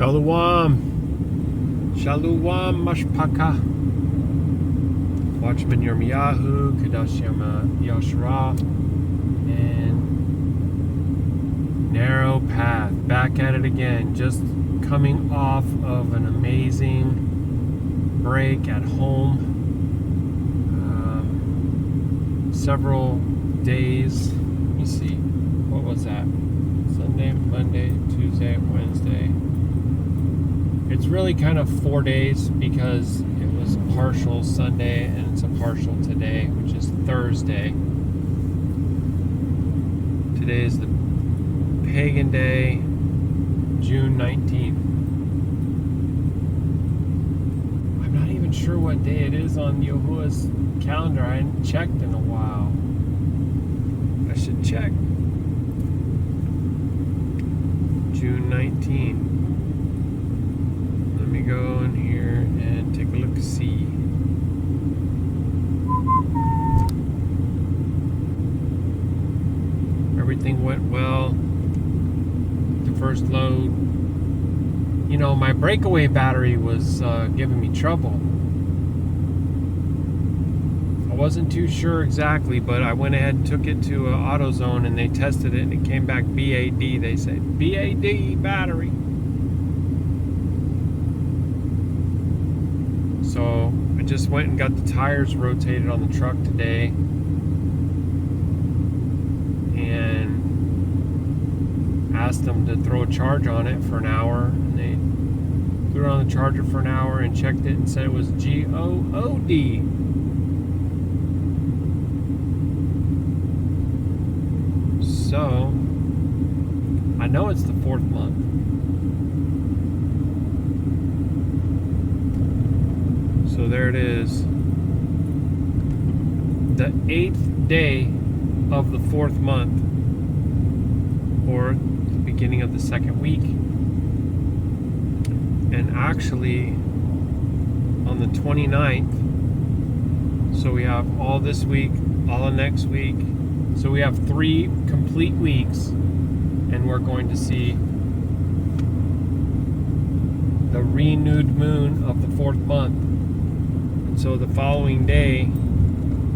Shalom. Shalom Mashpaka. Watchman Yirmiyahu, Qadashayam of Yasharal, and Narrow Path. Back at it again. Just coming off of an amazing break at home. Several days. Let me see. What was that? Sunday, Monday, Tuesday, Wednesday. It's really kind of 4 days because it was a partial Sunday and it's a partial today, which is Thursday. Today is the pagan day, June 19th. I'm not even sure what day it is on Yahuwah's calendar. I hadn't checked in a while. I should check. June 19th. Let me go in here and take a look and see. Everything went well. The first load. You know, my breakaway battery was giving me trouble. I wasn't too sure exactly, but I went ahead and took it to AutoZone and they tested it and it came back BAD. They said BAD battery. So I just went and got the tires rotated on the truck today and asked them to throw a charge on it for an hour, and they threw it on the charger for an hour and checked it and said it was GOOD. So I know it's the 4th month. So there it is. The 8th day of the 4th month, or the beginning of the 2nd week. And actually on the 29th, so we have all this week, all of next week. So we have 3 complete weeks, and we're going to see the renewed moon of the 4th month. And so the following day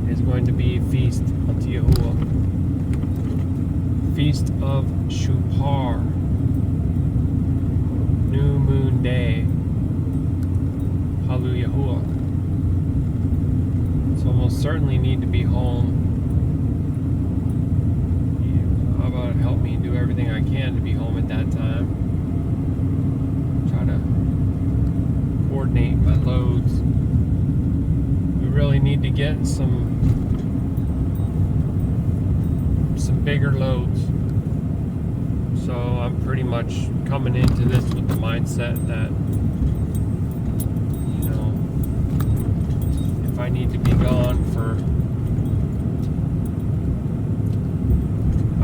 is going to be Feast unto Yahuwah. Feast of Shupar. New Moon Day. Halu Yahuwah. So we'll certainly need to be home. How about help me do everything I can to be home at that time. Try to coordinate my loads. We really need to get some bigger loads. So I'm pretty much coming into this with the mindset that, you know, if I need to be gone for,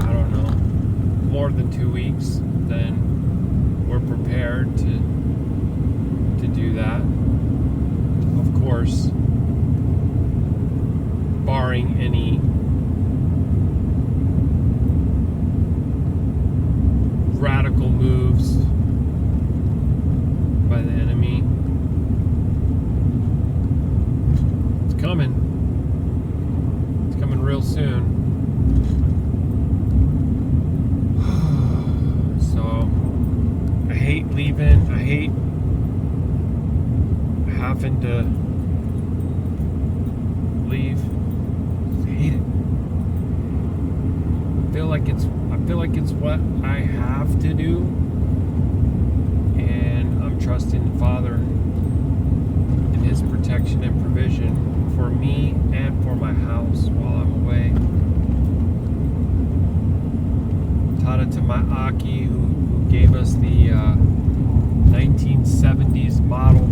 I don't know, more than 2 weeks, then we're prepared to do that. Of course, barring any radical moves by the enemy. It's coming. It's coming real soon. So I hate leaving. I hate having to leave. I hate it. I feel like it's what I have to do, and I'm trusting the Father in His protection and provision for me and for my house while I'm away. Tada to my Aki who gave us the 1970s model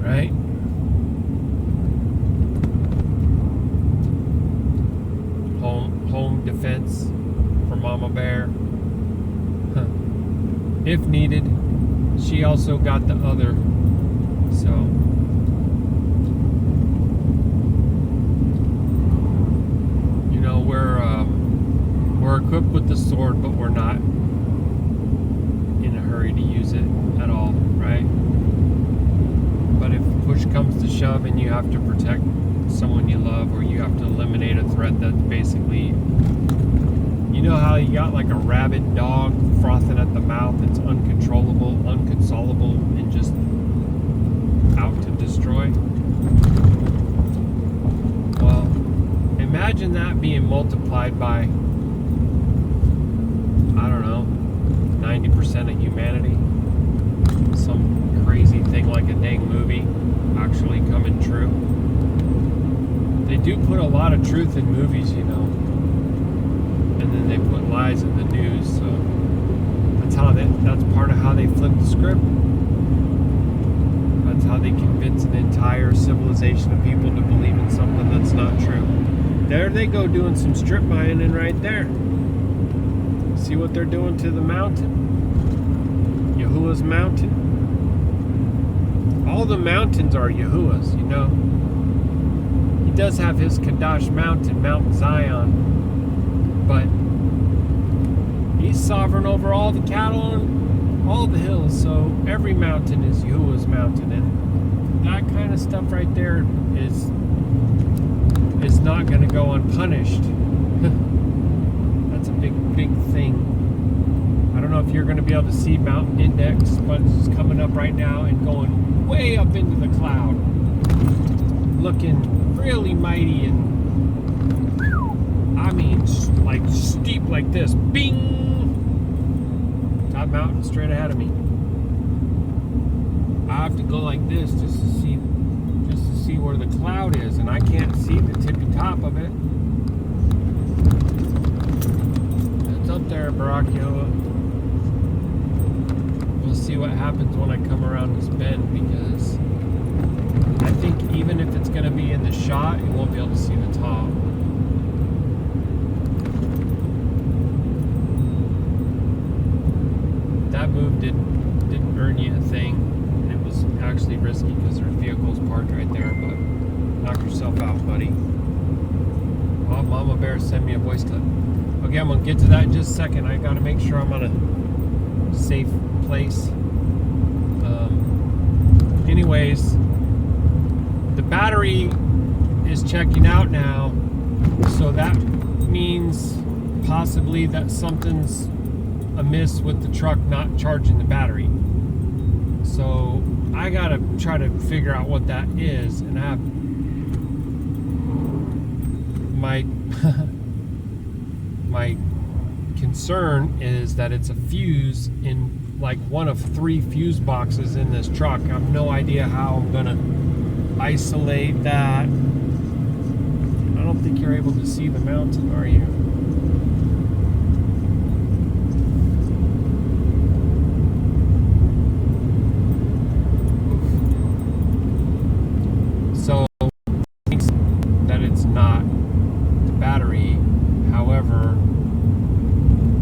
right? Home defense for Mama Bear. If needed. She also got the other. So equipped with the sword, but we're not in a hurry to use it at all, right? But if push comes to shove and you have to protect someone you love, or you have to eliminate a threat that's basically, you know how you got like a rabid dog frothing at the mouth that's uncontrollable, unconsolable, and just out to destroy? Well, imagine that being multiplied by, I don't know, 90% of humanity. Some crazy thing like a dang movie actually coming true. They do put a lot of truth in movies, you know, and then they put lies in the news. So that's part of how they flip the script. That's how they convince an entire civilization of people to believe in something that's not true. There they go doing some strip mining right there. See what they're doing to the mountain? Yahuwah's mountain. All the mountains are Yahuwah's, you know. He does have his Qadash mountain, Mount Zion, but he's sovereign over all the cattle and all the hills, so every mountain is Yahuwah's mountain, and that kind of stuff right there is not going to go unpunished. That's a big thing. I don't know if you're going to be able to see Mountain Index, but it's coming up right now and going way up into the cloud, looking really mighty, and I mean like steep like this. Bing! Top mountain straight ahead of me. I have to go like this just to see where the cloud is, and I can't see the tippy top of it. It's up there, Baruk Atah. We'll see what happens when I come around this bend, because I think even if it's going to be in the shot, you won't be able to see the top. That move didn't earn you a thing, and it was actually risky because there's vehicles parked right there, but knock yourself out, buddy. Oh, Mama Bear sent me a voice clip. Okay, I'm going to get to that in just a second. I got to make sure I'm on a safe place. Anyways, the battery is checking out now, so that means possibly that something's amiss with the truck not charging the battery. So I gotta try to figure out what that is, and I have my my concern is that it's a fuse in like one of 3 fuse boxes in this truck. I have no idea how I'm gonna isolate that. I don't think you're able to see the mountain, are you? So thinks that it's not the battery. However,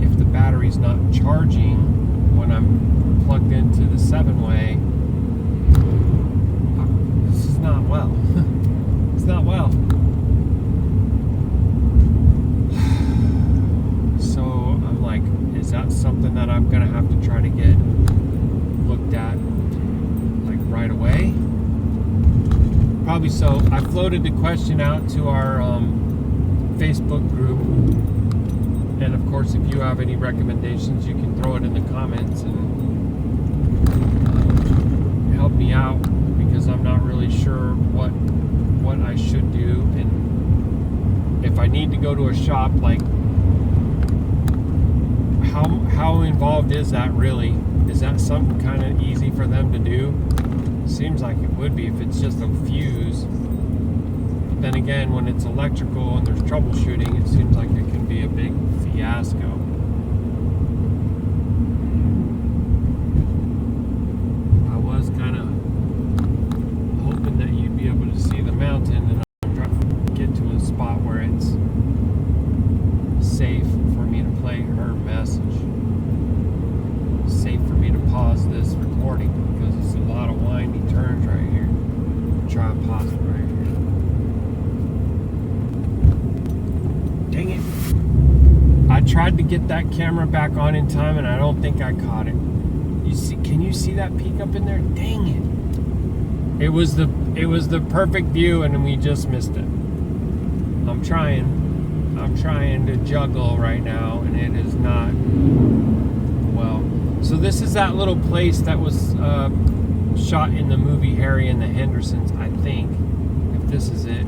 if the battery's not charging when I'm plugged into the 7-way, this is not well. It's not well. So I'm like, is that something that I'm gonna have to try to get looked at like right away? Probably so. I floated the question out to our Facebook group, and of course, if you have any recommendations, you can throw it in the comments and help me out, because I'm not really sure what I should do, and if I need to go to a shop, like how involved is that really? Is that something kind of easy for them to do? Seems like it would be if it's just a fuse. But then again, when it's electrical and there's troubleshooting, it seems like it can be a big fiasco. I was kind of hoping that you'd be able to see the mountain, and I'm trying to get to a spot where it's safe for me to play her message. Safe for me to pause this recording, because it's a lot of windy turns right here. Try and pause it right here. Dang it. I tried to get that camera back on in time, and I don't think I caught it. You see? Can you see that peak up in there? Dang it! It was the perfect view, and we just missed it. I'm trying to juggle right now, and it is not well. So this is that little place that was shot in the movie Harry and the Hendersons, I think. If this is it,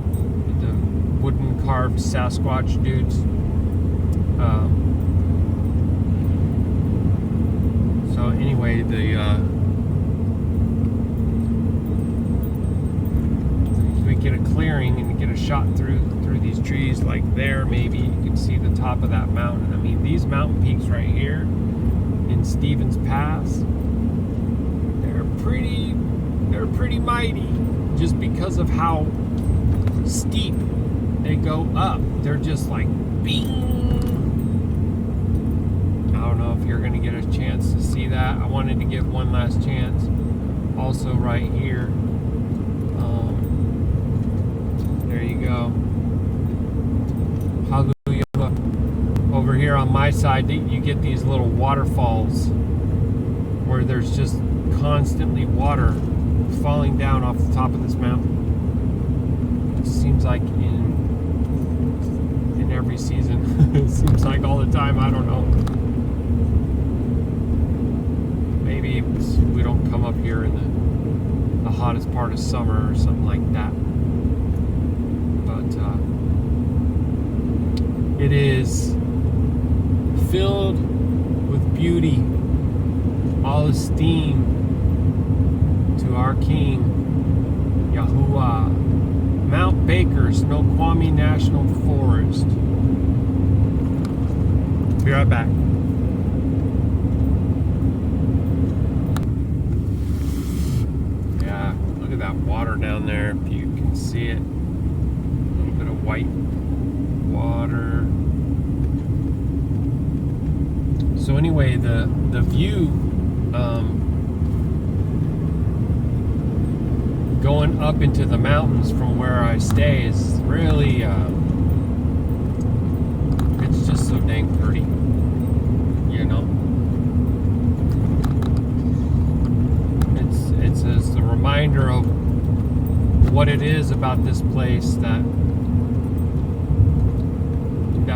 the wooden carved Sasquatch dudes. So anyway, we get a clearing and get a shot through these trees, like there. Maybe you can see the top of that mountain. I mean, these mountain peaks right here in Stevens Pass, they're pretty mighty, just because of how steep they go up. They're just like bing. I don't know if you're going to get a chance to see that. I wanted to give one last chance. Also right here, there you go. Hallelujah. Over here on my side, you get these little waterfalls where there's just constantly water falling down off the top of this mountain. It seems like in every season. It seems like all the time. I don't know. Maybe we don't come up here in the hottest part of summer or something like that. But it is filled with beauty, all esteem to our King, Yahuah. Mount Baker, Snoqualmie National Forest. Be right back. Yeah, look at that water down there, if you can see it. A little bit of white water. So anyway, the view going up into the mountains from where I stay is really it's just so dang pretty, you know. It's a reminder of what it is about this place that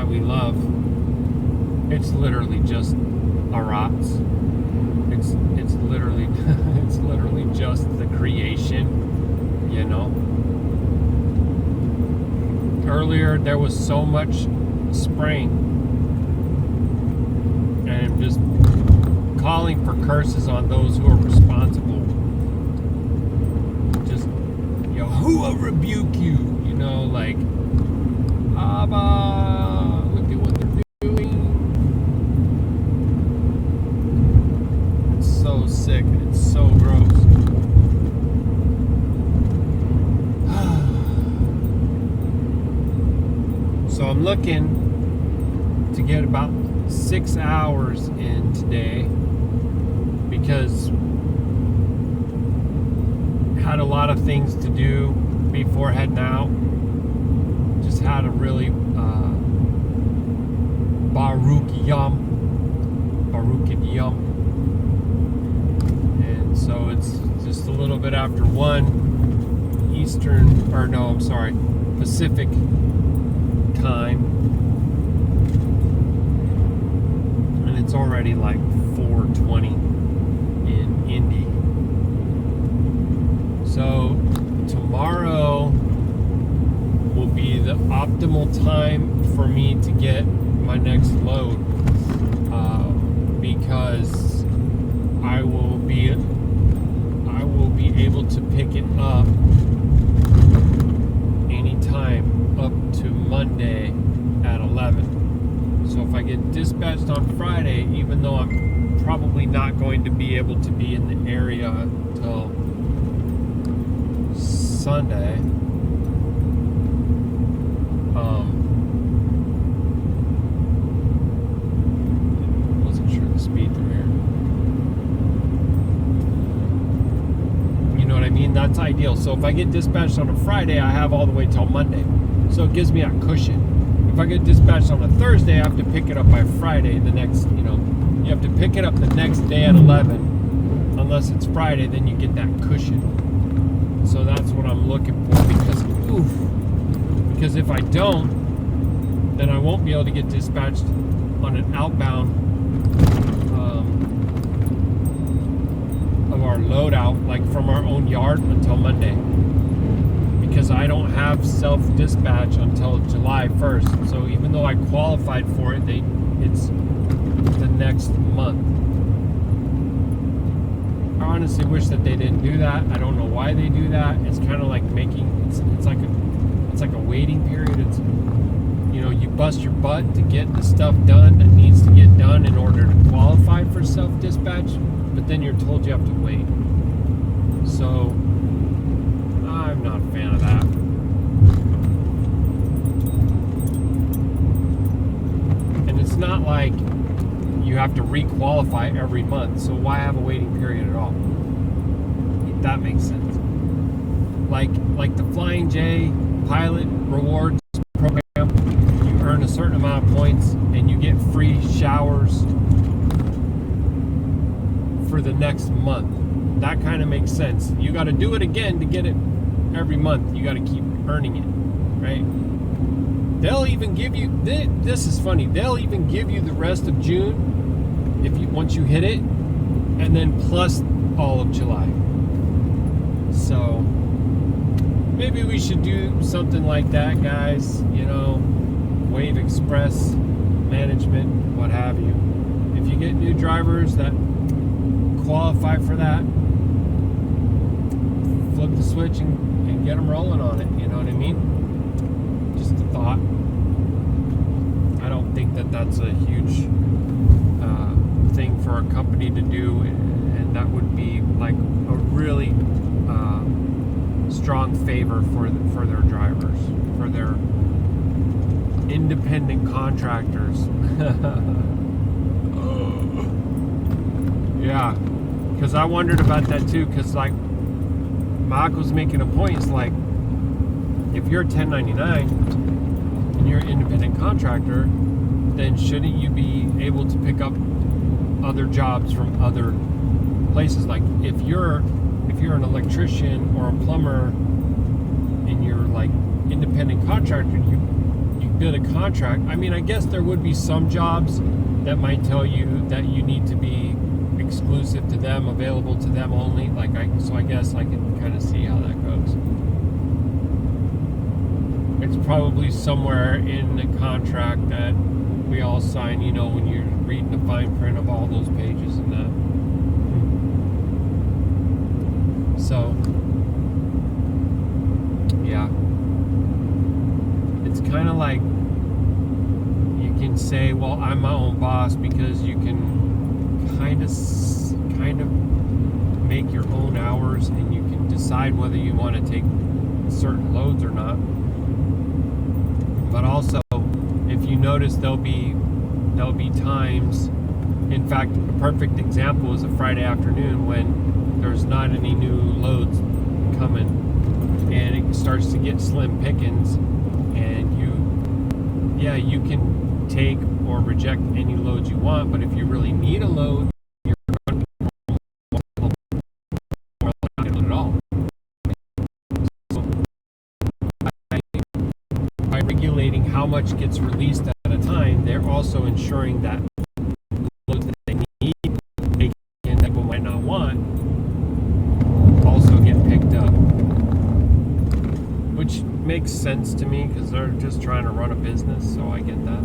we love. It's literally just arats. It's literally it's literally just the creation, you know. Earlier there was so much spraying, and I'm just calling for curses on those who are responsible. Just Yahuah rebuke you, you know, like Abba, look at what they're doing. It's so sick, it's so gross. So I'm looking to get about 6 hours in today, because had a lot of things to do before heading out. Just had a really Baruk Atah. And so it's just a little bit after 1 Eastern, or no, I'm sorry, Pacific time, and it's already like 4:20 in Indy. So tomorrow will be the optimal time for me to get my next load, because I will be able to pick it up anytime up to Monday at 11. So if I get dispatched on Friday, even though I'm probably not going to be able to be in the area until Sunday, wasn't sure the speed through here. You know what I mean? That's ideal. So if I get dispatched on a Friday, I have all the way till Monday. So it gives me a cushion. It if I get dispatched on a Thursday, I have to pick it up by Friday. The next, you have to pick it up the next day at 11. Unless it's Friday, then you get that cushion. So that's what I'm looking for, because if I don't, then I won't be able to get dispatched on an outbound of our loadout, like from our own yard, until Monday. Because I don't have self-dispatch until July 1st. So even though I qualified for it, it's the next month. I honestly wish that they didn't do that. I don't know why they do that. It's kind of like it's like a waiting period. It's, you bust your butt to get the stuff done that needs to get done in order to qualify for self-dispatch, but then you're told you have to wait. So I'm not a fan of that. And it's not like you have to re-qualify every month, so why have a waiting period at all? If that makes sense. Like the Flying J pilot rewards program, you earn a certain amount of points and you get free showers for the next month. That kind of makes sense. You got to do it again to get it every month. You got to keep earning it, right? They'll even give you, this is funny, they'll even give you the rest of June once you hit it, and then plus all of July. So maybe we should do something like that, guys. Wave Express management, what have you. If you get new drivers that qualify for that, flip the switch and get them rolling on it. You know what I mean? Just a thought. I don't think that that's a huge thing for a company to do, and that would be like a really strong favor for their drivers, for their independent contractors. Yeah, because I wondered about that too, because like Michael's making a point. It's like, if you're 1099 and you're an independent contractor, then shouldn't you be able to pick up other jobs from other places? Like if you're an electrician or a plumber and you're like independent contractor, you bid a contract. I mean, I guess there would be some jobs that might tell you that you need to be exclusive to them, available to them only. So I guess I can kind of see how that goes. It's probably somewhere in the contract that we all sign, when you're reading the fine print of all those pages and that. So, yeah. It's kind of like you can say, well, I'm my own boss, because you can kind of make your own hours, and you can decide whether you want to take certain loads or not. But also, if you notice, there'll be times, in fact, a perfect example is a Friday afternoon when there's not any new loads coming, and it starts to get slim pickings, and you can take or reject any loads you want. But if you really need a load, you're going to be more likely at all. So by regulating how much gets released at a time, they're also ensuring that loads that they need and that people might not want also get picked up, which makes sense to me, because they're just trying to run a business. So I get that.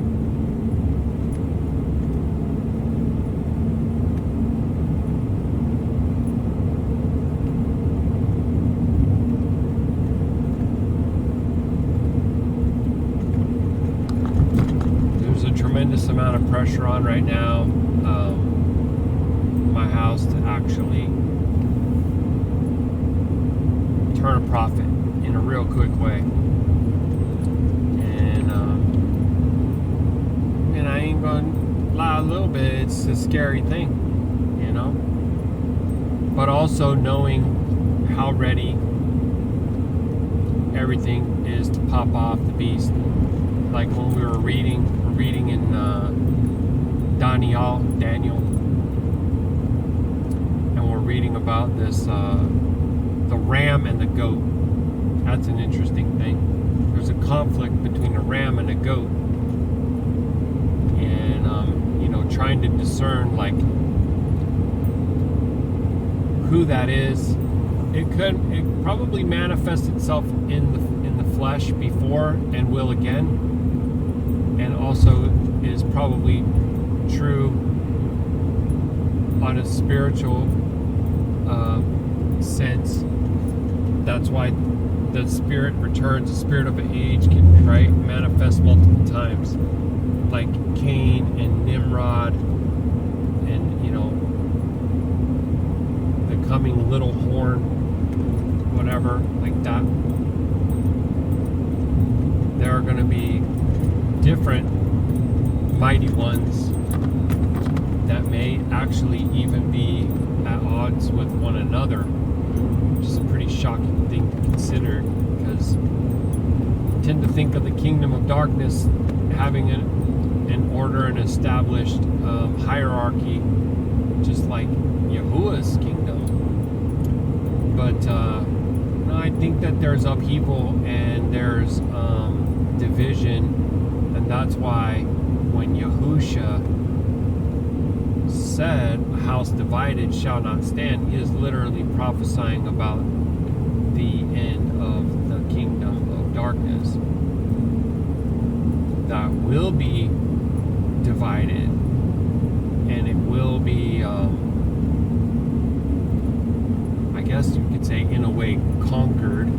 Tremendous amount of pressure on right now, my house, to actually turn a profit in a real quick way, and I ain't gonna lie, a little bit, it's a scary thing, but also knowing how ready everything is to pop off the beast. like when we're reading in Daniel, and we're reading about this, the ram and the goat. That's an interesting thing. There's a conflict between a ram and a goat, and trying to discern like who that is. It probably manifests itself in the flesh before and will again, and also is probably true on a spiritual sense. That's why the spirit returns. The spirit of an age can manifest multiple times, like Cain and Nimrod, and the coming little horn, whatever, like that. There are going to be different mighty ones that may actually even be at odds with one another, which is a pretty shocking thing to consider, because I tend to think of the kingdom of darkness having an order and established hierarchy, just like Yahuwah's kingdom. But no, I think that there's upheaval and there's division, and that's why when Yahusha said, "A house divided shall not stand," he is literally prophesying about the end of the kingdom of darkness that will be divided, and it will be, I guess you could say, in a way, conquered.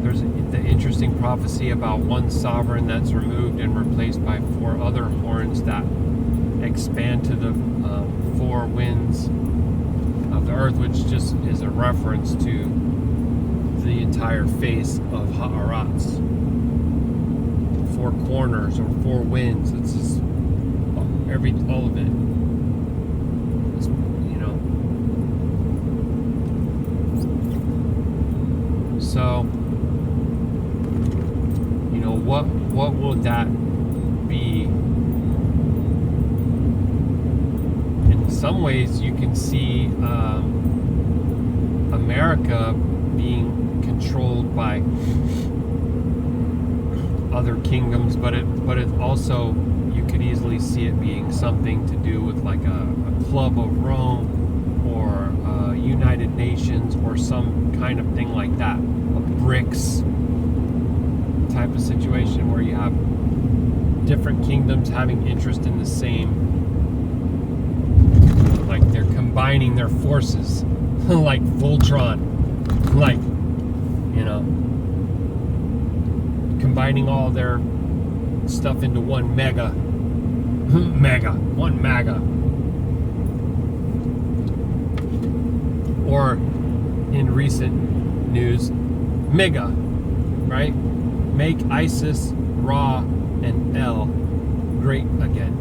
There's the interesting prophecy about one sovereign that's removed and replaced by 4 other horns that expand to the 4 winds of the earth, which just is a reference to the entire face of Ha'aretz. 4 corners or 4 winds. It's just all of it. It's, So, what will that be? In some ways, you can see America being controlled by other kingdoms, but it also, you could easily see it being something to do with like a club of Rome or United Nations or some kind of thing like that, a BRICS type of situation where you have different kingdoms having interest in the same, like they're combining their forces, like Voltron, like combining all their stuff into one mega, one MAGA. Or in recent news, MEGA, right? Make ISIS, Ra, and El great again.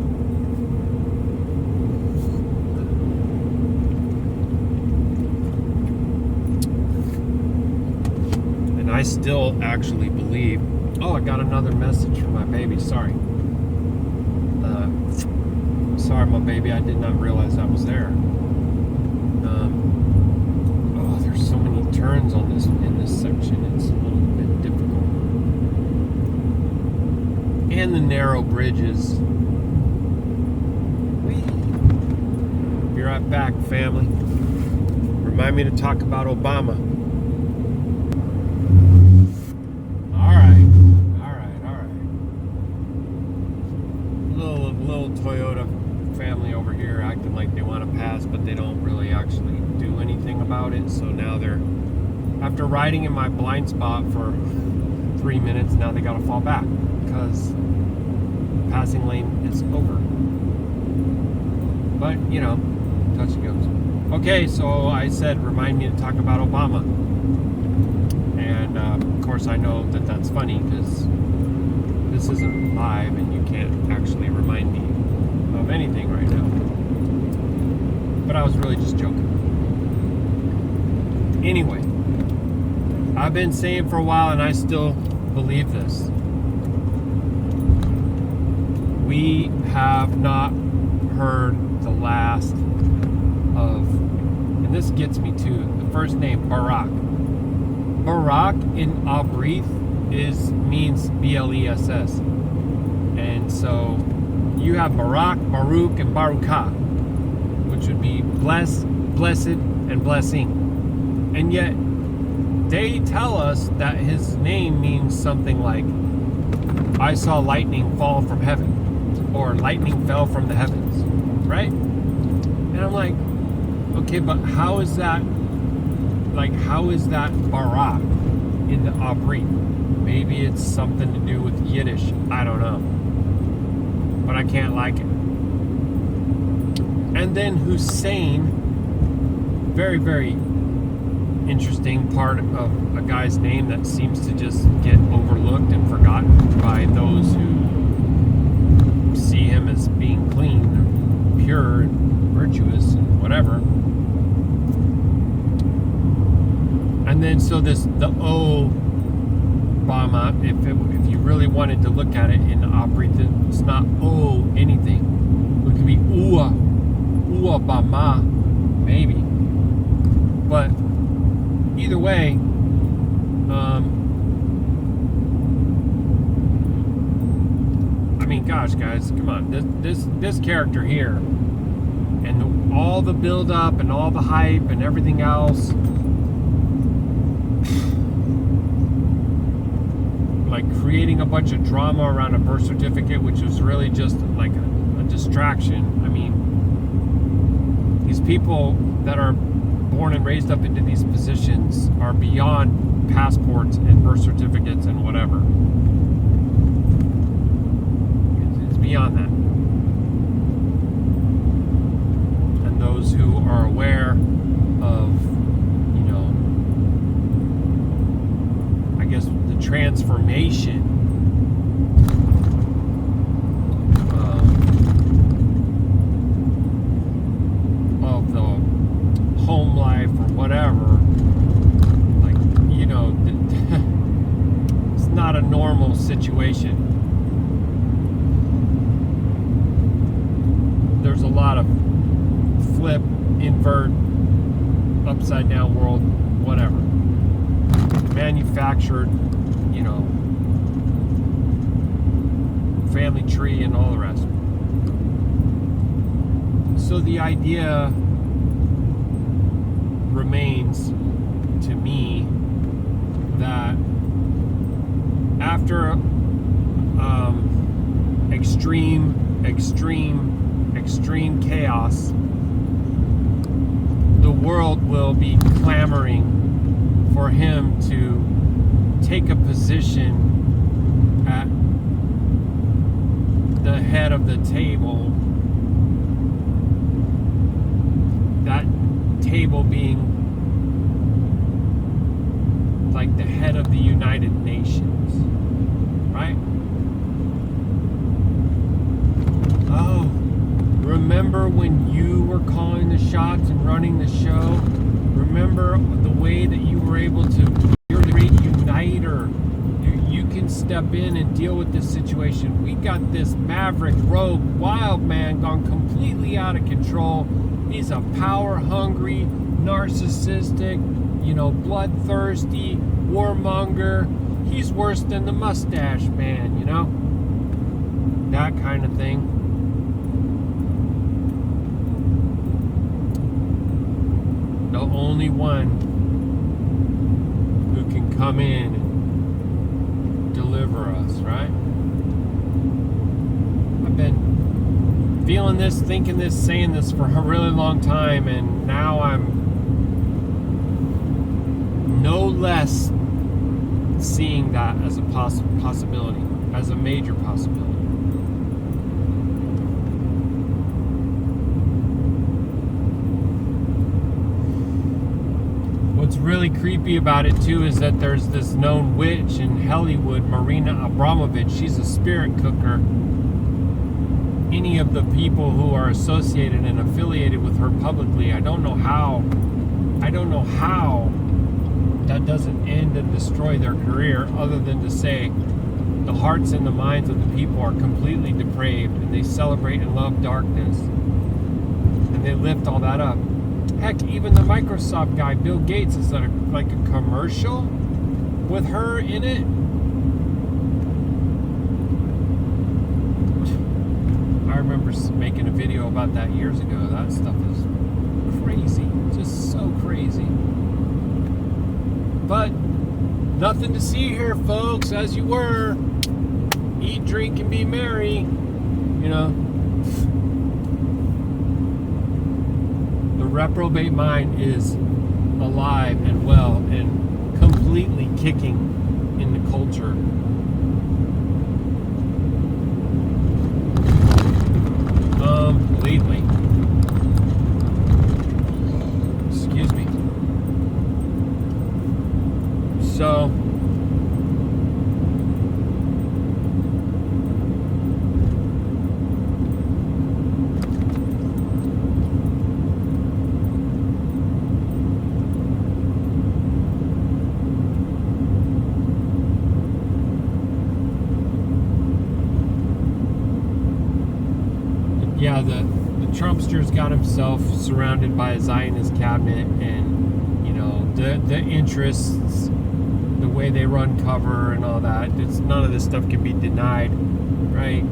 And I still actually believe. Oh, I got another message from my baby. Sorry. Sorry, my baby. I did not realize I was there. Oh, there's so many turns in this section. It's a little bit difficult. And the narrow bridges. Be right back, family. Remind me to talk about Obama. Little Toyota family over here acting like they want to pass, but they don't really actually do anything about it. So now they're, after riding in my blind spot for 3 minutes, now they got to fall back because the passing lane is over. But touch and goes. Okay, so I said remind me to talk about Obama, and of course I know that that's funny because this isn't live and you can't actually remind me of anything right now. But I was really just joking. Anyway, I've been saying for a while, and I still believe this. We have not heard the last of, and this gets me to the first name, Barak. Barak in Abrith means B-L-E-S-S. And so you have Barak, Baruk, and Barukah, which would be blessed, and blessing. And yet, they tell us that his name means something like, I saw lightning fall from heaven, or lightning fell from the heavens, right? And I'm like, okay, but how is that Barak in the Abrith? Maybe it's something to do with Yiddish, I don't know. But I can't like it. And then Hussein, very, very interesting part of a guy's name that seems to just get overlooked and forgotten by those who see him as being clean, and pure, and virtuous, and whatever. And then so the O Bama, if you really wanted to look at it in the Abrith, it's not O anything. It could be Ua Bama, maybe. But either way, I mean, gosh, guys, come on. This character here, and all the build up and all the hype and everything else, like creating a bunch of drama around a birth certificate, which was really just like a distraction. I mean, these people that are born and raised up into these positions are beyond passports and birth certificates and whatever. It's beyond that. And those who are aware of, I guess, the transformation of the home life or whatever, like, it's not a normal situation. There's a lot of flip, invert, upside down world, whatever, manufactured, family tree and all the rest. So the idea remains to me that after extreme chaos, the world will be clamoring for him to take a position at the head of the table, that table being like the head of the United Nations, right? Oh, remember when you were calling the shots and running the show? Remember the way that you were able to, you're the great uniter. You can step in and deal with this situation. We got this maverick, rogue, wild man gone completely out of control. He's a power-hungry, narcissistic, bloodthirsty, warmonger. He's worse than the mustache man, that kind of thing. The only one who can come in and deliver us, right? I've been feeling this, thinking this, saying this for a really long time, and now I'm no less seeing that as a possibility, as a major possibility. What's really creepy about it too is that there's this known witch in Hollywood, Marina Abramovich. She's a spirit cooker. Any of the people who are associated and affiliated with her publicly, I don't know how that doesn't end and destroy their career, other than to say the hearts and the minds of the people are completely depraved, and they celebrate and love darkness, and they lift all that up. Heck, even the Microsoft guy, Bill Gates, is like a commercial with her in it. I remember making a video about that years ago. That stuff is crazy, just so crazy. But nothing to see here, folks, as you were. Eat, drink, and be merry. You know, the reprobate mind is alive and well and completely kicking in the culture. Completely. Excuse me. So, yeah, the Trumpster's got himself surrounded by a Zionist cabinet, and, you know, the interests, the way they run cover and all that, none of this stuff can be denied, right?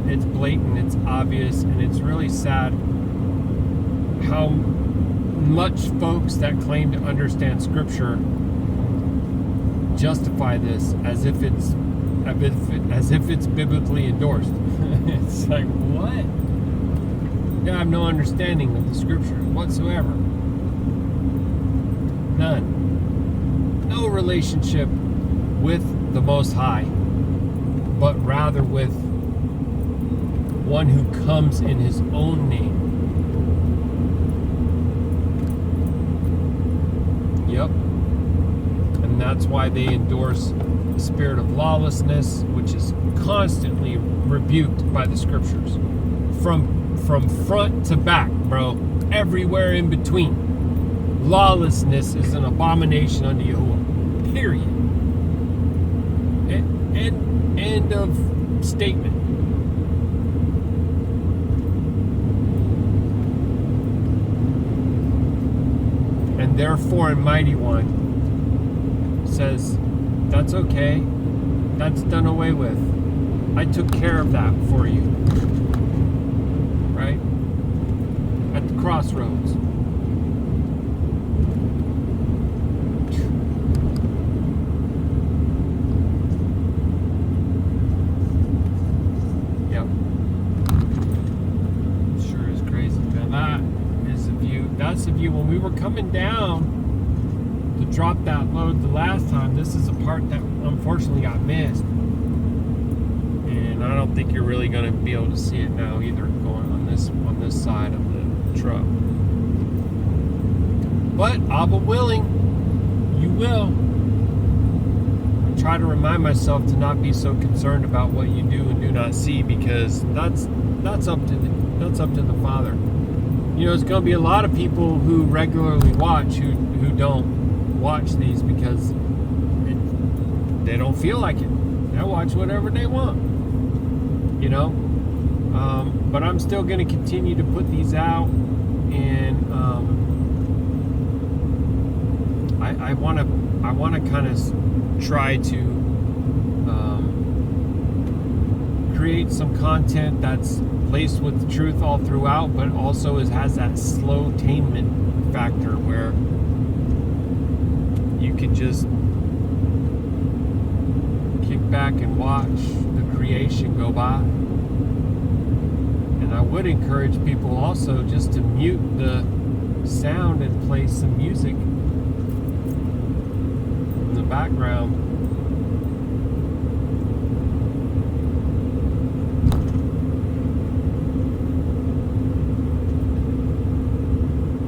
It's blatant, it's obvious, and it's really sad how much folks that claim to understand Scripture justify this as if it's biblically endorsed. It's like, what? You have no understanding of the Scripture whatsoever. None. No relationship with the Most High, but rather with one who comes in His own name. Yep. And that's why they endorse the spirit of lawlessness, which is constantly rebuked by the Scriptures. From front to back, bro. Everywhere in between. Lawlessness is an abomination unto Yahuah. Period. End of statement. And therefore, and Mighty One says, that's okay. That's done away with. I took care of that for you. Right? At the crossroads. Yep. Sure is crazy. Now that is the view. That's the view. When we were coming down to drop that load the last time, this is a part that unfortunately got missed. And I don't think you're really going to be able to see it now either, going on this side of the truck. But Abba willing, you will. I try to remind myself to not be so concerned about what you do and do not see, because that's up to the Father. You know, there's going to be a lot of people who regularly watch who don't watch these because they don't feel like it. They'll watch whatever they want. You know? But I'm still going to continue to put these out, and I want to kind of try to create some content that's laced with the truth all throughout, but also has that slow-tainment factor where you can just kick back and watch the creation go by. And I would encourage people also just to mute the sound and play some music in the background.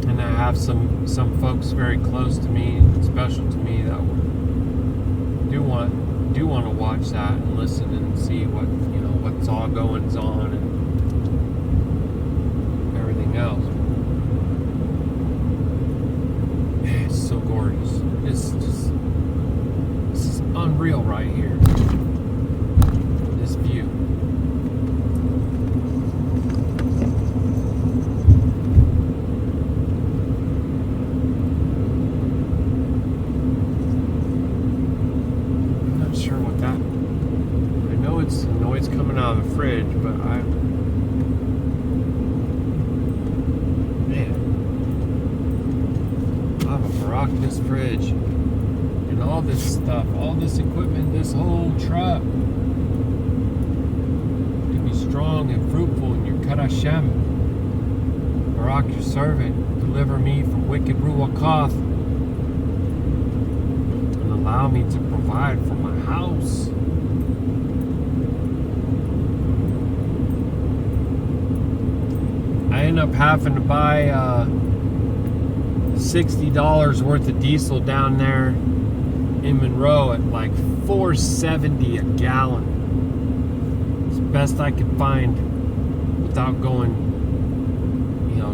And I have some folks very close to me, special to me, that do want to watch that and listen and see what's all going on and everything else. is so gorgeous. This is unreal right here. This view. I'm not sure what that. I know it's noise coming out of the fridge, but this fridge and all this stuff, all this equipment, this whole truck to be strong and fruitful in your Qadashayam. Baruk, your servant, deliver me from wicked Ruach Ha'Qadash and allow me to provide for my house. I end up having to buy $60 worth of diesel down there in Monroe at like $4.70 a gallon. It's the best I could find without going,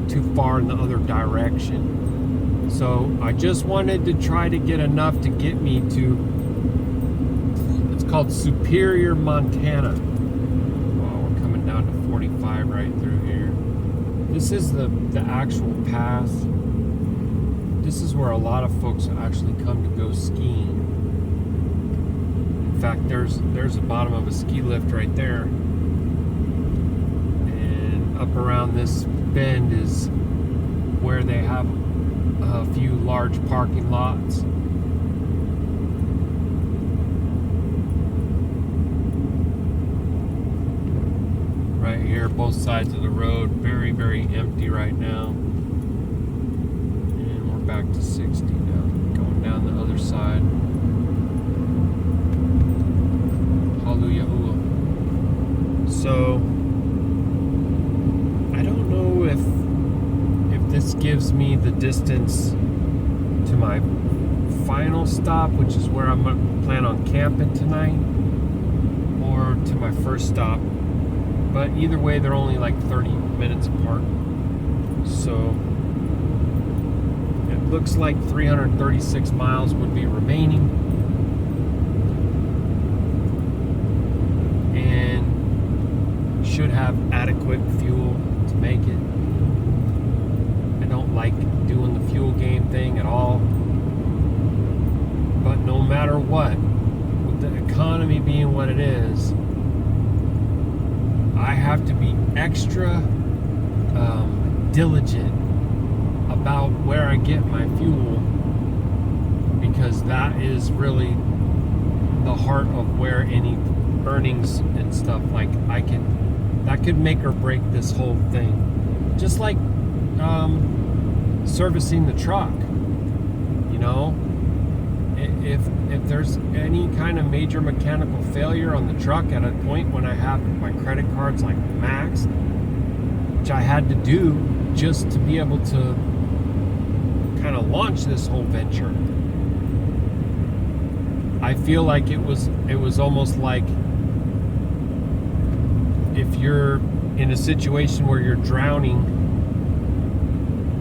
too far in the other direction. So I just wanted to try to get enough to get me to, it's called Superior, Montana. Oh, we're coming down to 45 right through here. This is the actual path. This is where a lot of folks actually come to go skiing. In fact, there's the bottom of a ski lift right there. And up around this bend is where they have a few large parking lots. Right here, both sides of the road, very, very empty right now. Back to 60 now, going down the other side. Hallelujah. So I don't know if this gives me the distance to my final stop, which is where I'm gonna plan on camping tonight, or to my first stop. But either way, they're only like 30 minutes apart. So looks like 336 miles would be remaining, and should have adequate fuel to make it. I don't like doing the fuel game thing at all, but no matter what, with the economy being what it is, I have to be extra diligent about where I get my fuel, because that is really the heart of where any earnings and stuff that could make or break this whole thing. Just like servicing the truck, if there's any kind of major mechanical failure on the truck at a point when I have my credit cards like maxed, which I had to do just to be able to kind of launch this whole venture. I feel like it was almost like if you're in a situation where you're drowning,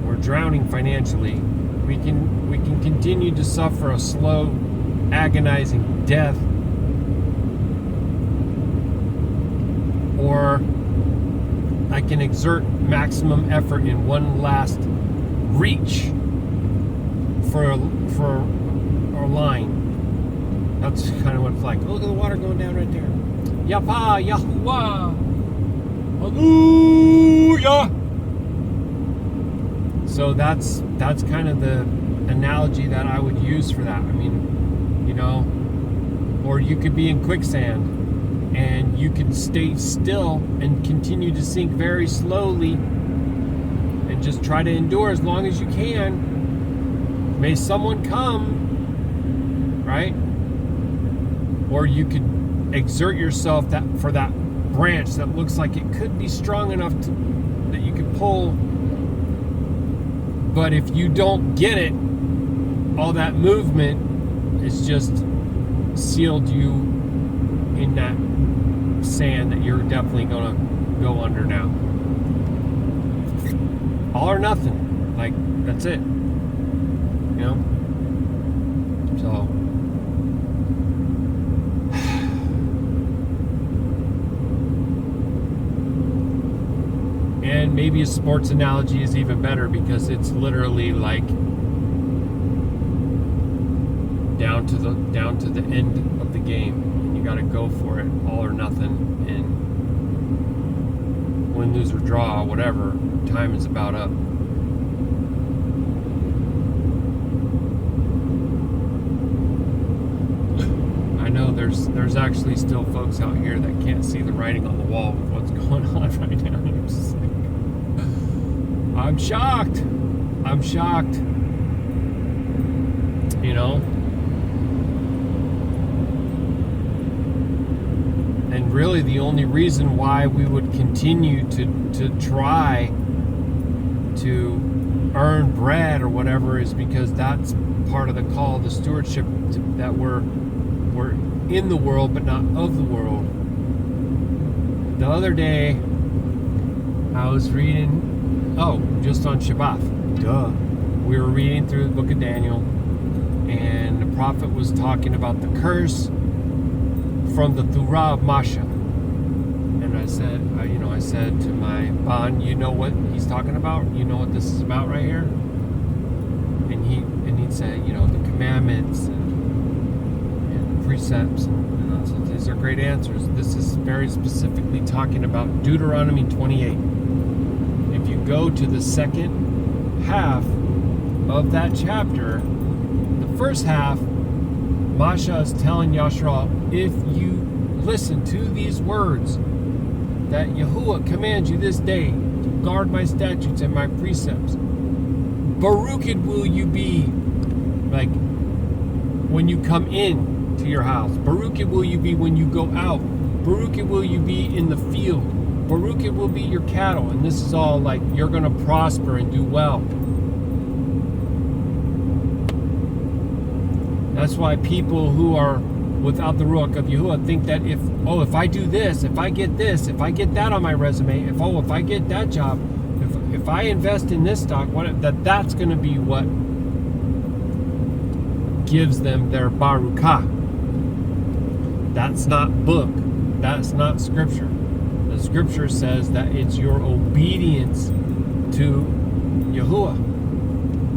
we're drowning financially, we can continue to suffer a slow, agonizing death, or I can exert maximum effort in one last reach for a line. That's kind of what it's like. Look at the water going down right there. Yapa, Yahuah, Hallelujah. So that's kind of the analogy that I would use for that. I mean, or you could be in quicksand and you could stay still and continue to sink very slowly and just try to endure as long as you can. May someone come, right? Or you could exert yourself for that branch that looks like it could be strong enough that you could pull. But if you don't get it, all that movement is just sealed you in that sand that you're definitely going to go under now. All or nothing. Like, that's it. So, and maybe a sports analogy is even better because it's literally like down to the end of the game, and you got to go for it, all or nothing, and win, lose, or draw, whatever, time is about up. I know there's actually still folks out here that can't see the writing on the wall with what's going on right now. I'm just like, I'm shocked. You know? And really the only reason why we would continue to try to earn bread or whatever is because that's part of the call, the stewardship, that we're in the world but not of the world. The other day I was reading, just on Shabbat, we were reading through the book of Daniel, and the prophet was talking about the curse from the Torah of Masha. And I said to my Ban, you know what he's talking about? You know what this is about right here? And he'd say, the commandments and precepts, and I said, these are great answers. This is very specifically talking about Deuteronomy 28. If you go to the second half of that chapter, the first half, Masha is telling Yashar'Al, if you listen to these words that Yahuwah commands you this day to guard my statutes and my precepts, Baruked will you be, like when you come in to your house. Baruked will you be when you go out. Baruked will you be in the field. Baruked will be your cattle. And this is all like you're going to prosper and do well. That's why people who are without the Ruach of Yahuwah think that if I do this, if I get this, if I get that on my resume, if I get that job, if I invest in this stock, that's going to be what gives them their Barukah. That's not book. That's not scripture. The scripture says that it's your obedience to Yahuwah.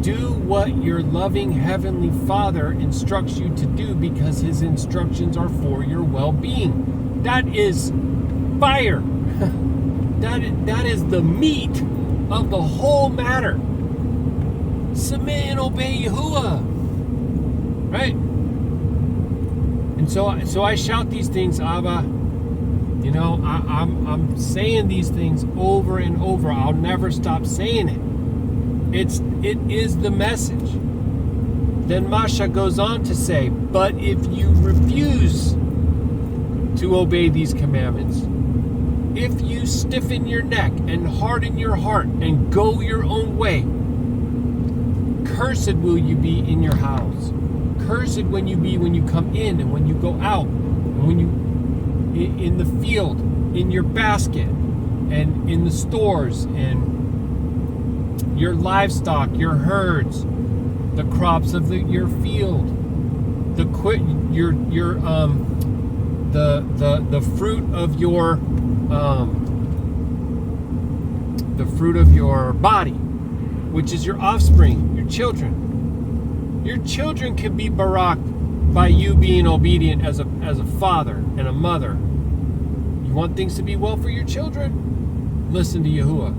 Do what your loving Heavenly Father instructs you to do because His instructions are for your well-being. That is fire. That is the meat of the whole matter. Submit and obey Yahuwah. Right? And so I shout these things, Abba. I'm saying these things over and over. I'll never stop saying it. It is the message. Then Masha goes on to say, but if you refuse to obey these commandments, if you stiffen your neck and harden your heart and go your own way, cursed will you be in your house. Cursed when you come in and when you go out, and when you in the field, in your basket, and in the stores, and your livestock, your herds, the crops of your field, the fruit of your body, which is your offspring, your children. Your children can be baraked by you being obedient as a father and a mother. You want things to be well for your children? Listen to Yahuwah.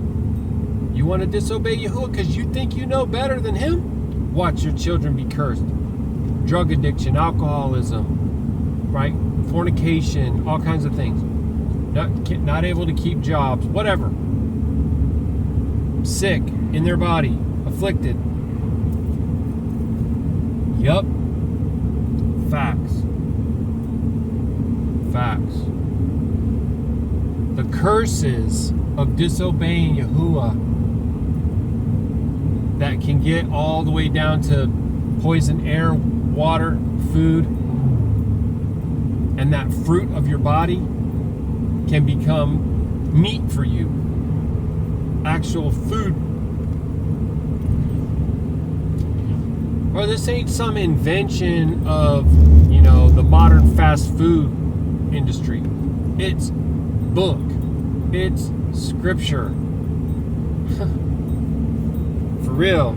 You want to disobey Yahuwah because you think you know better than Him? Watch your children be cursed. Drug addiction, alcoholism, right? Fornication, all kinds of things. Not able to keep jobs, whatever. Sick in their body, afflicted. Yup. Facts. The curses of disobeying Yahuwah that can get all the way down to poison air, water, food, and that fruit of your body can become meat for you. Actual food. Or this ain't some invention of, the modern fast food industry. It's book. It's scripture. For real.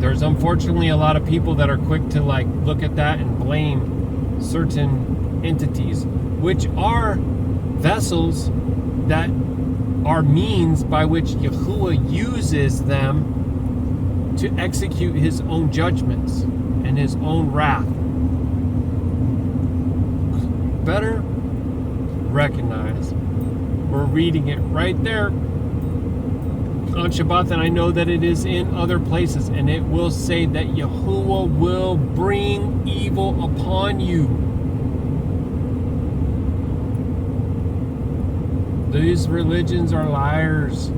There's unfortunately a lot of people that are quick to look at that and blame certain entities, which are vessels that are means by which Yahuwah uses them to execute his own judgments and his own wrath. Better recognize, we're reading it right there on Shabbat, and I know that it is in other places, and it will say that Yahuwah will bring evil upon you. These religions are liars.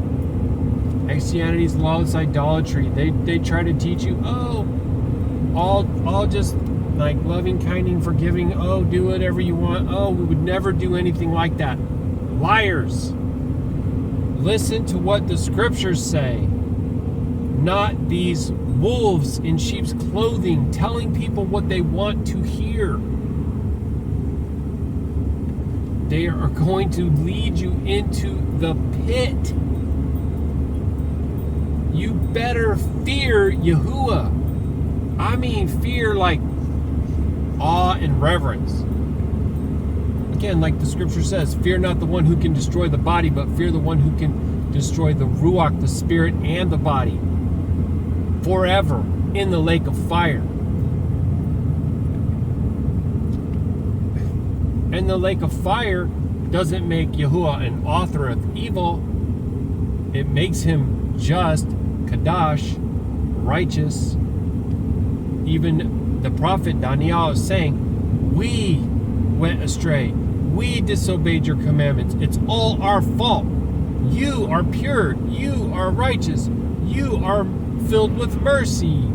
Christianity is lawless idolatry. They try to teach you, all just like loving, kind, and forgiving. Do whatever you want. We would never do anything like that. Liars. Listen to what the scriptures say, not these wolves in sheep's clothing telling people what they want to hear. They are going to lead you into the pit. You better fear Yahuwah. I mean, fear like awe and reverence. Again, like the scripture says, fear not the one who can destroy the body, but fear the one who can destroy the Ruach, the spirit, and the body forever in the lake of fire. And the lake of fire doesn't make Yahuwah an author of evil. It makes him just, Qadash, righteous. Even the prophet Daniel is saying, we went astray. We disobeyed your commandments. It's all our fault. You are pure. You are righteous. You are filled with mercy.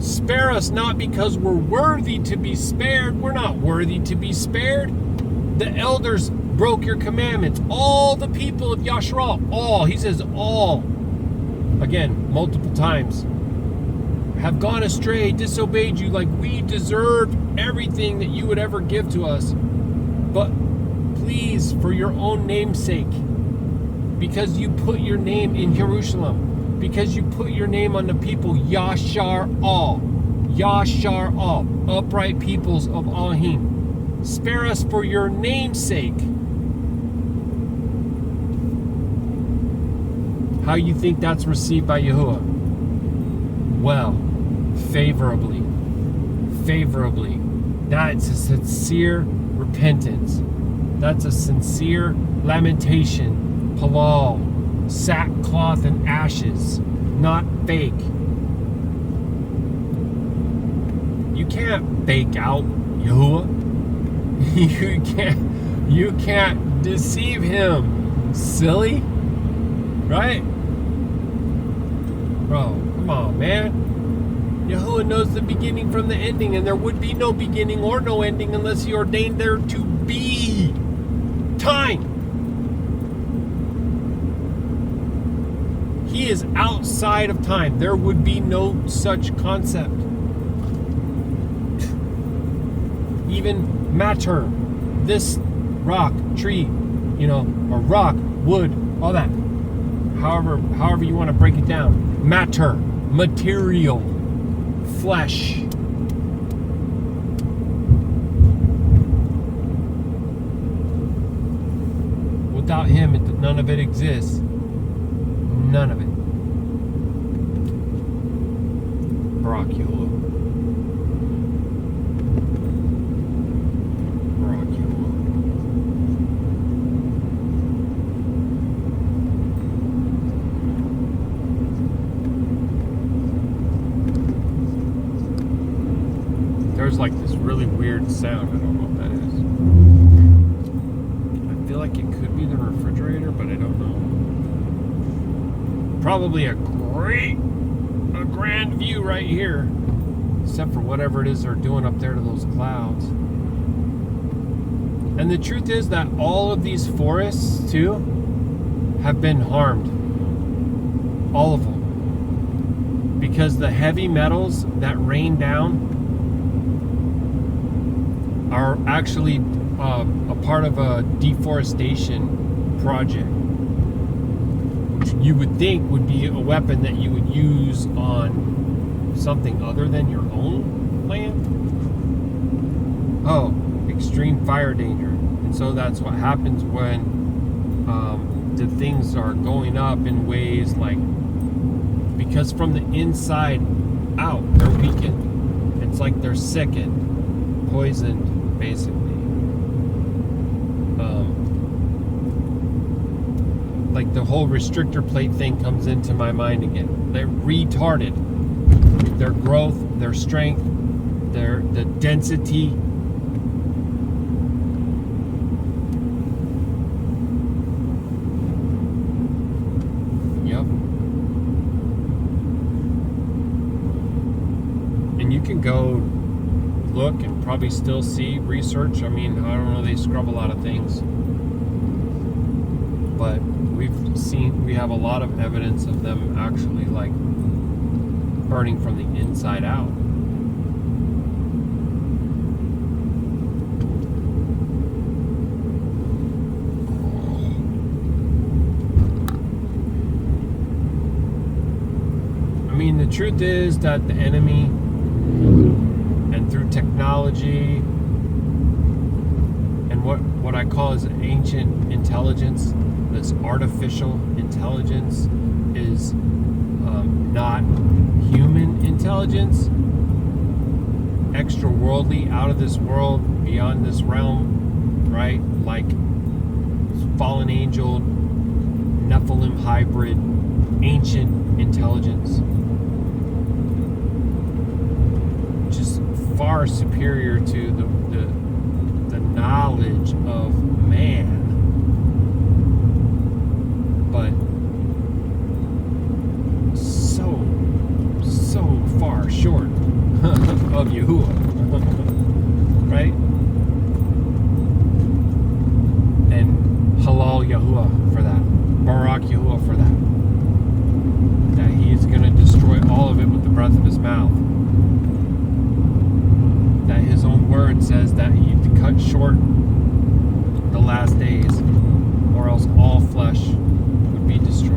Spare us not because we're worthy to be spared. We're not worthy to be spared. The elders broke your commandments. All the people of Yashar'Al, all, he says all, again, multiple times, have gone astray, disobeyed you, like we deserved everything that you would ever give to us. But please, for your own name's sake, because you put your name in Jerusalem, because you put your name on the people, Yashar'Al, upright peoples of Elohim. Spare us for your name's sake. How you think that's received by Yahuwah? Well, favorably. That's a sincere repentance. That's a sincere lamentation. Palal, sackcloth and ashes, not fake. You can't fake out Yahuwah. You can't deceive him, silly. Right? Bro, come on, man. Yahuwah knows the beginning from the ending, and there would be no beginning or no ending unless he ordained there to be time. He is outside of time. There would be no such concept. Even matter, this rock, tree, or rock, wood, all that. However you want to break it down. Matter, material, flesh. Without him, none of it exists. None of it. Baruk Yahuah. Baruk Yahuah. There's like this really weird sound. I don't know what that is. I feel like it could be the refrigerator, but I don't know. Probably a grand view right here, except for whatever it is they're doing up there to those clouds. And the truth is that all of these forests too have been harmed. All of them. Because the heavy metals that rain down are actually a part of a deforestation project, which you would think would be a weapon that you would use on something other than your own land. Oh, extreme fire danger. And so that's what happens when the things are going up in ways like, because from the inside out, they're weakened. It's like they're sickened, poisoned, basically. Like the whole restrictor plate thing comes into my mind again. They're retarded. Their growth, their strength, the density. Yep. And you can go look and probably still see research. I mean, I don't know, they scrub a lot of things. But we have a lot of evidence of them actually like burning from the inside out. I mean, the truth is that the enemy, and through technology and what I call is ancient intelligence, this artificial intelligence, is not human intelligence, extra-worldly, out of this world, beyond this realm, right? Like fallen angel, Nephilim hybrid, ancient intelligence, which is far superior to the knowledge of man. But so far short of Yahuwah, right? And halal Yahuwah for that, Baruk Yahuah for that. That he's going to destroy all of it with the breath of his mouth. That his own word says that he had to cut short the last days, or else all flesh would be destroyed.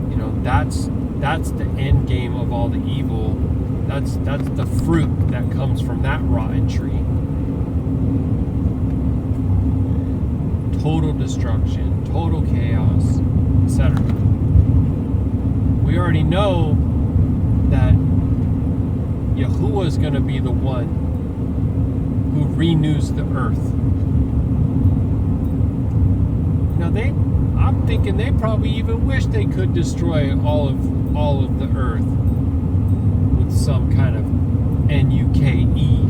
You know, that's the end game of all the evil. That's the fruit that comes from that rotten tree. Total destruction, total chaos, etc. We already know that Yahuwah is going to be the one who renews the earth. Now I'm thinking they probably even wish they could destroy all of the earth with some kind of NUKE.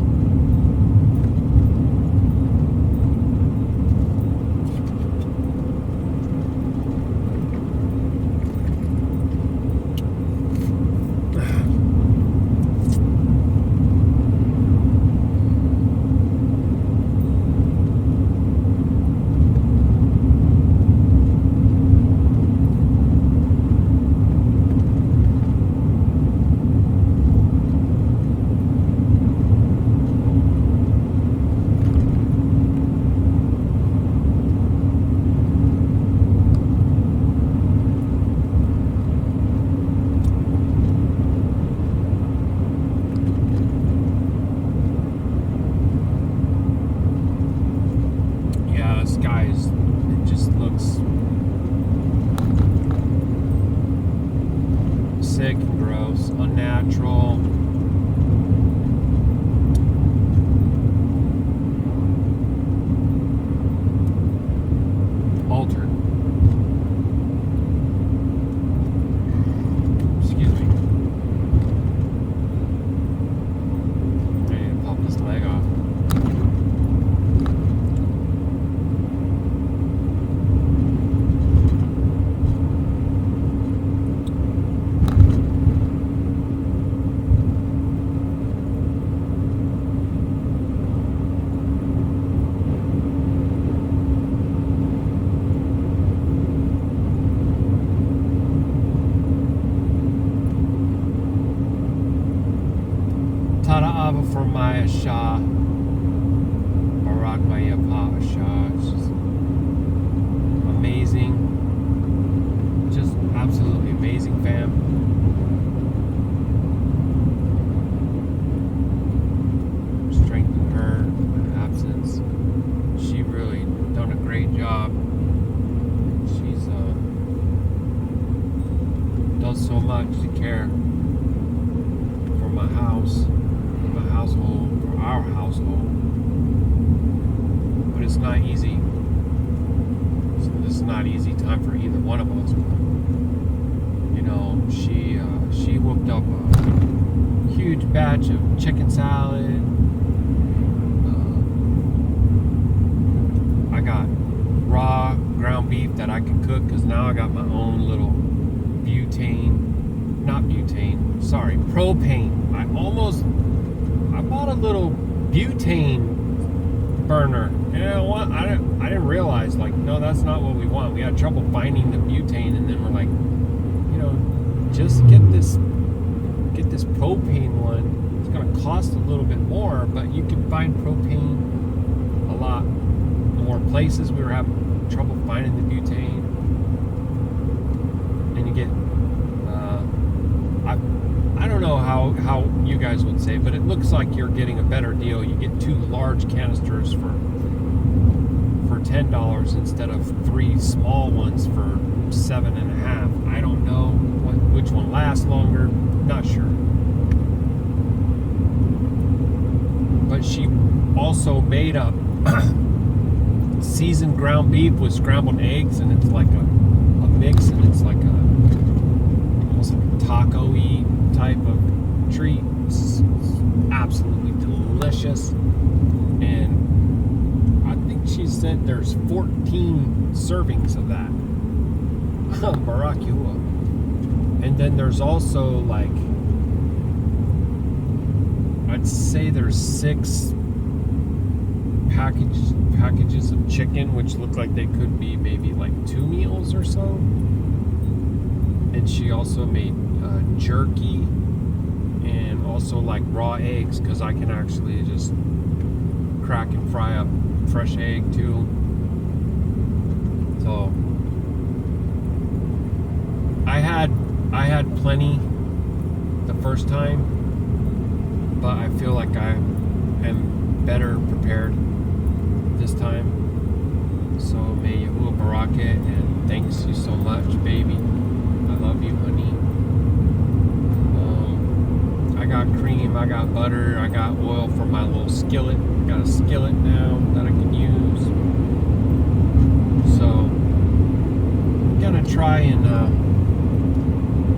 Sick and gross, unnatural. Altered. Excuse me. I need to pop this leg off. Tada Abba for Maya Shah. Baruk Atah Yahuah. It's just amazing. Just absolutely amazing, fam. Strengthen her in absence. She really done a great job. She's does so much to care for my house, my household, for our household. But it's not easy. So this is not easy time for either one of us. But, you know, she whipped up a huge batch of chicken salad. I got raw ground beef that I can cook because now I got my own little propane. I bought a little butane burner. And you know what? I didn't realize, like, no, that's not what we want. We had trouble finding the butane, and then we're like, you know, just get this propane one. It's gonna cost a little bit more, but you can find propane a lot more places. We were having trouble finding the butane, and you get I don't know how you guys would say, but it looks like you're getting a better deal. You get 2 large canisters for $10 instead of 3 small ones for $7.50. I don't know which one lasts longer. Not sure. But she also made up seasoned ground beef with scrambled eggs, and it's like a mix, and it's like almost like a taco-y type of treat. It's absolutely delicious. And I think she said there's 14 servings of that. Baruk Yahuah. And then there's also, like, I'd say there's 6 packages of chicken, which look like they could be maybe like 2 meals or so. And she also made jerky and also like raw eggs, because I can actually just crack and fry up fresh egg too. So I had plenty the first time, but I feel like I am better prepared this time. So may Yahuah Barak it, and thanks you so much, baby. I love you, honey. I got cream, I got butter, I got oil for my little skillet. I got a skillet now that I can use. So I'm gonna try and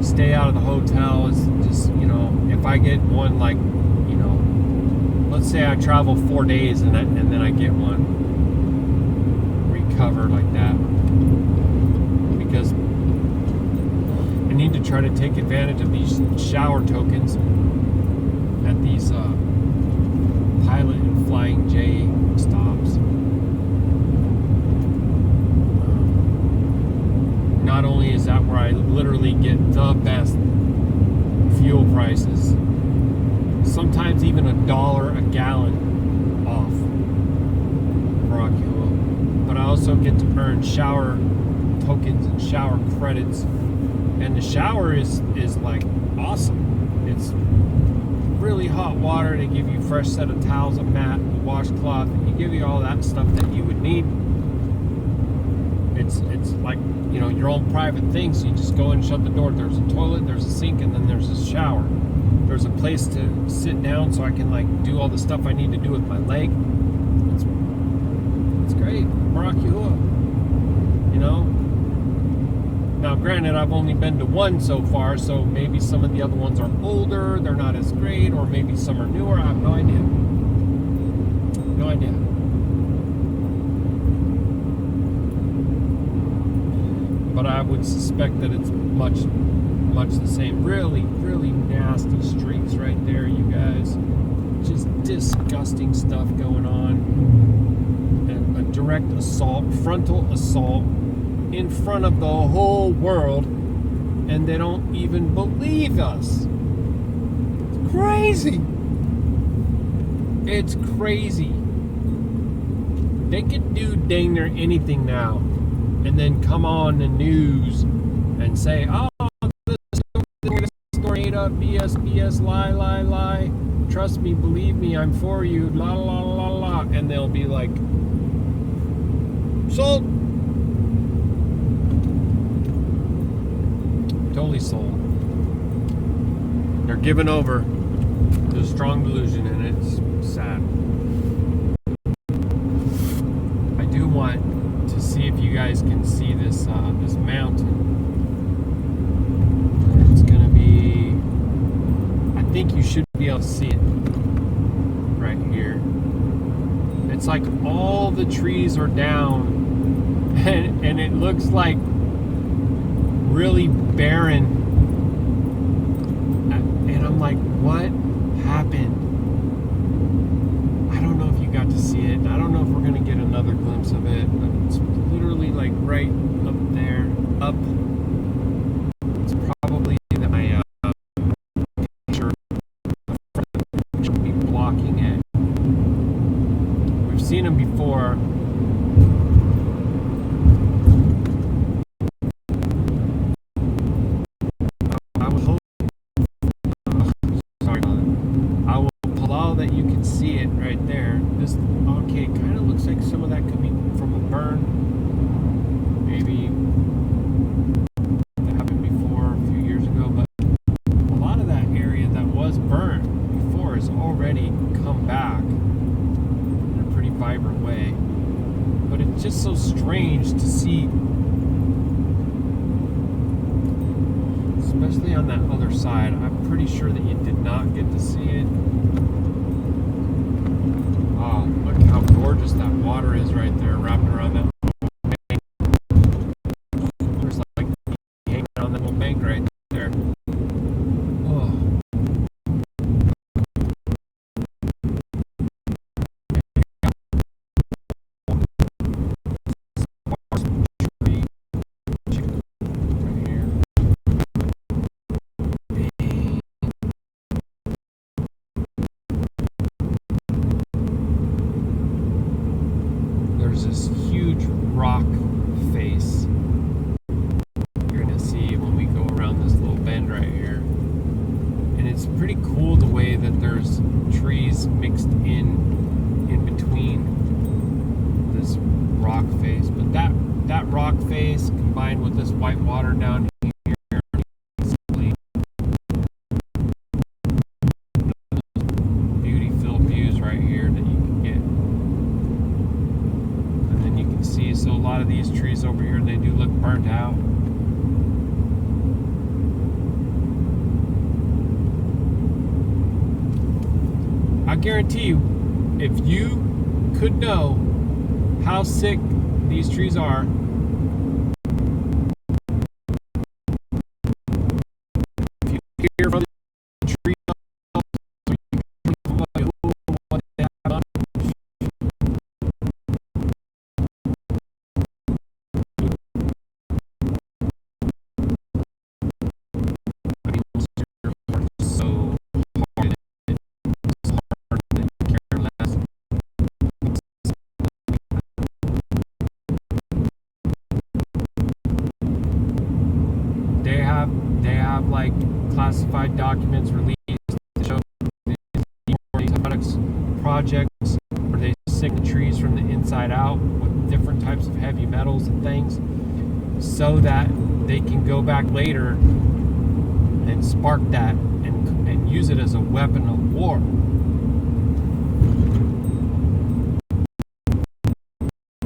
stay out of the hotel. It's just, you know, if I get one, like, you know, let's say I travel 4 days and then I get one recover like that, because I need to try to take advantage of these shower tokens at these Pilot and Flying J stops. Not only is that where I literally get the best fuel prices, sometimes even $1 a gallon off for Yahuah, but I also get to earn shower tokens and shower credits, and the shower is like awesome. It's really hot water. They give you a fresh set of towels, a mat, a washcloth, and they give you all that stuff that you would need. It's like, you know, your own private thing. So you just go and shut the door. There's a toilet, there's a sink, and then there's a shower. There's a place to sit down so I can, like, do all the stuff I need to do with my leg. It's great. Baruk Yahuah. You know? Now, granted, I've only been to one so far, so maybe some of the other ones are older, they're not as great, or maybe some are newer. I have no idea. No idea. But I would suspect that it's much the same. Really, really nasty streets right there, you guys. Just disgusting stuff going on. And a direct assault, frontal assault in front of the whole world, and they don't even believe us. It's crazy. It's crazy. They could do dang near anything now and then come on the news and say, oh, this story made up, BS, lie. Trust me, believe me, I'm for you, la la la la. And they'll be like, sold. Totally sold. They're given over to a strong delusion, and it's sad. I do want to see if you guys can see this this mountain. It's gonna be. I think you should be able to see it right here. It's like all the trees are down, and it looks like really barren. And I'm like, what happened? I don't know if you got to see it. I don't know if we're gonna get another glimpse of it, but it's literally like right up there, up. It's probably that my picture should be blocking it. We've seen them before. That you can see it right there. This okay, kind of looks like some of that could be from a burn. Maybe that happened before a few years ago, but a lot of that area that was burned before has already come back in a pretty vibrant way. But it's just so strange to see, especially on that other side. I'm pretty sure that you did not get to see it. Oh, look how gorgeous that water is right there, wrapping around that little bank. There's like hanging on that little bank right there. Oh. Right here. There's this huge rock face you're gonna see when we go around this little bend right here, and it's pretty cool the way that there's trees mixed in between this rock face. But that rock face combined with this white water down here, beauty-filled views right here that you can get. See, so a lot of these trees over here, they do look burnt out. I guarantee you, if you could know how sick these trees are, if you hear from the tree, they have like classified documents released to show these products projects where they sink the trees from the inside out with different types of heavy metals and things, so that they can go back later and spark that and use it as a weapon of war.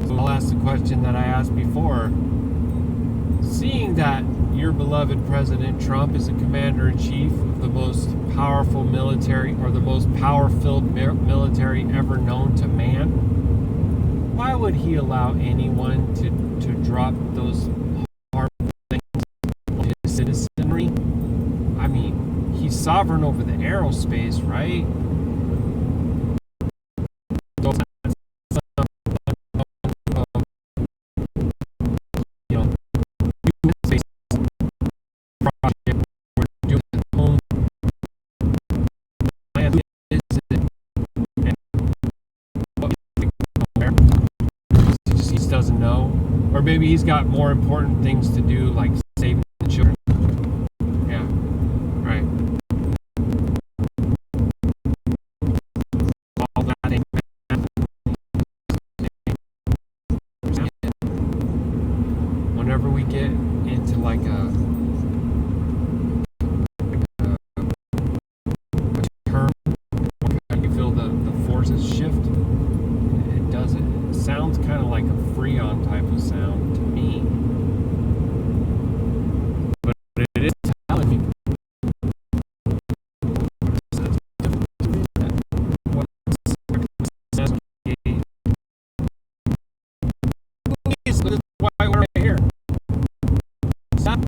So I'll ask the question that I asked before. Seeing that your beloved President Trump is a commander-in-chief of the most powerful military, or the most power-filled military ever known to man, why would he allow anyone to drop those harmful things on his citizenry? I mean, he's sovereign over the aerospace, right? maybe he's got more important things to do, like saving the children. Yeah, right. All that ain't bad. Whenever we get into like a term, you feel the forces shift. It does it. It sounds kind of like a Freon type of sound to me. But it is telling me. This is why we're right here. Stop.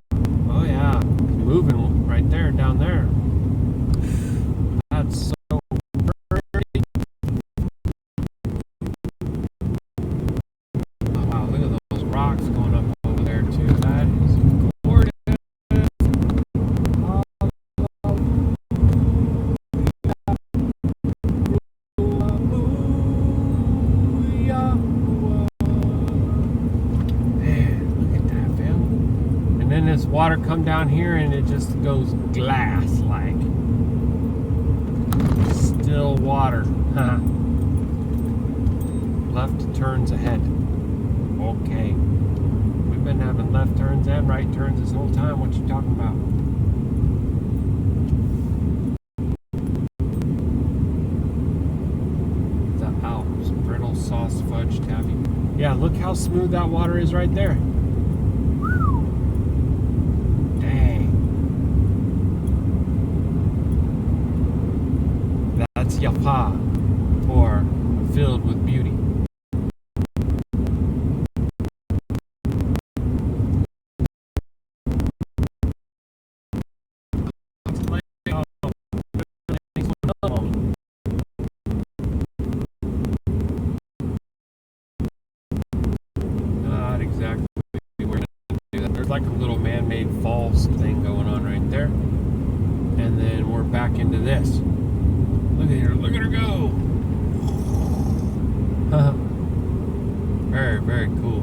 Oh yeah, moving right there, down there. That's so pretty. Oh wow, look at those rocks going up over there too. That is gorgeous. And then this water come down here and it just goes glass like still water. Left turns ahead. Okay, we've been having left turns and right turns this whole time. What you talking about? The Alps, brittle sauce fudge taffy. Yeah, look how smooth that water is right there. That's Yapa, or filled with beauty. Not exactly where to do that. There's like a little man-made falls thing going on right there. And then we're back into this. Look at her go. Very, very cool.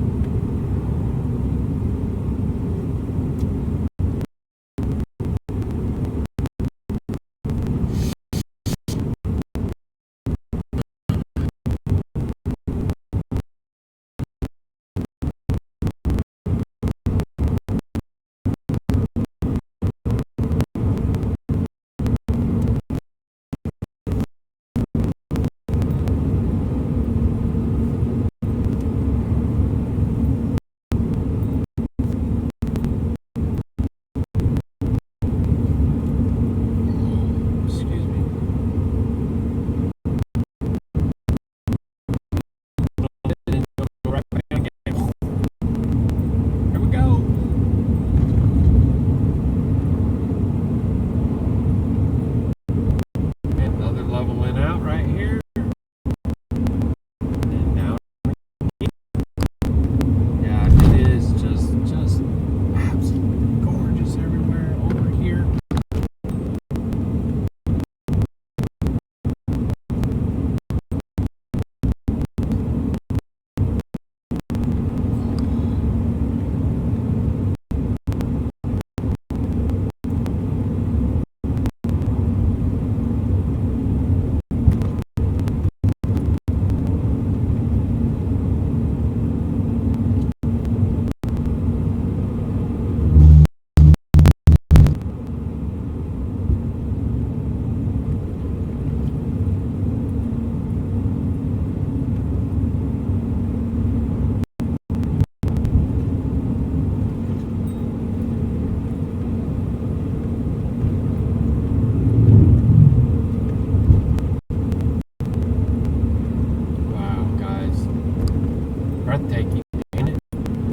breathtaking, ain't it?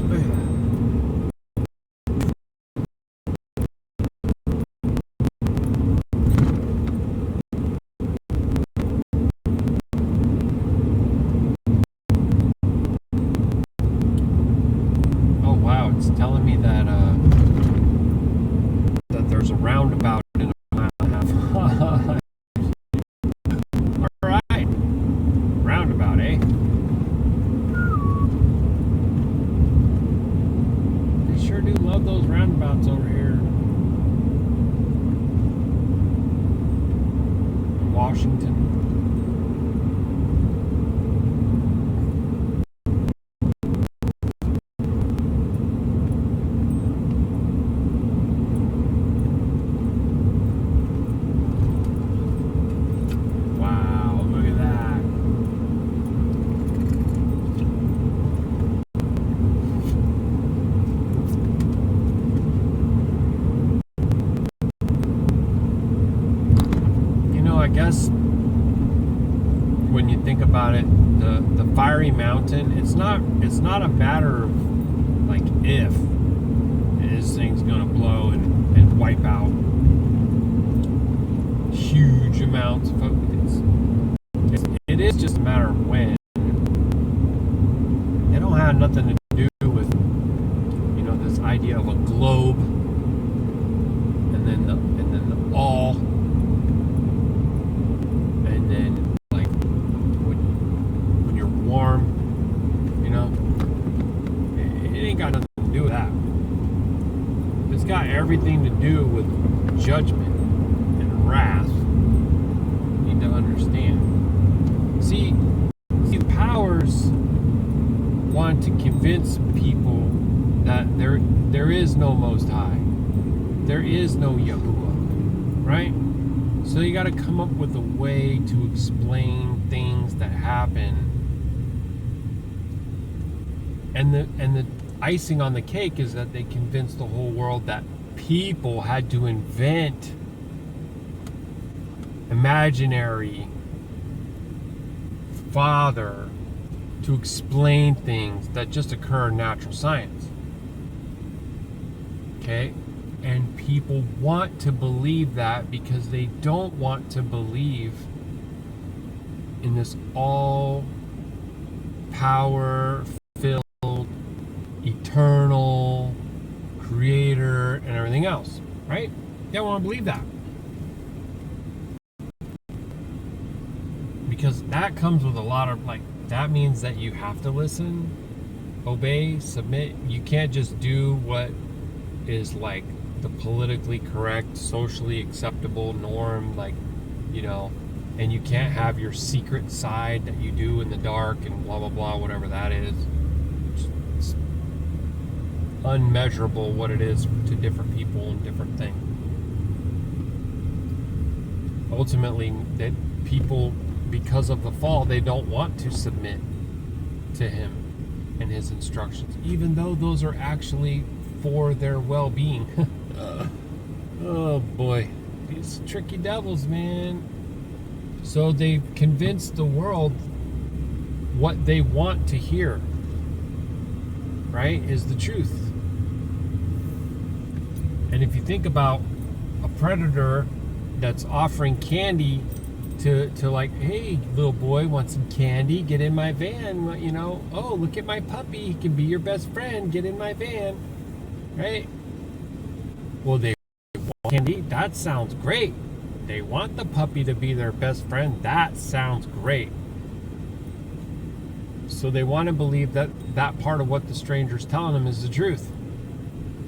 Look at that. Oh wow, it's telling me that that there's a roundabout in a mile and a half. All right, roundabout, eh? Washington. Wow, look at that. I guess when you think about it, the fiery mountain, it's not a matter of like if this thing's gonna blow and wipe out huge amounts of it is just a matter of when. It don't have nothing to do with this idea of a globe and then the all. And like when you're warm, it ain't got nothing to do with that. It's got everything to do with judgment and wrath. You need to understand. See, powers want to convince people that there is no Most High, there is no Yahuwah, right? So you got to come up with a way to explain things that happen. And the icing on the cake is that they convinced the whole world that people had to invent imaginary father to explain things that just occur in natural science. Okay? And people want to believe that because they don't want to believe in this all power filled, eternal creator and everything else, right? They don't want to believe that. Because that comes with a lot of that means that you have to listen, obey, submit. You can't just do what is the politically correct, socially acceptable norm, and you can't have your secret side that you do in the dark and blah, blah, blah, whatever that is. It's unmeasurable what it is to different people and different things. Ultimately, that people, because of the fall, they don't want to submit to him and his instructions, even though those are actually for their well-being. Oh boy, these tricky devils, man. So they've convinced the world what they want to hear, right, is the truth. And if you think about a predator that's offering candy to hey, little boy, want some candy? Get in my van, oh, look at my puppy, he can be your best friend, get in my van, right? Well, they want candy, that sounds great. They want the puppy to be their best friend, that sounds great. So they want to believe that part of what the stranger's telling them is the truth.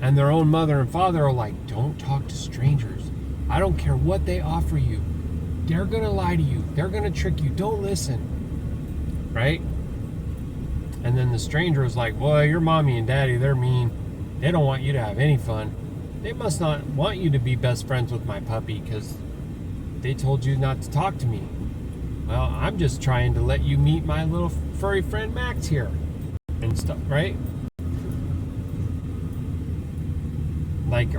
And their own mother and father are like, don't talk to strangers. I don't care what they offer you. They're going to lie to you. They're going to trick you. Don't listen. Right? And then the stranger is like, boy, your mommy and daddy, they're mean. They don't want you to have any fun. They must not want you to be best friends with my puppy because they told you not to talk to me. Well, I'm just trying to let you meet my little furry friend Max here. And stuff, right?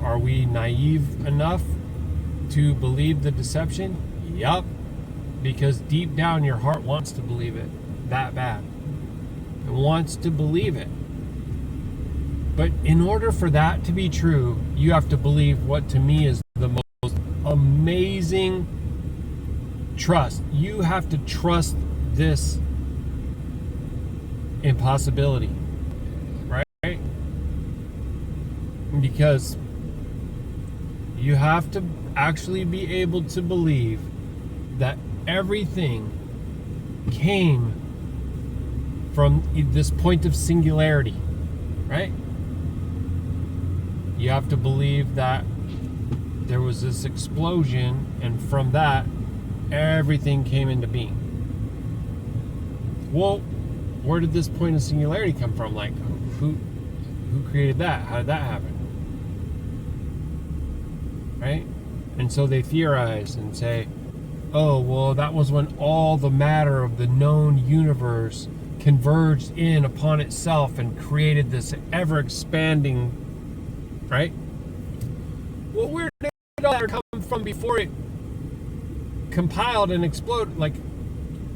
Are we naive enough to believe the deception? Yup. Because deep down your heart wants to believe it that bad. It wants to believe it. But in order for that to be true, you have to believe what to me is the most amazing trust. You have to trust this impossibility, right? Because you have to actually be able to believe that everything came from this point of singularity, right? You have to believe that there was this explosion, and from that everything came into being. Well, where did this point of singularity come from? Like, who created that? How did that happen? Right? And so they theorize and say, oh, well, that was when all the matter of the known universe converged in upon itself and created this ever-expanding, right? Well, where did all that come from before it compiled and exploded? Like,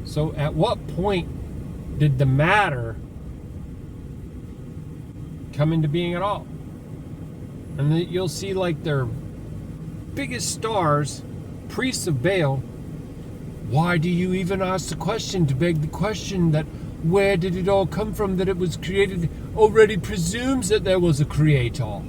so at what point did the matter come into being at all? And then you'll see like their biggest stars, priests of Baal. Why do you even ask the question to beg the question that where did it all come from, that it was created already presumes that there was a creator?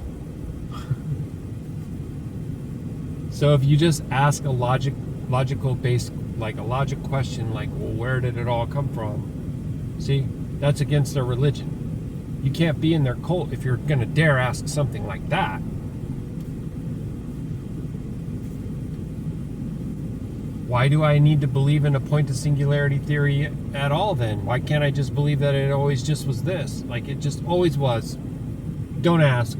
So if you just ask a logical based, like a logic question, like, well, where did it all come from? See, that's against their religion. You can't be in their cult if you're going to dare ask something like that. Why do I need to believe in a point of singularity theory at all then? Why can't I just believe that it always just was this? Like it just always was. Don't ask.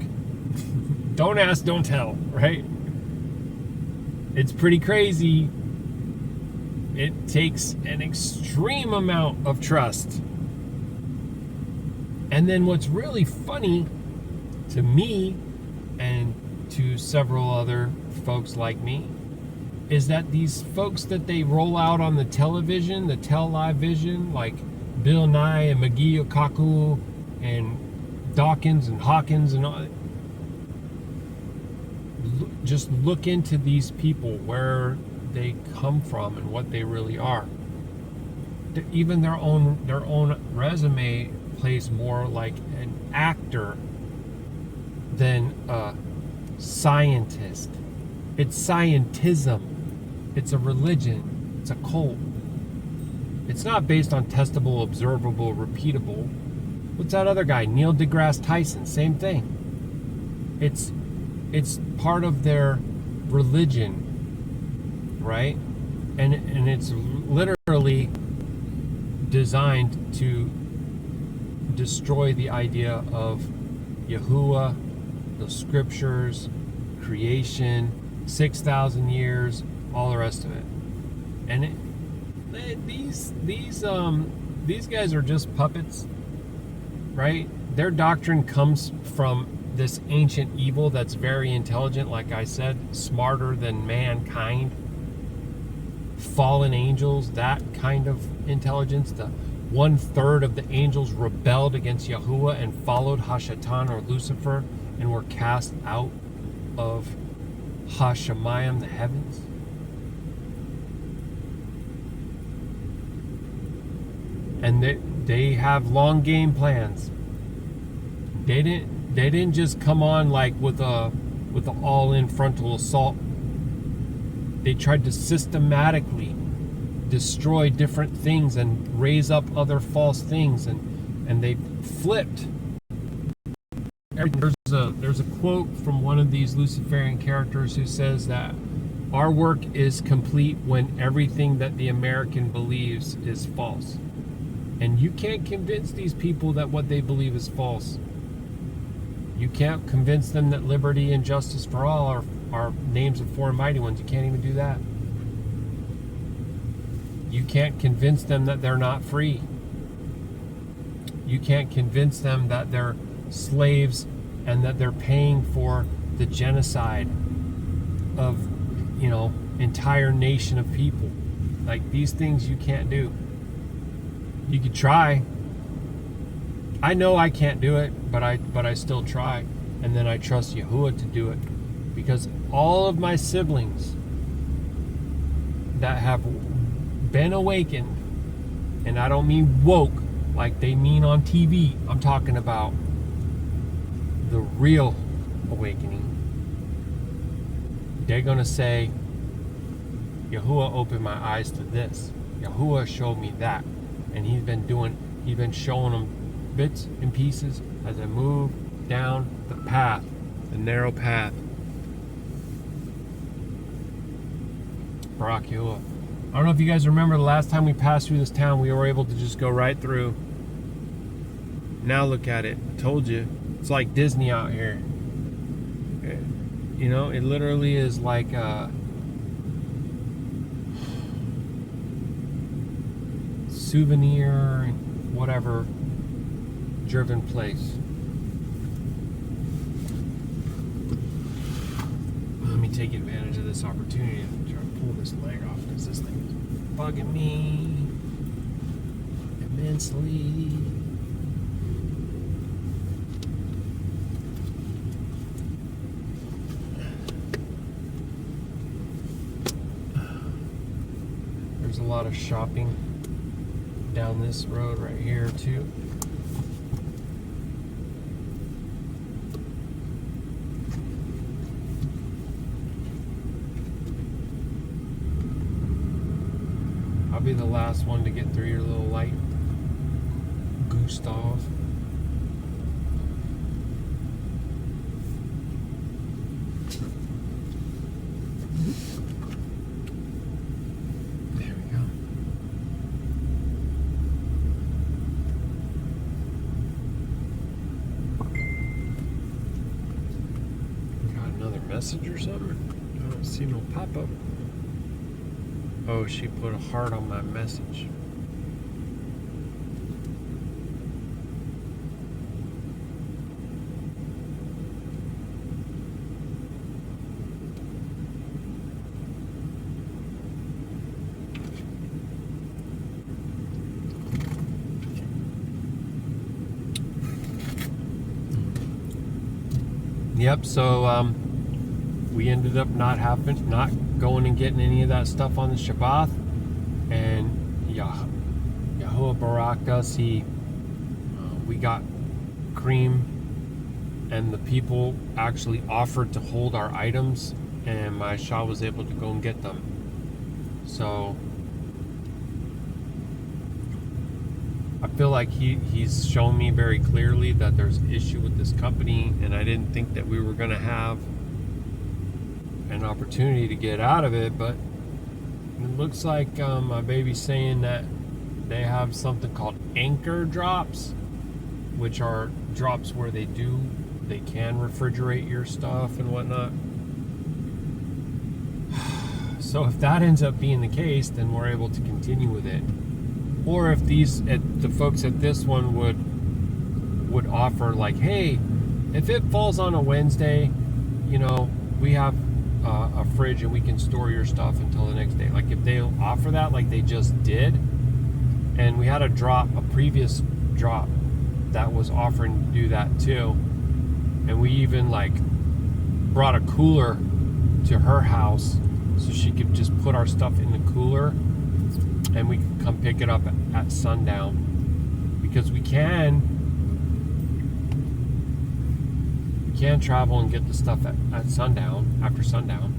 Don't ask, don't tell, right? It's pretty crazy. It takes an extreme amount of trust. And then what's really funny to me and to several other folks like me is that these folks that they roll out on the television, the live vision, like Bill Nye and McGee Okaku and Dawkins and Hawkins and all, just look into these people, where they come from and what they really are. Even their own resume plays more like an actor than a scientist. It's scientism. It's a religion. It's a cult. It's not based on testable, observable, repeatable. What's that other guy? Neil deGrasse Tyson. Same thing. It's part of their religion, right? And it's literally designed to destroy the idea of Yahuwah, the scriptures, creation, 6,000 years, all the rest of it. And these guys are just puppets, right? Their doctrine comes from this ancient evil that's very intelligent, like I said, smarter than mankind, fallen angels, that kind of intelligence. The 1/3 of the angels rebelled against Yahuwah and followed Hashatan, or Lucifer, and were cast out of Hashemayim, the heavens. And they have long game plans. They didn't just come on like with a all-in frontal assault. They tried to systematically destroy different things and raise up other false things, and they flipped. There's a quote from one of these Luciferian characters who says that our work is complete when everything that the American believes is false. And you can't convince these people that what they believe is false. You can't convince them that liberty and justice for all are names of four mighty ones. You can't even do that. You can't convince them that they're not free. You can't convince them that they're slaves and that they're paying for the genocide of, entire nation of people. Like, these things you can't do. You could try. I know I can't do it, but I still try. And then I trust Yahuwah to do it. Because all of my siblings that have been awakened, and I don't mean woke like they mean on TV. I'm talking about the real awakening. They're going to say, Yahuwah opened my eyes to this. Yahuwah showed me that. And he's been showing them bits and pieces as I move down the path, the narrow path. Baruk Atah Yahuah. I don't know if you guys remember the last time we passed through this town, we were able to just go right through. Now look at it. I told you. It's like Disney out here. You know, it literally is like a souvenir, whatever, driven place. Let me take advantage of this opportunity to try to pull this leg off because this thing is bugging me immensely. There's a lot of shopping down this road right here too. I'll be the last one to get through your little light, Gustav. There we go. Got another message or something? I don't see no pop-up. Oh, she put a heart on my message. Yep, so we ended up not going and getting any of that stuff on the Shabbat, and Yahuah baraked us. We got cream, and the people actually offered to hold our items, and my Shah was able to go and get them. So I feel like he's shown me very clearly that there's an issue with this company, and I didn't think that we were going to have an opportunity to get out of it, but it looks like my baby's saying that they have something called anchor drops, which are drops where they can refrigerate your stuff and whatnot. So if that ends up being the case, then we're able to continue with it. Or if the folks at this one would offer, like, hey, if it falls on a Wednesday, you know, we have a fridge and we can store your stuff until the next day. Like if they'll offer that, like they just did, and we had a previous drop that was offering to do that too, and we even like brought a cooler to her house so she could just put our stuff in the cooler, and we could come pick it up at sundown, because we can travel and get the stuff at sundown, after sundown.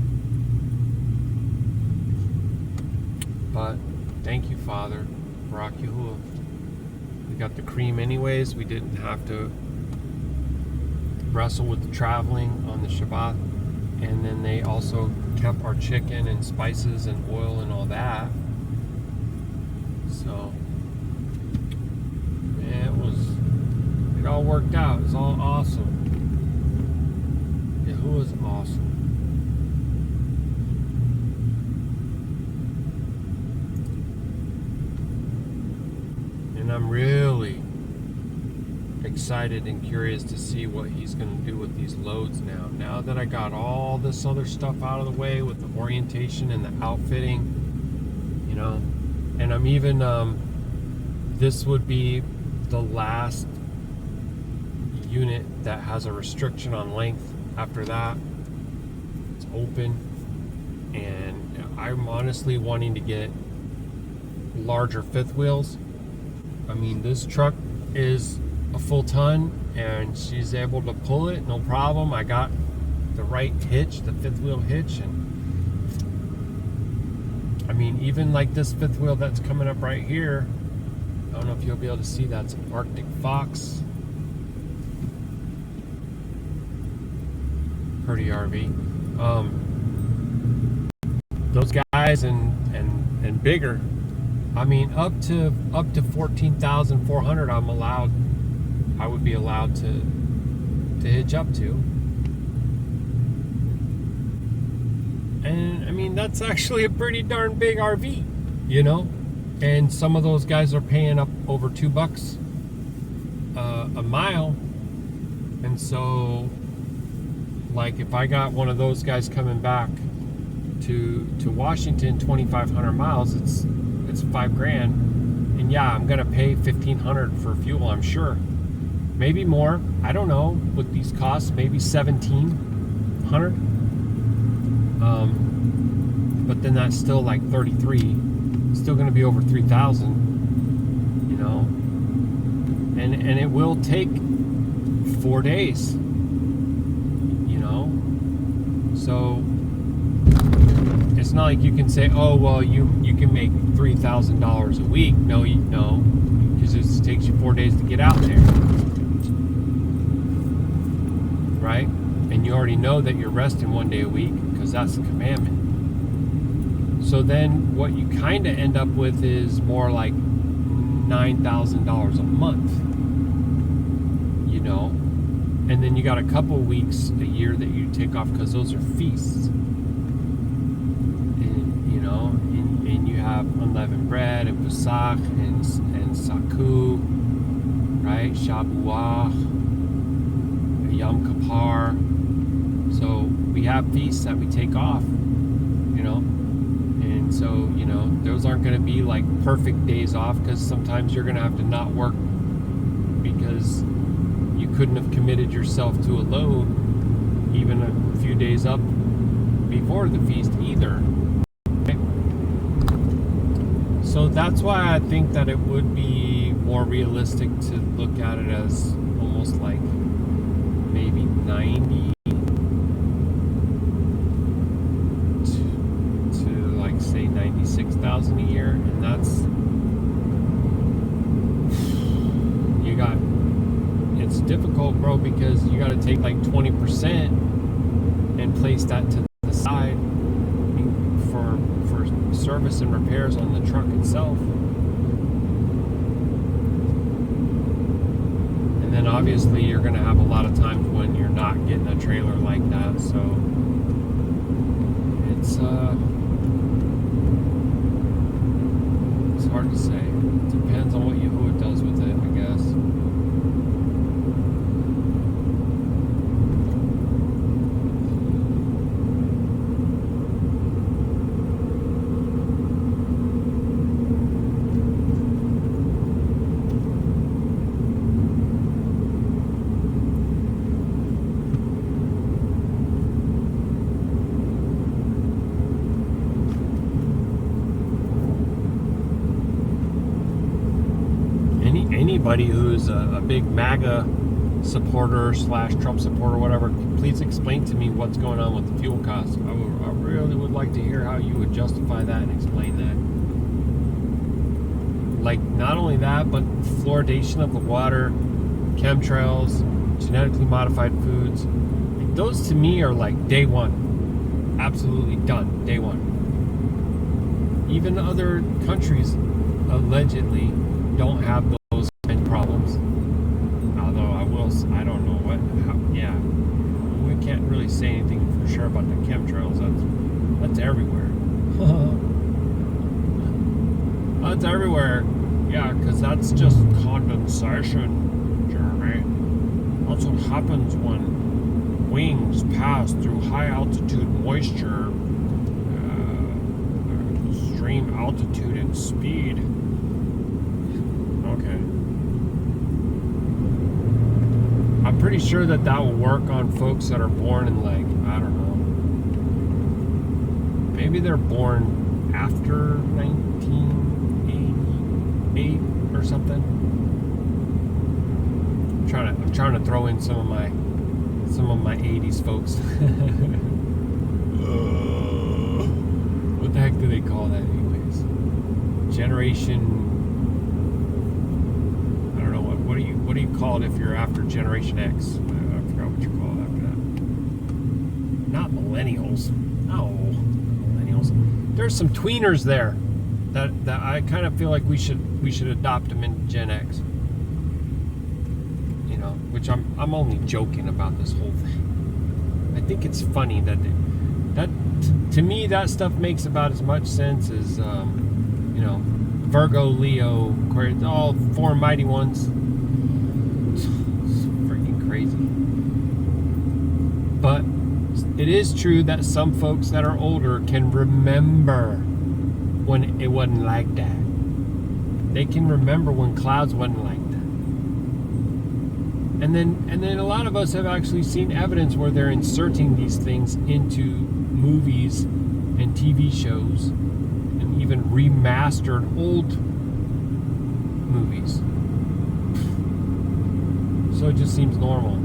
But thank you, Father, Baruk Yahuah. We got the cream anyways. We didn't have to wrestle with the traveling on the Shabbat. And then they also kept our chicken and spices and oil and all that. So, man, it all worked out. It was all awesome. Was awesome. And I'm really excited and curious to see what he's going to do with these loads now. Now that I got all this other stuff out of the way with the orientation and the outfitting, you know, and I'm even, this would be the last unit that has a restriction on length. After that, it's open, and I'm honestly wanting to get larger fifth wheels. I mean, this truck is a full ton, and she's able to pull it, no problem. I got the right hitch, the fifth wheel hitch, and I mean, even like this fifth wheel that's coming up right here, I don't know if you'll be able to see, that's an Arctic Fox. Pretty RV. Those guys and and bigger. I mean, up to 14,400, I would be allowed to hitch up to. And I mean, that's actually a pretty darn big RV, you know? And some of those guys are paying up over $2 a mile. And so, like, if I got one of those guys coming back to Washington, 2,500 miles, it's $5,000. And yeah, I'm gonna pay $1,500 for fuel, I'm sure. Maybe more, I don't know, with these costs, maybe $1,700. But then that's still like 33. Still going to be over 3,000, you know. And it will take 4 days, you know. So it's not like you can say, oh well, you can make $3,000 a week. No, because it takes you 4 days to get out there, right? And you already know that you're resting 1 day a week because that's the commandment. So then what you kind of end up with is more like $9,000 a month, you know. And then you got a couple weeks a year that you take off because those are feasts. And, you know, and you have unleavened bread and Pesach and Saku, right? Shabuah, Yom Kippur. So we have feasts that we take off, you know. And so, you know, those aren't going to be like perfect days off, because sometimes you're going to have to not work because you couldn't have committed yourself to a load even a few days up before the feast either. Right? So that's why I think that it would be more realistic to look at it as almost like maybe 90 say 96,000 a year, and that's, it's difficult, bro, because you got to take like 20% and place that to the side for service and repairs on the truck itself. And then obviously you're going to have a lot of times when you're not getting a trailer like that, so it's hard to say. It depends on what Yahuah does with it, I guess. Anybody who's a big MAGA supporter / Trump supporter, whatever, please explain to me what's going on with the fuel costs. I really would like to hear how you would justify that and explain that. Like, not only that, but fluoridation of the water, chemtrails, genetically modified foods. Like, those to me are like day one. Absolutely done. Day one. Even other countries allegedly don't have those problems. Although I don't know yeah. We can't really say anything for sure about the chemtrails. That's everywhere. That's everywhere. Yeah, because that's just condensation, Jeremy. That's what happens when wings pass through high altitude moisture, extreme altitude and speed. Okay. I'm pretty sure that will work on folks that are born in, like, I don't know, maybe they're born after 1988 or something. I'm trying to throw in some of my 80s folks. What the heck do they call that anyways? Generation, what do you call it if you're after Generation X? I forgot what you call it after that. Not millennials. No, millennials. There's some tweeners there. that I kind of feel like we should adopt them into Gen X. You know, which I'm only joking about this whole thing. I think it's funny that to me that stuff makes about as much sense as you know, Virgo, Leo, Aquarius, all four mighty ones. It's freaking crazy. But it is true that some folks that are older can remember when it wasn't like that. They can remember when clouds wasn't like that. And then a lot of us have actually seen evidence where they're inserting these things into movies and TV shows and even remastered old movies. So it just seems normal.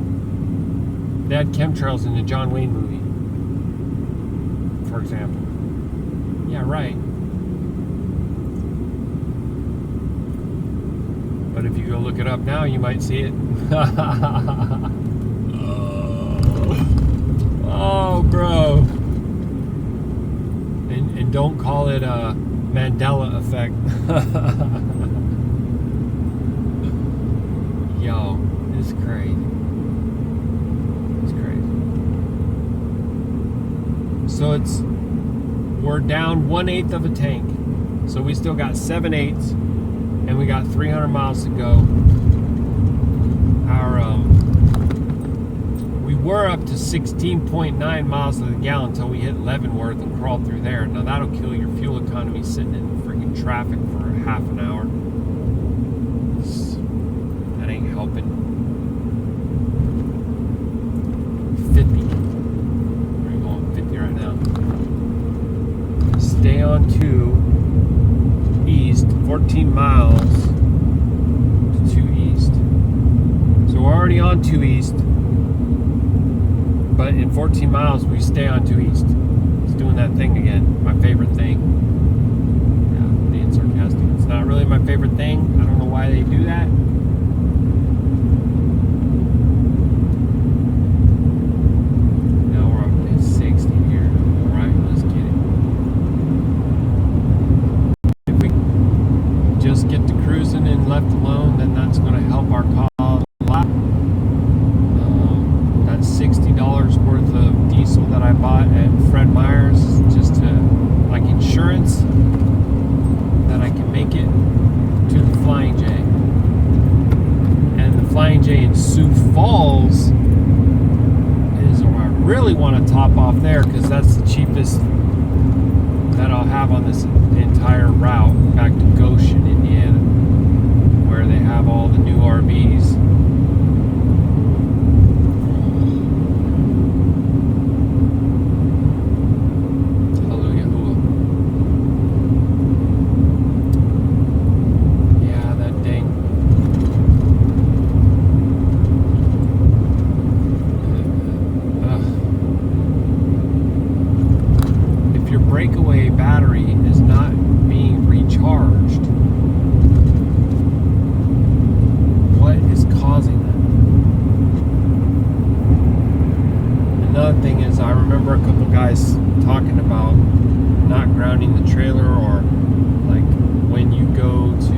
They had chemtrails in the John Wayne movie, for example. Yeah, right. But if you go look it up now, you might see it. Oh, bro. And don't call it a Mandela effect. Yo, it's crazy. It's crazy. So we're down 1/8 of a tank. So we still got 7/8, and we got 300 miles to go. We were up to 16.9 miles to the gallon until we hit Leavenworth and crawled through there. Now that'll kill your fuel economy sitting in freaking traffic for half an hour. That ain't helping. 50. We're going 50 right now. Stay on 2 east, 14 miles to 2 east. So we're already on 2 east. But in 14 miles, we stay on 2 east. It's doing that thing again. My favorite thing. Yeah, being sarcastic. It's not really my favorite thing. I don't know why they do that. Now we're up to 60 here. Alright, let's get it. If we just get to cruising and left alone, then that's going to help our cause a lot. $60 worth of diesel that I bought at Fred Meyer's, just to, like, insurance, that I can make it to the Flying J. And the Flying J in Sioux Falls is where I really want to top off there, because that's the cheapest that I'll have on this entire route back to Goshen, Indiana, where they have all the new RVs. Breakaway battery is not being recharged. What is causing that? Another thing is, I remember a couple guys talking about not grounding the trailer, or like when you go to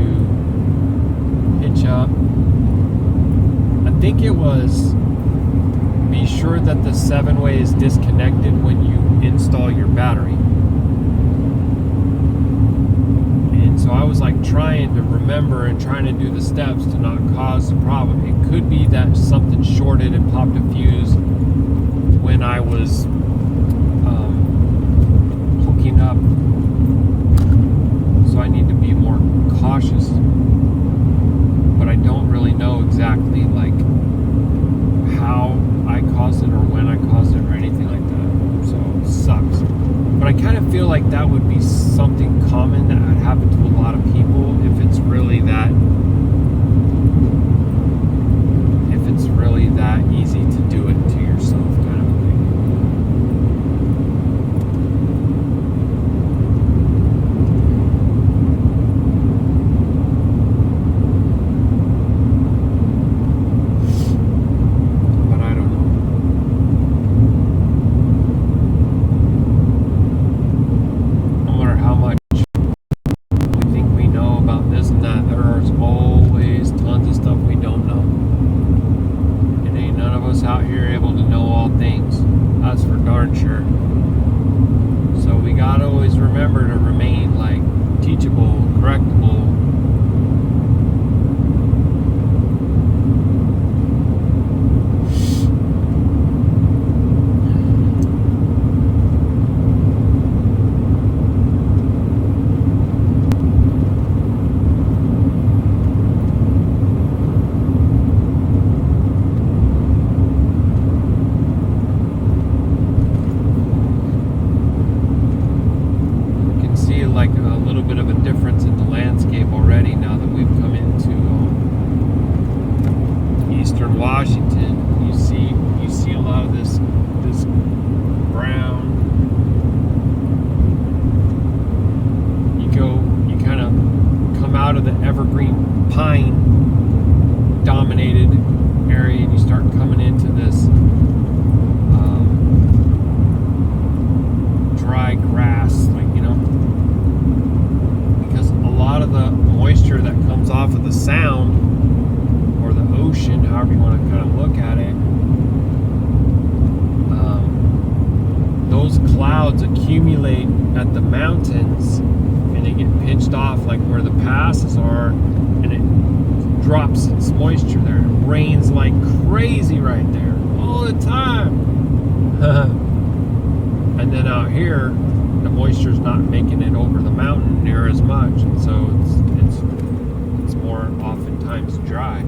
hitch up. I think it was, be sure that the 7-way is disconnected when you install your battery. So I was like trying to remember and trying to do the steps to not cause the problem. It could be that something shorted and popped a fuse when I was hooking up. So I need to be more cautious. But I don't really know exactly like how I caused it or when I caused it or anything like that. So it sucks. But I kind of feel like that would be something common that would happen to a lot of people if it's really that easy to do it to yourself, kind of thing. But I don't know. No matter how much gotta always remember to remain like teachable, correctable. Like a little bit of a difference in the landscape already now that we've come into eastern Washington. You see a lot of this brown. You kind of come out of the evergreen pine dominated area and you start coming into this dry grass, of the moisture that comes off of the sound or the ocean, however you want to kind of look at it, those clouds accumulate at the mountains and they get pitched off like where the passes are, and it drops its moisture there. It rains like crazy right there all the time. And then out here the moisture's not making it over the mountain near as much, and so it's more oftentimes dry.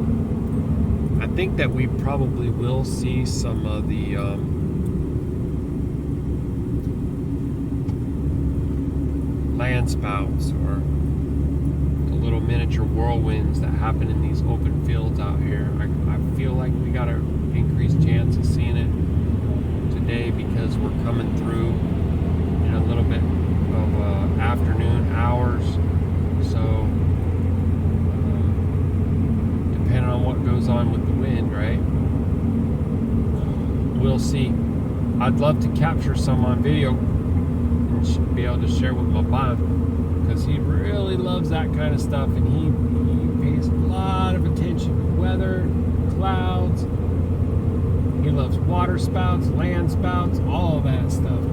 I think that we probably will see some of the land spouts or the little miniature whirlwinds that happen in these open fields out here. I feel like we got an increased chance of seeing it today because we're coming through a little bit of afternoon hours, so depending on what goes on with the wind, right, we'll see. I'd love to capture some on video and be able to share with my Bob, because he really loves that kind of stuff, and he pays a lot of attention to weather, clouds. He loves water spouts, land spouts, all of that stuff.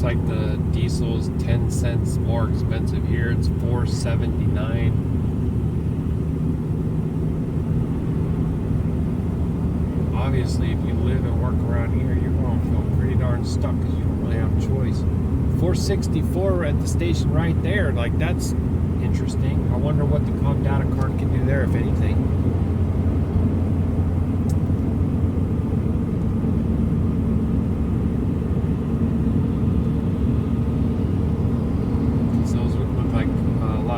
Like the diesel is 10 cents more expensive here. It's $4.79. Obviously, if you live and work around here, you're going to feel pretty darn stuck because you don't really have a choice. $4.64 at the station right there. Like, that's interesting. I wonder what the comp data card can do there, if anything.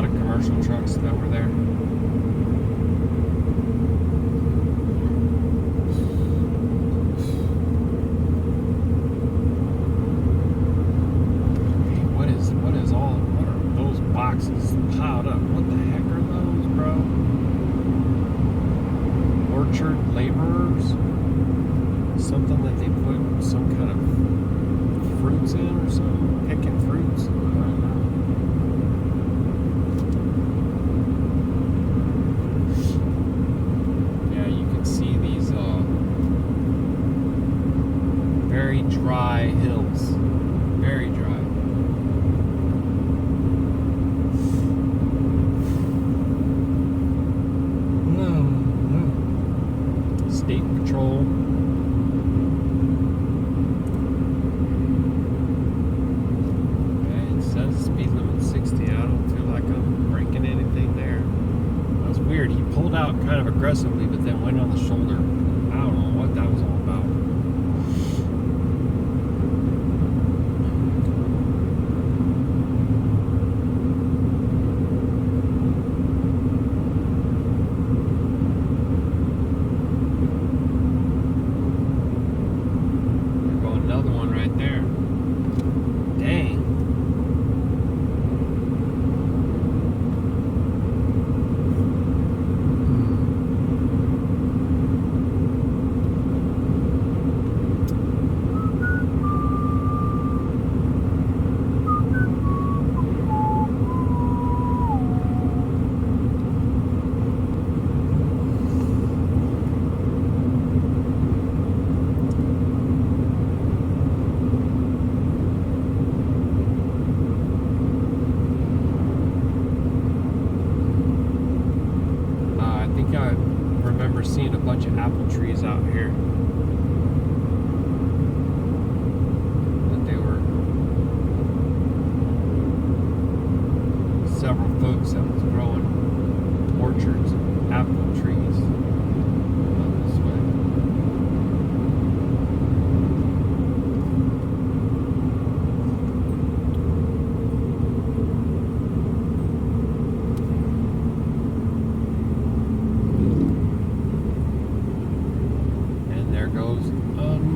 Commercial trucks that were there. What are those boxes piled up? What the heck are those, bro? dry hills. Very dry. State Patrol. Okay, it says speed limit 60. I don't feel like I'm breaking anything there. That's weird. He pulled out kind of aggressively, but then went on the shoulder. I don't know what that was all about. Seeing a bunch of apple trees out here. But they were several folks that was growing orchards of apple trees out this way.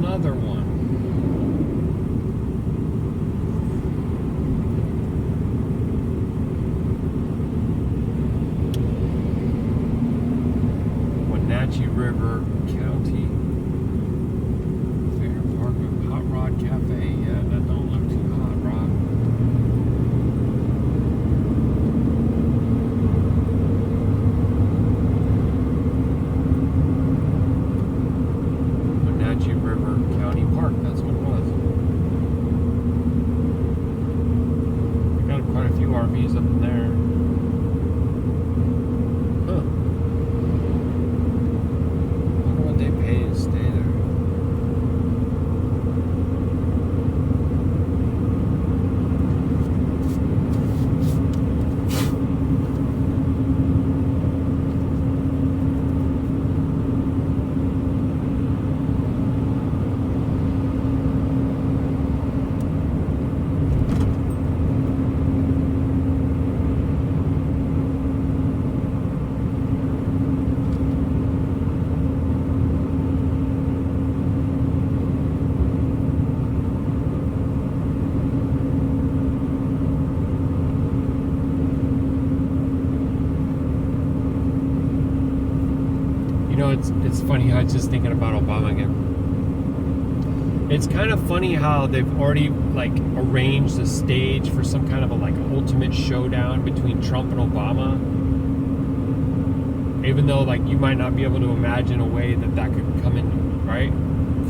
Another one. Wenatchee River County Fair Park of Hot Rod Cafe. Yeah, that don't look too hot, Rod. Wenatchee River County Park, that's what it was. We got quite a few RVs up in there. Huh. I wonder what they pay to stay there. It's funny. I was just thinking about Obama again. It's kind of funny how they've already like arranged the stage for some kind of a like ultimate showdown between Trump and Obama. Even though like you might not be able to imagine a way that that could come in, right?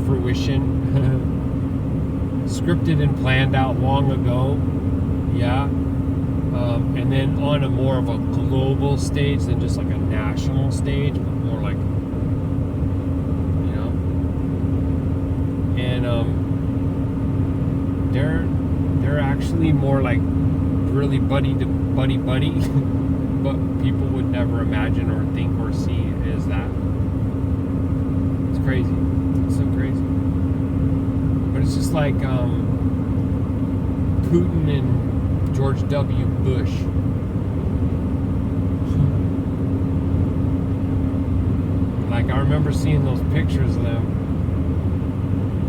Fruition. Scripted and planned out long ago. Yeah. And then on a more of a global stage than just like a national stage, but more like, you know, and they're actually more like really buddy to buddy, but people would never imagine or think or see as that. It's crazy. It's so crazy. But it's just like Putin and George W. Bush. Like I remember seeing those pictures of them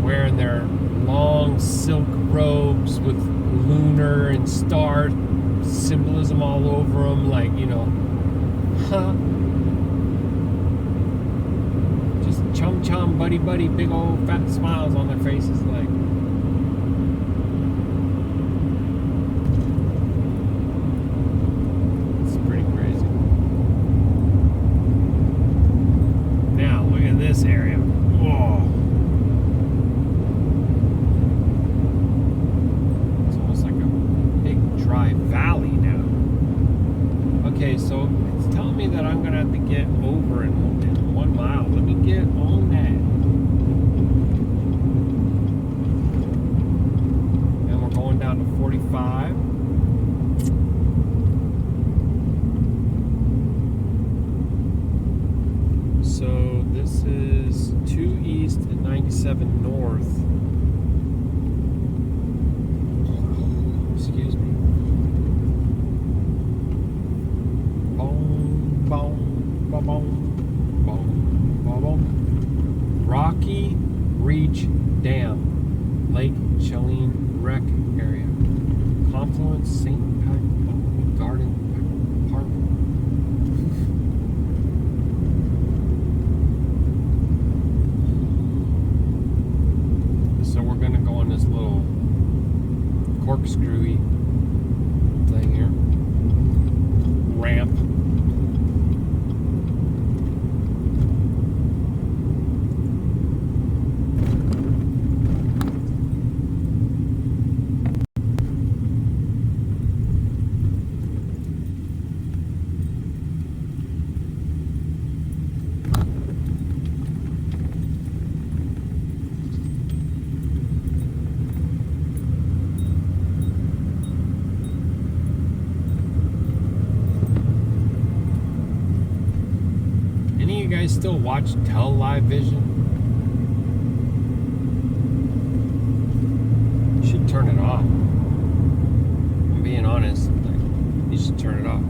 wearing their long silk robes with lunar and star symbolism all over them, like, you know, just chum chum, buddy buddy, big old fat smiles on their faces, like. This area. Whoa. 45. So this is 2 east and 97 north. Excuse me. Boom, boom, boom, boom, boom, boom, boom. Rocky Reach Dam, Lake Cheline Rec Area. Confluence St. Patrick Garden Park. So we're gonna go on this little corkscrewy thing here. Ramp. Still watch Live Vision? You should turn it off. I'm being honest. You should turn it off.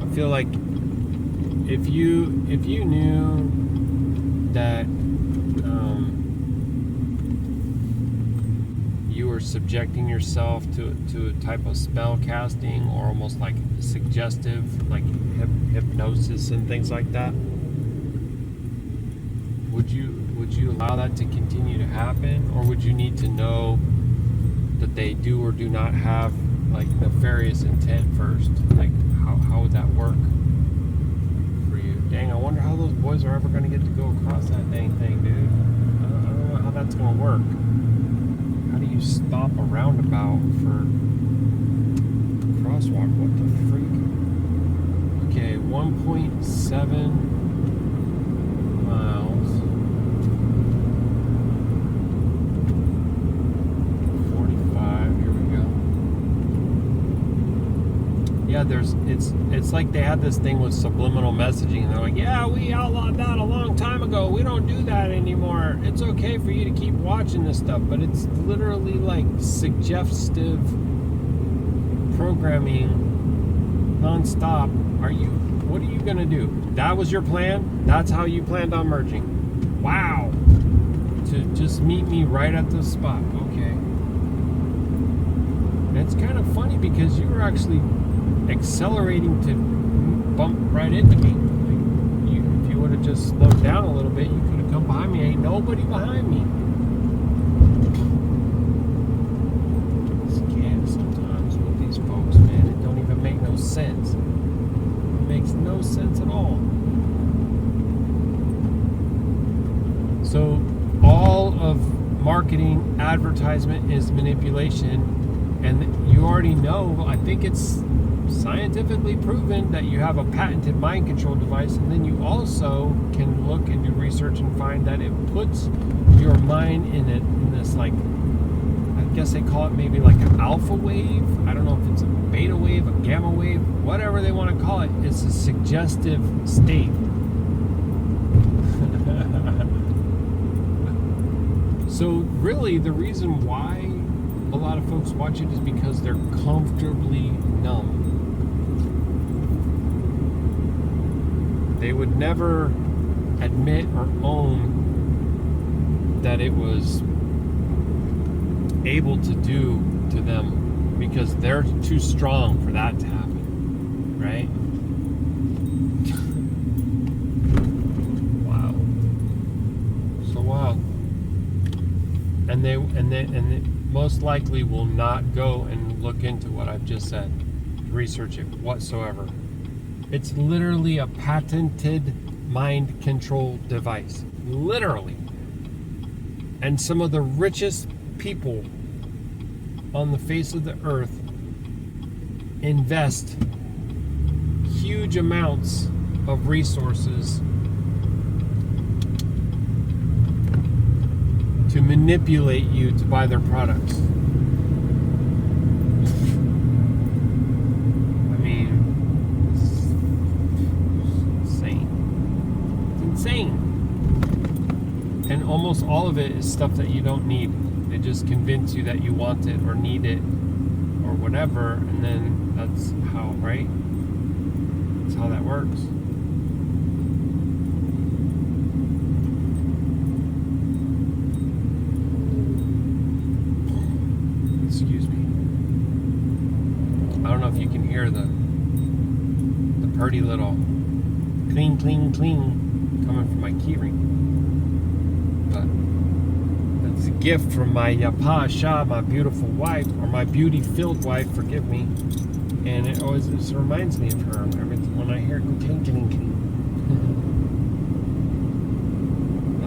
I feel like if you knew that you were subjecting yourself to a type of spell casting or almost like suggestive, like hypnosis and things like that, would you allow that to continue to happen, or would you need to know that they do or do not have like nefarious intent first? Like how would that work for you? Dang, I wonder how those boys are ever going to get to go across that dang thing, dude. I don't know how that's going to work. How do you stop a roundabout for crosswalk? What the freak? Okay, 1.7 miles. 45, here we go. Yeah, it's like they had this thing with subliminal messaging, and they're like, yeah, we outlawed that a long time ago. We don't do that anymore. It's okay for you to keep watching this stuff, but it's literally like suggestive programming non-stop. What are you gonna do? That was your plan? That's how you planned on merging? Wow. To just meet me right at this spot. Okay. And it's kind of funny because you were actually accelerating to bump right into me. If you would have just slowed down a little bit, you could have come behind me. Ain't nobody behind me. Scam sometimes with these folks, man. It don't even make no sense. It makes no sense at all. So all of marketing, advertisement is manipulation, and you already know, I think it's scientifically proven that you have a patented mind control device, and then you also can look and do research and find that it puts your mind in this, like, I guess they call it maybe like an alpha wave. I don't know if it's a beta wave, a gamma wave, whatever they want to call it. It's a suggestive state. So really the reason why a lot of folks watch it is because they're comfortably numb. They would never admit or own that it was able to do to them because they're too strong for that to happen, right? Wow. So wild. And they most likely will not go and look into what I've just said, research it whatsoever. It's literally a patented mind control device. Literally. And some of the richest people on the face of the earth invest huge amounts of resources to manipulate you to buy their products. insane. And almost all of it is stuff that you don't need. It just convinces you that you want it or need it or whatever, and then that's how, right? That's how that works. Excuse me. I don't know if you can hear the pretty little cling, cling, cling coming from my keyring. But it's a gift from my Yahusha, my beautiful wife, or my beauty-filled wife, forgive me. And it always just reminds me of her every when I hear it go cling, cling, cling.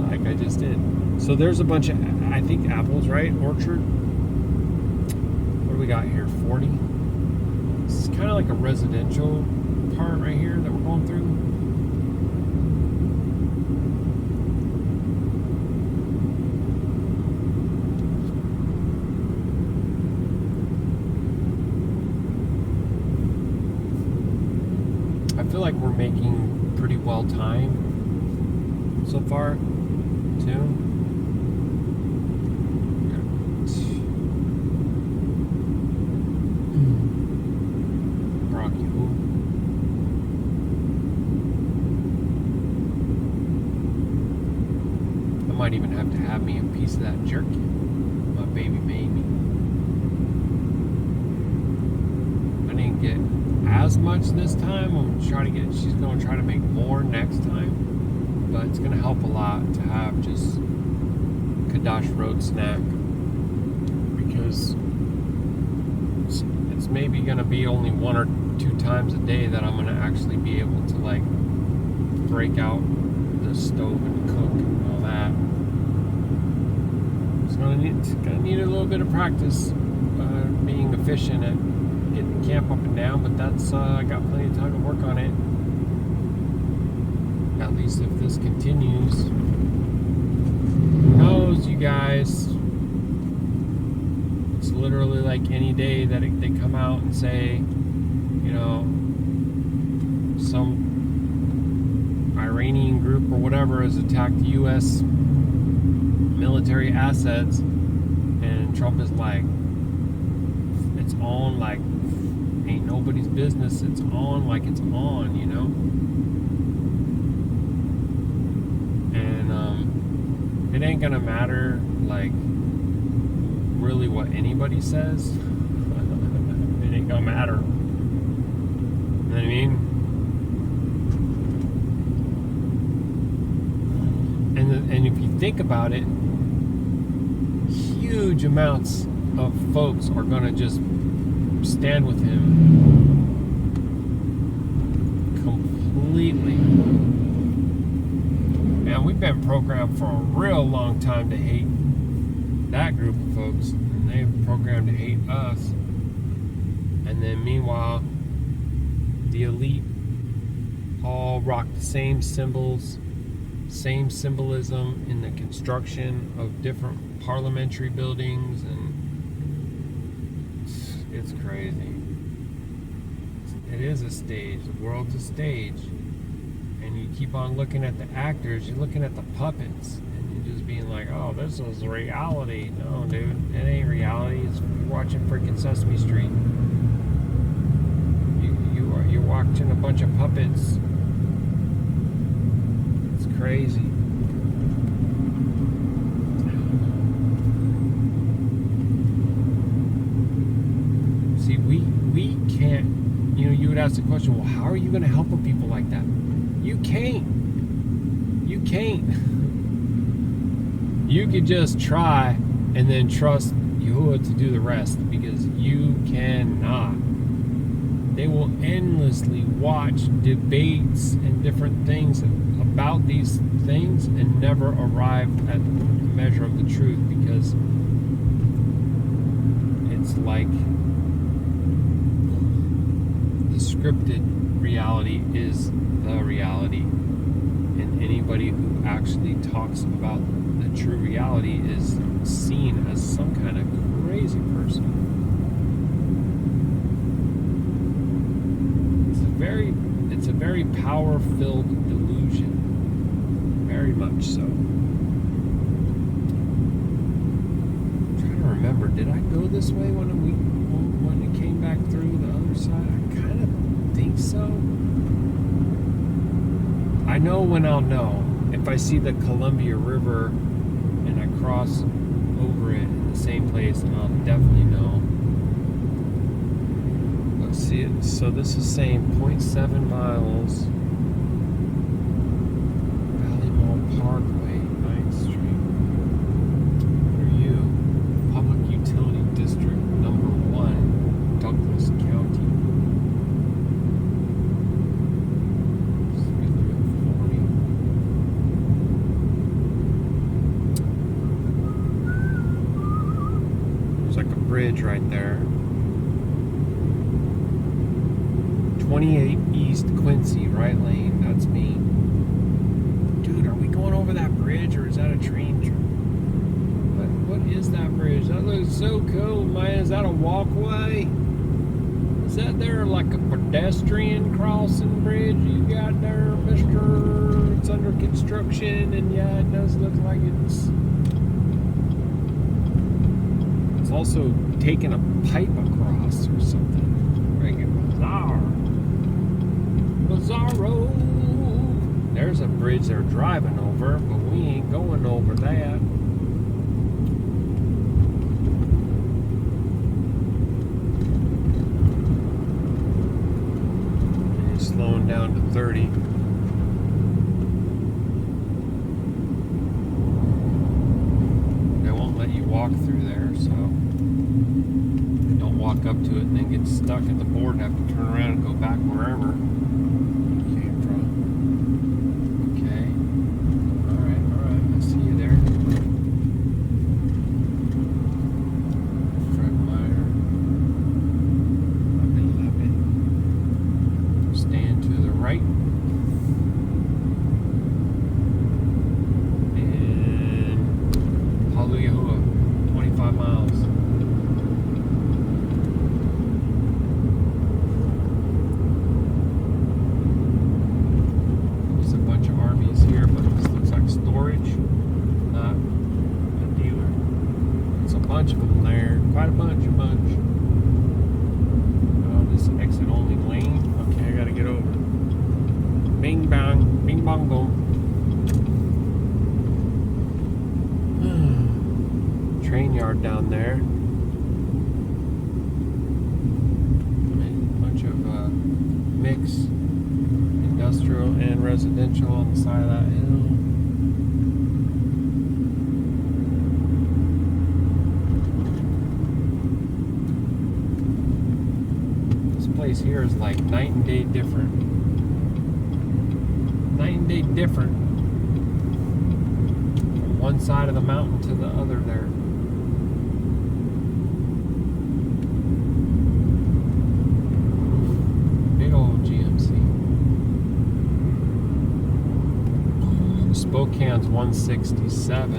Like I just did. So there's a bunch of, I think, apples, right? Orchard. What do we got here? 40? This is kind of like a residential part right here that we're going through. I feel like we're making pretty well time so far, too. Baruk Atah. I might even have to have me a piece of that jerky my baby made me. I didn't get as much this time. She's going to try to make more next time, but it's going to help a lot to have just Qadash road snack, because it's maybe going to be only 1 or 2 times a day that I'm going to actually be able to like break out the stove and cook and all that. It's going to need a little bit of practice being efficient at getting the camp up and down, but that's I got plenty of time to work on it. At least if this continues. Who knows, you guys? It's literally like any day that they come out and say, you know, some Iranian group or whatever has attacked U.S. military assets, and Trump is like, it's on like ain't nobody's business. It's on like it's on, you know? And it ain't gonna matter like really what anybody says. It ain't gonna matter. You know what I mean? And if you think about it, huge amounts of folks are gonna just stand with him completely. Man, we've been programmed for a real long time to hate that group of folks, and they've programmed to hate us. And then meanwhile, the elite all rock the same symbols, same symbolism in the construction of different parliamentary buildings, and it's crazy. It is a stage. The world's a stage. And you keep on looking at the actors, you're looking at the puppets, and you're just being like, oh, this is reality. No, dude, it ain't reality. It's you're watching freaking Sesame Street. You're watching a bunch of puppets. It's crazy. See, we can't, you know, you would ask the question, well, how are you going to help people like that? You can't. You can't. You could just try and then trust Yahuah to do the rest, because you cannot. They will endlessly watch debates and different things about these things and never arrive at the measure of the truth, because it's like the scripted reality is the reality, and anybody who actually talks about the true reality is seen as some kind of crazy person. It's a very power-filled delusion. Very much so. I'm trying to remember, did I go this way when it came back through the other side? I kind of think so. I know when I'll know. If I see the Columbia River and I cross over it in the same place, then I'll definitely know. Let's see it. So this is saying 0.7 miles. Valley Mall Parkway, 9th Street. What are you? Public Utility District number 1, Douglas County. Speed limit 40. There's like a bridge right there. 28 East Quincy, right lane, that's me. Dude, are we going over that bridge or is that a train? What is that bridge? That looks so cool, man. Is that a walkway? Is that there like a pedestrian crossing bridge you got there, mister? It's under construction and yeah, it does look like it's also taking a pipe across or something. Friggin' bizarre. Bizarro. There's a bridge they're driving over, but we ain't going over that. And it's slowing down to 30. They won't let you walk through there, so don't walk up to it and then get stuck at the board and have to turn around and go back wherever. Train yard down there. A bunch of mix industrial and residential on the side of that hill. This place here is like night and day different. Night and day different. From one side of the mountain to the other there. Spokane's 167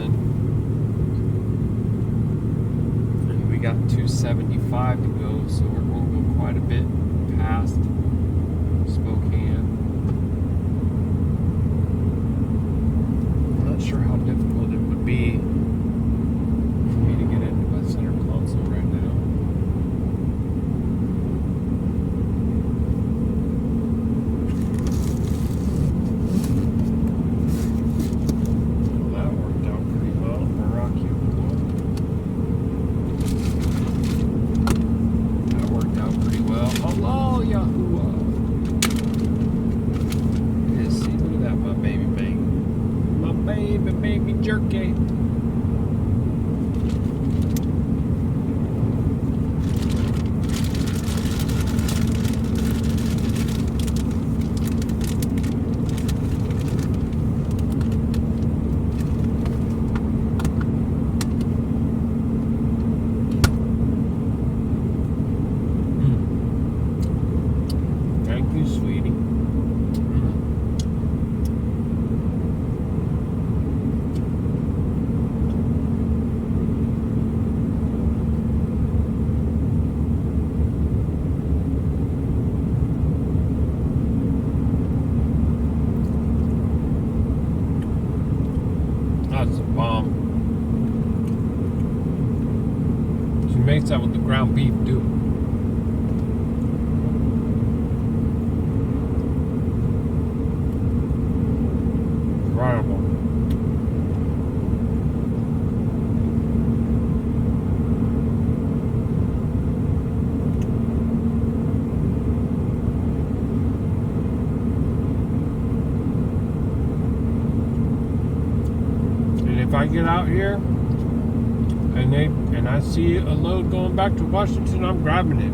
and we got 275 to go, so we're going to go quite a bit past Spokane. I'm not sure how difficult it would be for me to get into my center console right now. makes that with the ground beef too. Incredible. And if I get out here and I see a load going back to Washington, I'm grabbing it.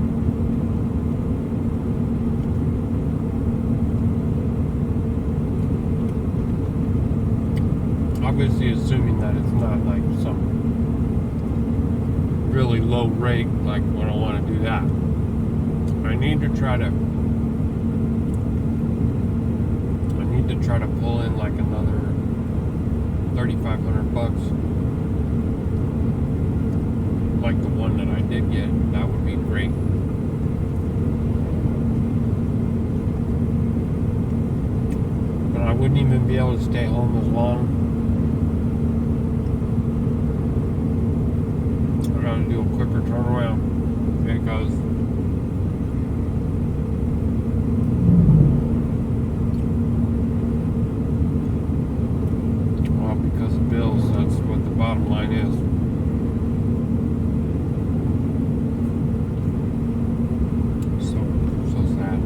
Obviously assuming that it's not like some really low rate, like when I want to do that. I need to try to pull in like another $3,500, like the one that I did get. That would be great. But I wouldn't even be able to stay home as long. I gotta do a quicker turnaround because of bills. That's what the bottom line is. So sad.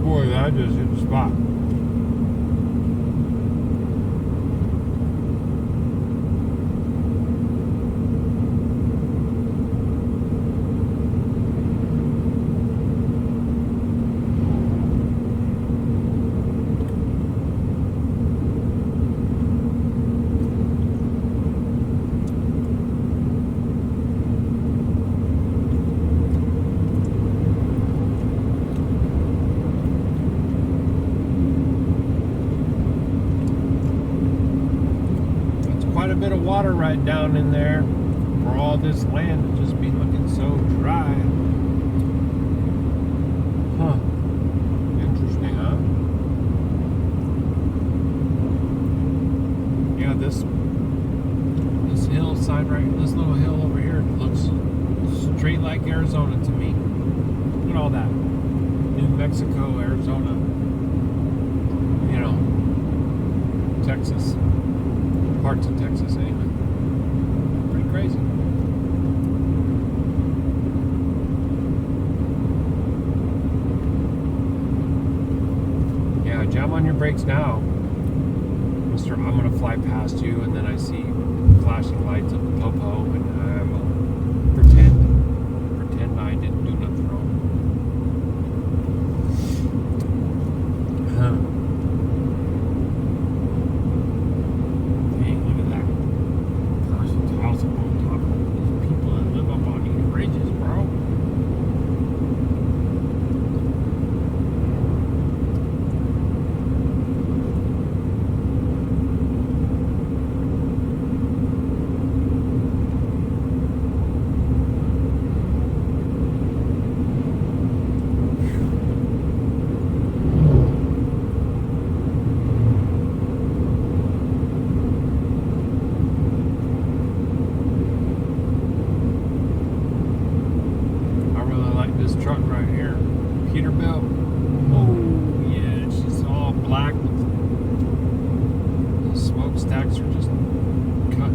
Boy, I just hit the spot. Quite a bit of water right down in there for all this land to just be looking so dry. Huh. Interesting, huh? Yeah, this hillside this little hill over here looks straight like Arizona to me. Look at all that. New Mexico, Arizona, you know, Texas. Parts of Texas anyway. Pretty crazy. Yeah, jam on your brakes now. Mister, I'm gonna fly past you and then I see flashing lights of the popo and I will pretend I didn't do nothing wrong.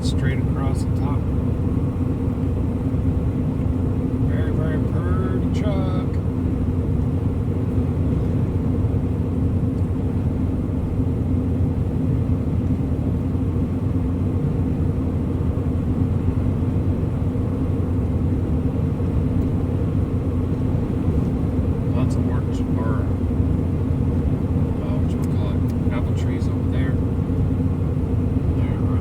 Straight across the top. Very, very pretty truck. Lots of orange or what you call it, apple trees over there.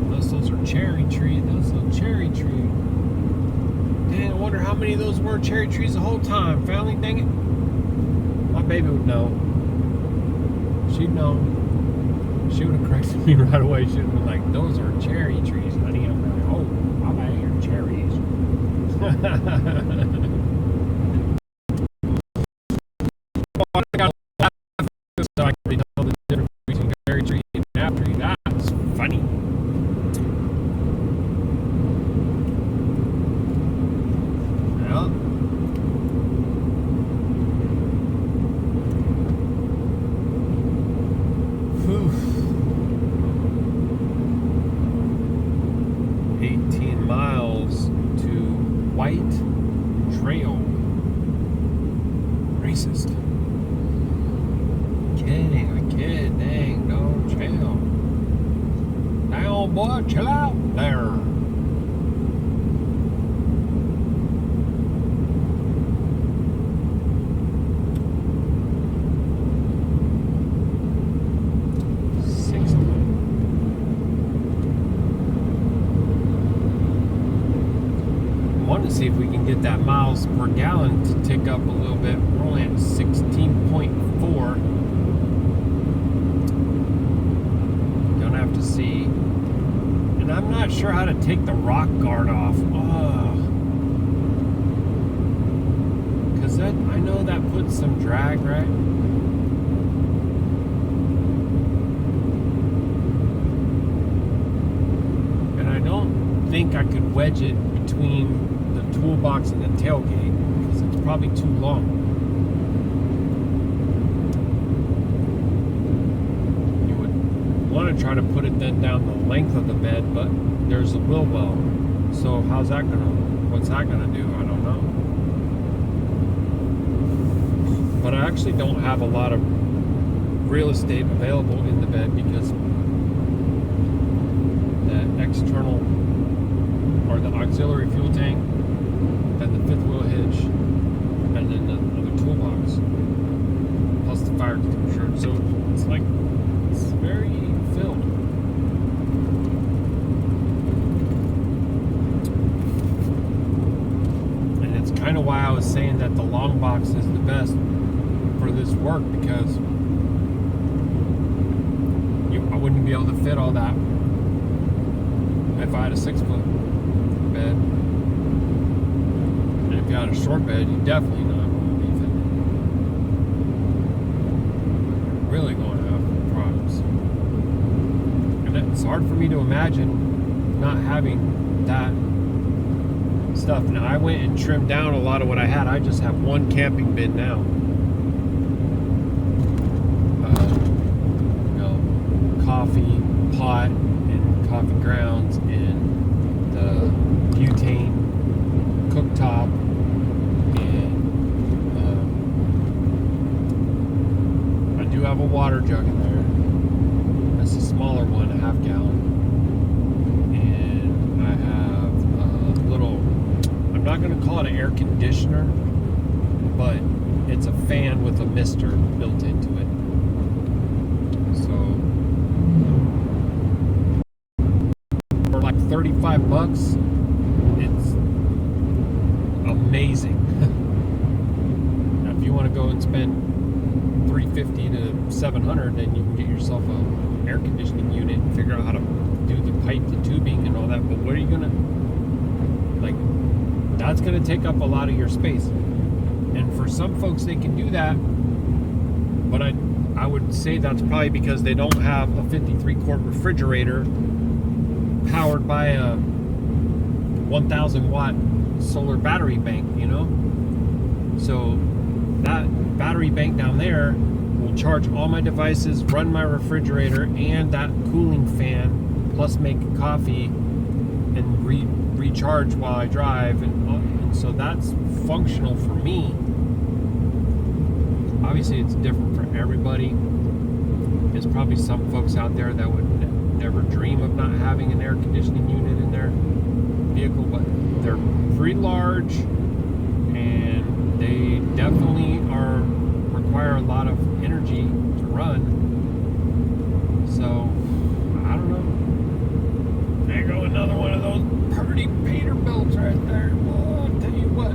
Unless those cherry tree. That's a cherry tree. Dang, I wonder how many of those were cherry trees the whole time. Family, dang it. My baby would know. She'd know. She would have corrected me right away. She would have been like, those are cherry trees, honey. I'm like, oh, my bad, cherries. I got so I can tell the difference between cherry tree and apple tree. That's funny. Yeah. Whew. 18 miles to White Trail. Racist. Kidding, I kid. Dang, no, chill. Now, boy, chill out there. See if we can get that miles per gallon to tick up a little bit. We're only at 16.4. Don't have to see. And I'm not sure how to take the rock guard off. Because that, I know that puts some drag, right? And I don't think I could wedge it between the toolbox and the tailgate because it's probably too long. You would want to try to put it then down the length of the bed, but there's a wheel well. So what's that gonna do? I don't know. But I actually don't have a lot of real estate available in the bed because the external or the auxiliary fuel tank, then the fifth wheel hitch, and then the other toolbox, plus the fire extinguisher. So it's like, it's very filled. And it's kind of why I was saying that the long box is the best for this work because I wouldn't be able to fit all that if I had a 6-foot bed. And if you had a short bed, you definitely not going to be fit. Really going to have problems. And it's hard for me to imagine not having that stuff. Now, I went and trimmed down a lot of what I had. I just have one camping bin now. Coffee pot and coffee grounds and the butane cooktop and I do have a water jug in there. That's a smaller one, a half gallon. And I have a little, I'm not going to call it an air conditioner, but it's a fan with a mister built into it. So for like $35, it's amazing. Now, if you want to go and spend $350 to $700, then you can get yourself an air conditioning unit and figure out how to do the pipe, the tubing, and all that. But what are you gonna like? That's gonna take up a lot of your space. And for some folks, they can do that. But I would say that's probably because they don't have a 53-quart refrigerator powered by a 1,000-watt solar battery bank, you know? So that battery bank down there will charge all my devices, run my refrigerator and that cooling fan, plus make coffee and recharge while I drive. And so that's functional for me. Obviously, it's different for everybody. There's probably some folks out there that would never dream of not having an air conditioning unit in their vehicle, but they're pretty large and they definitely require a lot of energy to run. So I don't know. There go another right there. Oh, I'll tell you what.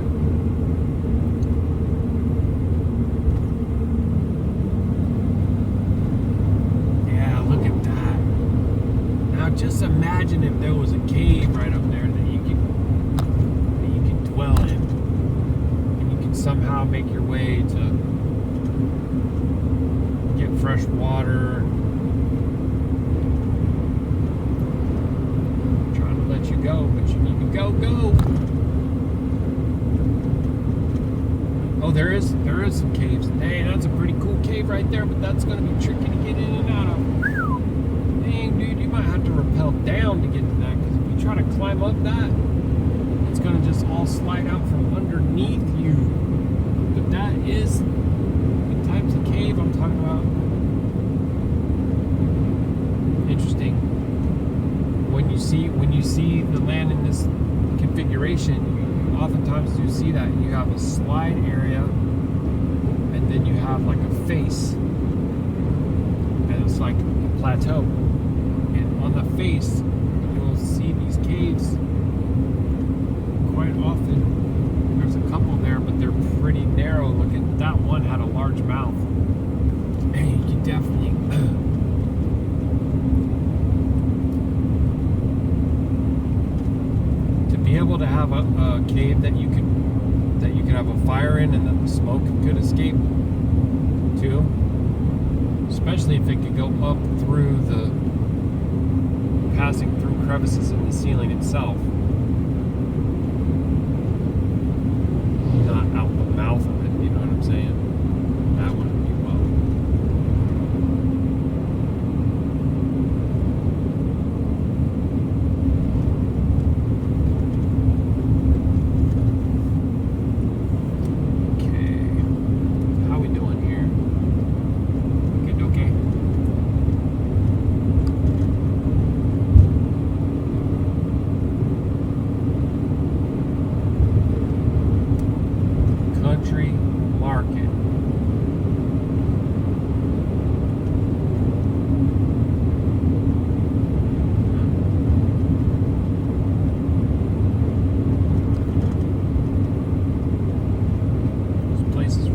Yeah, look at that. Now just imagine if there was a cave right up there that you could dwell in. And you could somehow make your way to get fresh water. You go, but you need to go. Oh, there is some caves. Hey, that's a pretty cool cave right there, but that's gonna be tricky to get in and out of. Dang, dude, you might have to rappel down to get to that, because if you try to climb up that, it's gonna just all slide out from underneath you. But that is the types of cave I'm talking about. Interesting. When you see the land in this configuration, you oftentimes do see that you have a slide area, and then you have like a face, and it's like a plateau. And on the face, you'll see these caves quite often. There's a couple there, but they're pretty narrow looking. That one had a large mouth, and you can definitely. Be able to have a cave that you could have a fire in, and that the smoke could escape too, especially if it could go up through passing through crevices in the ceiling itself, not out the mouth of it. You know what I'm saying? That wouldn't be well.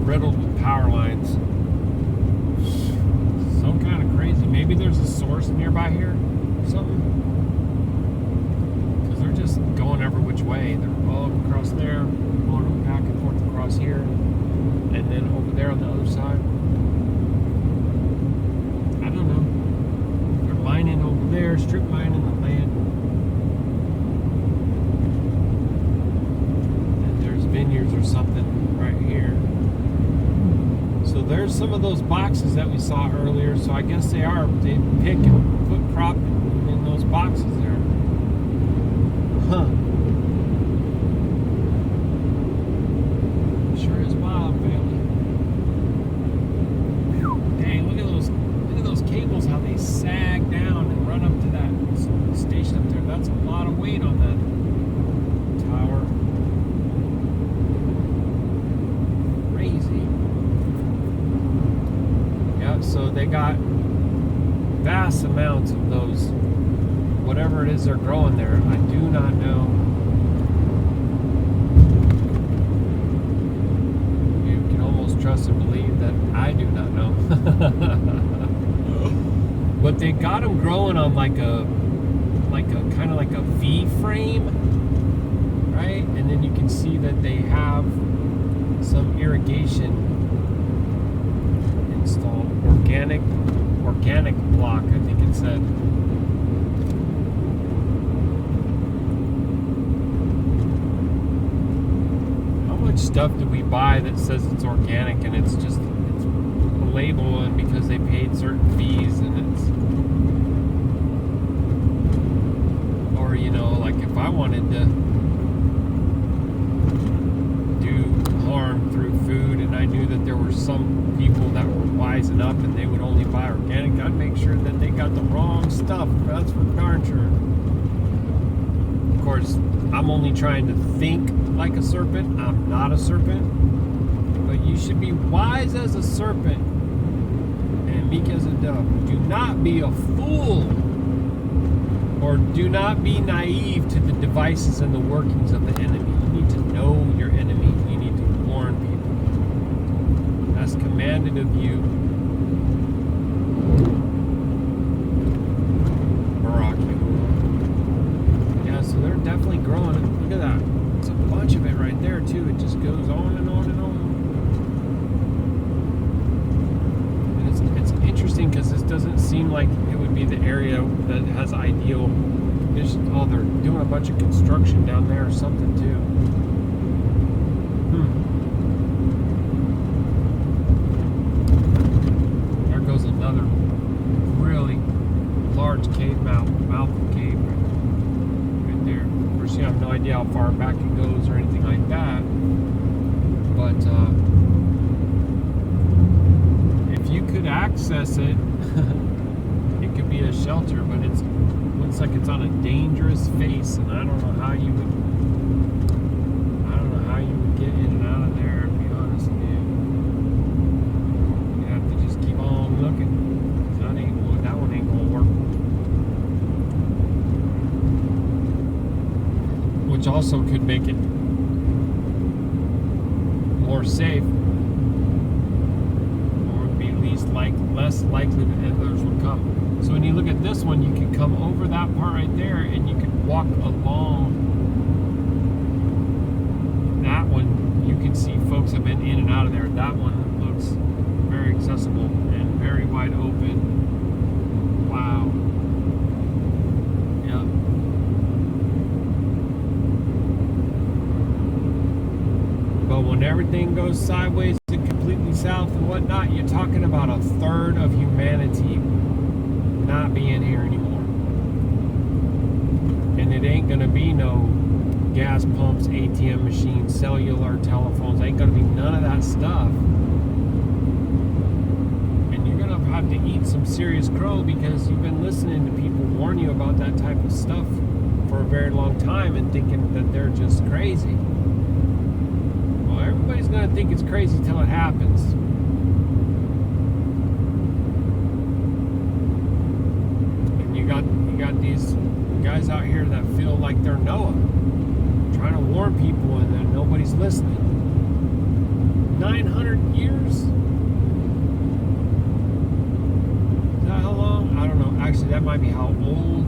Riddled with power lines. So kind of crazy. Maybe there's a source nearby here or something. Because they're just going every which way. They're all up across there, going back and forth across here, and then over there on the other side. I don't know. They're mining over there, strip mining the land. And there's vineyards or something right here. So there's some of those boxes that we saw earlier. So I guess they pick and put crop in those boxes there. Huh. Sure is wild, family. Dang, look at those cables, how they sag down and run up to that station up there. That's a lot of weight on that tower. Crazy. So they got vast amounts of those, whatever it is they're growing there. I do not know. You can almost trust and believe that I do not know. But they got them growing on like a kind of like a V frame, right? And then you can see that they have some irrigation installed. Organic block, I think it said. How much stuff do we buy that says it's organic and it's a label, and because they paid certain fees, and it's, or like if I wanted to do harm through food and I knew that there were some people that were wising up and they would only buy organic, I'd make sure that they got the wrong stuff. That's for darn sure. Of course, I'm only trying to think like a serpent. I'm not a serpent. But you should be wise as a serpent and meek as a dove. Do not be a fool, or or do not be naive to the devices and the workings of the enemy. You need to know your enemy. You need to warn people. That's commanded of you. Baruk Atah Yahuah. Yeah, so they're definitely growing. Look at that. It's a bunch of it right there, too. It just goes on and on and on. It's interesting because this doesn't seem like it would be the area that has ideal. Oh, they're doing a bunch of construction down there or something too. There goes another really large cave mouth of cave right there. Of course, you have no idea how far back it goes or anything like that. But if you could access it, it could be a shelter, but it looks like it's on a dangerous face, and I don't know how you would get in and out of there, to be honest with you. You have to just keep on looking. That one ain't gonna work. Which also could make it more safe, or would be at least less likely that others would come. So when you look at this one, you can come over that part right there, and you can walk along that one. You can see folks have been in and out of there. That one looks very accessible and very wide open. Wow. Yeah. But when everything goes sideways and completely south and whatnot, you're talking about a third of humanity not being here anymore. And it ain't gonna be no gas pumps, ATM machines, cellular telephones. Ain't gonna be none of that stuff. And you're gonna have to eat some serious crow because you've been listening to people warn you about that type of stuff for a very long time and thinking that they're just crazy. Well, everybody's gonna think it's crazy till it happens. You got these guys out here that feel like they're Noah, trying to warn people, and then nobody's listening. 900 years? Is that how long? I don't know. Actually, that might be how old.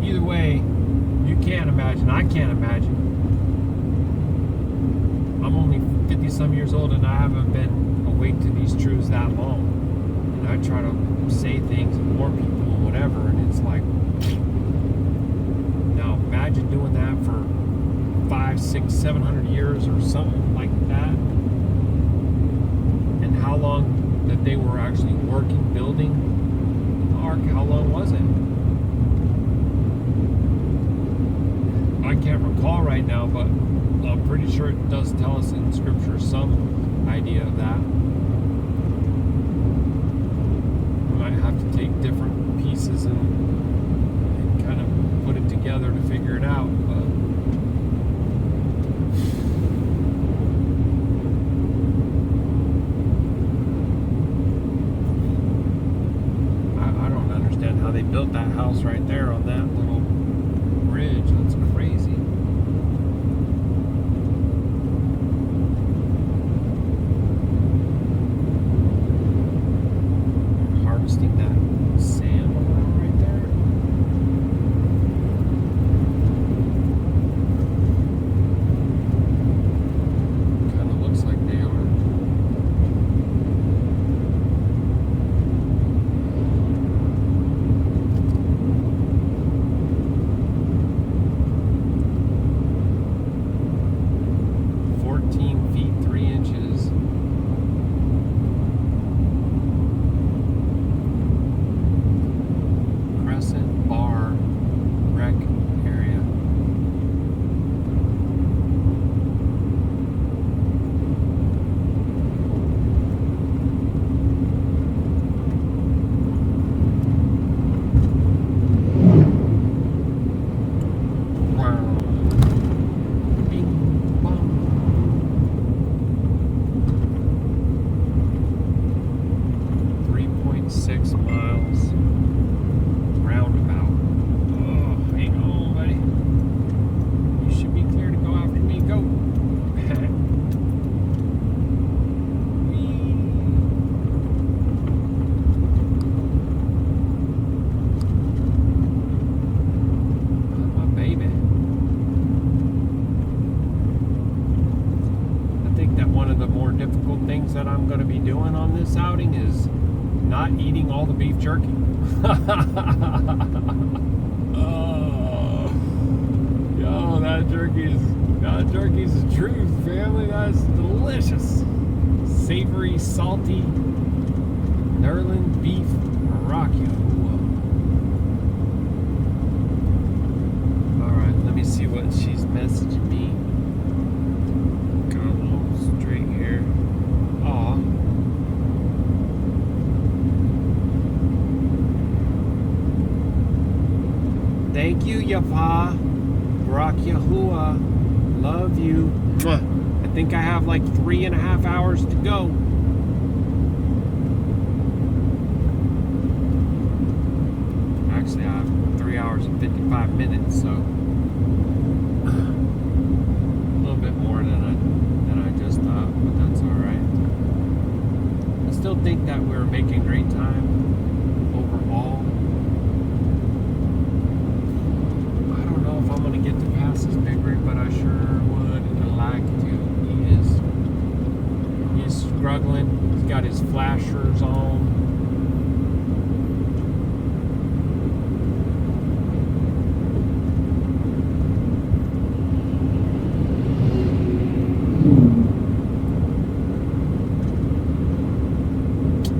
Either way, you can't imagine. I can't imagine. I'm only 50-some years old, and I haven't been awake to these truths that long. And I try to say things and warn people and whatever, and it's like, now imagine doing that for 500, 600, 700 years or something like that, and how long that they were actually working, building the ark. How long was it? I can't recall right now, but I'm pretty sure it does tell us in scripture some idea of that. Have to take different pieces and kind of put it together to figure it out, but I don't understand how they built that house right there on that little bridge. That's crazy. That sand right there. Kind of looks like they are. I'm going to be doing on this outing is not eating all the beef jerky. Oh, yo, that jerky's the truth, family. That's delicious. Savory, salty, Nerlin beef, Baruk Yahuah. Alright, let me see what she's messaging me. Got a little straight here. Aw. Thank you, Yapa. Baruk Yahuah. Love you. Mwah. I think I have like 3.5 hours to go. Actually, I have 3 hours and 55 minutes, so a little bit more than I just thought, but that's all right. I still think that we're making great time overall. I don't know if I'm gonna get to pass this big rig, but I sure would like to. He's struggling. He's got his flashers on.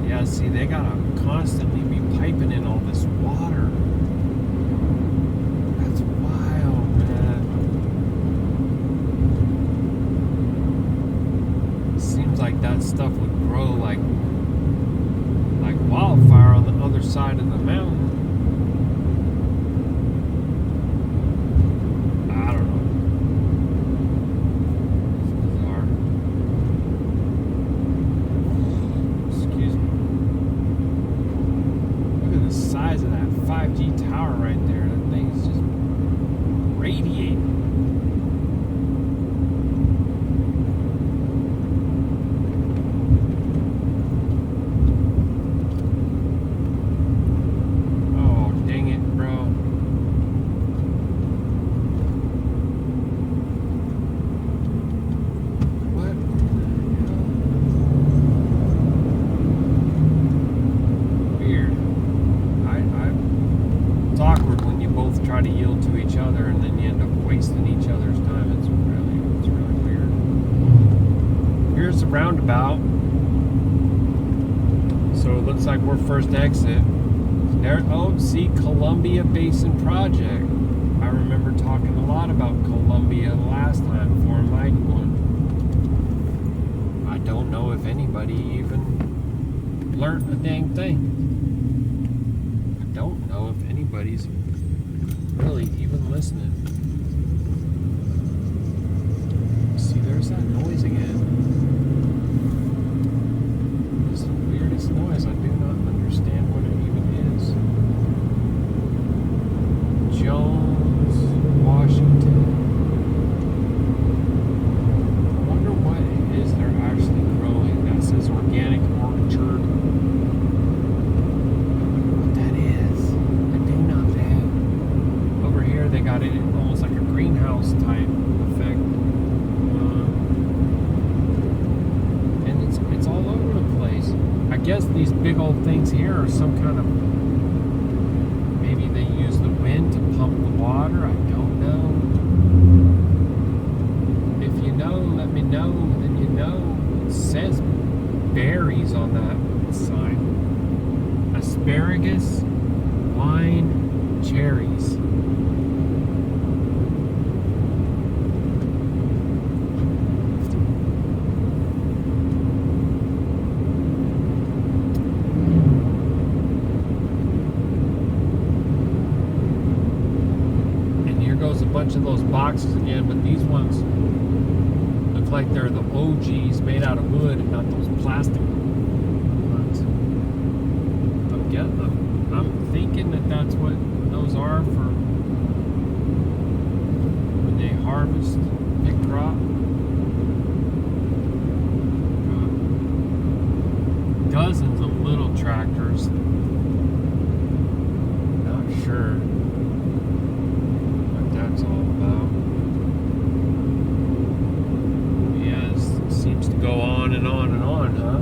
Yeah, see, they gotta constantly be piping in all this water. That's wild, man. Seems like that stuff would grow like wildfire on the other side of the mountain. I don't know. It's bizarre. Excuse me. Look at the size of that 5G tower right there. That thing's just radiating. Try to yield to each other and then you end up wasting each other's time. It's really weird. Here's the roundabout. So it looks like we're first exit. There, oh, see, Columbia Basin Project. I remember talking a lot about Columbia last time for a mighty one. I don't know if anybody even learned a dang thing. I don't know if anybody's really even listening. See, there's that noise again. It's the weirdest noise. I do not understand what it even is. Jones, Washington. I wonder what it is they're actually growing. That says organic orchard. They got it almost like a greenhouse type effect, and it's all over the place. I guess these big old things here are some kind of, maybe they use the wind to pump the water. I don't know. If you know, let me know. Then you know. It says berries on that sign. Asparagus, wine, cherries. Bunch of those boxes again, but these ones look like they're the OGs made out of wood and not those plastic ones. I'm thinking that that's what those are for when they harvest big crop. Dozens of little tractors. Not sure. That's all about. Yes, it seems to go on and on and on, huh?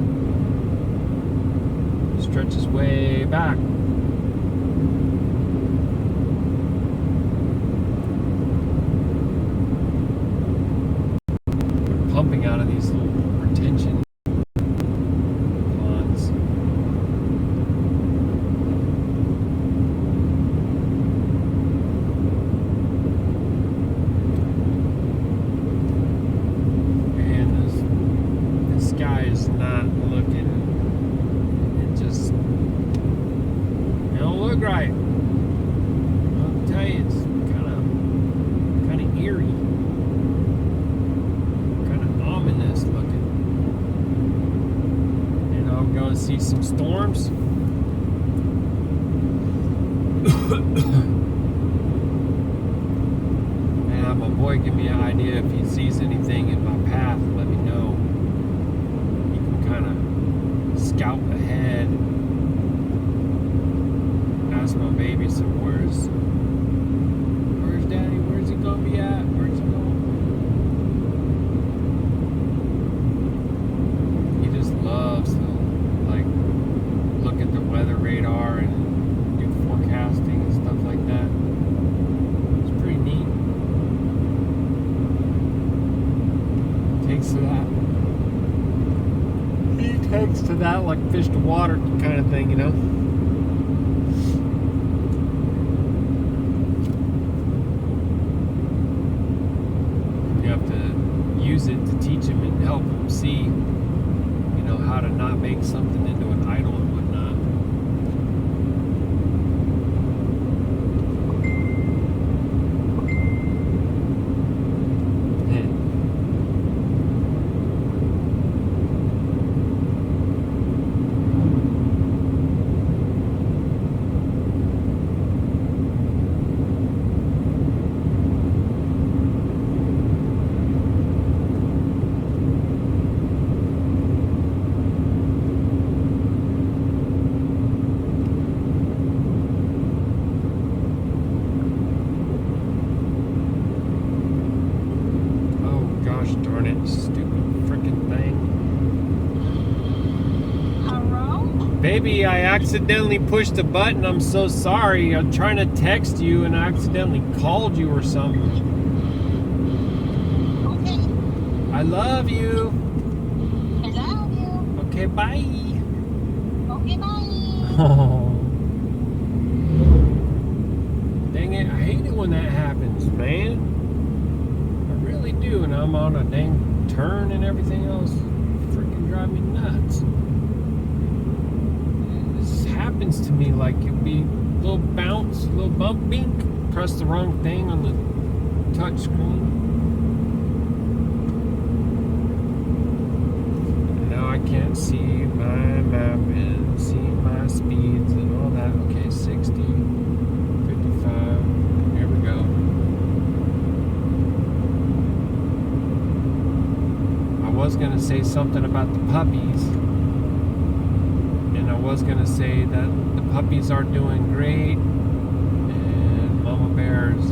stretches way back. They're pumping out of these little retention ponds. And this guy is not looking. It just don't look right. I'll tell you, it's kind of eerie, kind of ominous looking. You know, I'm going to see some storms. And have my boy give me an idea if he sees anything in my path. Let me know. He can kind of scout ahead. Ask my baby, so where's daddy? Where's he gonna be at? Where's he going? He just loves to like look at the weather radar and do forecasting and stuff like that. It's pretty neat. Takes to that. He takes to that like fish to water kind of thing, you know? Use it to teach him and help him see, you know, how to not make something into an idol and whatnot. Darn it, stupid freaking thing. Hello? Baby, I accidentally pushed a button. I'm so sorry. I'm trying to text you and I accidentally called you or something. Okay. I love you. I love you. Okay, bye. Okay, bye. Oh. Dang it, I hate it when that happens, man. Do, and I'm on a dang turn and everything else. Freaking drive me nuts. This happens to me like it'll be a little bounce, a little bump, bink. Press the wrong thing on the touch screen. Now I can't see my map and see my speeds and all that. Okay, 60, 55. Here we go. I was going to say something about the puppies, and I was going to say that the puppies are doing great, and Mama Bear's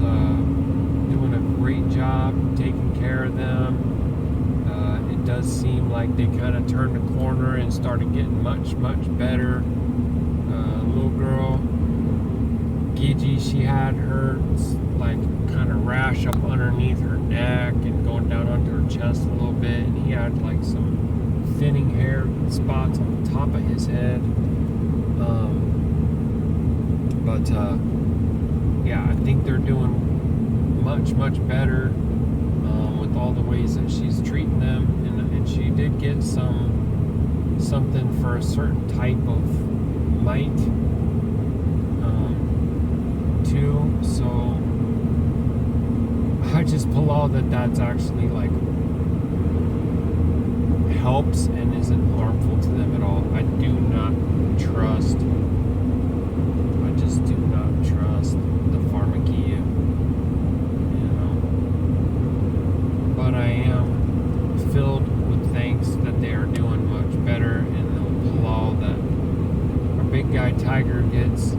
doing a great job taking care of them. It does seem like they kind of turned the corner and started getting much better. Little girl, Gigi, she had her like kind of rash up underneath her neck and going down onto her chest a little bit, and he had like some thinning hair spots on the top of his head. Yeah, I think they're doing much better with all the ways that she's treating them, and she did get something for a certain type of mite too, so I just pull out that that's actually like helps and isn't harmful to them at all. I do not trust. I just do not trust the pharmakia, you know. But I am filled with thanks that they are doing much better, and they'll allow that our big guy Tiger gets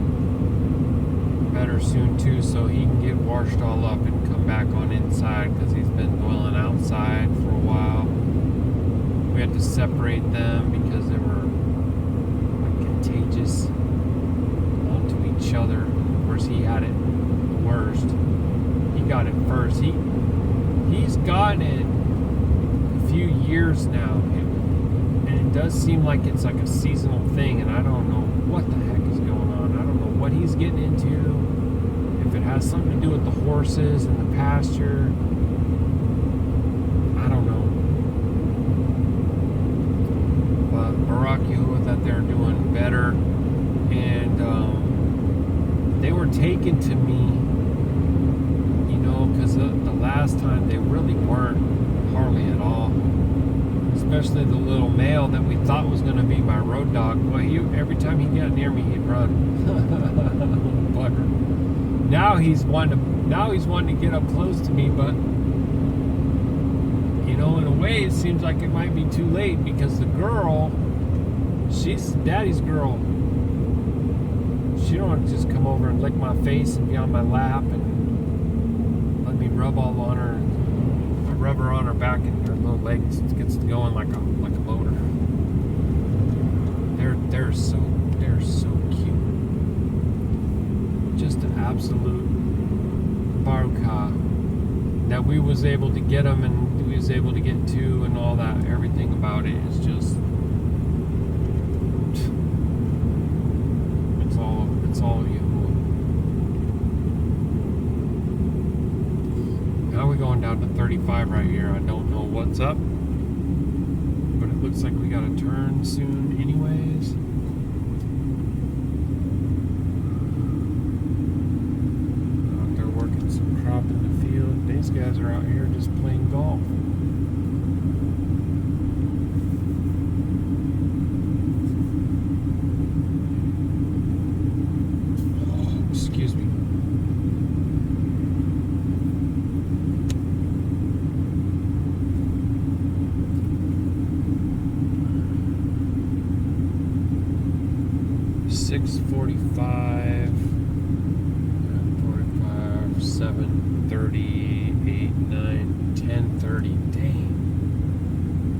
better soon too, so he can get washed all up and come back on inside, because he's been dwelling outside for a while. We had to separate them because they were like contagious just onto each other. Of course, he had it worst. He got it first. He's gotten it a few years now, and it does seem like it's like a seasonal thing, and I don't know what the heck is going on. I don't know what he's getting into, if it has something to do with the horses and the pasture. I don't know. But Baruk Yahuah that they're doing better, and they were taken to me, because the last time they really weren't hardly at all. Especially the little male that we thought was going to be my road dog. Well, every time he got near me, he'd run. Bugger. Now he's wanting to get up close to me, but in a way, it seems like it might be too late, because the girl, she's daddy's girl. She don't just come over and lick my face and be on my lap and let me rub all on her. I rub her on her back, and her little legs gets going like a motor. They're so cute. Just an absolute Baruk Atah that we was able to get them, and we was able to get two, and all that. Everything about it is just it's all Yahuah. Now we're going down to 35 right here. I don't know what's up, but it looks like we got to turn soon anyways. Out there working some crop in the field. These guys are out here just playing golf. Excuse me. Six 45, 7:30, 8, 9, 10:30. Dang.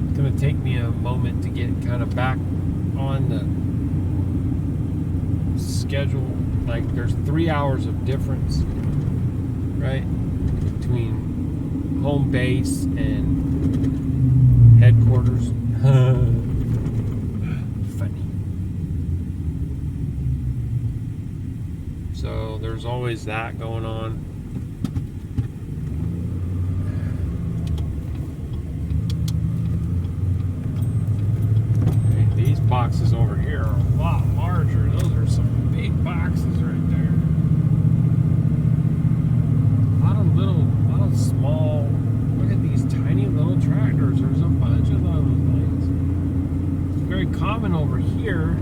It's gonna take me a moment to get kind of back on the schedule. Like, there's 3 hours of difference, right, between home base and headquarters. Funny. So there's always that going on. Okay, these boxes over here are a lot larger. Those are some big boxes right there. A lot of small. Look at these tiny little tractors. There's a bunch of those things. It's very common over here.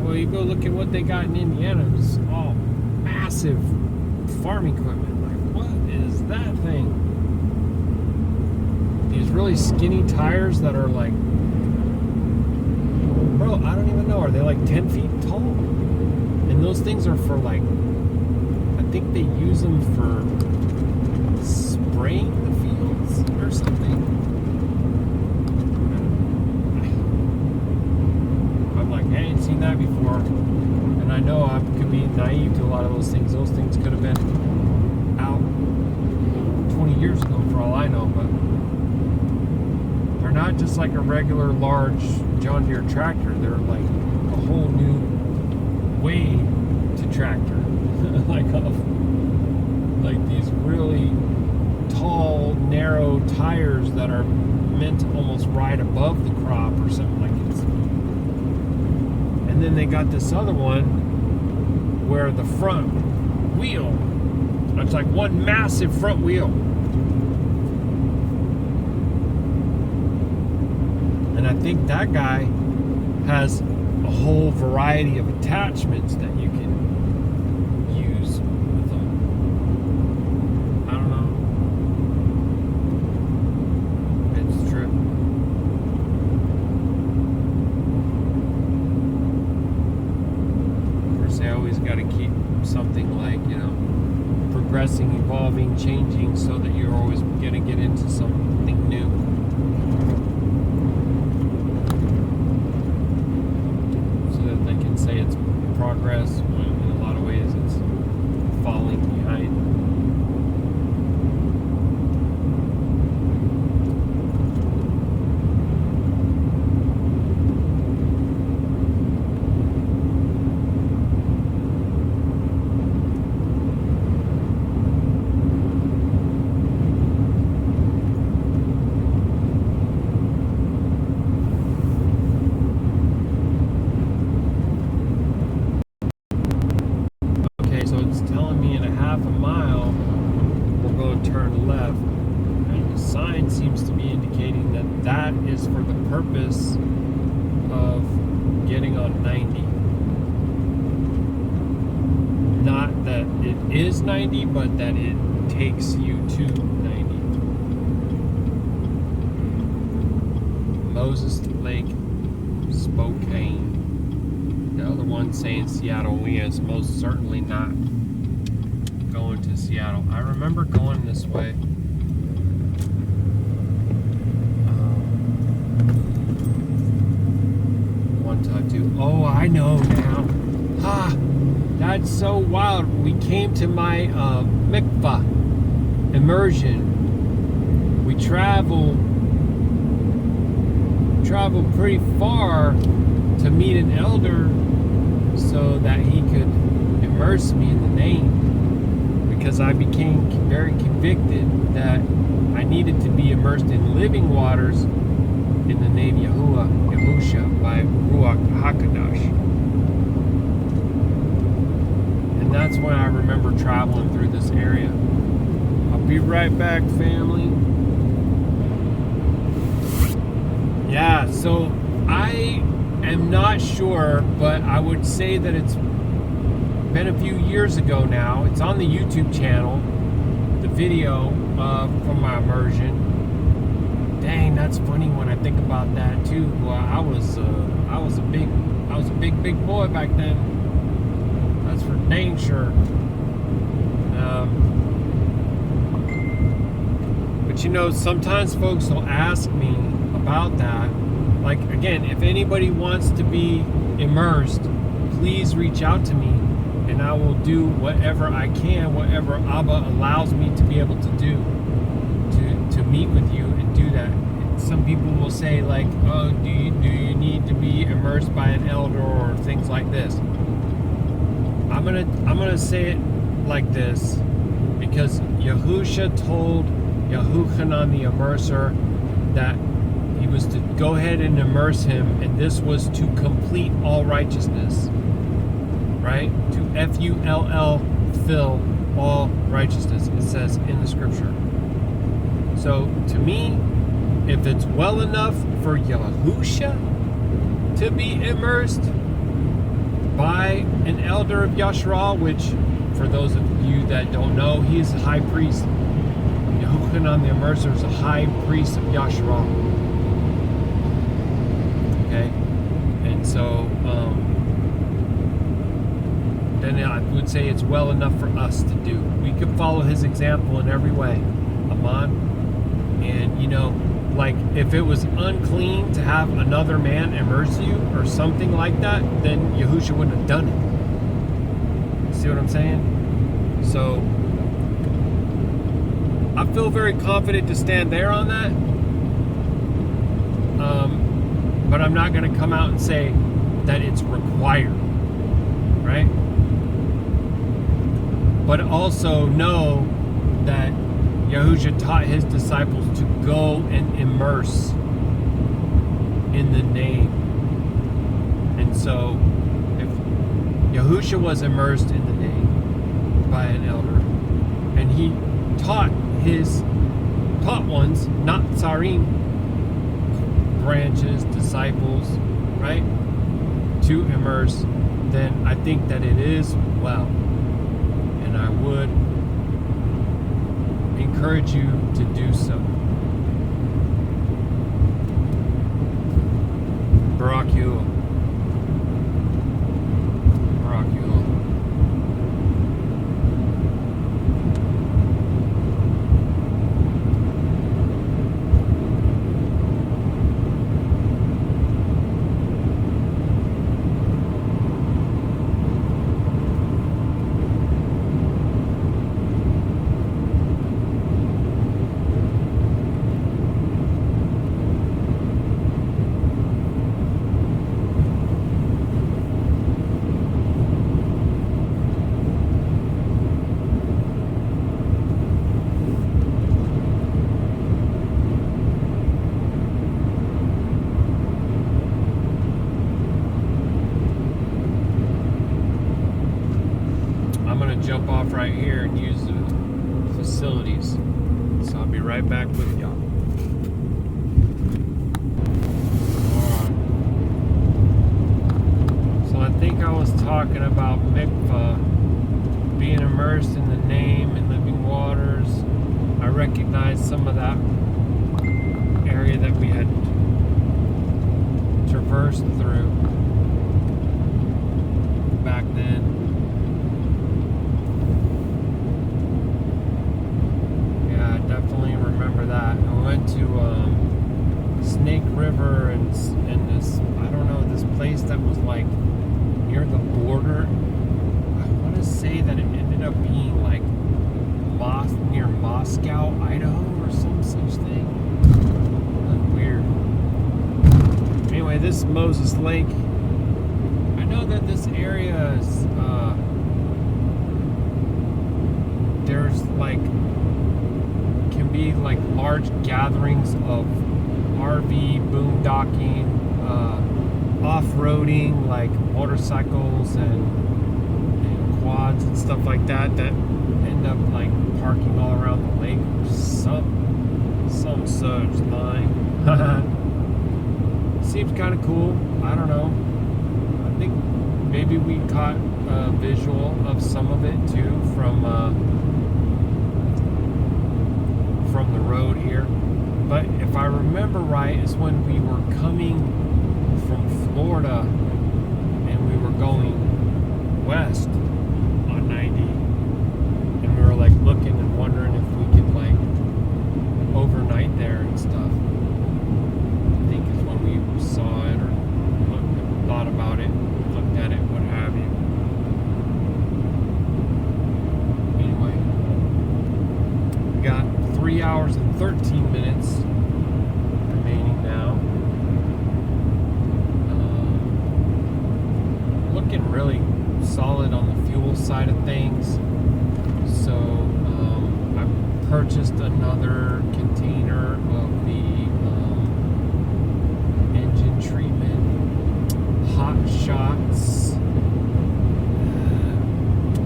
Well, you go look at what they got in Indiana. It's all massive farm equipment. Like, what is that thing? These really skinny tires that are like, bro, I don't even know. Are they like 10 feet tall? And those things are for like, I think they use them for spraying the fields or something. I'm like, I ain't seen that before. And I know I could be naive to a lot of those things. Those things could have been out 20 years ago for all I know, but they're not just like a regular large John Deere tractor. They're like a whole new way to tractor. like these really tall, narrow tires that are meant to almost ride above the crop or something like it. And then they got this other one where the front wheel, it's like one massive front wheel. And I think that guy has a whole variety of attachments that you can use with them. I don't know. It's true. Of course, they always got to keep something like, progressing, evolving, changing, so that you're always going to get into something new. say it's progress, when in a lot of ways it's falling behind. Okay, so it's telling me in a half a mile we're going to turn left, and the sign seems to be indicating that that is for the purpose of getting on 90. Not that it is 90, but that it takes you to 90. Moses Lake, Spokane. The other one saying Seattle. We is most certainly not going to Seattle. I remember going this way. One time too. Oh, I know now. Ha! That's so wild. We came to my mikvah immersion. We traveled pretty far to meet an elder so that he could immerse me in the name, because I became very convicted that I needed to be immersed in living waters in the name Yahusha by Ruach Ha'Qadash. And that's when I remember traveling through this area. I'll be right back, family. Yeah, so I am not sure, but I would say that it's been a few years ago now. It's on the YouTube channel, the video from my immersion. Dang, that's funny when I think about that too. Well, I was a big boy back then. That's for dang sure. But you know, sometimes folks will ask me about that. Like, again, if anybody wants to be immersed, please reach out to me, and I will do whatever I can, whatever Abba allows me to be able to do to meet with you and do that. And some people will say, like, oh, do you need to be immersed by an elder or things like this? I'm gonna say it like this, because Yahusha told Yahuchanan the immerser that he was to go ahead and immerse him, and this was to complete all righteousness, right? To F-U-L-L, fill all righteousness, it says in the scripture. So to me, if it's well enough for Yahusha to be immersed by an elder of Yashar'Al, which for those of you that don't know, he is a high priest. Yahuchanan the immerser is a high priest of Yashar'Al. Okay, and so then I would say it's well enough for us to do. We could follow his example in every way, Aman. And you know, like if it was unclean to have another man immerse you or something like that, then Yahusha wouldn't have done it. See what I'm saying? So I feel very confident to stand there on that. But I'm not going to come out and say that it's required, right? But also know that Yahusha taught his disciples to go and immerse in the name. And so if Yahusha was immersed in the name by an elder, and he taught ones, not tsarim, branches, disciples, right, to immerse, then I think that it is well. And I would encourage you to do so. Baruk Atah Yahuah. off right here and use the facilities. So I'll be right back with y'all. Alright. So I think I was talking about mikvah being immersed in the name and living waters. I recognized some of that area that we had traversed through back then. Yeah, I definitely remember that. I went to Snake River and this, I don't know, this place that was like near the border. I want to say that it ended up being like near Moscow, Idaho, or some such thing. Weird. Anyway, this Moses Lake. I know that this area is, there's like, can be like large gatherings of RV, boondocking, off-roading, like motorcycles and quads and stuff like that end up like parking all around the lake or some such line. Seems kind of cool. I don't know. I think maybe we caught a visual of some of it too from the road here. But if I remember right, it's when we were coming from Florida and we were going west on 90, and we were like looking and wondering if we could like overnight there and stuff. I think is when we saw it or thought about it, looked at it, what have you. Anyway, we got 3 hours and 13 minutes remaining now. Looking really solid on the fuel side of things. So I purchased another container of the engine treatment hot shots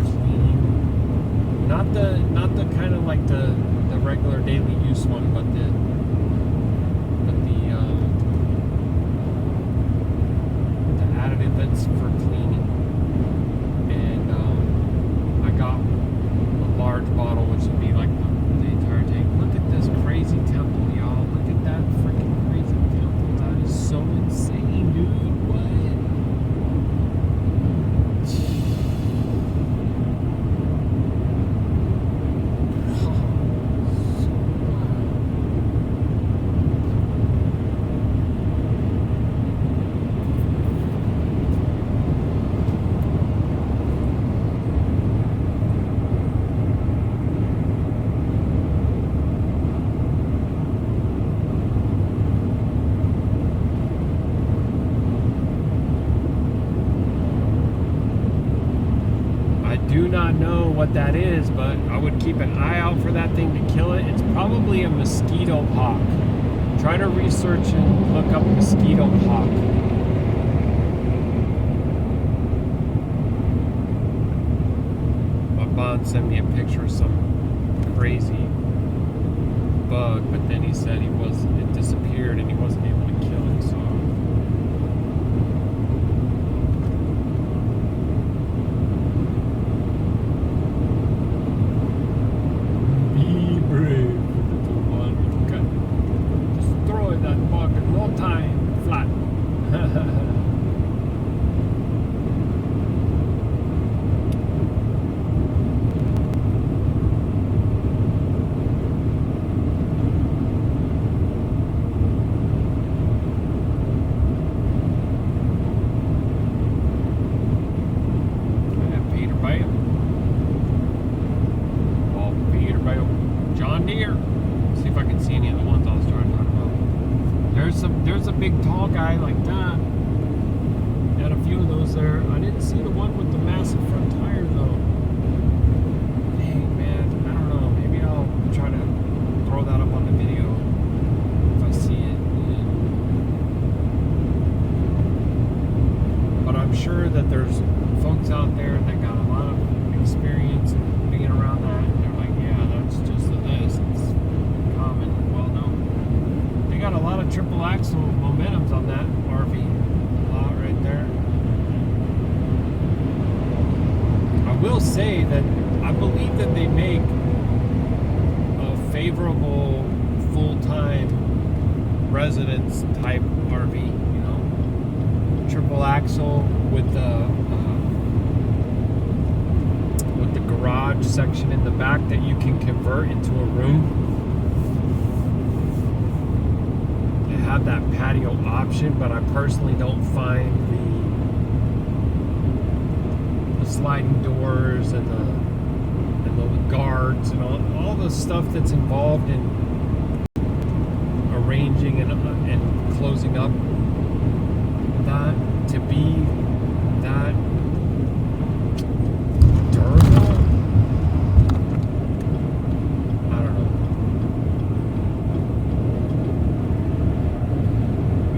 clean, not the kind of like the regular daily use one, but the additive that's for cleaning. And I got a large bottle, which would be like the entire tank. Look at this crazy temple, y'all. Look at that freaking crazy temple. That is so insane, dude. What? Do not know what that is, but I would keep an eye out for that thing to kill it. It's probably a mosquito hawk. Try to research and look up mosquito hawk. My bond sent me a picture of some crazy bug, but then he said it disappeared and he wasn't able to kill it, so there's a big tall guy like that. Got a few of those there. I didn't see the one with the massive front tire though. Dang, man, I don't know. Maybe I'll try to throw that up on the video if I see it. But I'm sure that there's folks out there that got a lot of experience and affordable, full-time residence type RV, triple axle with the garage section in the back that you can convert into a room. They have that patio option, but I personally don't find the sliding doors and the guards and all the stuff that's involved in arranging and closing up that to be that durable. I don't know.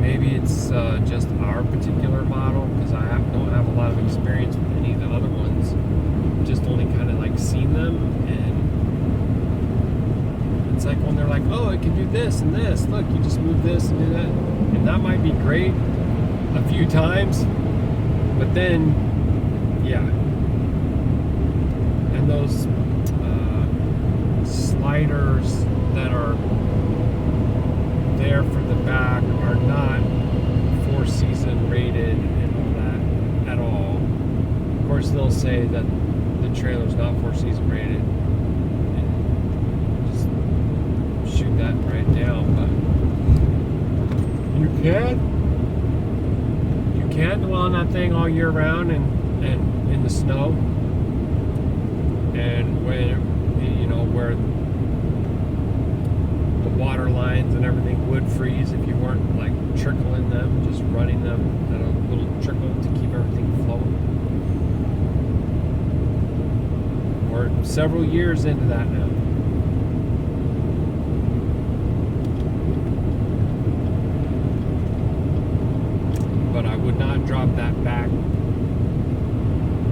Maybe it's just our particular model, because I don't have a lot of experience with any of the other ones. Just only kind of like seen them, and it's like when they're like, oh, it can do this and this. Look, you just move this and do that, and that might be great a few times, but then, yeah. And those sliders that are there for the back are not 4-season rated and all that at all. Of course, they'll say that the trailer's not 4-season rated, and just shoot that right down, but you can dwell on that thing all year round and in the snow, and where the water lines and everything would freeze if you weren't like trickling them, just running them at a little trickle to keep everything flowing. We're several years into that now. But I would not drop that back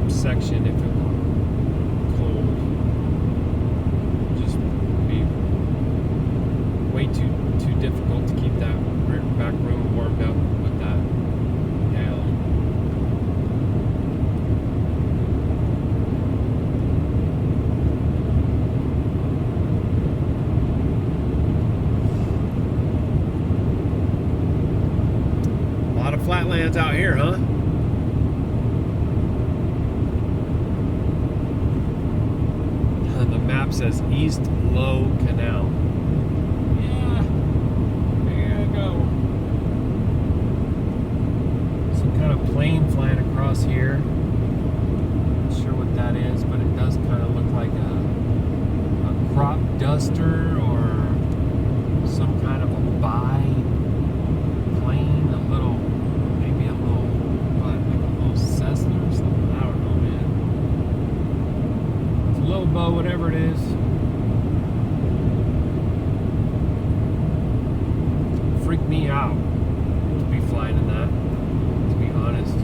section if it were cold. Just be way too difficult to keep that back room warmed up with that down. A lot of flatlands out here, huh? The map says East Low Canal. Yeah, there you go. Some kind of plane flying across here. Not sure what that is, but it does kind of look like a crop duster or some kind of a biplane, maybe a little Cessna or something. I don't know, man. It's a little bow, whatever it is. Freaked me out to be flying in that, to be honest.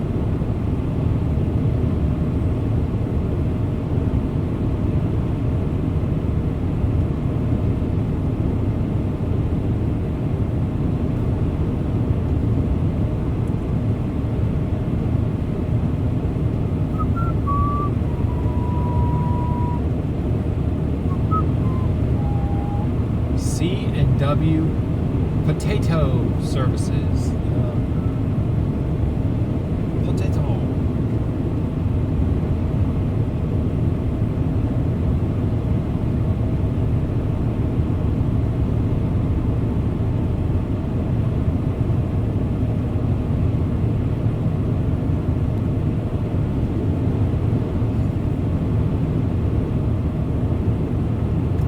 C&W Potato Services. Potato.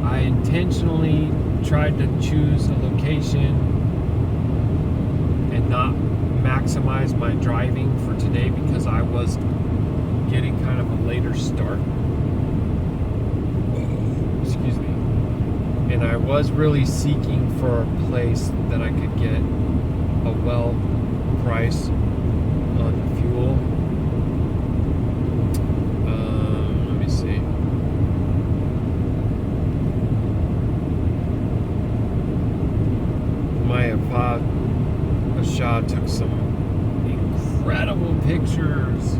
I intentionally tried to choose a location and not maximize my driving for today because I was getting kind of a later start. Excuse me. And I was really seeking for a place that I could get a well price on the fuel. Let me see. Ruach Ha'Qadash took some incredible pictures.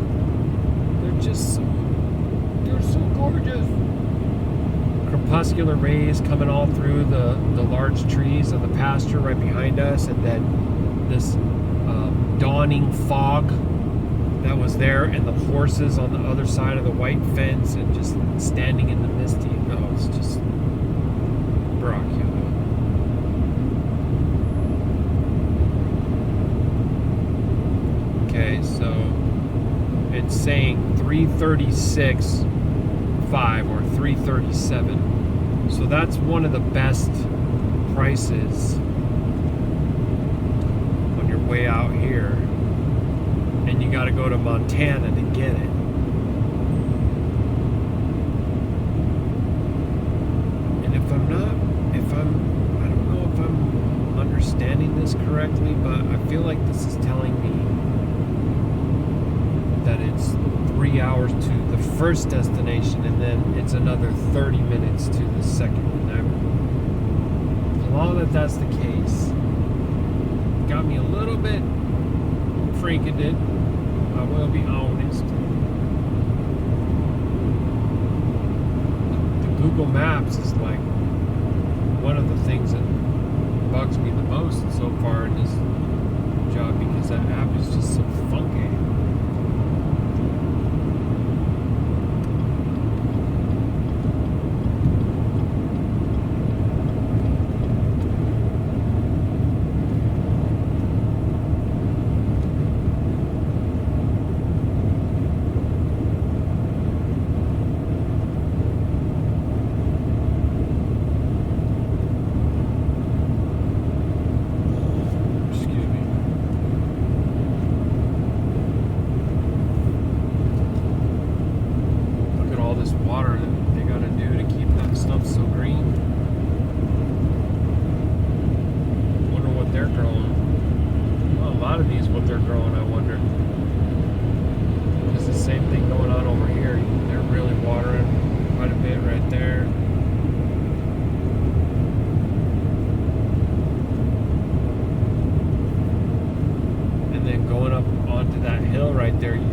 They're so gorgeous. crepuscular rays coming all through the large trees of the pasture right behind us, and then this dawning fog that was there, and the horses on the other side of the white fence, and just standing in the misty. No, it's just Baruk Atah. Okay, so it's saying 336.5 or 337. So that's one of the best prices when you're way out here, and you got to go to Montana to get it. And I don't know if I'm understanding this correctly, but I feel like this is telling me that it's 3 hours to the first destination, and then it's another 30 minutes to the second. And as long as that's the case, it got me a little bit freaking it. I will be honest. The Google Maps is like one of the things that bugs me the most so far in this job, because that app is just so funky.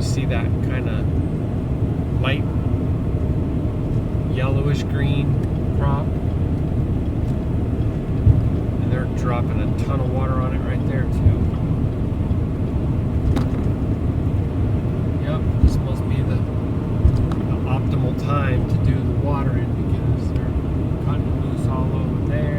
See that kind of light yellowish green crop, and they're dropping a ton of water on it right there too. Yep, this must be the optimal time to do the watering, because they're cutting loose all over there.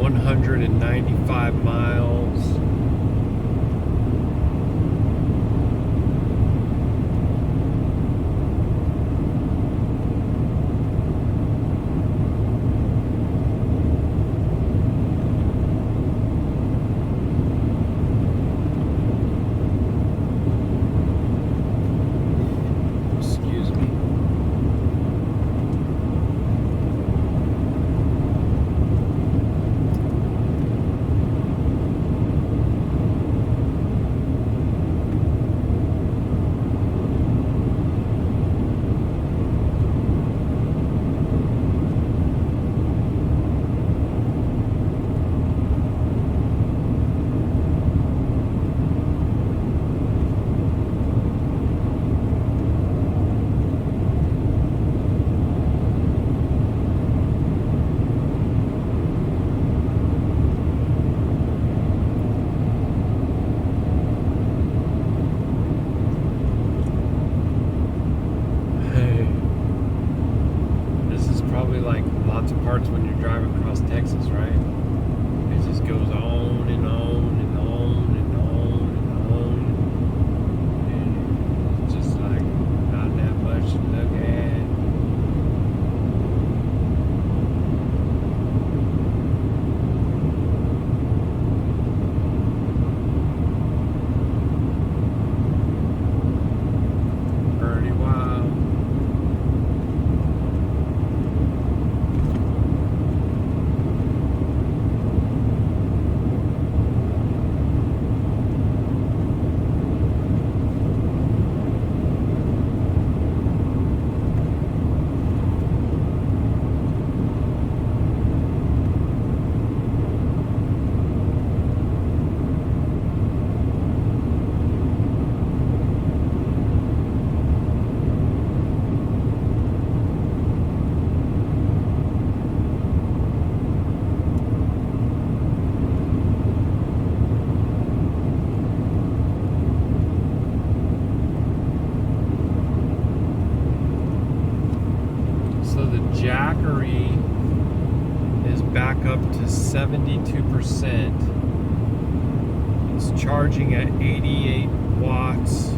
195 miles. Parts when you're driving across Texas, right? It just goes on and on and on and on and on, and it's just like not that much to look at. Pretty wild. Jackery is back up to 72%. It's charging at 88 watts.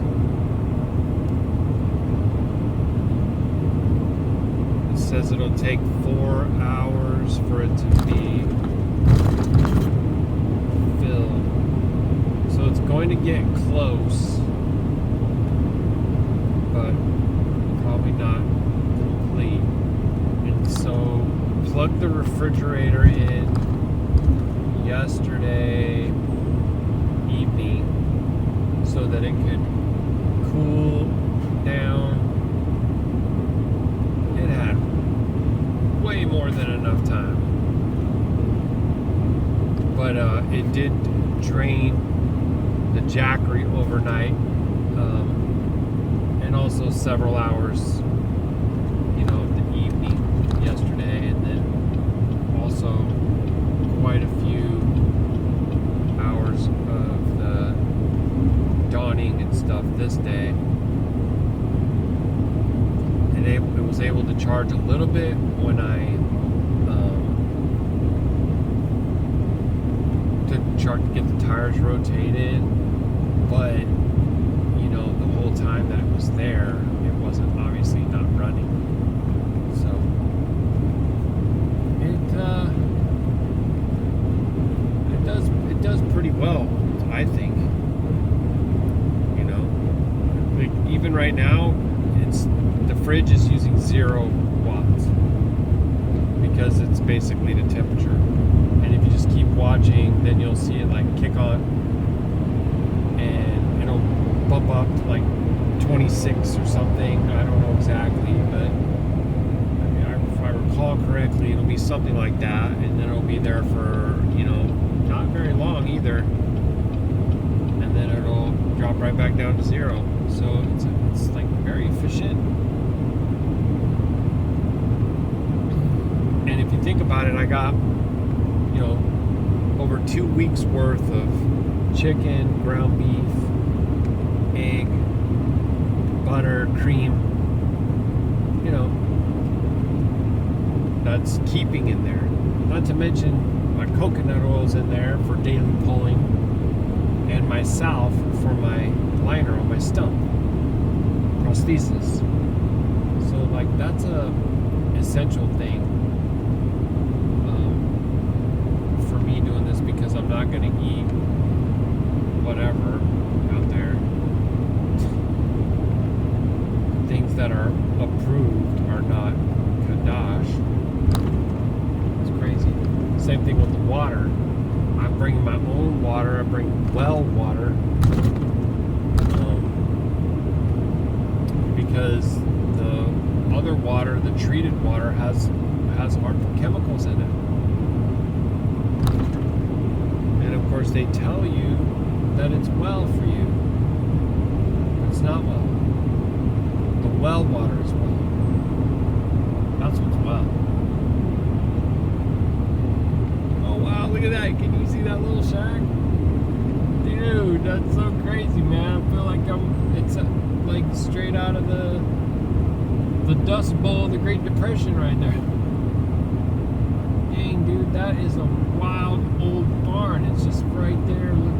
It says it'll take 4 hours for it to be filled. So it's going to get close, but probably not complete. So plugged the refrigerator in yesterday evening so that it could cool down. It had way more than enough time, but it did drain the Jackery overnight, and also several hours yesterday, and then also quite a few hours of the dawning and stuff this day. And it was able to charge a little bit when I to get the tires rotated, but the whole time that it was there, it wasn't obviously not running. So it does pretty well, I think. Like even right now, the fridge is using 0 watts because it's basically the temperature. And if you just keep watching, then you'll see it like kick on, and it'll bump up to like 26 or something. I don't know exactly, but if I recall correctly, it'll be something like that, and then it'll be there for not very long either, and then it'll drop right back down to 0. So it's like very efficient. And if you think about it, I got over 2 weeks worth of chicken, ground beef, egg, butter, cream, that's keeping in there. Not to mention my coconut oil's in there for daily pulling, and my salve for my liner on my stump prosthesis. So like that's a essential thing for me doing this, because I'm not going to eat whatever out there. Things that are approved are not Qadash. It's crazy. Same thing with the water. I'm bringing my own water. I bring well water, because the other water, the treated water, has harmful chemicals in it. And of course, they tell you that it's well for you. It's not well. The well water is well. That's what's well. Oh wow, look at that. Can you see that little shack? Dude, that's so crazy, man. I feel like it's like straight out of the Dust Bowl of the Great Depression right there. Dang, dude, that is a wild old barn. It's just right there. Look.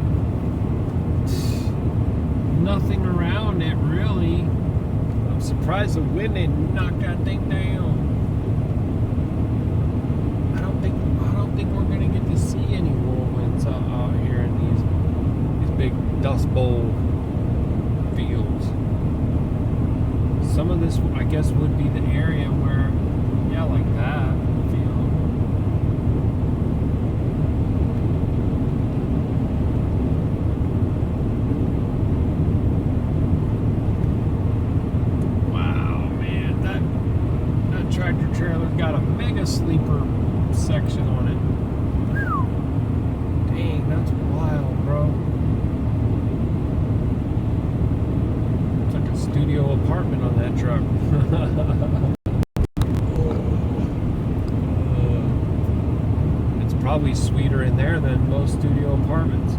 Nothing around it, really. I'm surprised the wind didn't knock that thing down. I don't think we're gonna get to see any whirlwinds out here in these big Dust Bowl fields. Some of this, I guess, would be the area where, yeah, like that field. Wow, man, that tractor trailer's got a mega sleeper section on it. Dang, that's wild, bro. Studio apartment on that truck. It's probably sweeter in there than most studio apartments.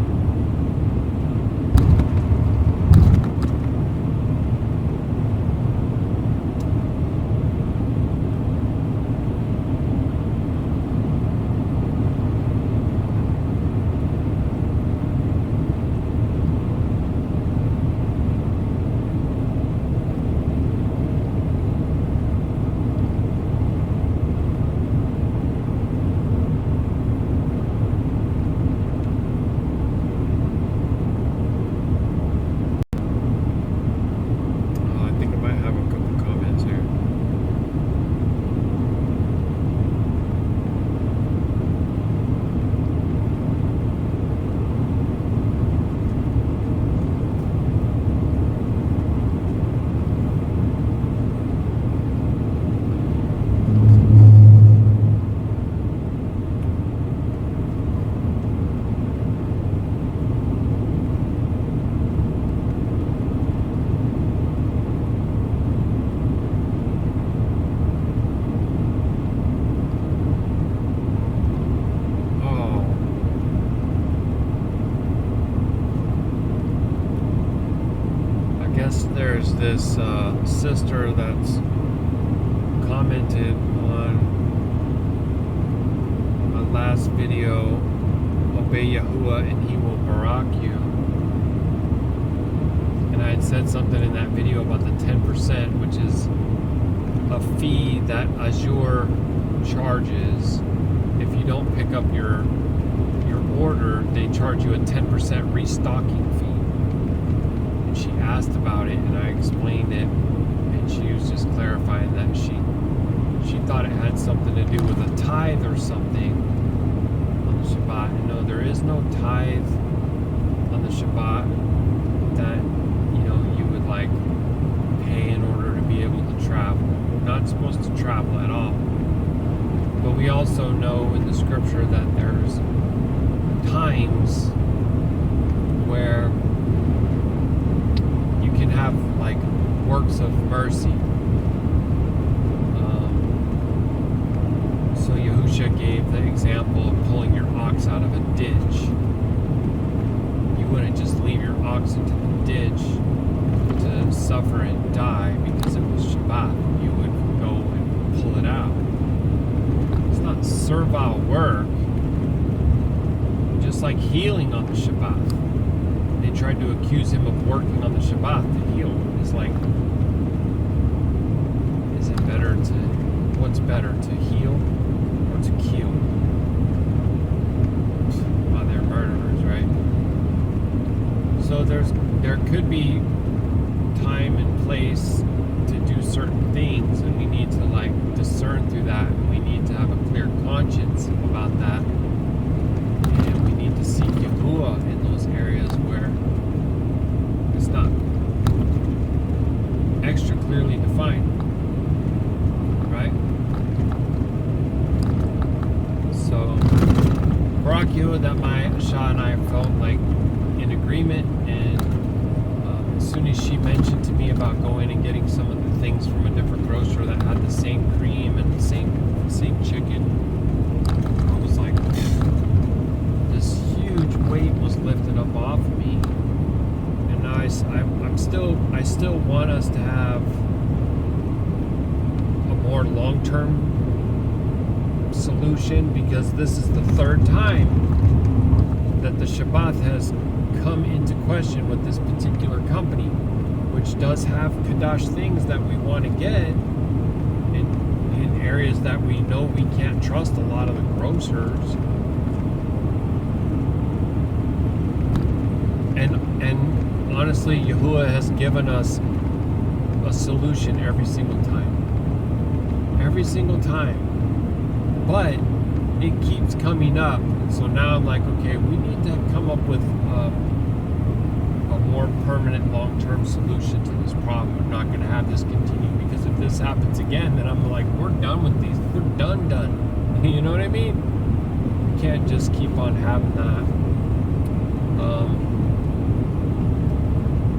There's this sister that's commented on a last video, obey Yahuah and he will barak you. And I had said something in that video about the 10%, which is a fee that Azure charges. If you don't pick up your order, they charge you a 10% restocking fee. She asked about it and I explained it, and she was just clarifying that she thought it had something to do with a tithe or something on the Shabbat. And no, there is no tithe on the Shabbat that you would like pay in order to be able to travel. We're not supposed to travel at all. But we also know in the scripture that there's times where you can have like works of mercy. So Yahusha gave the example of pulling your ox out of a ditch. You wouldn't just leave your ox into the ditch to suffer and die because it was Shabbat. You would go and pull it out. It's not servile work. almost like healing on the Shabbat. They tried to accuse him of working on the Shabbat to heal. It's like, is it better to, what's better, to heal or to kill? Well, they're murderers, right? So there could be time and place to do certain things, and we need to like discern through that, and we need to have a clear conscience about that, and we need to seek Yahuah in those areas where it's not extra clearly defined, right? So Baruk Atah Yahuah, that my Shah and I felt like in agreement, and as soon as she mentioned to me about going and getting some of the things from a different grocer that had the same cream and the same chicken, I was like, this huge weight was lifted up off of me. And now I still want us to have a more long-term solution, because this is the third time that the Shabbat has come into question with this particular company, which does have Qadash things that we want to get in areas that we know we can't trust a lot of the grocers. And honestly, Yahuah has given us a solution every single time. Every single time. But it keeps coming up. So now I'm like, okay, we need to come up with a more permanent long-term solution to this problem. We're not going to have this continue, because if this happens again, then I'm like, we're done with these. We're done. You know what I mean? We can't just keep on having that.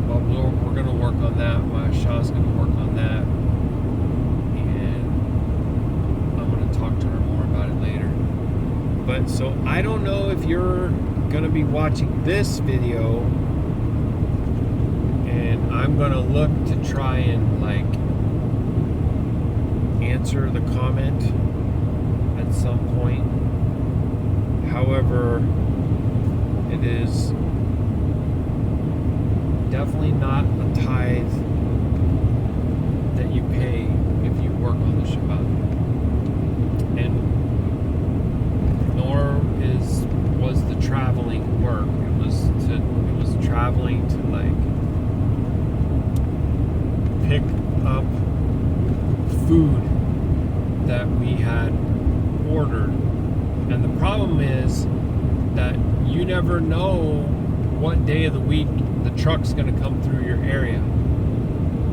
But we're going to work on that. My Shah's going to work on that. And I'm going to talk to her more about it later. But so I don't know if you're going to be watching this video, and I'm going to look to try and like answer the comment at some point. However, it is definitely not a tithe that you pay if you work on the Shabbat. And nor was the traveling work. It was traveling to like pick up food that we had ordered. And the problem is that you never know what day of the week the truck's going to come through your area.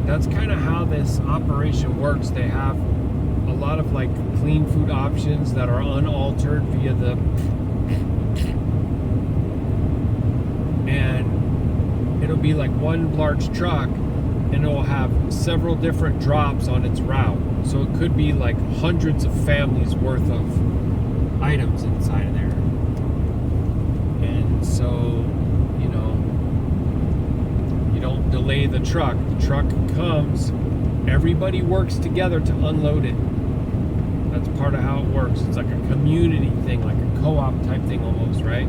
That's kind of how this operation works. They have a lot of like clean food options that are unaltered via the, and it'll be like one large truck, and it will have several different drops on its route. So it could be like hundreds of families worth of items inside of there. And so, you know, you don't delay the truck. The truck comes, everybody works together to unload it. That's part of how it works. It's like a community thing, like a co-op type thing almost, right?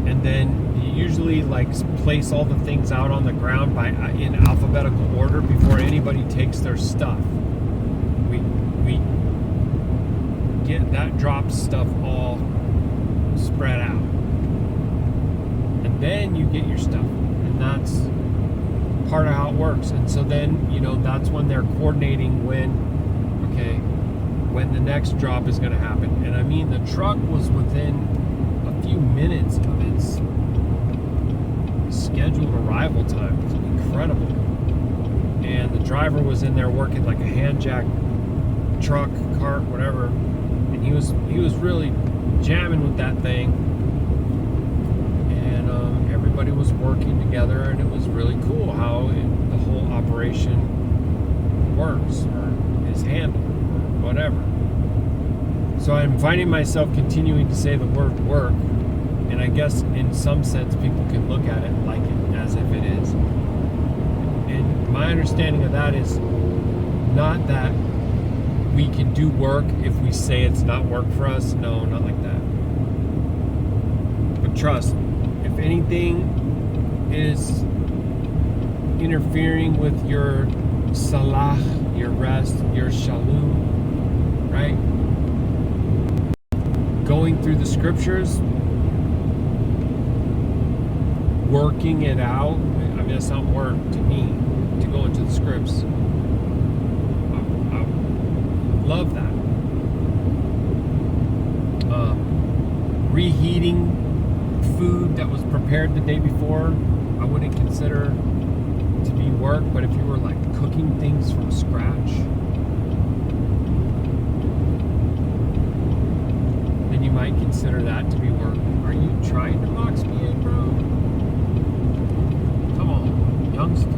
And then you usually like place all the things out on the ground in alphabetical order before anybody takes their stuff. We get that drop stuff all spread out, and then you get your stuff, and that's part of how it works. And so then, you know, that's when they're coordinating when the next drop is going to happen. And I mean, the truck was within a few minutes of its scheduled arrival time. It was incredible. And the driver was in there working like a hand jack truck, cart, whatever, and he was really jamming with that thing. And everybody was working together, and it was really cool how the whole operation works or is handled or whatever. So I'm finding myself continuing to say the word work, and I guess in some sense people can look at it like it as if it is. And my understanding of that is not that we can do work if we say it's not work for us. No, not like that. trust. If anything is interfering with your salah, your rest, your shalom, right? Going through the scriptures, working it out. I mean, it's not work to me to go into the scripts. I love that. Reheating food that was prepared the day before, I wouldn't consider to be work, but if you were like cooking things from scratch, then you might consider that to be work. Are you trying to box me in, bro? Come on, youngster.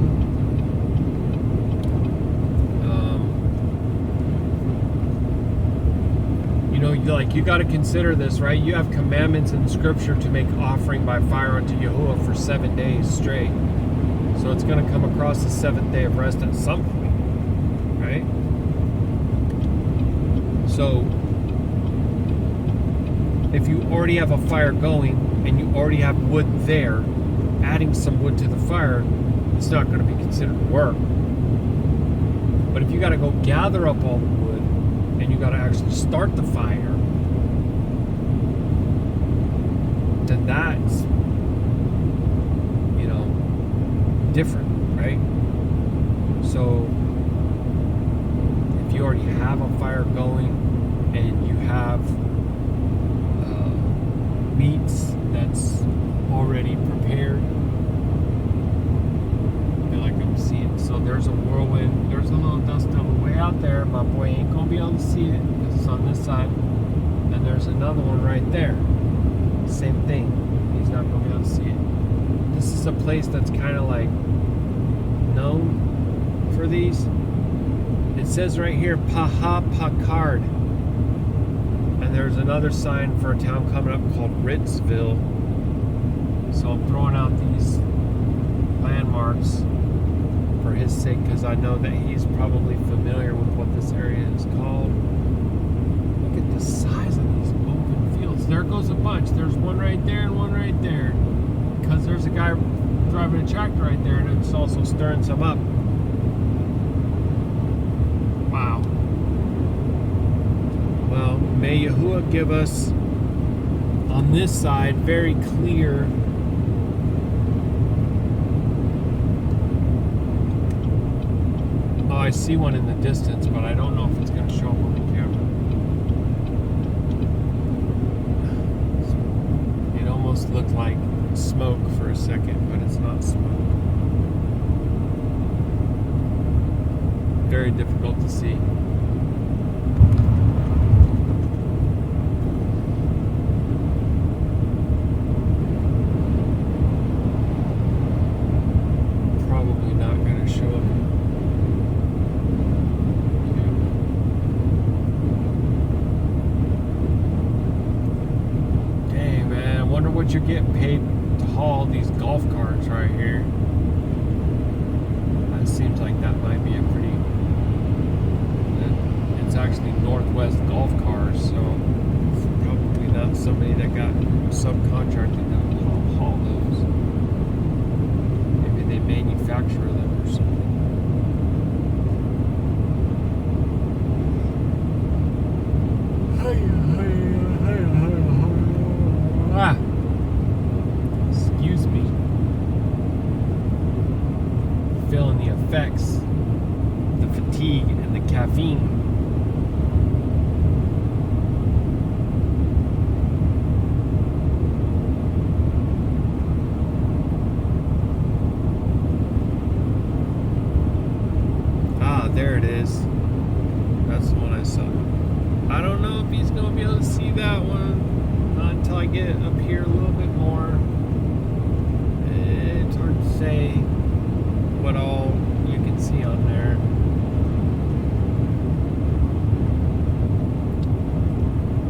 You got to consider this, right? You have commandments in the scripture to make offering by fire unto Yahuwah for 7 days straight. So it's going to come across the 7th day of rest at some point, right? So if you already have a fire going and you already have wood there, adding some wood to the fire, it's not going to be considered work. But if you got to go gather up all the wood and you got to actually start the fire, then that's, different, right? So if you already have a fire going and you have meats that's already prepared, I feel like I'm seeing. So there's a whirlwind, there's a little dust devil way out there. My boy ain't gonna be able to see it because it's on this side. And there's another one right there. Same thing. He's not gonna be able to see it. This is a place that's kind of like known for these. It says right here, Paha Pakard. And there's another sign for a town coming up called Ritzville. So I'm throwing out these landmarks for his sake because I know that he's probably familiar with what this area is called. Look at the size of these open fields. There goes a bunch. There's one right there and one right there. Because there's a guy driving a tractor right there and it's also stirring some up. Wow. Well, may Yahuwah give us on this side very clear I see one in the distance, but I don't know if it's going to show up on the camera. It almost looked like smoke for a second, but it's not smoke. Very difficult to see. Probably not going to show up. What you're getting paid to haul these golf carts right here. That seems like that might be a pretty, it's actually Northwest Golf Cars, so it's probably not somebody that got subcontracted to haul those. Maybe they manufacture them or something. Feeling the effects, the fatigue, and the caffeine. Ah, there it is. That's the one I saw. I don't know if he's going to be able to see that one. Not until I get up here a little bit more. It's hard to say what all you can see on there.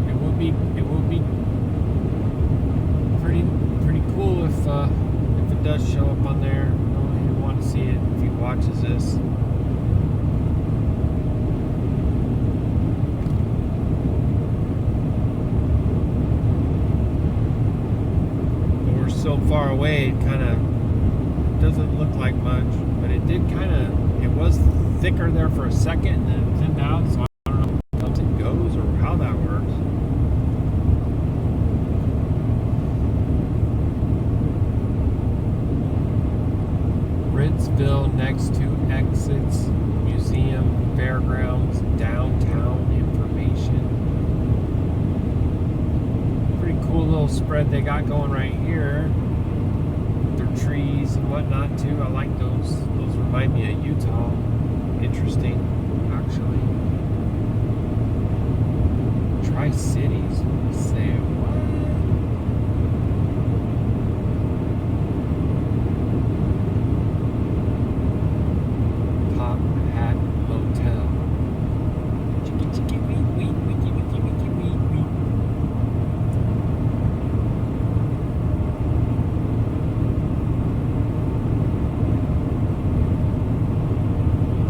It will be pretty cool if it does show up on there. You want to see it if he watches this. so far away, it kind of doesn't look like much, but it did kind of, it was thicker there for a second and then it thinned out, so I don't know if it comes and goes or how that works. Ritzville next to exits, museum, fairgrounds, downtown information. Pretty cool little spread they got going right here. Their trees and whatnot too. I like those. Those remind me of Utah. Interesting, actually. Tri-Cities. Say what? Top Hat Motel. Chicky chicky wee wee wee wee wee wee wee wee.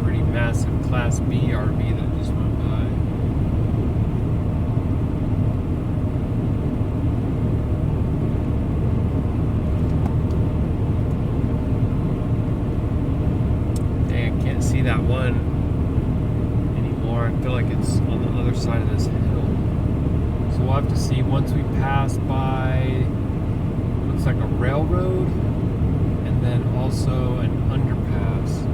Pretty massive Class B RV that just went by. Dang, I can't see that one anymore. I feel like it's on the other side of this hill. So we'll have to see once we pass by, looks like a railroad, and then also an underpass.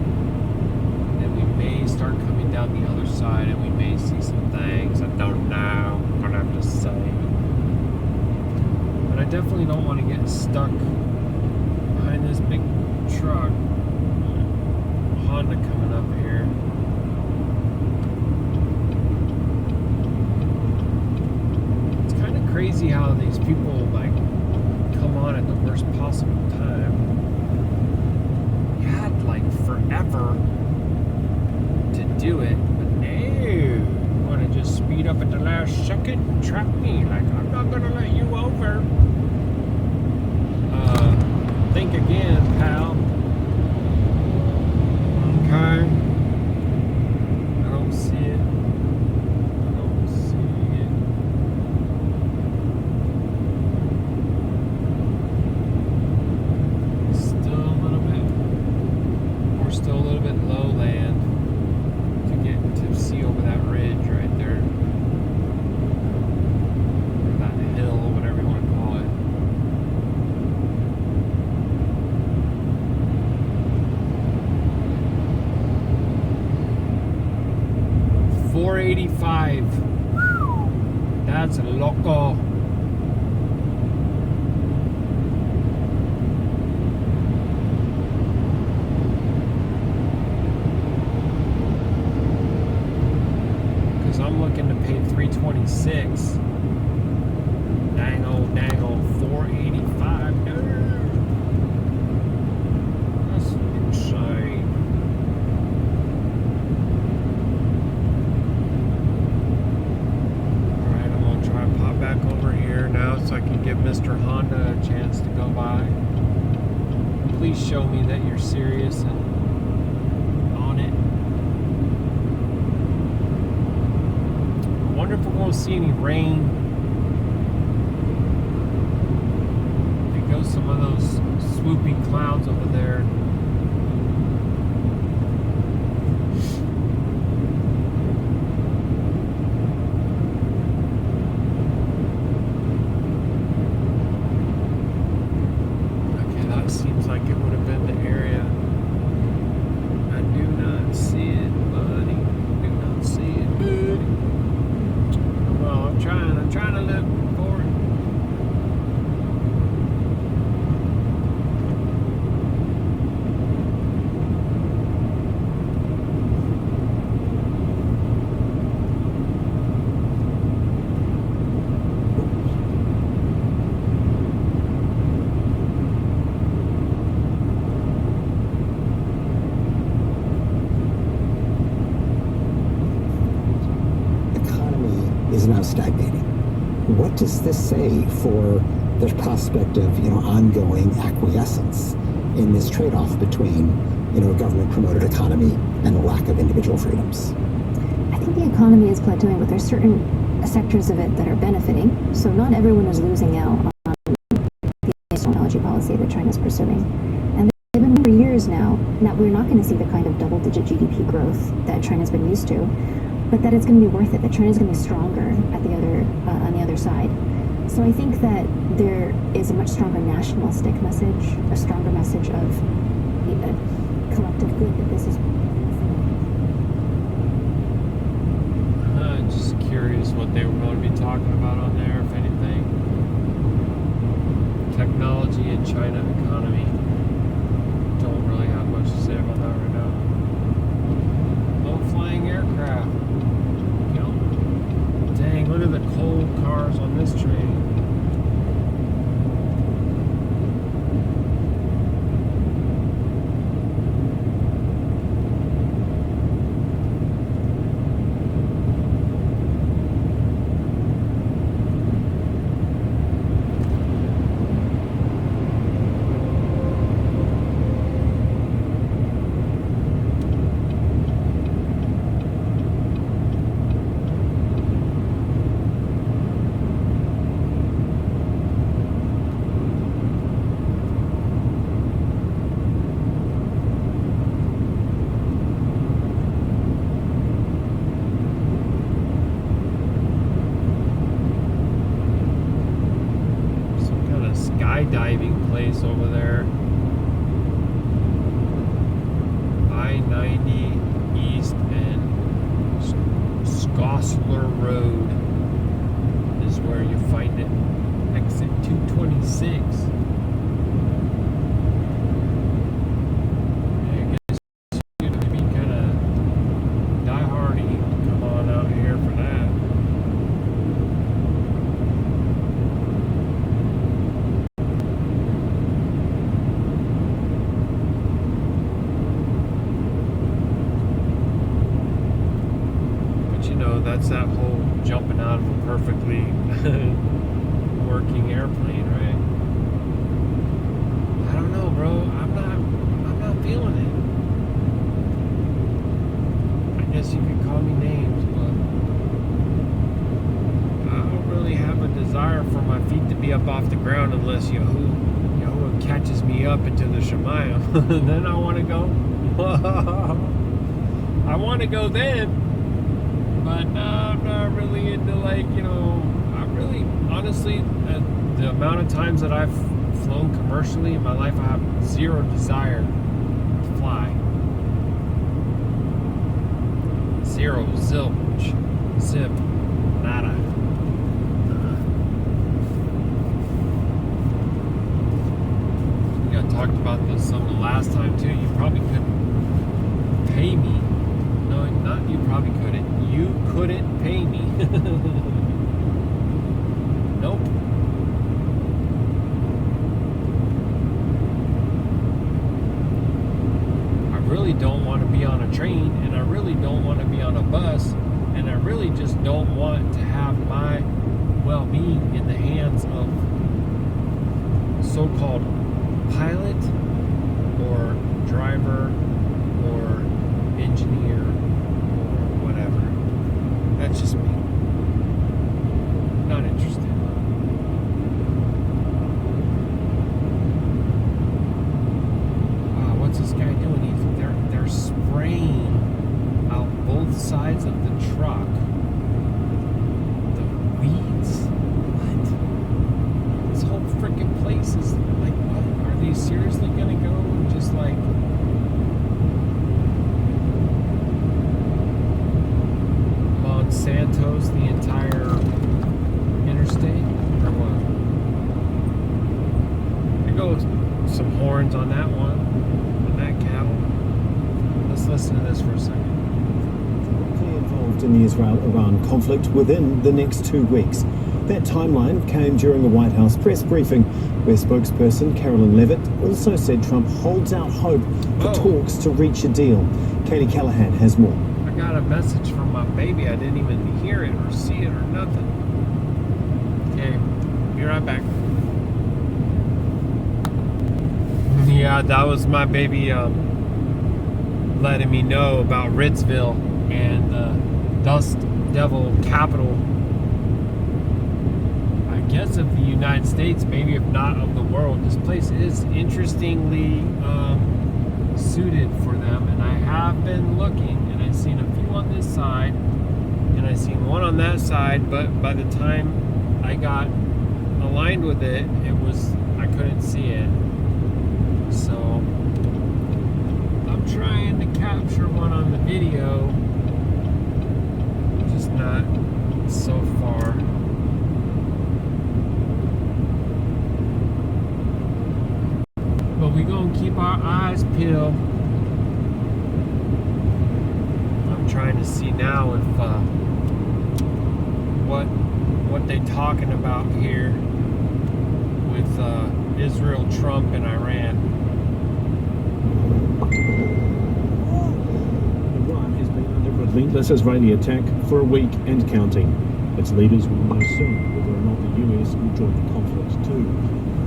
And we may start coming down the other side and we may see some things. I don't know. I'm gonna have to say. But I definitely don't want to get stuck behind this big truck. Honda coming up here. It's kind of crazy how these people like come on at the worst possible time. You had like forever to do it, but no, you want to just speed up at the last second and trap me like I'm not gonna let you over. Think again, pal. Okay. I don't see it. I don't see it. Still a little bit. We're still a little bit lowland to get to see over that ridge right there. Or that hill, whatever you want to call it. 485. That's loco. Because I'm looking to pay $326. Dang old 485. That's insane. Back over here now so I can give Mr. Honda a chance to go by. Please show me that you're serious and on it. I wonder if we're going to see any rain. There goes some of those swooping clouds over there. Seems like it would have been the area. I do not see it, buddy. Do not see it, buddy. Well, I'm trying to look for it. Is now stagnating. What does this say for the prospect of ongoing acquiescence in this trade-off between a government-promoted economy and the lack of individual freedoms? I think the economy is plateauing, but there's certain sectors of it that are benefiting. So not everyone is losing out on the technology policy that China's pursuing. And they've been for years now that we're not going to see the kind of double-digit GDP growth that China's been used to, but that it's going to be worth it, that China's going to be stronger at the other on the other side. So I think that there is a much stronger nationalistic message, a stronger message of the collective good that this is. Just curious what they were going to be talking about on there, if anything. Technology and China economy. Don't really have much to say about that right now. Low flying aircraft. You know, dang, look at the coal cars on this train. Skydiving place over there. I-90 East and Scossler Road is where you find it. Exit 226. I guess you'd be kind of die-hardy. Come on out here for that. That's that whole jumping out of a perfectly working airplane, right? I don't know, bro. I'm not feeling it. I guess you could call me names, but I don't really have a desire for my feet to be up off the ground unless Yahuah catches me up into the Shemayim. Then I want to go. I want to go then. But no, I'm not really into I'm really, honestly, the amount of times that I've flown commercially in my life, I have zero desire to fly. Zero, zilch, zip, nada. I talked about this some the last time too. You probably couldn't pay me. No, not you probably couldn't. You couldn't pay me. Nope. I really don't want to be on a train, and I really don't want to be on a bus, and I really just don't want to have my well-being in the hands of so-called pilot or driver or engineer or whatever. That's just me. Not interested. Wow, what's this guy doing? They're spraying out both sides of the truck. The weeds? What? This whole freaking place is like, what? Are they seriously gonna go and just like Monsanto's the entire interstate, or what? There goes some horns on that one, on that cattle. Let's listen to this for a second. Involved in the Israel-Iran conflict within the next 2 weeks. That timeline came during a White House press briefing where spokesperson Carolyn Levitt also said Trump holds out hope for talks to reach a deal. Katie Callahan has more. I got a message from my baby. I didn't even hear it or see it or nothing. Okay, be right back. Yeah, that was my baby letting me know about Ritzville and the Dust Devil capital. I guess of the United States, maybe if not of the world. This place is interestingly suited for them, and I have been looking, and I've seen a few on this side, and I've seen one on that side, but by the time I got aligned with it, I couldn't see it. So I'm trying to capture one on the video, just not so far. But we gonna keep our eyes peeled. I'm trying to see now if what they talking about here with Israel, Trump, and Iran. Iran has been under relentless Israeli attack for a week and counting. Its leaders will know soon whether or not the US will join the conflict too.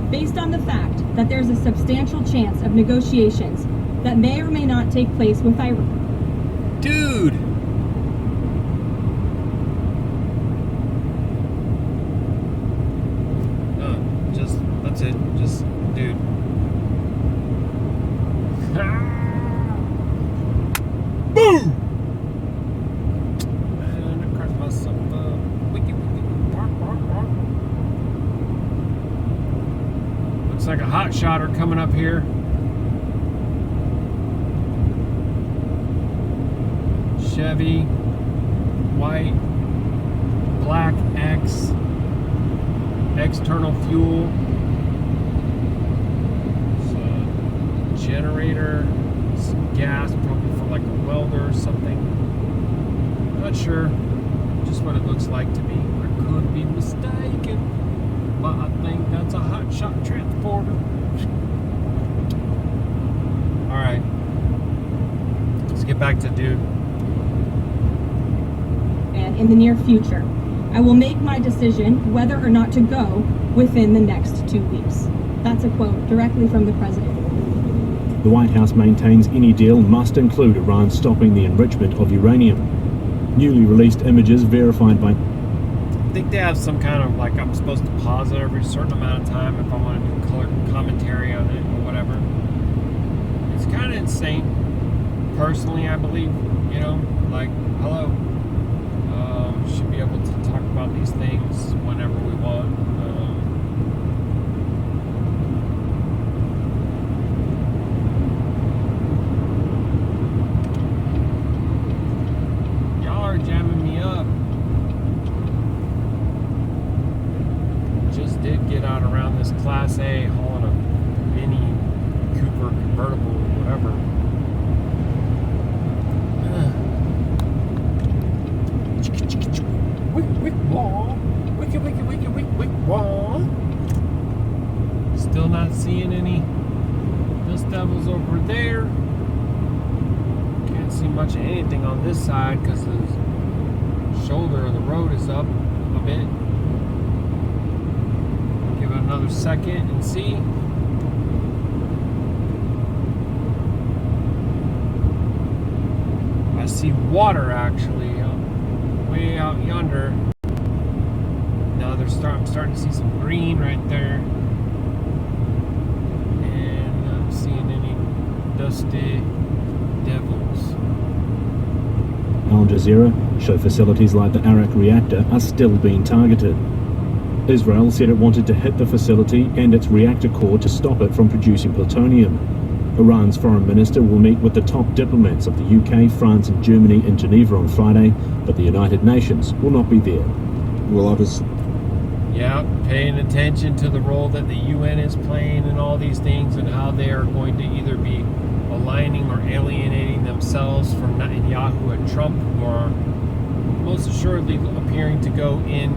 Based on the fact that there's a substantial chance of negotiations that may or may not take place with Iran. Dude! That's it. Just, dude. Boom! And I cracked myself up. Wiki, bark, bark, bark. Looks like a hot shotter coming up here. Chevy, white, black X, external fuel. Generator, some gas, probably for like a welder or something. Not sure. Just what it looks like to me. I could be mistaken, but I think that's a hot shot transporter. All right, let's get back to dude. And in the near future, I will make my decision whether or not to go within the next 2 weeks. That's a quote directly from the president. The White House maintains any deal must include Iran stopping the enrichment of uranium. Newly released images verified by... I think they have some kind of, like, I'm supposed to pause it every certain amount of time if I want to do color commentary on it or whatever. It's kind of insane. Personally, I believe, you know, like, hello. Should be able to talk about these things whenever we want. Jamming me up. Just did get out around this Class A hauling a Mini Cooper convertible or whatever. Still not seeing any dust devils over there. Can't see much of anything on this side because the shoulder of the road is up a bit. Give it another second and see. I see water actually way out yonder. Now I'm starting to see some green right there, and I'm not seeing any dusty devils. Al Jazeera show facilities like the Arak reactor are still being targeted. Israel said it wanted to hit the facility and its reactor core to stop it from producing plutonium. Iran's foreign minister will meet with the top diplomats of the UK, France and Germany in Geneva on Friday, but the United Nations will not be there. Well, obviously. Yeah, paying attention to the role that the UN is playing in all these things and how they are going to either be aligning or alienating themselves from Netanyahu and Trump, who are most assuredly appearing to go in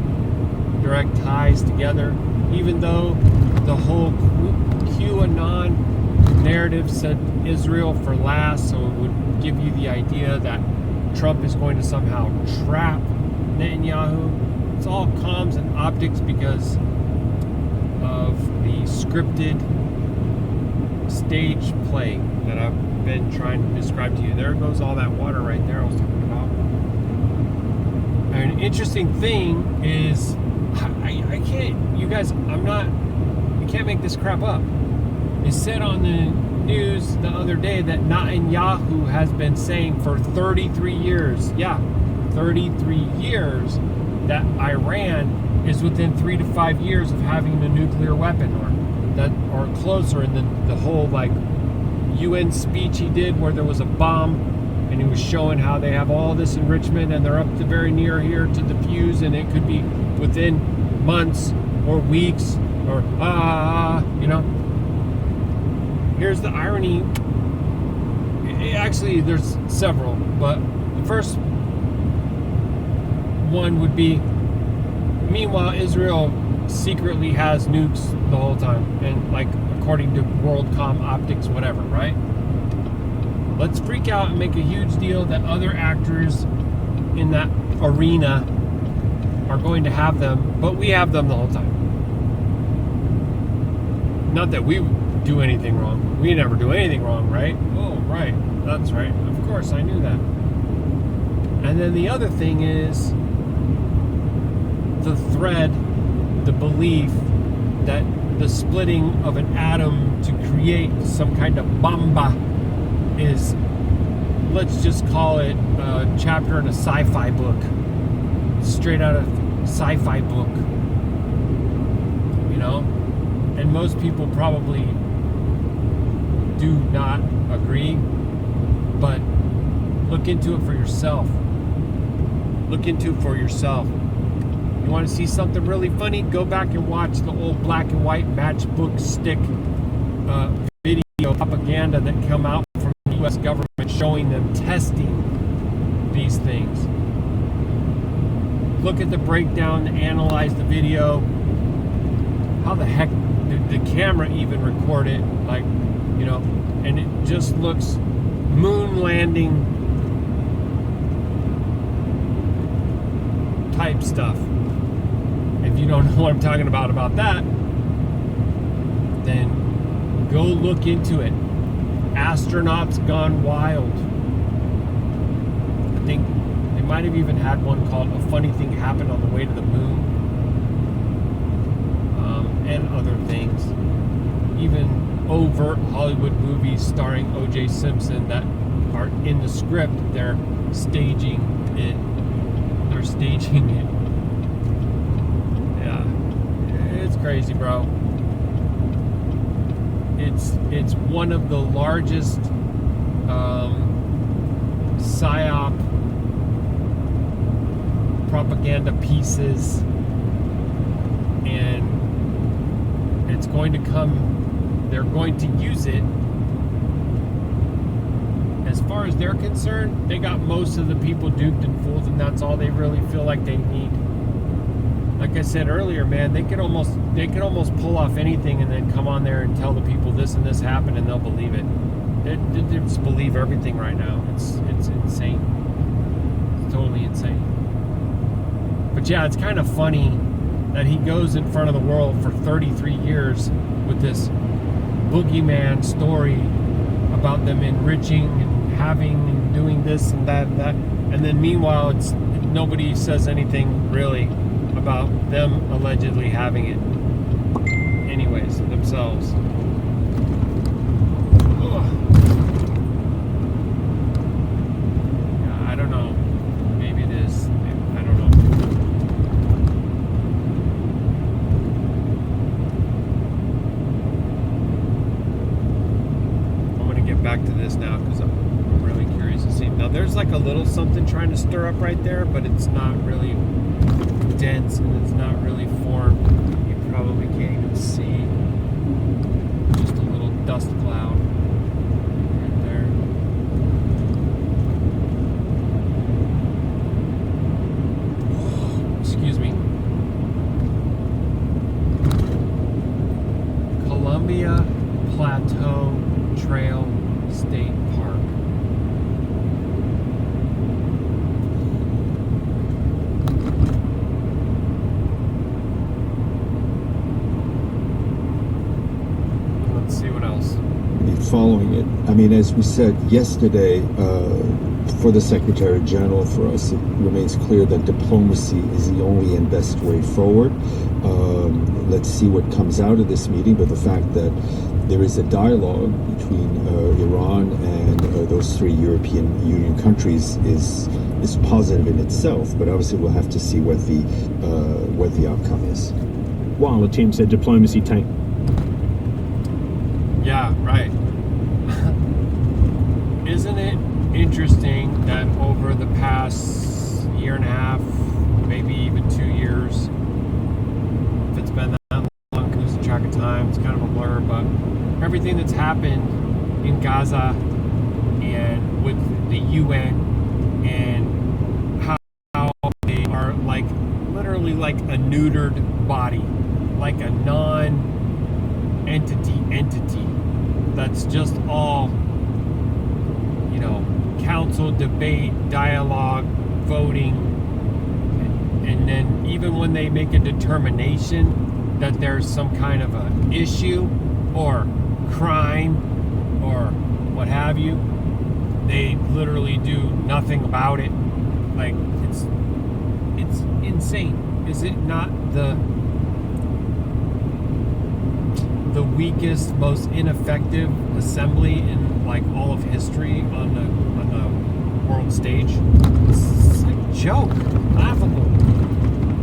direct ties together, even though the whole QAnon narrative said Israel for last, so it would give you the idea that Trump is going to somehow trap Netanyahu. It's all comms and optics because of the scripted stage play that I've been trying to describe to you. There goes all that water right there I was talking about. And an interesting thing is, I can't, you guys, you can't make this crap up. It said on the news the other day that Netanyahu has been saying for 33 years, 33 years, that Iran is within 3 to 5 years of having a nuclear weapon, or closer. And then the whole like UN speech he did where there was a bomb, and he was showing how they have all this enrichment and they're up to very near here to defuse, and it could be within months or weeks or you know. Here's the irony. Actually, there's several, but the first one would be, meanwhile, Israel secretly has nukes the whole time, and like according to WorldCom optics, whatever, right? Let's freak out and make a huge deal that other actors in that arena are going to have them, but we have them the whole time. Not that we do anything wrong. We never do anything wrong, right? Oh, right. That's right. Of course, I knew that. And then the other thing is the thread, the belief that the splitting of an atom to create some kind of bomba is, let's just call it a chapter in a sci-fi book. Straight out of sci-fi book. You know? And most people probably do not agree, but look into it for yourself. Look into it for yourself. You want to see something really funny? Go back and watch the old black and white matchbook stick video propaganda that come out from the U.S. government showing them testing these things. Look at the breakdown, analyze the video. How the heck did the camera even record it? Like, you know, and it just looks moon landing type stuff. If you don't know what I'm talking about that, then go look into it. Astronauts Gone Wild. I think they might have even had one called A Funny Thing Happened on the Way to the Moon. And other things. Even overt Hollywood movies starring O.J. Simpson that are in the script, they're staging it. Yeah. It's crazy, bro. It's one of the largest psyop propaganda pieces, and it's going to come. They're going to use it. As far as they're concerned, they got most of the people duped and fooled, and that's all they really feel like they need. Like I said earlier, man, they could almost pull off anything and then come on there and tell the people this and this happened, and they'll believe it. They just believe everything right now. It's insane. It's totally insane. But yeah, it's kind of funny that he goes in front of the world for 33 years with this boogeyman story about them enriching and having and doing this and that, and then meanwhile nobody says anything really about them allegedly having it anyways themselves. Ugh. Yeah, I don't know, maybe it is, I don't know. Back to this now because I'm really curious to see. Now there's like a little something trying to stir up right there, but it's not really dense and it's not really formed. You probably can't even see. Just a little dust cloud right there. Excuse me. Columbia Plateau Trail State Park. Let's see what else. Following it, I mean, as we said yesterday, for the Secretary General, for us, it remains clear that diplomacy is the only and best way forward. Let's let's see what comes out of this meeting. But the fact that there is a dialogue between Iran and those three European Union countries is positive in itself. But obviously, we'll have to see what the outcome is. While attempts at diplomacy take... Yeah, right. Isn't it interesting that over the past year and a half, maybe even 2 years, if it's been that long, I can lose track of time, it's kind of a blur, but everything that's happened in Gaza and with the UN and how they are like literally like a neutered body, like a non-entity that's just all, you know, council, debate, dialogue, voting, and then even when they make a determination that there's some kind of a issue or crime or what have you, they literally do nothing about it. Like, it's insane. Is it not the weakest, most ineffective assembly in like all of history on the world stage? It's like a joke, laughable.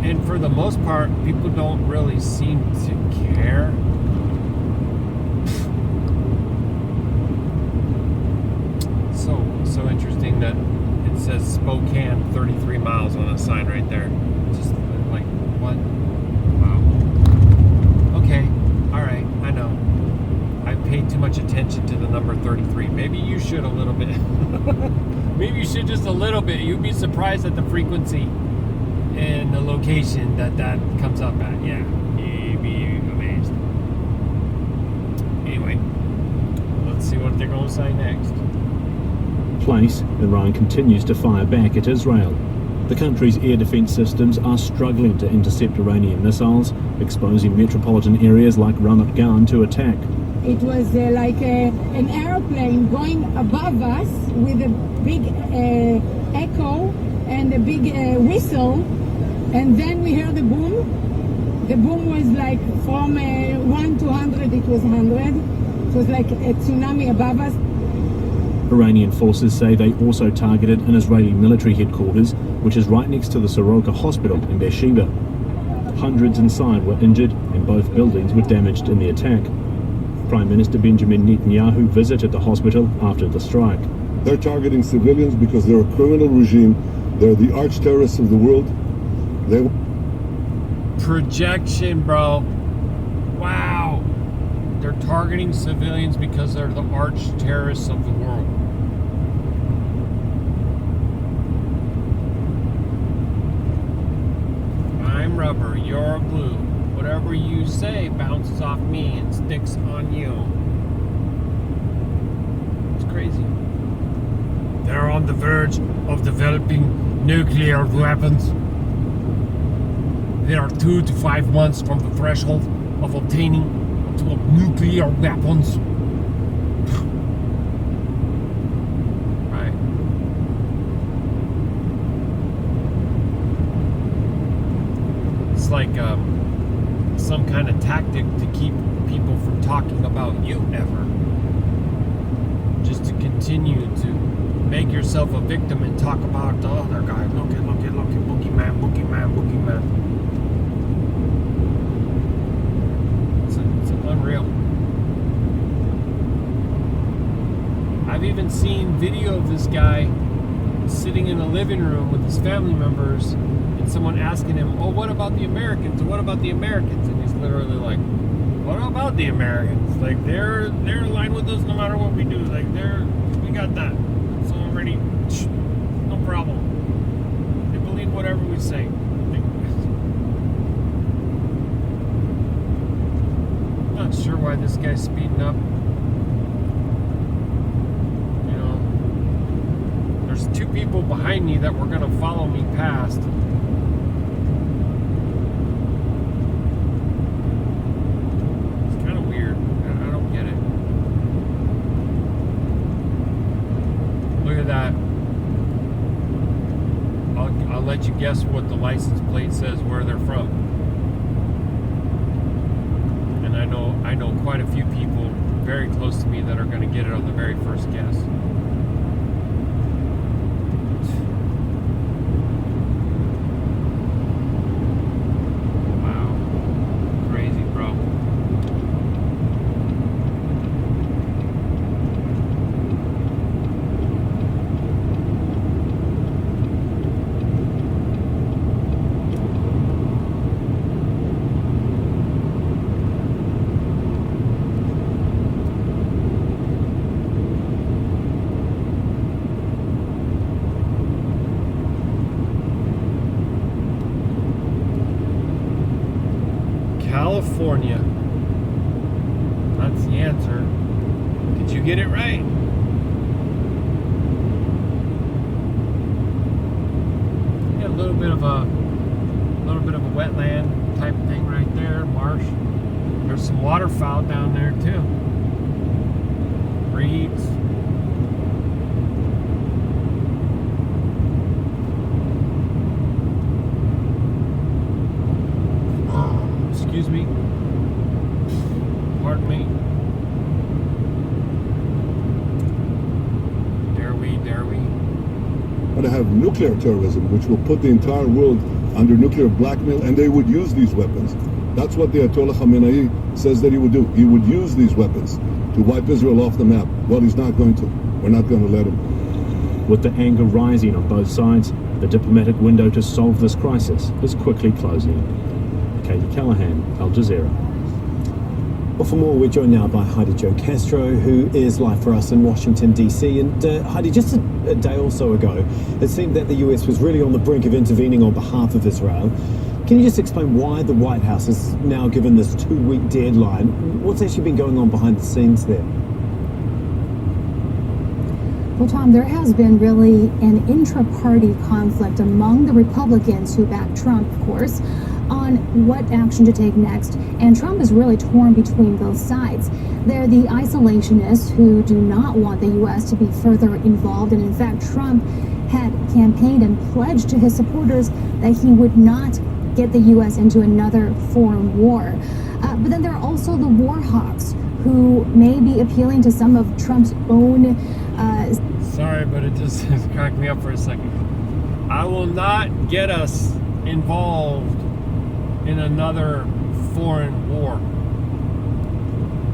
And for the most part, people don't really seem to care. So interesting that it says Spokane 33 miles on a sign right there. Just like, what? Wow. Okay, all right, I know. I paid too much attention to the number 33. Maybe you should a little bit. Maybe you should just a little bit. You'd be surprised at the frequency and the location that comes up at. Yeah, you'd be amazed. Anyway, let's see what they're going to say next. Place, Iran continues to fire back at Israel. The country's air defense systems are struggling to intercept Iranian missiles, exposing metropolitan areas like Ramat Gan to attack. It was like an airplane going above us with a big echo and a big whistle, and then we heard the boom. The boom was like from 1 to 100, it was 100. It was like a tsunami above us. Iranian forces say they also targeted an Israeli military headquarters, which is right next to the Soroka hospital in Beersheba. Hundreds inside were injured and both buildings were damaged in the attack. Prime Minister Benjamin Netanyahu visited the hospital after the strike. They're targeting civilians because they're a criminal regime. They're the arch terrorists of the world. Projection, bro. Wow. They're targeting civilians because they're the arch terrorists of the world. I'm rubber, you're glue. Whatever you say bounces off me and sticks on you. It's crazy. They're on the verge of developing nuclear weapons. They are 2 to 5 months from the threshold of obtaining nuclear weapons. Right. It's like some kind of tactic to keep people from talking about you ever. Just to continue to make yourself a victim and talk about the other guy. Look at, boogeyman. It's unreal. I've even seen video of this guy sitting in a living room with his family members and someone asking him, oh, what about the Americans? And what about the Americans? And he's literally like, what about the Americans? Like, they're in line with us no matter what we do. Like, we got that. It's already, no problem. They believe whatever we say. Not sure why this guy's speeding up. You know, there's 2 people behind me that were gonna follow me past. It's kind of weird. I don't get it. Look at that. I'll let you guess what the license plate says, where they're from. I know quite a few people very close to me that are going to get it on the very first guess. Wow. Crazy, bro. California. That's the answer. Did you get it right? Yeah, a little bit of a wetland type thing right there, marsh. There's some waterfowl down there too. Reeds. Excuse me. Pardon me. Dare we? But I have nuclear terrorism, which will put the entire world under nuclear blackmail, and they would use these weapons. That's what the Ayatollah Khamenei says that he would do. He would use these weapons to wipe Israel off the map. Well, he's not going to. We're not going to let him. With the anger rising on both sides, the diplomatic window to solve this crisis is quickly closing. Katie Callahan, Al Jazeera. Well, for more, we're joined now by Heidi Jo Castro, who is live for us in Washington, D.C. And Heidi, just a day or so ago, it seemed that the US was really on the brink of intervening on behalf of Israel. Can you just explain why the White House is now given this 2-week deadline? What's actually been going on behind the scenes there? Well, Tom, there has been really an intra-party conflict among the Republicans who back Trump, of course, on what action to take next. And Trump is really torn between both sides. They're the isolationists who do not want the U.S. to be further involved. And in fact, Trump had campaigned and pledged to his supporters that he would not get the U.S. into another foreign war. But then there are also the war hawks who may be appealing to some of Trump's own... Sorry, but it just cracked me up for a second. I will not get us involved in another foreign war.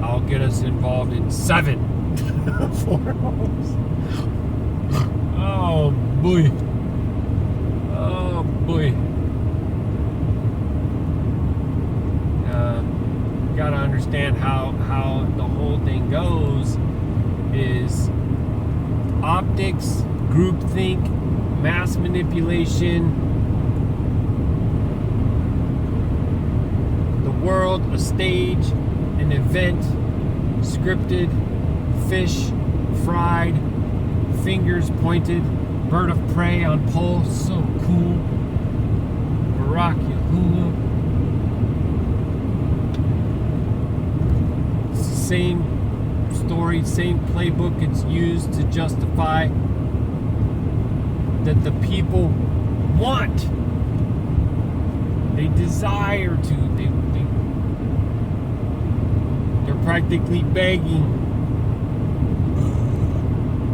I'll get us involved in 7 foreign wars. Oh boy. Oh boy. Gotta understand how the whole thing goes is optics, groupthink, mass manipulation, the world, a stage, an event, scripted, fish, fried, fingers pointed, bird of prey on pole, so cool, Baruk Yahuah. It's the same story, same playbook. It's used to justify that the people want, they desire to, they're practically begging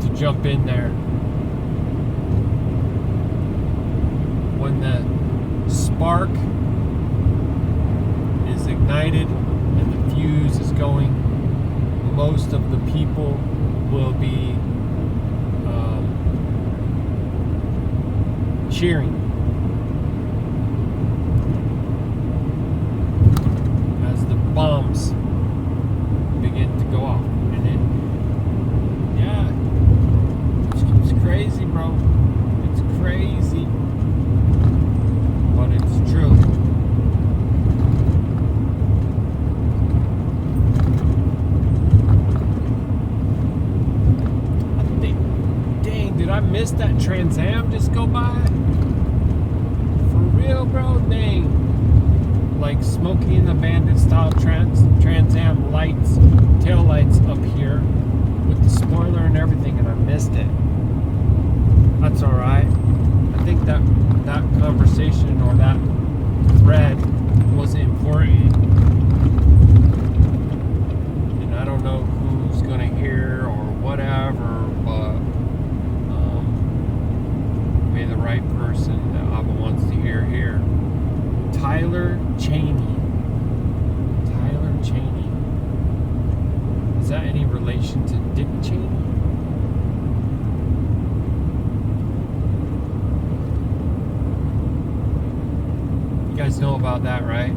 to jump in there. When the spark is ignited and the fuse is going, most of the people will be cheering as the bombs begin to go off. And it's crazy, bro. It's crazy, but it's true. Did I miss that Trans Am just go by? For real, bro? Dang. Like Smokey and the Bandit style Trans Am lights, tail lights up here with the spoiler and everything, and I missed it. That's alright. I think that conversation or that, thread was important. guys know about that, right?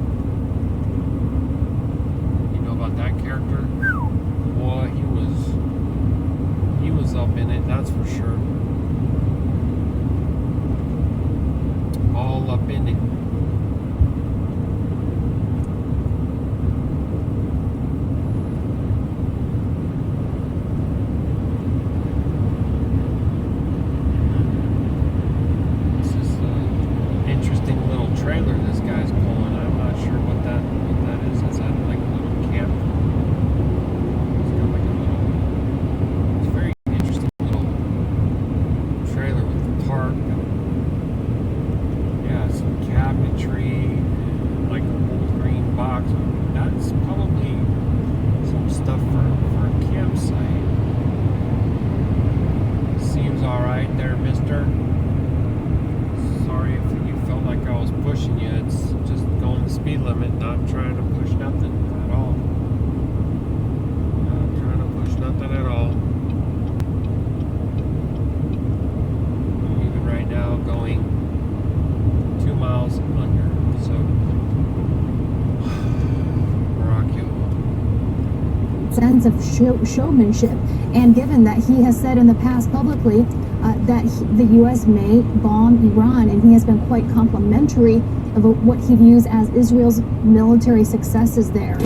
You know about that character? Boy, he was up in it, that's for sure. All up in it. Trailer this guy's pulling. I'm not sure what that is. Is that like a little camp? It's got like a little. It's a very interesting little trailer with a tarp and yeah, some cabinetry, like a old green box. That's probably some stuff for a campsite. Seems all right there, mister. Sorry if you felt like I was pushing you. It's just going the speed limit, not trying to push nothing at all. Not trying to push nothing at all. I'm even right now going 2 miles under. So, Baruk Atah. Sense of showmanship, and given that he has said in the past publicly that the U.S. may bomb Iran, and he has been quite complimentary of what he views as Israel's military successes there.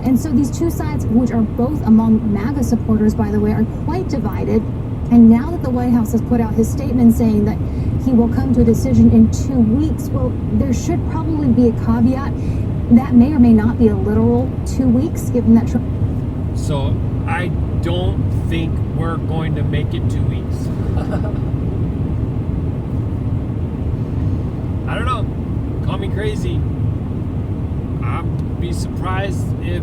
And so these two sides, which are both among MAGA supporters, by the way, are quite divided. And now that the White House has put out his statement saying that he will come to a decision in 2 weeks, well, there should probably be a caveat. That may or may not be a literal 2 weeks, given that Trump. So I don't think we're going to make it 2 weeks. I don't know. Call me crazy. I'd be surprised if,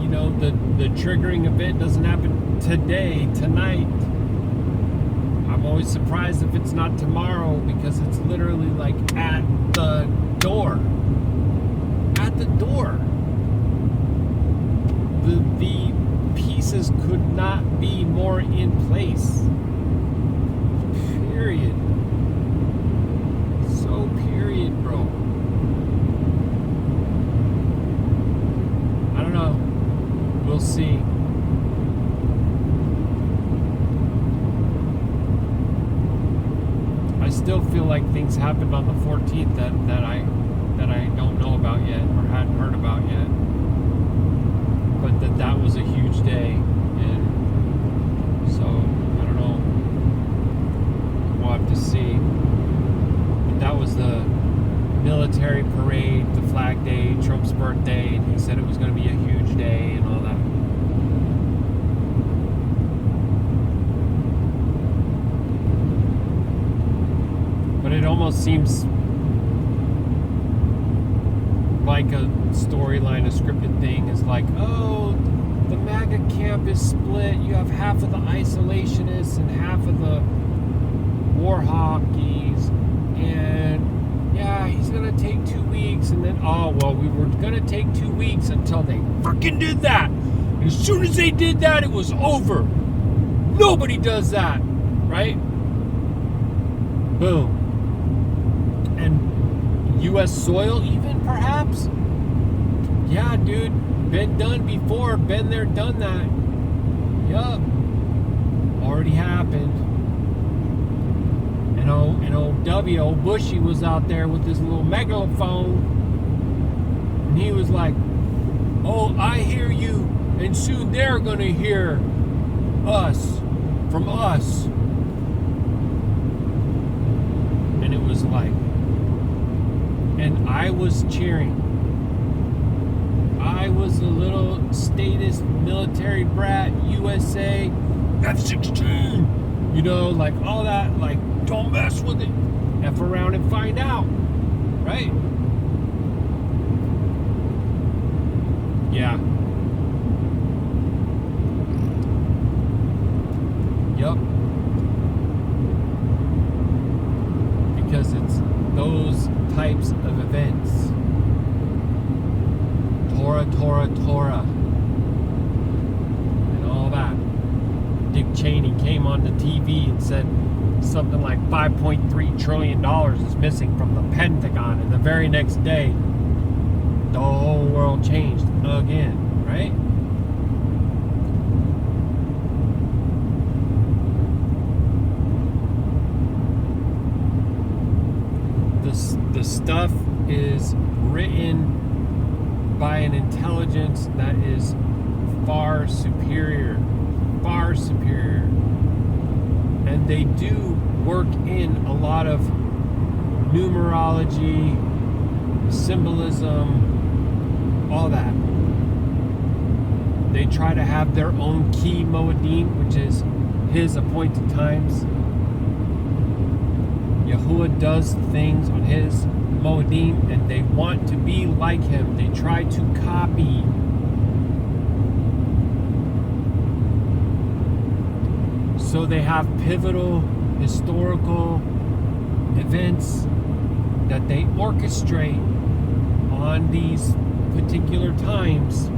you know, the triggering event doesn't happen today, tonight. I'm always surprised if it's not tomorrow, because it's literally like at the door. At the door. The pieces could not be more in place. Period. So period, bro. I don't know. We'll see. I still feel like things happened on the 14th that I don't know about yet or hadn't heard about yet. But that was a huge day, and so I don't know. We'll have to see. But that was the military parade, the Flag Day, Trump's birthday, and he said it was going to be a huge day and all that. But it almost seems like a storyline, a scripted thing. Is like, oh, the MAGA camp is split. You have half of the isolationists and half of the war hawkies, and yeah, he's gonna take 2 weeks, and then oh well, we were gonna take 2 weeks until they freaking did that. And as soon as they did that, it was over. Nobody does that, right? Boom. And U.S. soil, even perhaps? Yeah, dude. Been done before. Been there, done that. Yup. Already happened. And old W, old Bushy, was out there with his little megaphone. And he was like, oh, I hear you. And soon they're going to hear us. From us. And it was like, and I was cheering. I was a little statist military brat, USA, F-16, you know, like all that, like, don't mess with it. F around and find out, right? Yeah. Yup. Because it's those types of events. Torah, and all that. Dick Cheney came on the TV and said, something like $5.3 trillion is missing from the Pentagon, and the very next day, the whole world changed again, right? The stuff is written by an intelligence that is far superior, and they do work in a lot of numerology, symbolism, all that. They try to have their own key Moedim, which is his appointed times. Yahuah does things on his Moedim, and they want to be like him. They try to copy. So they have pivotal historical events that they orchestrate on these particular times.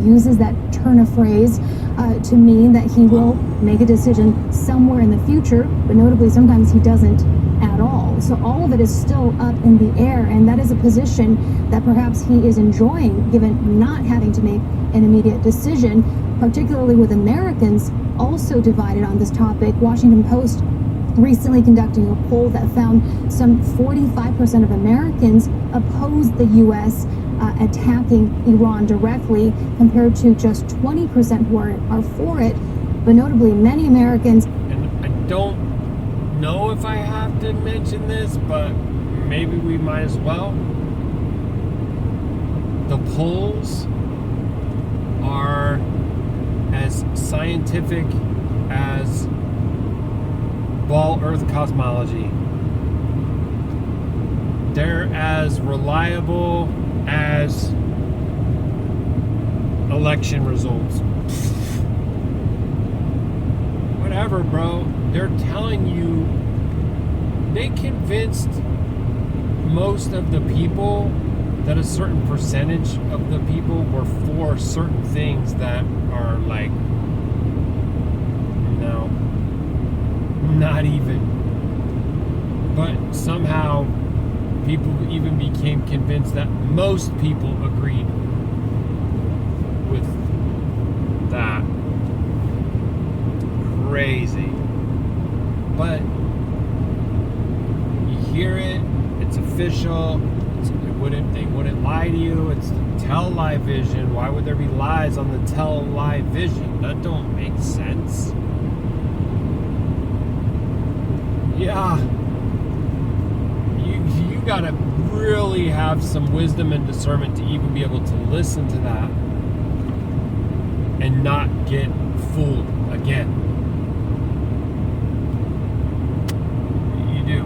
Uses that turn of phrase to mean that he will make a decision somewhere in the future, but notably sometimes he doesn't at all. So all of it is still up in the air, and that is a position that perhaps he is enjoying, given not having to make an immediate decision, particularly with Americans also divided on this topic. Washington Post recently conducting a poll that found some 45% of Americans oppose the U.S. Attacking Iran directly, compared to just 20% who are for it. But notably, many Americans... And I don't know if I have to mention this, but maybe we might as well. The polls are as scientific as ball Earth cosmology. They're as reliable as election results. Whatever, bro. They're telling you, they convinced most of the people that a certain percentage of the people were for certain things that are like, no, not even. But somehow people even became convinced that most people agreed with that. Crazy. But you hear it, it's official, they wouldn't lie to you, it's the television. Why would there be lies on the television? That don't make sense. Yeah. You gotta really have some wisdom and discernment to even be able to listen to that and not get fooled again. You do.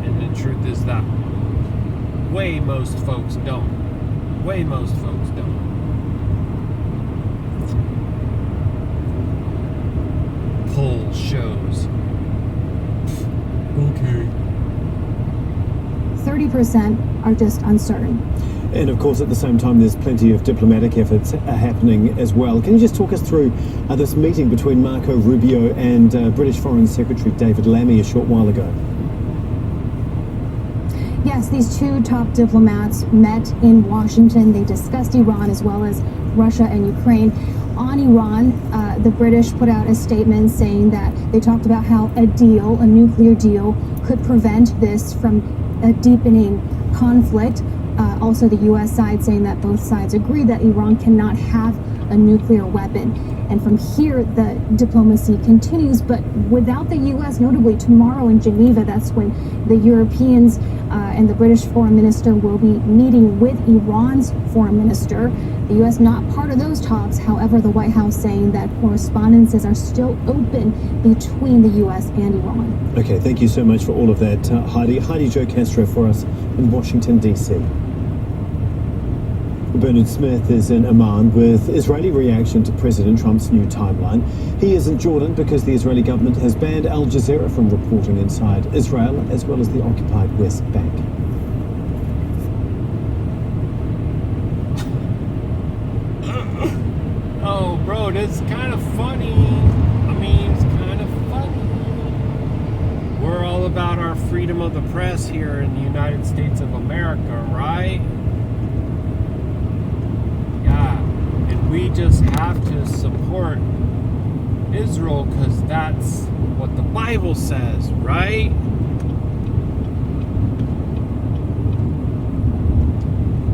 And the truth is that most folks don't. Most folks don't. Poll shows. Okay. 30% are just uncertain. And of course, at the same time, there's plenty of diplomatic efforts happening as well. Can you just talk us through this meeting between Marco Rubio and British Foreign Secretary David Lammy a short while ago? Yes, these two top diplomats met in Washington. They discussed Iran as well as Russia and Ukraine. On Iran, the British put out a statement saying that they talked about how a nuclear deal, could prevent this from a deepening conflict. Also, the U.S. side saying that both sides agree that Iran cannot have a nuclear weapon. And from here, the diplomacy continues, but without the U.S., notably tomorrow in Geneva, that's when the Europeans and the British foreign minister will be meeting with Iran's foreign minister. The U.S. not part of those talks. However, the White House saying that correspondences are still open between the U.S. and Iran. Okay, thank you so much for all of that, Heidi. Heidi Jo Castro for us in Washington, D.C. Bernard Smith is in Amman with Israeli reaction to President Trump's new timeline. He is in Jordan because the Israeli government has banned Al Jazeera from reporting inside Israel as well as the occupied West Bank. Oh, bro, that's kind of funny. I mean, it's kind of funny. We're all about our freedom of the press here in the United States of America, right? We just have to support Israel because that's what the Bible says, right?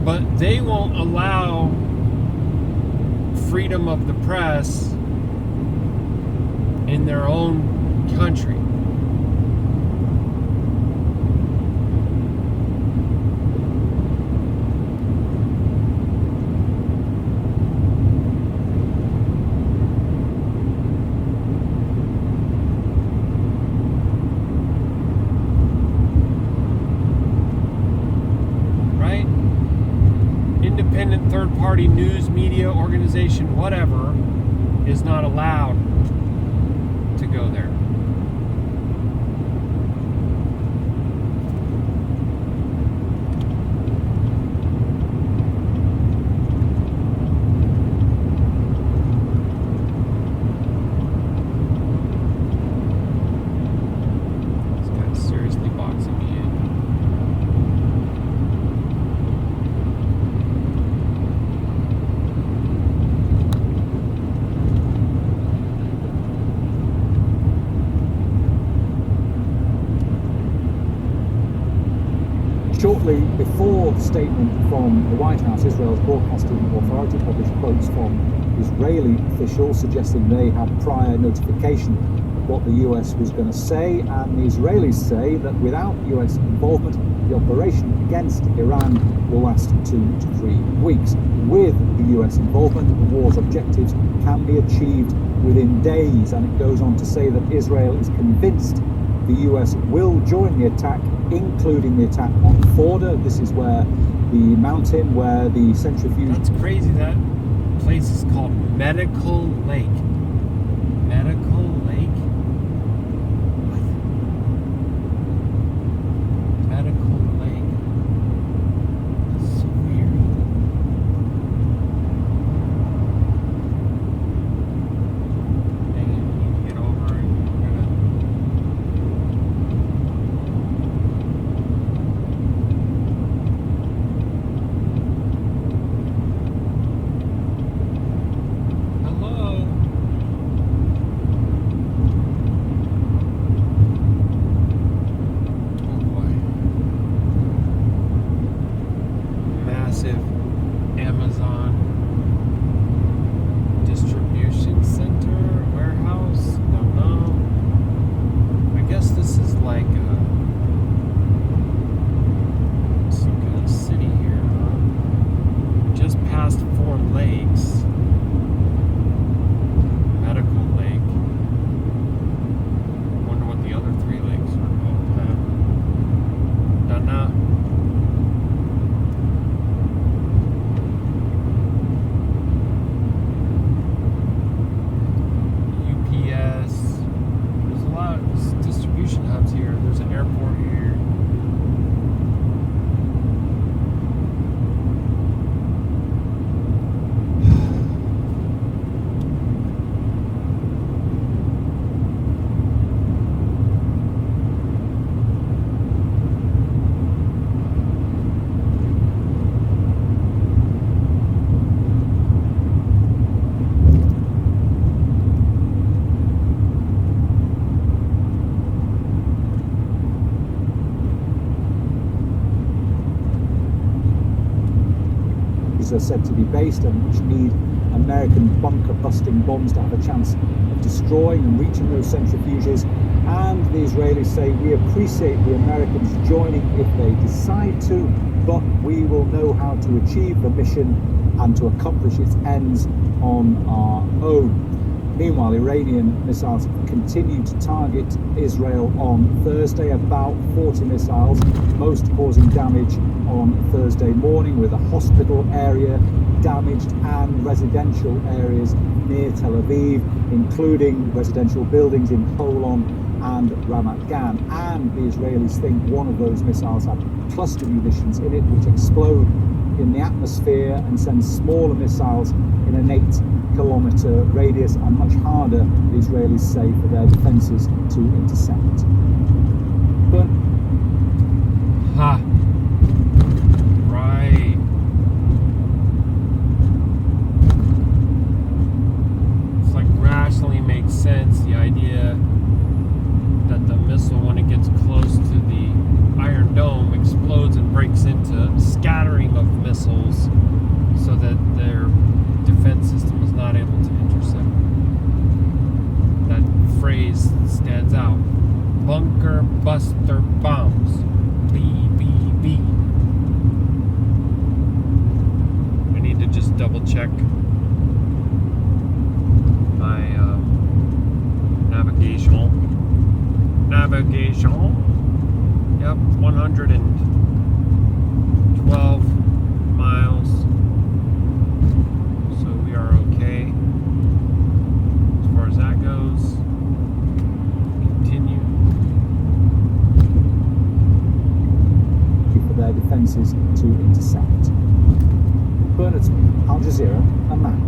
But they won't allow freedom of the press in their own country. Independent third-party news, media, organization, whatever, is not allowed to go there. This guy's seriously boxing me in. Shortly before the statement from the White House, Israel's broadcasting authority published quotes from Israeli officials suggesting they had prior notification of what the US was going to say, and the Israelis say that without US involvement, the operation against Iran will last 2 to 3 weeks. With the US involvement, the war's objectives can be achieved within days, and it goes on to say that Israel is convinced the US will join the attack, including the attack on Forda. This is where the mountain where the centrifuge... That's crazy. That place is called Medical Lake. Medical Lake? What? Medical Lake. That's so weird. Dang it, we need to get over and we're gonna... Hello? centrifuges are said to be based and which need American bunker-busting bombs to have a chance of destroying and reaching those centrifuges. And the Israelis say, we appreciate the Americans joining if they decide to, but we will know how to achieve the mission and to accomplish its ends on our own. Meanwhile, Iranian missiles continued to target Israel on Thursday, about 40 missiles, most causing damage on Thursday morning, with a hospital area damaged and residential areas near Tel Aviv, including residential buildings in Holon and Ramat Gan. And the Israelis think one of those missiles had cluster munitions in it, which explode in the atmosphere and send smaller missiles in an 8-kilometer radius, and much harder, the Israelis say, for their defenses to intercept. But right. It's like rationally makes sense, the idea that the missile, when it gets close to the Iron Dome, explodes and breaks into scattering of missiles so that their defense system is not able to intercept. That phrase stands out. Bunker buster bombs. BBB. I need to just double check my navigation. Yep, 112 miles. So we are okay as far as that goes. Continue. for their defences to intercept. Bernard, Al Jazeera, Amman.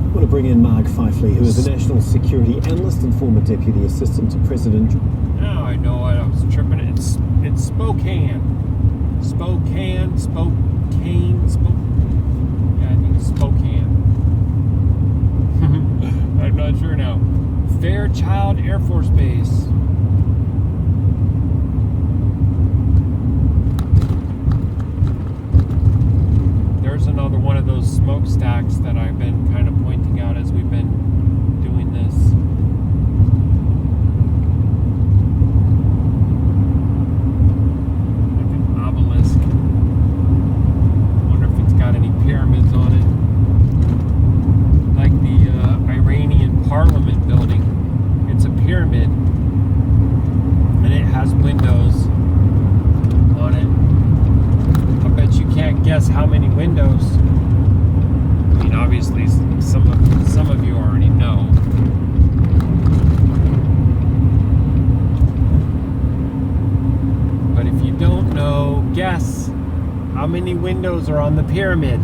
I want to bring in Mark Fifley, who is a national security analyst and former deputy assistant to President. Now I know what I was tripping. It's Spokane. Yeah, I think it's Spokane. I'm not sure now. Fairchild Air Force Base. There's another one of those smokestacks that I've been kind of pointing out as we've been doing this. Like an obelisk. I wonder if it's got any pyramids on it. Like the Iranian Parliament building. It's a pyramid. And it has windows on it. I bet you can't guess how many windows. I mean, obviously, some of you already know. But if you don't know, guess how many windows are on the pyramid.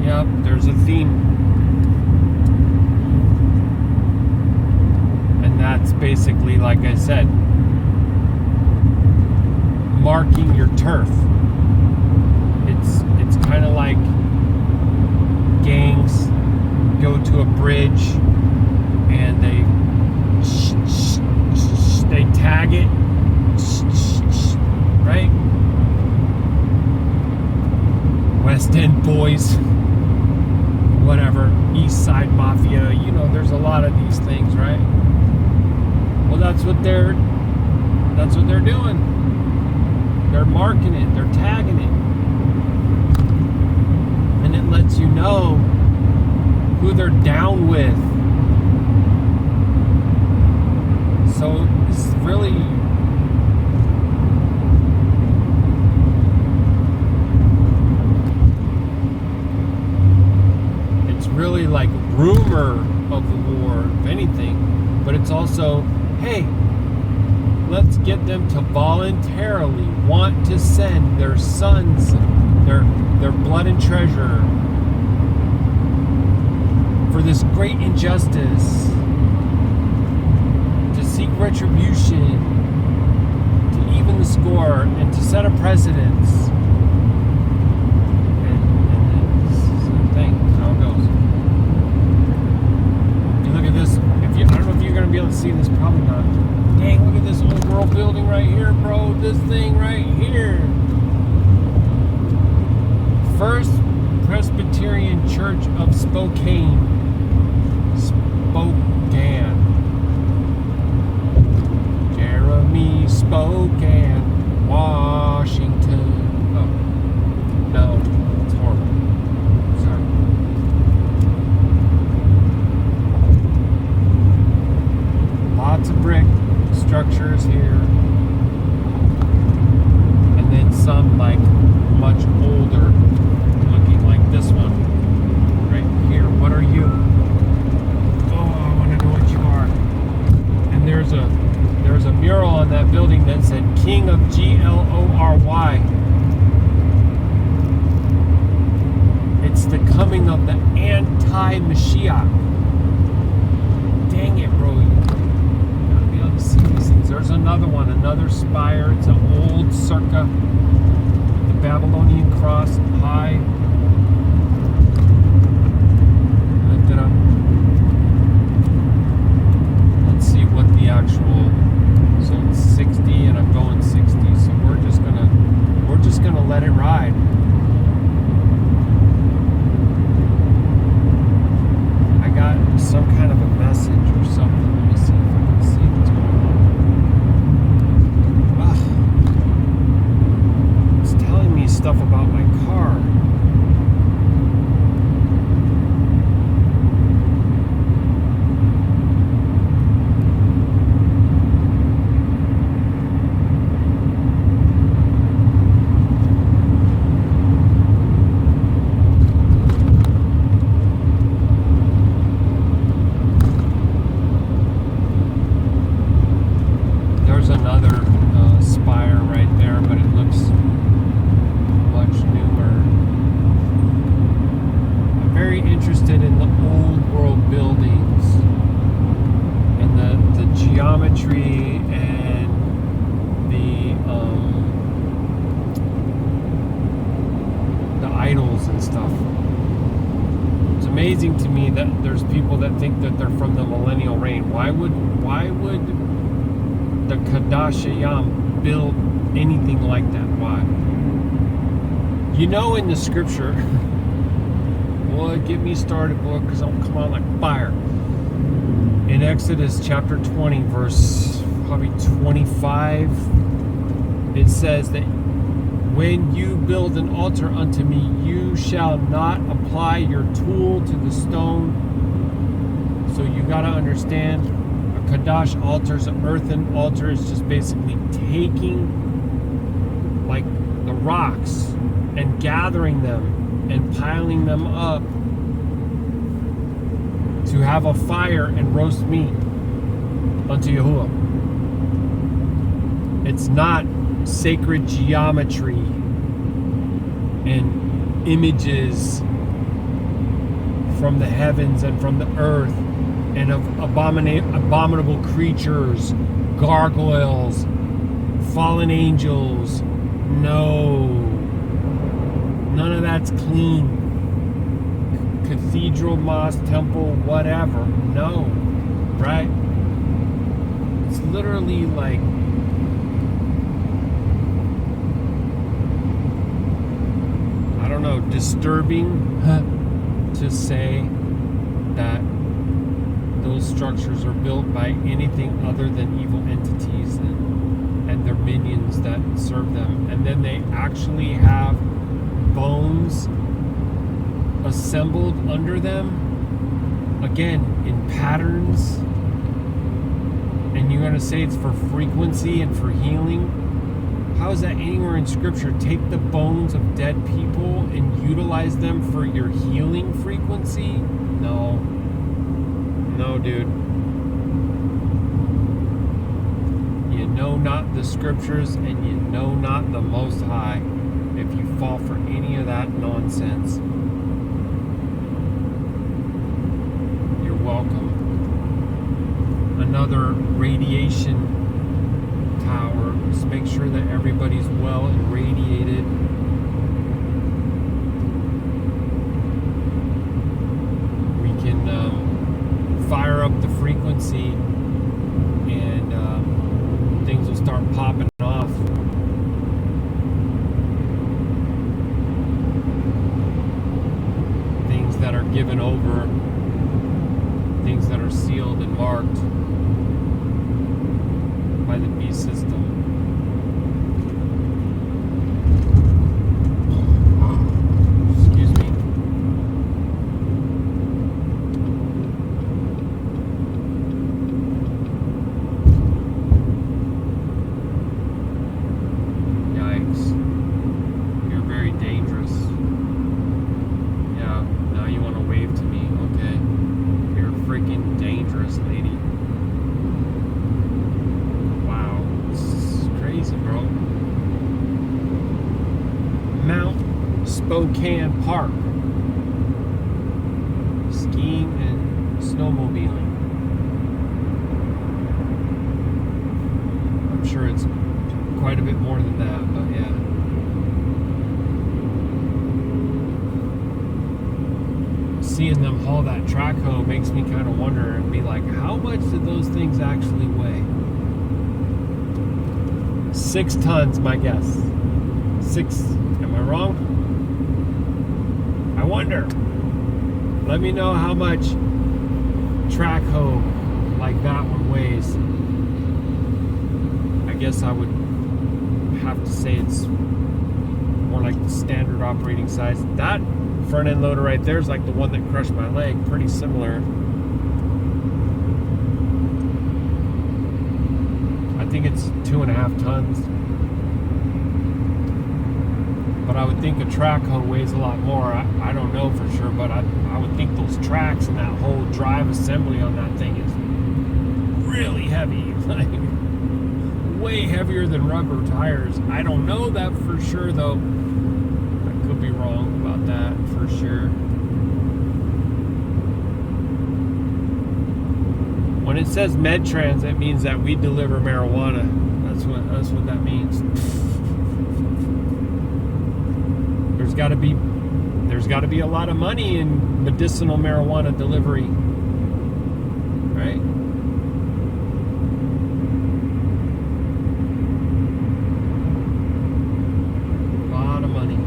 Yep, there's a theme. That's basically, like I said, marking your turf. It's kind of like gangs go to a bridge and they tag it, right? West End Boys, whatever, East Side Mafia, you know, there's a lot of these things, right? Well, that's what they're doing. They're marking it, they're tagging it. And it lets you know who they're down with. So it's really like rumor of the war, if anything, but it's also, hey, let's get them to voluntarily want to send their sons, their blood and treasure for this great injustice, to seek retribution, to even the score, and to set a precedence. And this is the thing, how it goes. If you look at this, I don't know if you're going to be able to see this, probably not. Dang, look this thing right here. First Presbyterian Church of Spokane. Jeremy Spokane, Washington. Oh, no, it's horrible. Sorry. Lots of brick structures here. And then some like much older, looking like this one right here. What are you? Oh, I want to know what you are. And there's a mural on that building that said King of Glory. It's the coming of the anti-Mashiach. Dang it, bro. You gotta be able to see these things. There's another one, another spire. It's an old circa. The Babylonian cross high. Lift it up. Let's see what the actual. So it's 60 and I'm going 60. So we're just gonna let it ride. I got some kind of a message or something. Let me see if I can see what's going on. It's telling me stuff about my car. To me that there's people that think that they're from the millennial reign. Why would the Qadashayam build anything like that? Why? You know, in the scripture, boy, get me started, boy, because I'll come on like fire. In Exodus chapter 20, verse probably 25, it says that when you build an altar unto me, you shall not apply your tool to the stone. So you got to understand, a Qadash altar is an earthen altar. Is just basically taking like the rocks and gathering them and piling them up to have a fire and roast meat unto Yahuwah. It's not sacred geometry and images from the heavens and from the earth and of abominable creatures, gargoyles, fallen angels. No, none of that's clean. Cathedral, mosque, temple, whatever. No, right? It's literally like disturbing to say that those structures are built by anything other than evil entities and their minions that serve them, and then they actually have bones assembled under them, again in patterns, and you're going to say it's for frequency and for healing. How is that anywhere in scripture? Take the bones of dead people and utilize them for your healing frequency? No, dude. You know not the scriptures and you know not the Most High if you fall for any of that nonsense. You're welcome. Another radiation tower. Just make sure that everybody's well irradiated. We can fire up the frequency and things will start popping off. marked by the B system. Excuse me. Yikes. You're very dangerous. Yeah, now you want to wave to me, okay? You're freaking dangerous, lady. Wow, this is crazy, bro. Mount Spokane Park. Skiing and snowmobiling. I'm sure it's quite a bit more than that, but yeah. Seeing them haul that track hoe makes me kind of wonder and be like, how much did those things actually weigh? 6 tons, my guess. 6. Am I wrong? I wonder. Let me know how much track hoe like that one weighs. I guess I would have to say it's more like the standard operating size. That front end loader right there is like the one that crushed my leg. Pretty similar. I think it's 2.5 tons. But I would think a track hoe weighs a lot more. I don't know for sure, but I would think those tracks and that whole drive assembly on that thing is really heavy. Like, way heavier than rubber tires. I don't know that for sure, though. I could be wrong about that for sure. When it says MedTrans, it means that we deliver marijuana. That's what that means. There's got to be a lot of money in medicinal marijuana delivery, right? A lot of money.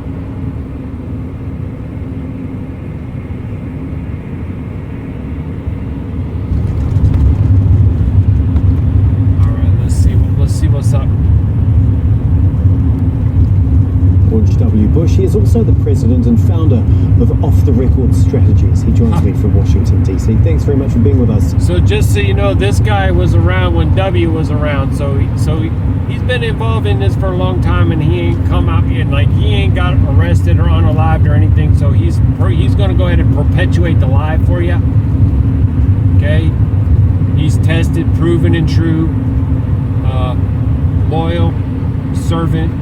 All right, let's see what's up. George W. Bush. He is also the president and founder of Off the Record Strategies. He joins me from Washington, D.C. Thanks very much for being with us. So just so you know, this guy was around when W was around. So he's been involved in this for a long time, and he ain't come out yet. Like, he ain't got arrested or unalived or anything. So he's going to go ahead and perpetuate the lie for you. Okay? He's tested, proven, and true. Loyal, servant.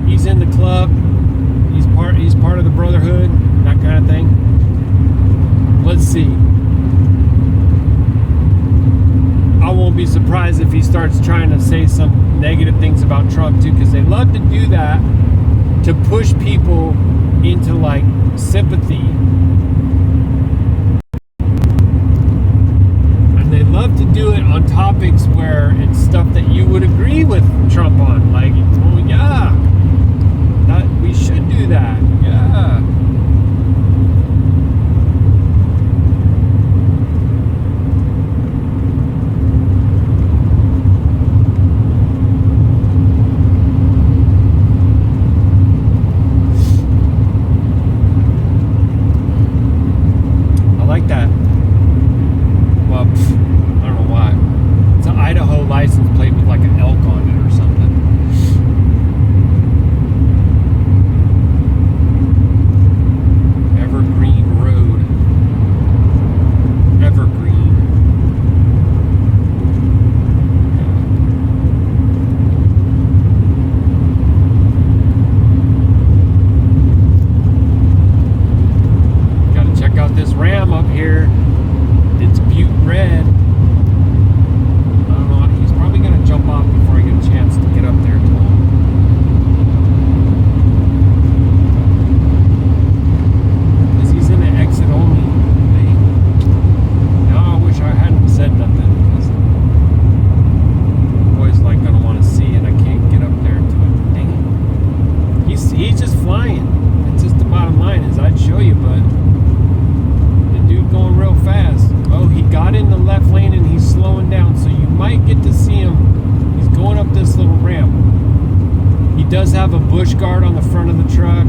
He's in the club. He's part of the brotherhood, that kind of thing. Let's see. I won't be surprised if he starts trying to say some negative things about Trump too, because they love to do that to push people into like sympathy. And they love to do it on topics where it's stuff that you would agree with Trump on. Like, oh yeah, we should do that. Yeah. I like that. Well, I don't know why. It's an Idaho license plate with like an elk on it or something. does have a bush guard on the front of the truck.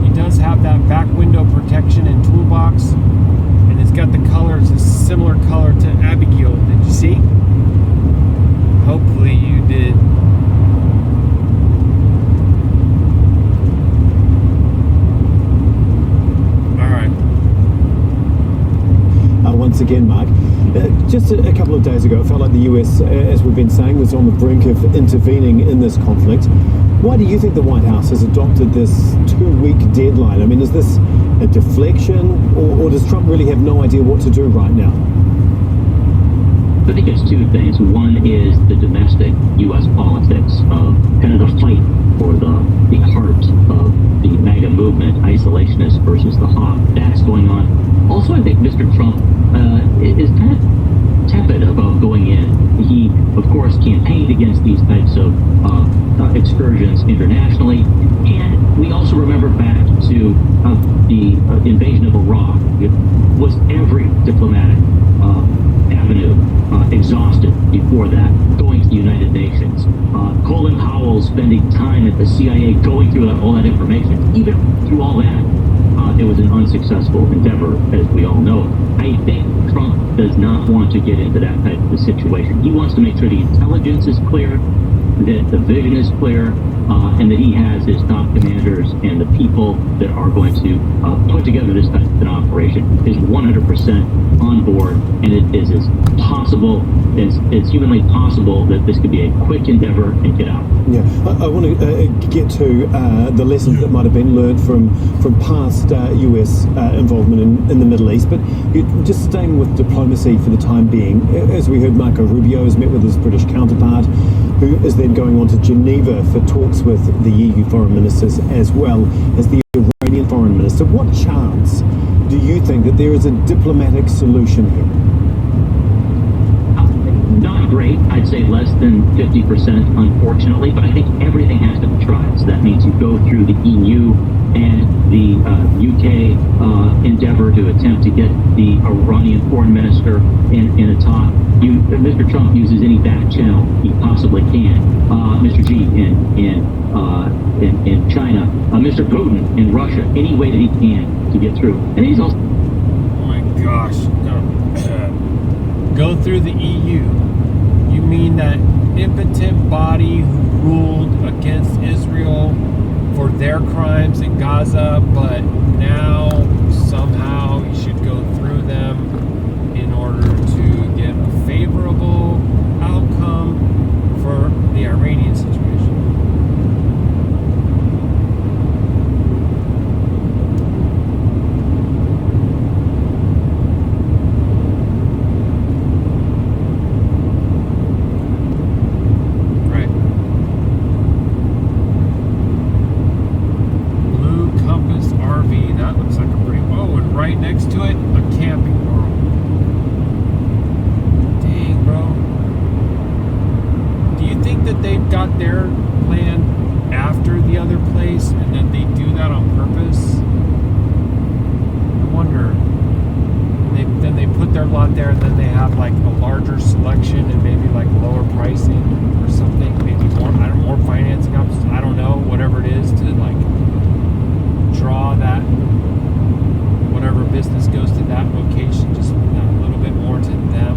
He does have that back window protection and toolbox. And it's got the color, it's a similar color to Abigail. Did you see? Hopefully you did. Once again, Mark, just a couple of days ago, it felt like the US, as we've been saying, was on the brink of intervening in this conflict. Why do you think the White House has adopted this 2-week deadline? I mean, is this a deflection, or does Trump really have no idea what to do right now? I think it's two things. One is the domestic U.S. politics of kind of the fight for the heart of the MAGA movement, isolationist versus the hawk. That's going on. Also, I think Mr. Trump is kind of tepid about going in. He, of course, campaigned against these types of excursions internationally. And we also remember back to the invasion of Iraq. It was every diplomatic avenue exhausted before that, going to the United Nations. Colin Powell spending time at the CIA going through all that information. Even through all that, it was an unsuccessful endeavor, as we all know. I think Trump does not want to get into that type of a situation. He wants to make sure the intelligence is clear, that the vision is clear, and that he has his top commanders and the people that are going to put together this type of an operation is 100% on board, and it is as possible, as humanly possible, that this could be a quick endeavor and get out. Yeah, I want to get to the lessons that might have been learned from past U.S. involvement in the Middle East, but just staying with diplomacy for the time being, as we heard, Marco Rubio has met with his British counterpart, who is then going on to Geneva for talks with the EU foreign ministers as well as the Iranian foreign minister. What chance do you think that there is a diplomatic solution here? Not great. I'd say less than 50%, unfortunately, but I think everything has to be tried. So that means you go through the EU and the UK endeavor to attempt to get the Iranian foreign minister in a talk. Mr. Trump uses any back channel he possibly can. Mr. Xi in China, Mr. Putin in Russia, any way that he can to get through. And he's also... Oh my gosh. Go through the EU. You mean that impotent body who ruled against Israel for their crimes in Gaza, but now somehow you should go through them in order to get a favorable outcome for the Iranian situation. Right next to it, a camping world. Dang, bro. Do you think that they've got their plan after the other place and that they do that on purpose? I wonder. Then they put their lot there and then they have like a larger selection and maybe like lower pricing or something. Maybe more financing options. I don't know. Whatever it is to like draw that. Whatever business goes to that location, just a little bit more to them.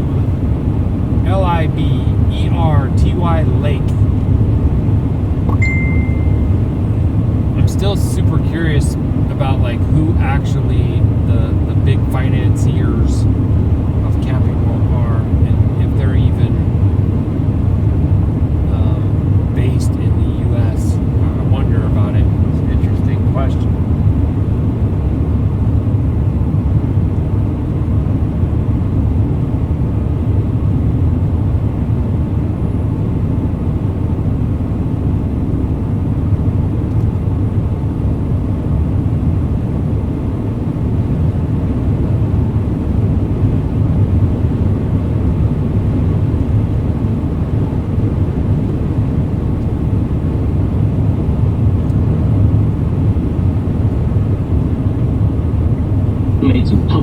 Liberty Lake. I'm still super curious about like who actually the big financiers of Camping World are, and if they're even based in the U.S. I wonder about it. It's an interesting question.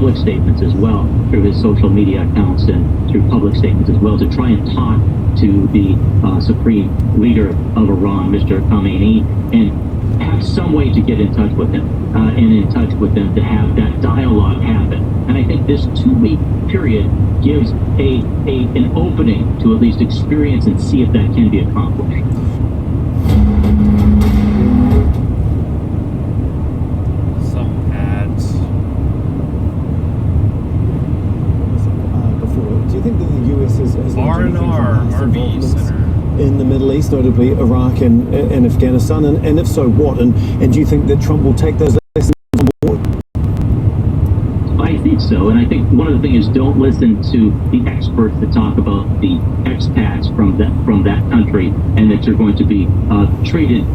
public statements as well, through his social media accounts and through public statements as well, to try and talk to the supreme leader of Iran, Mr. Khamenei, and have some way to get in touch with him and in touch with them to have that dialogue happen. And I think this 2-week period gives an opening to at least experience and see if that can be accomplished. Some ads. Before, do you think that the US has learned anything from R&R, past RV involvements Center. in the Middle East, notably Iraq and Afghanistan, and if so, what? And do you think that Trump will take those lessons on board? I think so, and I think one of the things is don't listen to the experts that talk about the expats from that country, and that you're going to be treated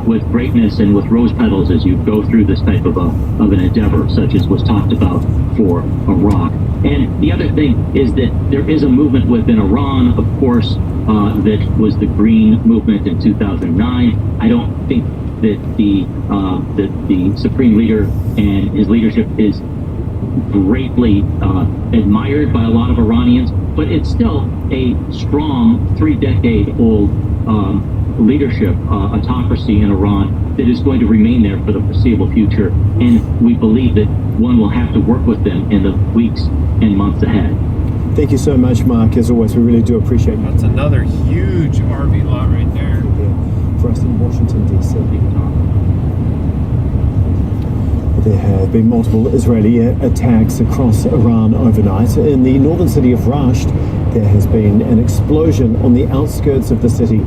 with greatness and with rose petals as you go through this type of an endeavor, such as was talked about for Iraq. And the other thing is that there is a movement within Iran, of course, that was the Green Movement in 2009. I don't think that the Supreme Leader and his leadership is greatly admired by a lot of Iranians, but it's still a strong 3-decade-old leadership, autocracy in Iran that is going to remain there for the foreseeable future. And we believe that one will have to work with them in the weeks and months ahead. Thank you so much, Mark. As always, we really do appreciate you. That's another huge RV lot right there. For us in Washington, D.C. There have been multiple Israeli attacks across Iran overnight. In the northern city of Rasht, there has been an explosion on the outskirts of the city.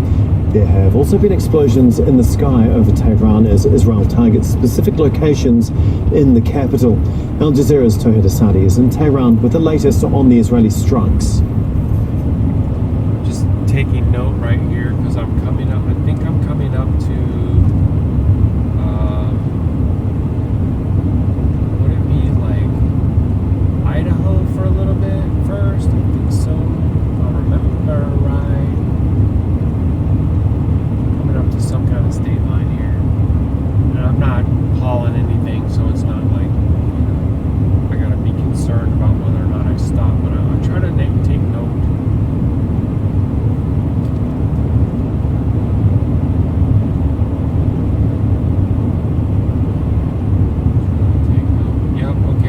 There have also been explosions in the sky over Tehran as Israel targets specific locations in the capital. Al Jazeera's Tohid Asadi is in Tehran with the latest on the Israeli strikes. Just taking note right here because I'm coming up. I think I'm coming up to. Would it be like Idaho for a little bit first? I think so. I'll remember right. Coming up to some kind of state line here, and I'm not hauling anything, so it's not like I gotta be concerned about whether or not I stop. But I try to take note.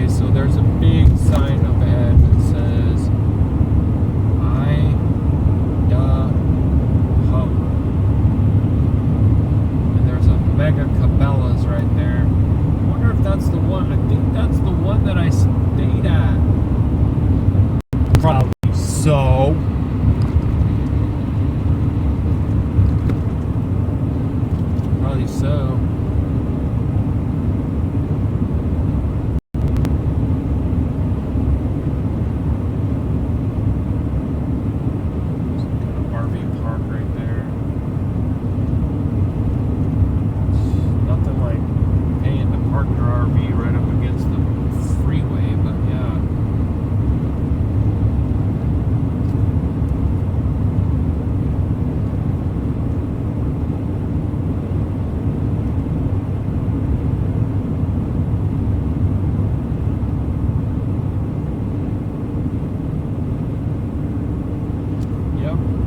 So there's a big sign up ahead that says Idaho. And there's a mega Cabela's right there. I wonder if that's the one. I think that's the one that I stayed at. Probably so. Probably so.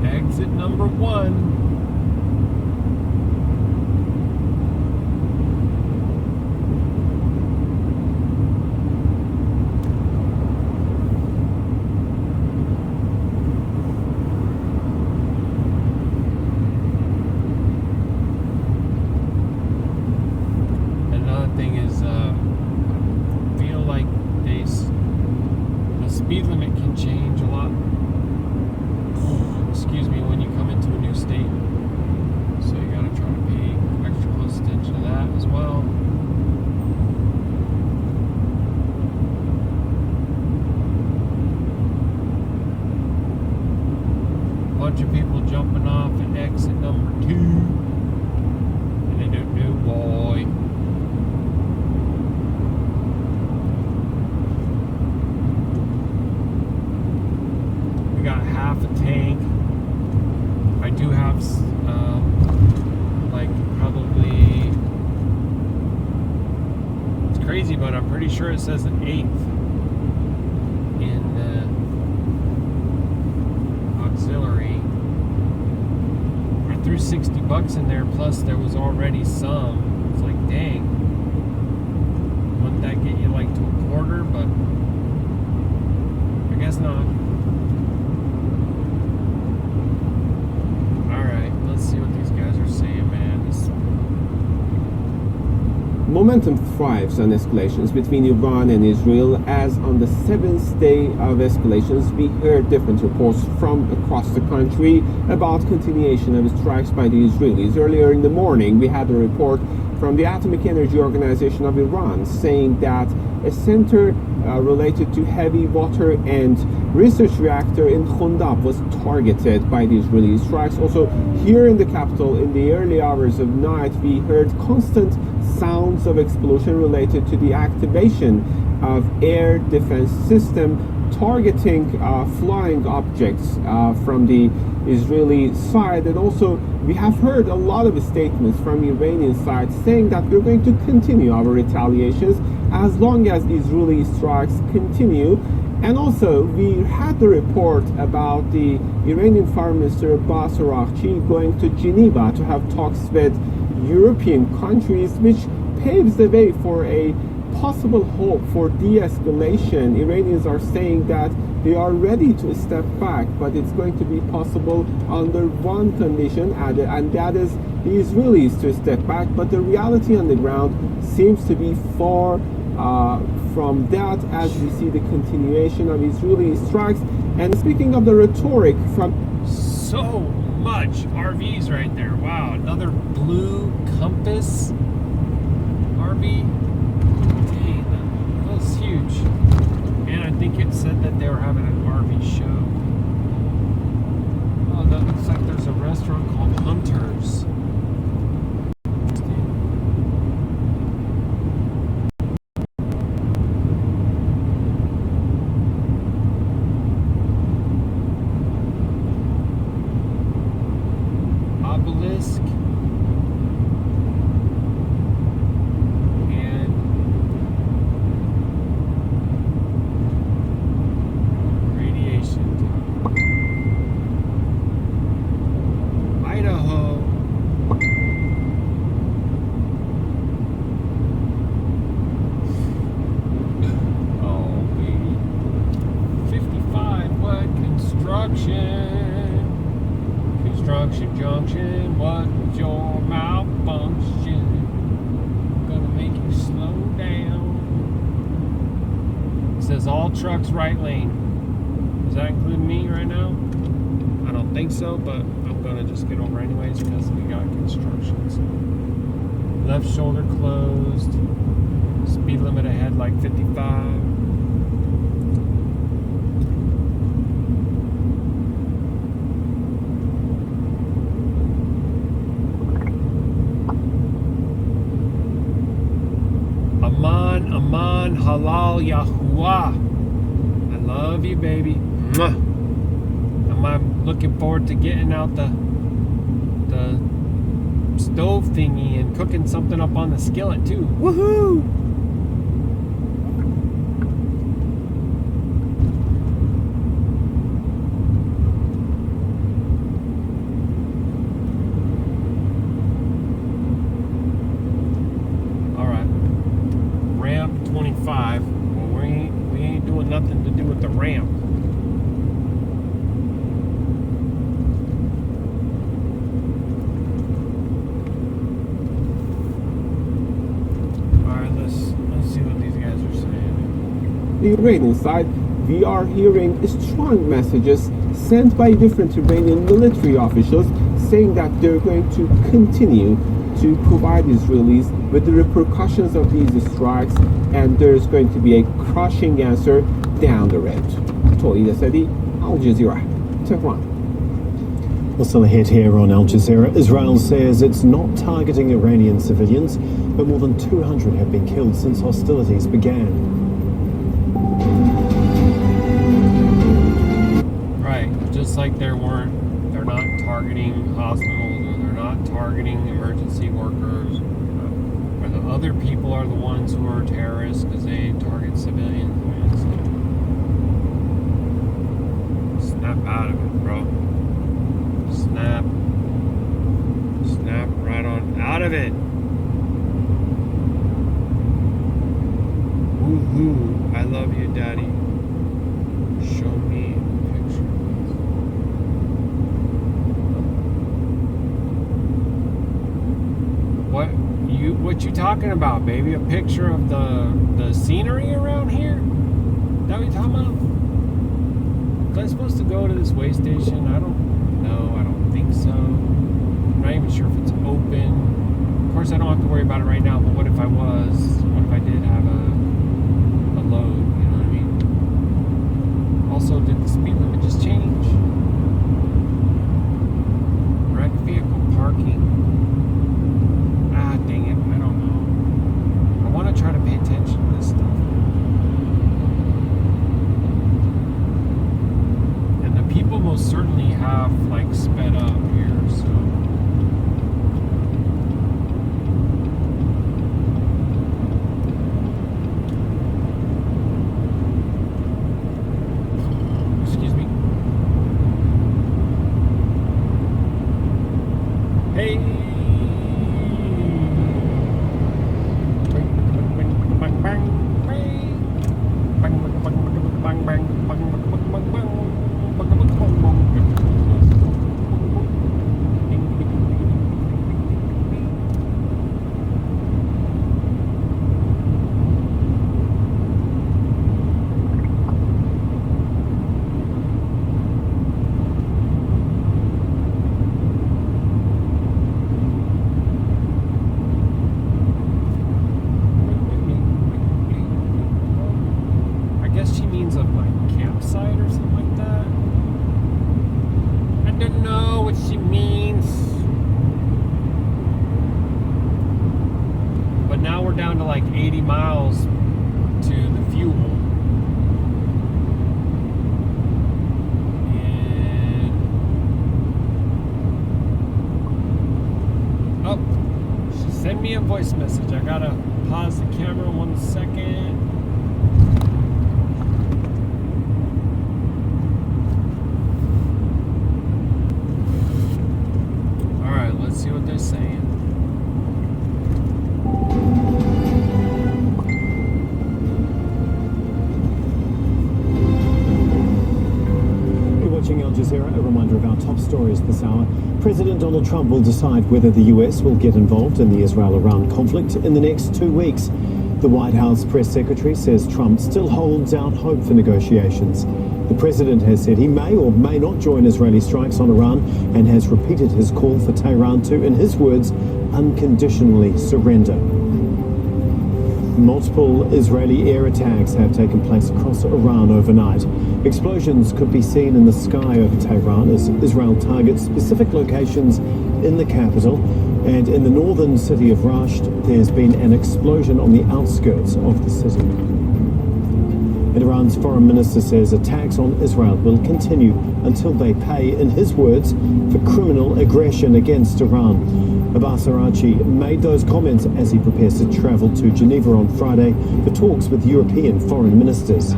Exit number 1. Another thing is, I feel like the speed limit can change a lot. Excuse me, when you come into a new state. So you gotta try to pay extra close attention to that as well. Bunch of people jumping off at exit number 2. And they don't know why. We got half a tank. I do have, like, probably, it's crazy, but I'm pretty sure it says an 1/8. $100 in there, plus there was already some. It's like, dang. Wouldn't that get you like to a quarter? But I guess not. Alright, let's see what these guys are saying, man. Momentum thrives on escalations between Iran and Israel, as on the 7th day of escalations we heard different reports from across the country about continuation of strikes by the Israelis. Earlier in the morning we had a report from the Atomic Energy Organization of Iran saying that a center related to heavy water and research reactor in Khundab was targeted by the Israeli strikes. Also, here in the capital, in the early hours of night, we heard constant sounds of explosion related to the activation of air defense system targeting flying objects from the Israeli side. And also we have heard a lot of statements from the Iranian side saying that we're going to continue our retaliations as long as Israeli strikes continue. And also we had the report about the Iranian Foreign Minister Abbas Araghchi going to Geneva to have talks with European countries, which paves the way for a possible hope for de-escalation. Iranians are saying that they are ready to step back, but it's going to be possible under one condition, and that is the Israelis to step back. But the reality on the ground seems to be far from that, as we see the continuation of Israeli strikes. And speaking of the rhetoric from so much RVs right there. Wow, another blue Compass RV. Dang, that was huge. And I think it said that they were having an RV show. Oh, that looks like there's a restaurant called Hunters. Obelisk. And radiation tower. Idaho. Oh, baby. 55, what? Construction junction, what's your malfunction? Gonna make you slow down. It says all trucks right lane. Does that include me right now? I don't think so, but I'm gonna just get over anyways because we got constructions. Left shoulder closed. Speed limit ahead like 55. Aman Halal Yahuah. I love you, baby. Mwah. I'm looking forward to getting out the stove thingy and cooking something up on the skillet too. Woohoo! Ramp 25. Well, we ain't doing nothing to do with the ramp. All right, let's see what these guys are saying. the Iranian side, we are hearing strong messages sent by different Iranian military officials saying that they're going to continue to provide Israelis with the repercussions of these strikes, and there's going to be a crushing answer down the road. Tolid Asadi, Al Jazeera, Tehran. Well, still ahead here on Al Jazeera, Israel says it's not targeting Iranian civilians, but more than 200 have been killed since hostilities began. Right, just like they're not targeting hospitals, or they're not targeting emergency workers, or the other people are the ones who are terrorists because they target civilians. Snap out of it, bro. Snap of it. Woohoo! I love you, Daddy. Show me a picture. What you talking about, baby? A picture of the scenery around here? That what you talking about? Was I supposed to go to this way station? I don't know. I don't think so. I'm not even sure if it's open. Of course, I don't have to worry about it right now, but what if I was? What if I did have a load? You know what I mean? Also, did the speed limit just change? Wreck vehicle parking. Ah, dang it. I don't know. I want to try to pay attention to this stuff. And the people most certainly have, like, sped up here, so... Excuse me. Hey! Down to like 80 miles to the fuel. And oh, she sent me a voice message. I gotta pause the camera 1 second. All right, let's see what they're saying. A reminder of our top stories this hour. President Donald Trump will decide whether the US will get involved in the Israel-Iran conflict in the next 2 weeks. The White House press secretary says Trump still holds out hope for negotiations. The president has said he may or may not join Israeli strikes on Iran and has repeated his call for Tehran to, in his words, unconditionally surrender. Multiple Israeli air attacks have taken place across Iran overnight. Explosions could be seen in the sky over Tehran as Israel targets specific locations in the capital. And in the northern city of Rasht, there's been an explosion on the outskirts of the city. And Iran's foreign minister says attacks on Israel will continue until they pay, in his words, for criminal aggression against Iran. Abbas Araghchi made those comments as he prepares to travel to Geneva on Friday for talks with European foreign ministers.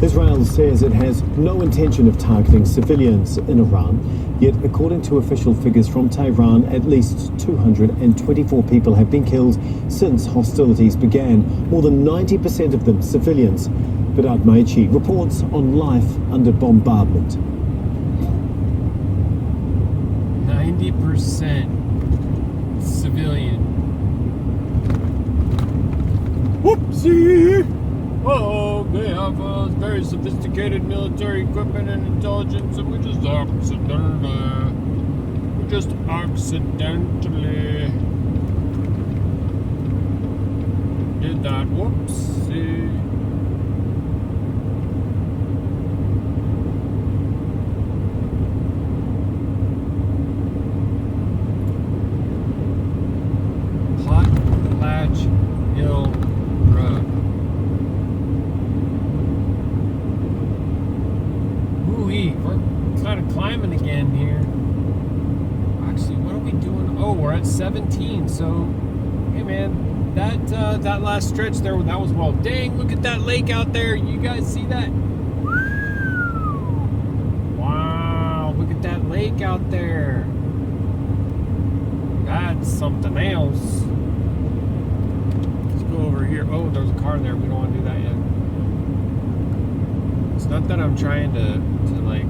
Israel says it has no intention of targeting civilians in Iran, yet according to official figures from Tehran, at least 224 people have been killed since hostilities began, more than 90% of them civilians. Baruk Atah Yahuah reports on life under bombardment. 90% civilian. Whoopsie! Oh, they have very sophisticated military equipment and intelligence, and we just accidentally did that. Whoopsie. Climbing again here. Actually, what are we doing? Oh, we're at 17. So, hey man, that last stretch there, that was well. Dang, look at that lake out there. You guys see that? Wow, look at that lake out there. something else. Let's go over here. Oh, there's a car there. We don't want to do that yet. It's not that I'm trying to like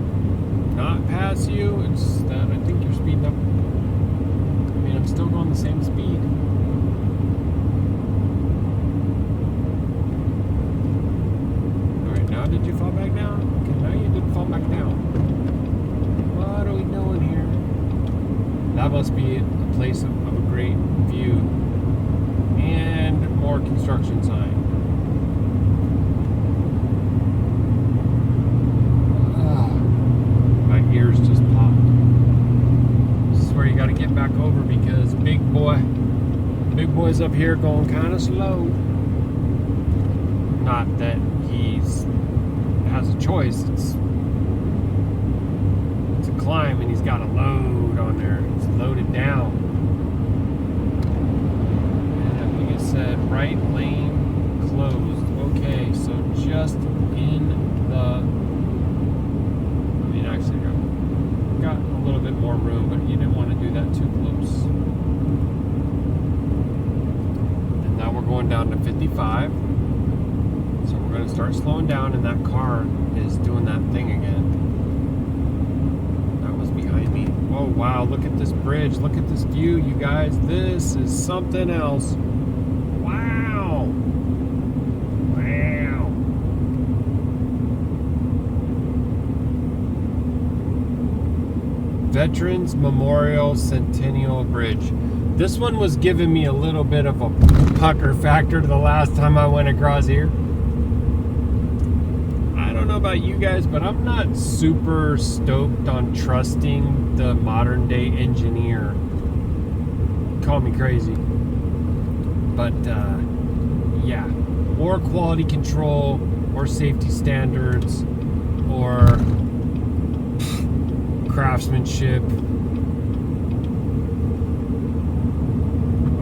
not pass you. It's that I think you're speeding up. I mean, I'm still going the same speed. All right, now did you fall back down? Okay, now you didn't fall back down. What are we doing here? That must be a place of a great view and more construction sign. My ears just popped. This is where you got to get back over because big boy's up here going kind of slow. Not that he's has a choice. It's a climb and he's got a load on there. It's loaded down. And like I said, right lane closed. Okay, so just in the actually got a little bit more room, but you didn't want to do that too close. And now we're going down to 55. So we're going to start slowing down, and that car is doing that thing again. That was behind me. Oh, wow, look at this bridge. Look at this view, you guys. This is something else. Wow. Wow. Veterans Memorial Centennial Bridge. This one was giving me a little bit of a pucker factor to the last time I went across here. I don't know about you guys, but I'm not super stoked on trusting the modern day engineer. Call me crazy. But yeah, more quality control, more safety standards, or craftsmanship. I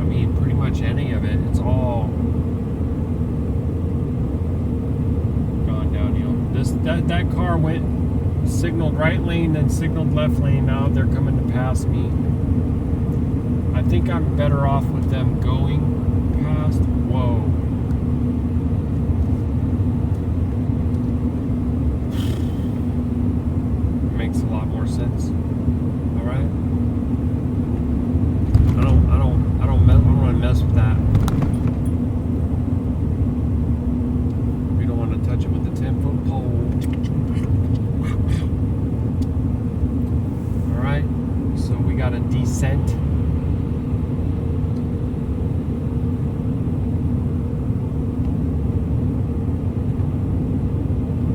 mean, pretty much any of it. It's all gone downhill. That car signaled right lane, then signaled left lane. Now they're coming to pass me. I think I'm better off with them going past. Whoa. Makes a lot more sense. All right. I don't want to mess with that. We don't want to touch it with the 10-foot pole. All right. So we got a descent.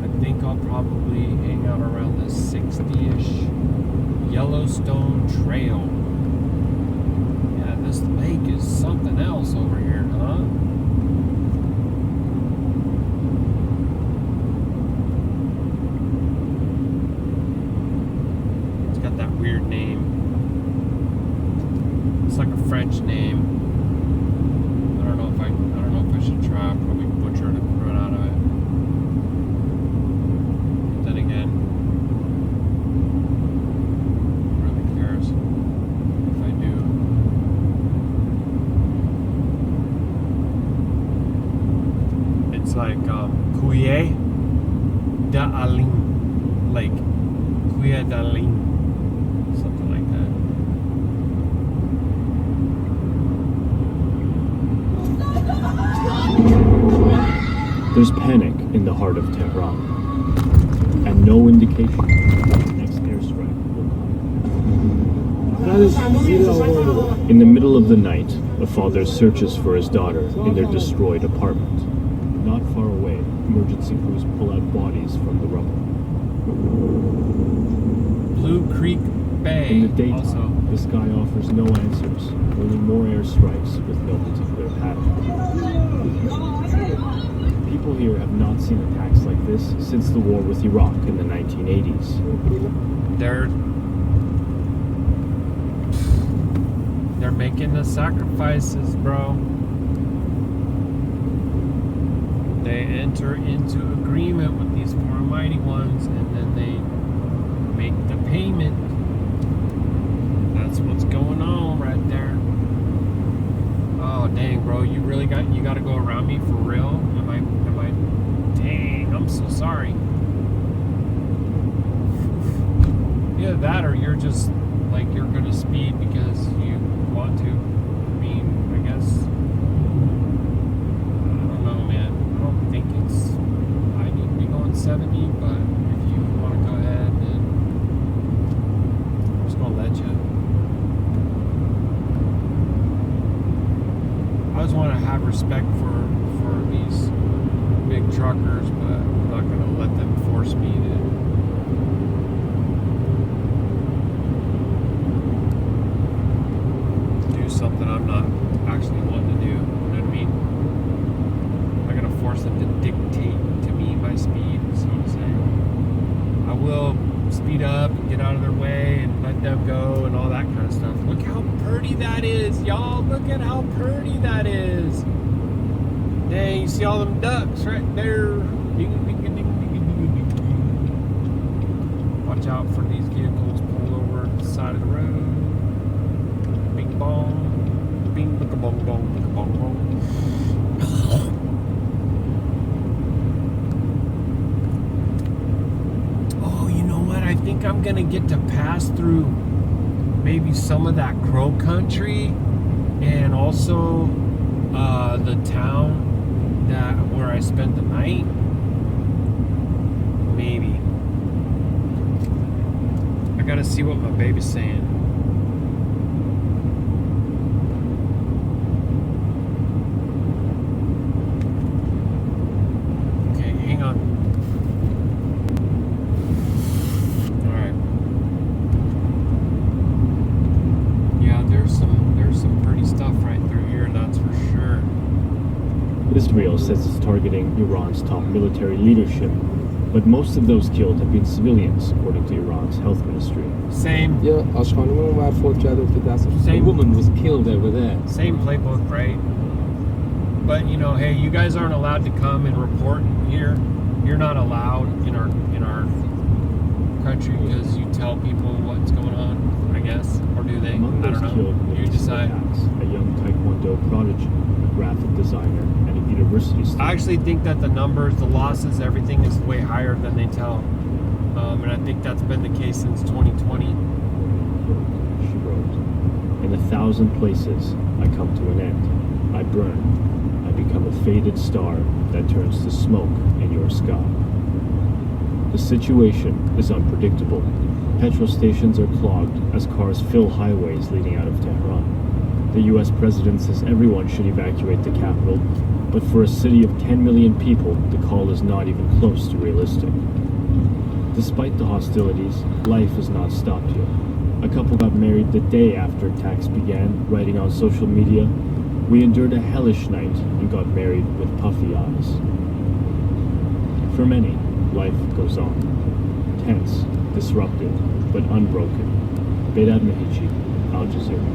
I think I'll probably hang out around the 60-ish Yellowstone Trail. Yeah, this lake is something else over here, huh? It's got that weird name. It's like a French name. I don't know if I should try. I'll probably butcher it and run out of it. Then again, who really cares if I do? It's like Couille d'Alin Lake. Couille d'Alin. Something like that. There's panic in the heart of Tehran, and no indication that the next airstrike will come. In the middle of the night, a father searches for his daughter in their destroyed apartment. Not far away, emergency crews pull out bodies from the rubble. Blue Creek Bay. In the daytime, also. the sky offers no answers, only more airstrikes with no particular pattern. People here have not seen attacks like this since the war with Iraq in the 1980s. They're making the sacrifices, bro. They enter into agreement with these four mighty ones, and then they make the payment. That's what's going on right there. got to go around me for real? Am I? Dang, I'm so sorry. Either that or you're just like you're gonna speed because you want to. I mean, I guess I don't know, man. I don't think I need to be going 70, but if you want to go ahead, then I'm just gonna let you. I always want to have respect for these big truckers, but I'm not gonna let them force me to. Something I'm not actually wanting to do. You know what I mean? I'm not gonna force them to dictate to me my speed, so to say. I will speed up and get out of their way and let them go and all that kind of stuff. Look how pretty that is, y'all. Look at how pretty that is. Dang, you see all them ducks right there. Watch out for these vehicles pull over the side of the road. Bing bong. Bing, bong, bong, bong, bong, bong. Oh, you know what? I think I'm gonna get to pass through maybe some of that Crow country and also the town where I spent the night. Maybe. I gotta see what my baby's saying. Israel says it's targeting Iran's top military leadership, but most of those killed have been civilians, according to Iran's health ministry. Same. Yeah, same woman was killed over there. Same playbook, right? But you know, hey, you guys aren't allowed to come and report here. You're not allowed in our country because you tell people what's going on, I guess, or do they? Among I those don't know. killed, You decide. a young Taekwondo prodigy, a graphic designer, and a university student. I actually think that the numbers, the losses, everything is way higher than they tell. And I think that's been the case since 2020. She wrote, "In 1,000 places, I come to an end. I burn. I become a faded star that turns to smoke in your sky." The situation is unpredictable. Petrol stations are clogged as cars fill highways leading out of Tehran. The US president says everyone should evacuate the capital, but for a city of 10 million people, the call is not even close to realistic. Despite the hostilities, life has not stopped here. A couple got married the day after attacks began, writing on social media, "We endured a hellish night and got married with puffy eyes." For many, life goes on. Tense, disrupted, but unbroken. Beirut Mehichi, Al Jazeera.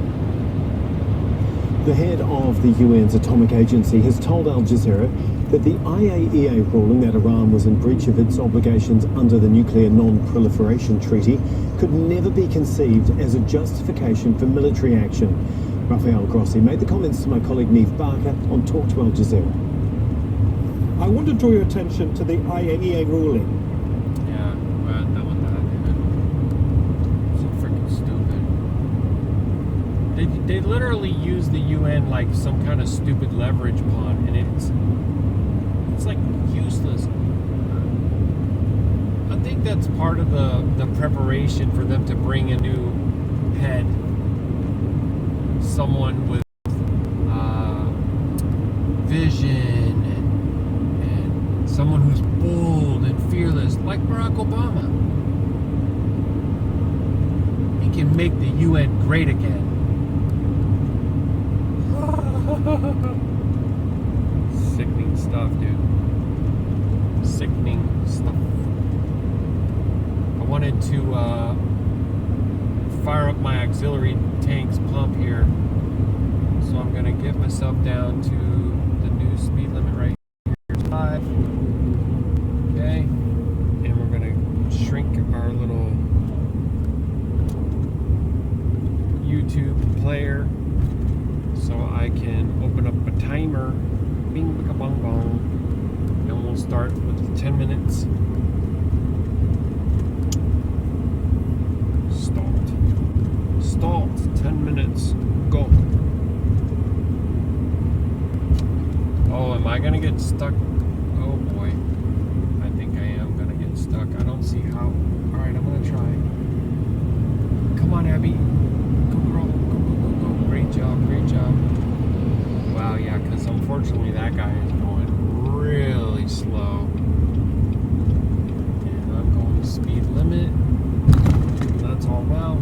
The head of the UN's atomic agency has told Al Jazeera that the IAEA ruling that Iran was in breach of its obligations under the Nuclear Non-Proliferation Treaty could never be conceived as a justification for military action. Rafael Grossi made the comments to my colleague Neve Barker on Talk to Al Jazeera. I want to draw your attention to the IAEA ruling. Yeah, well, that one that so freaking stupid. They literally use the UN like some kind of stupid leverage pawn, and it's like useless. I think that's part of the preparation for them to bring a new head, someone with vision and someone who's bold and fearless, like Barack Obama. He can make the UN great again. Sickening stuff, dude. Sickening stuff. I wanted to fire up my auxiliary tank's pump here, so I'm gonna get myself down to the new speed limit right here, 5. Okay, and we're gonna shrink our little YouTube player so I can open up a timer Bing, bing, bong, bong. And we'll start with 10 minutes. Stalled. 10 minutes. Go. Oh, am I gonna get stuck? Oh boy. I think I am gonna get stuck. I don't see how. Alright, I'm gonna try. Come on, Abby. Go, girl. Go. Great job. Wow, yeah, because unfortunately that guy is going really slow. And I'm going the speed limit. That's all well.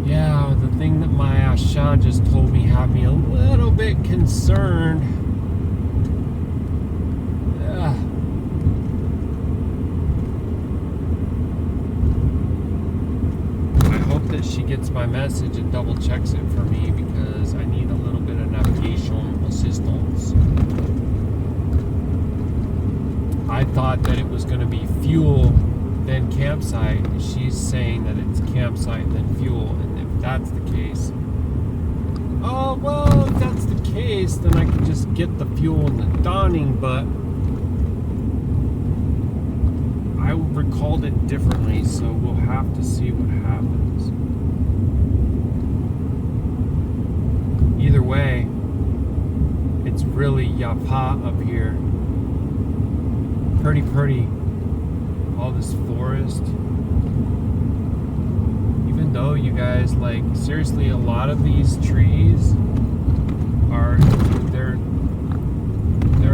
Yeah, the thing that my Yahusha just told me had me a little bit concerned. I hope that she gets my message and double checks it for me because I need a little bit of navigation assistance. I thought that it was going to be fuel then campsite. She's saying that it's campsite then fuel, and if that's the case, oh well, if that's the case, then I can just get the fuel in the dawning, but I recalled it differently, so we'll have to see what happens. Either way, it's really Yapa up here. Pretty. All this forest. Even though you guys, like, seriously, a lot of these trees are, they're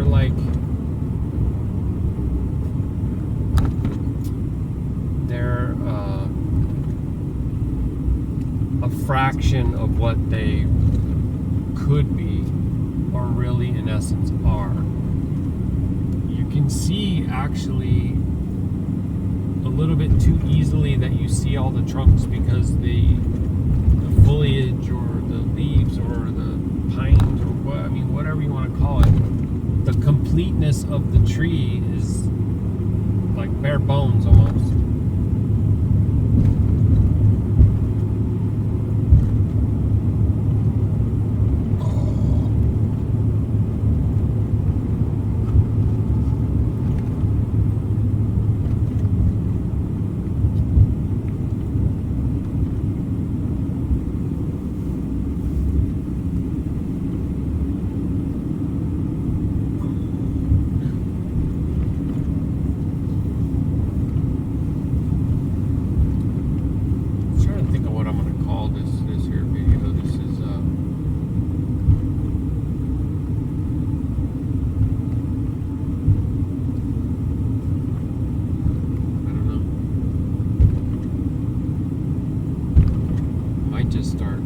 like, they're a fraction of what they could be, or really in essence are. You can see actually a little bit too easily that you see all the trunks because the foliage or the leaves or the pines or what, I mean, whatever you want to call it, the completeness of the tree is like bare bones almost. Just start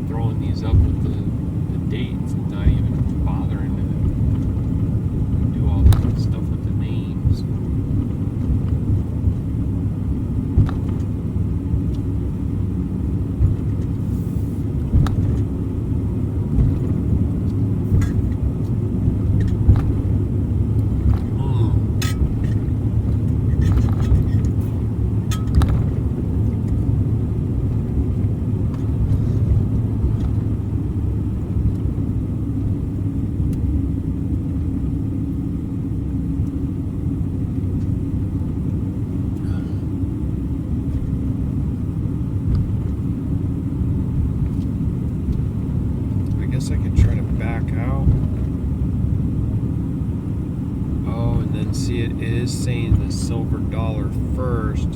throwing these up with the dates and not even bothering to do all the stuff with the names. I could try to back out. Oh, and then see, it is saying the silver dollar first.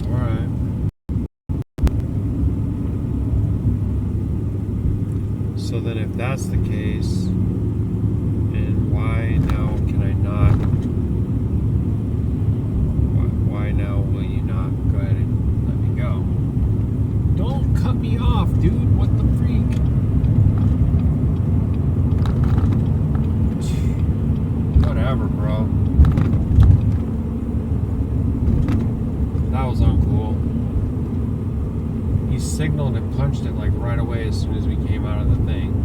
Alright. So then if that's the case, and why now can I not? Why now will you not go ahead and let me go? Don't cut me off, dude. What the freak? Whatever, bro. That was uncool. He signaled and punched it like right away as soon as we came out of the thing.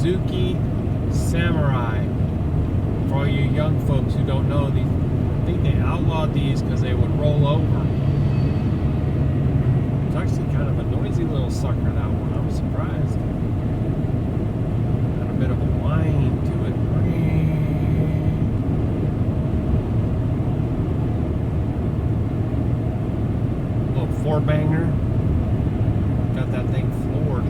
Suzuki Samurai. For all you young folks who don't know, these, I think they outlawed these because they would roll over. It's actually kind of a noisy little sucker, that one. I'm surprised. Got a bit of a whine to it. Little four-banger. Got that thing floored.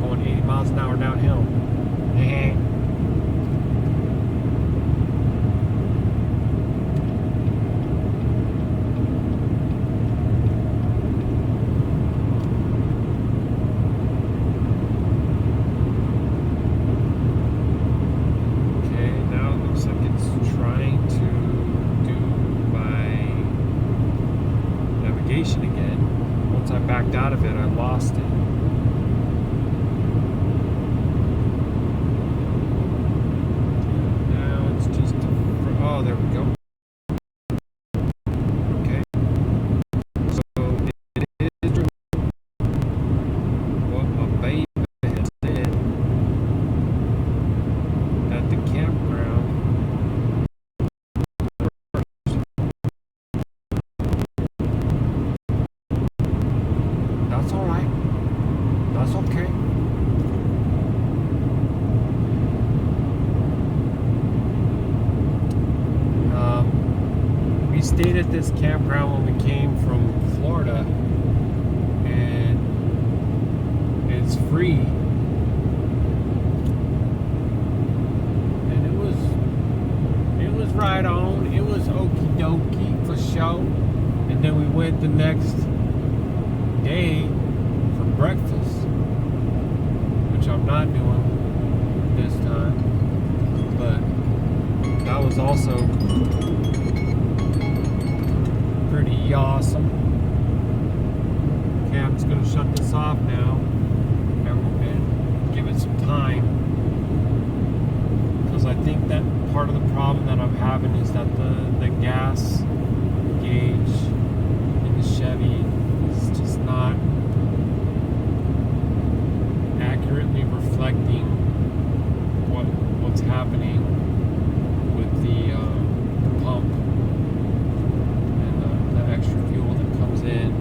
Going 80 miles an hour downhill. Again. Once I backed out of it, I lost it. Now it's just oh, there we go. Okay. So it is what my baby had said at the campground. That's all right. That's okay. We stayed at this campground when we came from Florida, and it's free. And it was right on. It was okie dokie for sure. And then we went the next day for breakfast, which I'm not doing this time, but that was also pretty awesome. Okay, I'm just going to shut this off now and give it some time, because I think that part of the problem that I'm having is that the gas gauge in the Chevy is just not accurately reflecting what's happening with the pump and the extra fuel that comes in,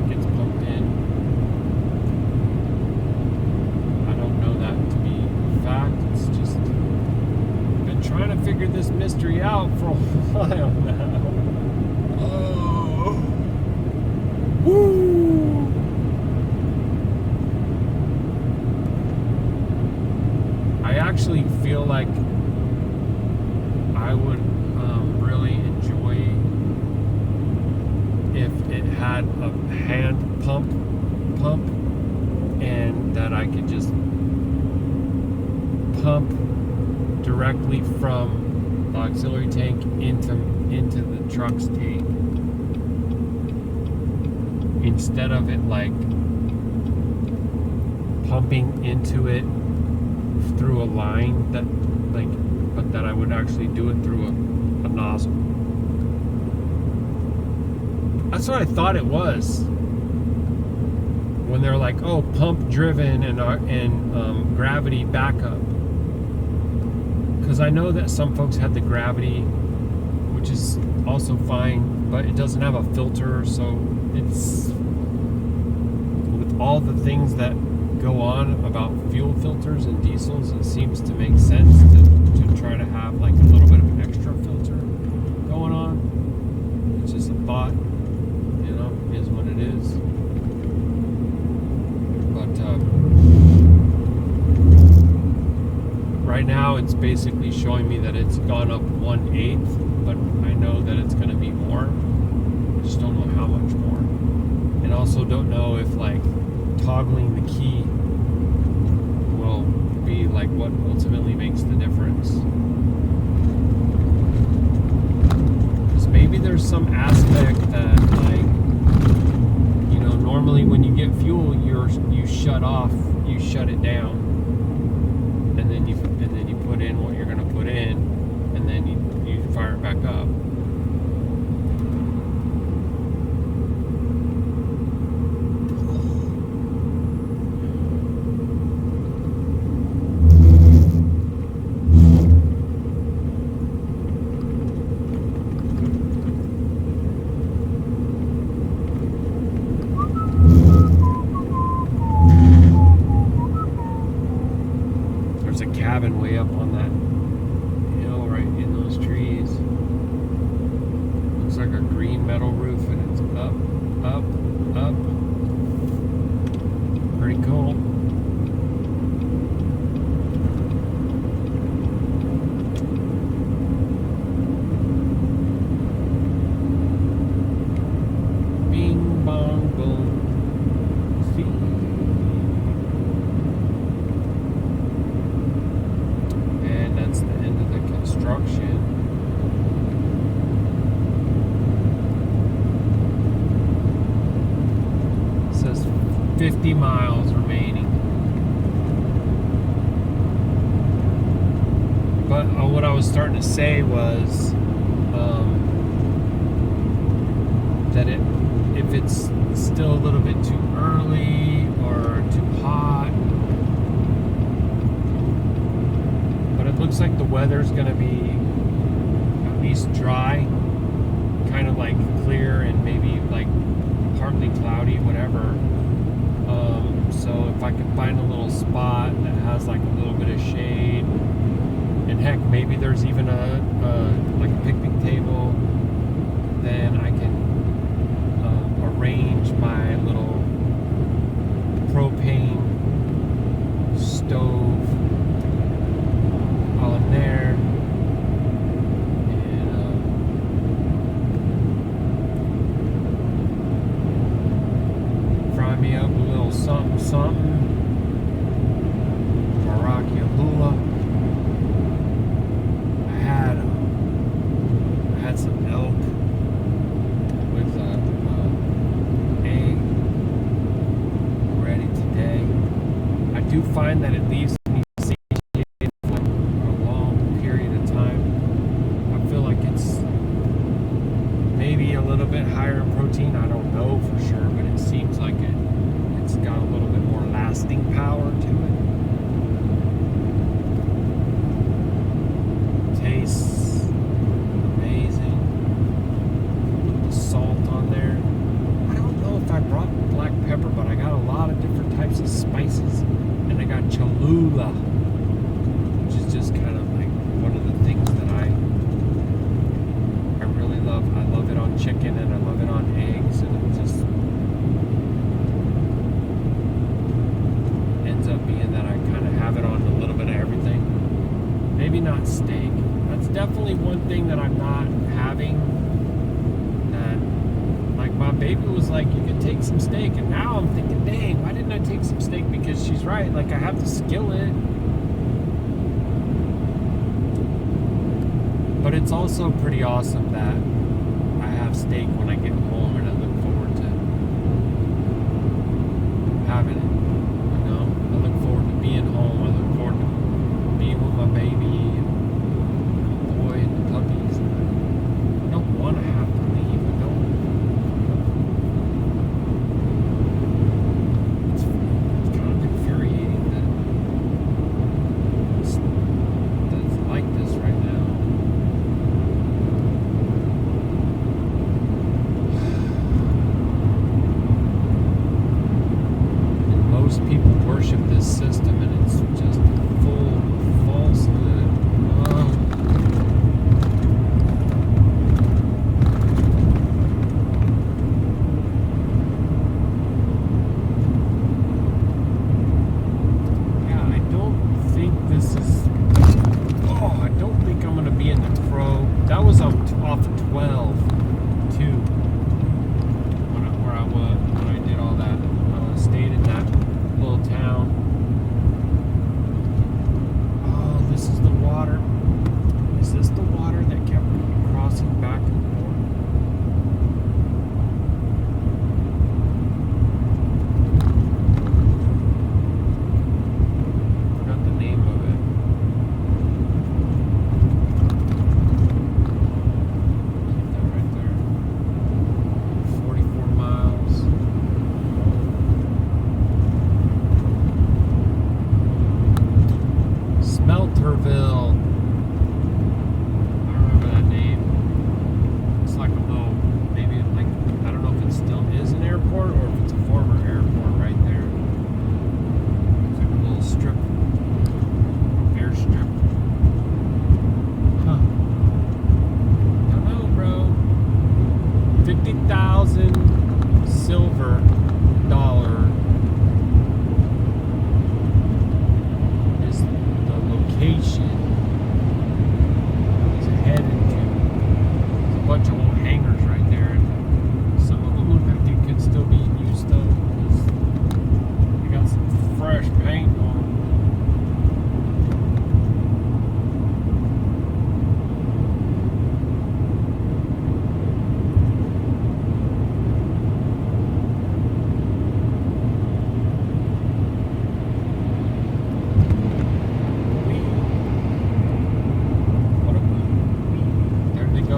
gets pumped in. I don't know that to be fact. It's just been trying to figure this mystery out for a while now. Oh. Woo! I actually feel like I would really enjoy if it had a hand pump and that I could just pump directly from the auxiliary tank into the truck's tank, instead of it like pumping into it through a line that but that I would actually do it through a nozzle. That's what I thought it was when they're like, oh, pump driven and gravity backup. Because I know that some folks had the gravity, which is also fine, but it doesn't have a filter, so it's, with all the things that go on about fuel filters and diesels, it seems to make sense to try to have like a little bit of an extra filter going on. It's just a thought, is what it is. But right now it's basically showing me that it's gone up 1/8, but I know that it's going to be more. I just don't know how much more. And also don't know if like toggling the key will be like what ultimately makes the difference. Because maybe there's some aspect that like, normally when you get fuel, you shut it down, and then you put in what you're going to put in, and then you fire it back up. 50 miles remaining. But what I was starting to say was that if it's still a little bit too early or too hot, but it looks like the weather's going to be at least dry, kind of like clear and maybe like partly cloudy, whatever. So if I can find a little spot that has like a little bit of shade, and heck, maybe there's even like a picnic table, then I can arrange my little propane stove on there, and fry me up a little something something. Baruk Yahuah. I had some elk with egg ready today. I do find that it leaves me satiated for a long period of time. I feel like it's maybe a little bit higher in protein. I don't know for sure, but it seems like it's got a little bit more lasting power to it. Tastes amazing. Put the salt on there. I don't know if I brought black pepper, but I got a lot of different types of spices. And I got Cholula, which is just kind of like one of the things that I really love. I love it on chicken and I love it on eggs, and it just ends up being that I kind of have it on a little bit of everything. Maybe not steak. That's definitely one thing that I'm not having. That, like, my baby was like, you could take some steak, and now I'm thinking, dang, why didn't I take some steak? Because she's right, like, I have the skillet. But it's also pretty awesome that I have steak when I get home, and I look forward to having it. You know, I look forward to being home. I look forward to being with my baby, and my boy, and the puppies. I don't want to have to leave. I don't. It's kind of infuriating that it's like this right now. And most people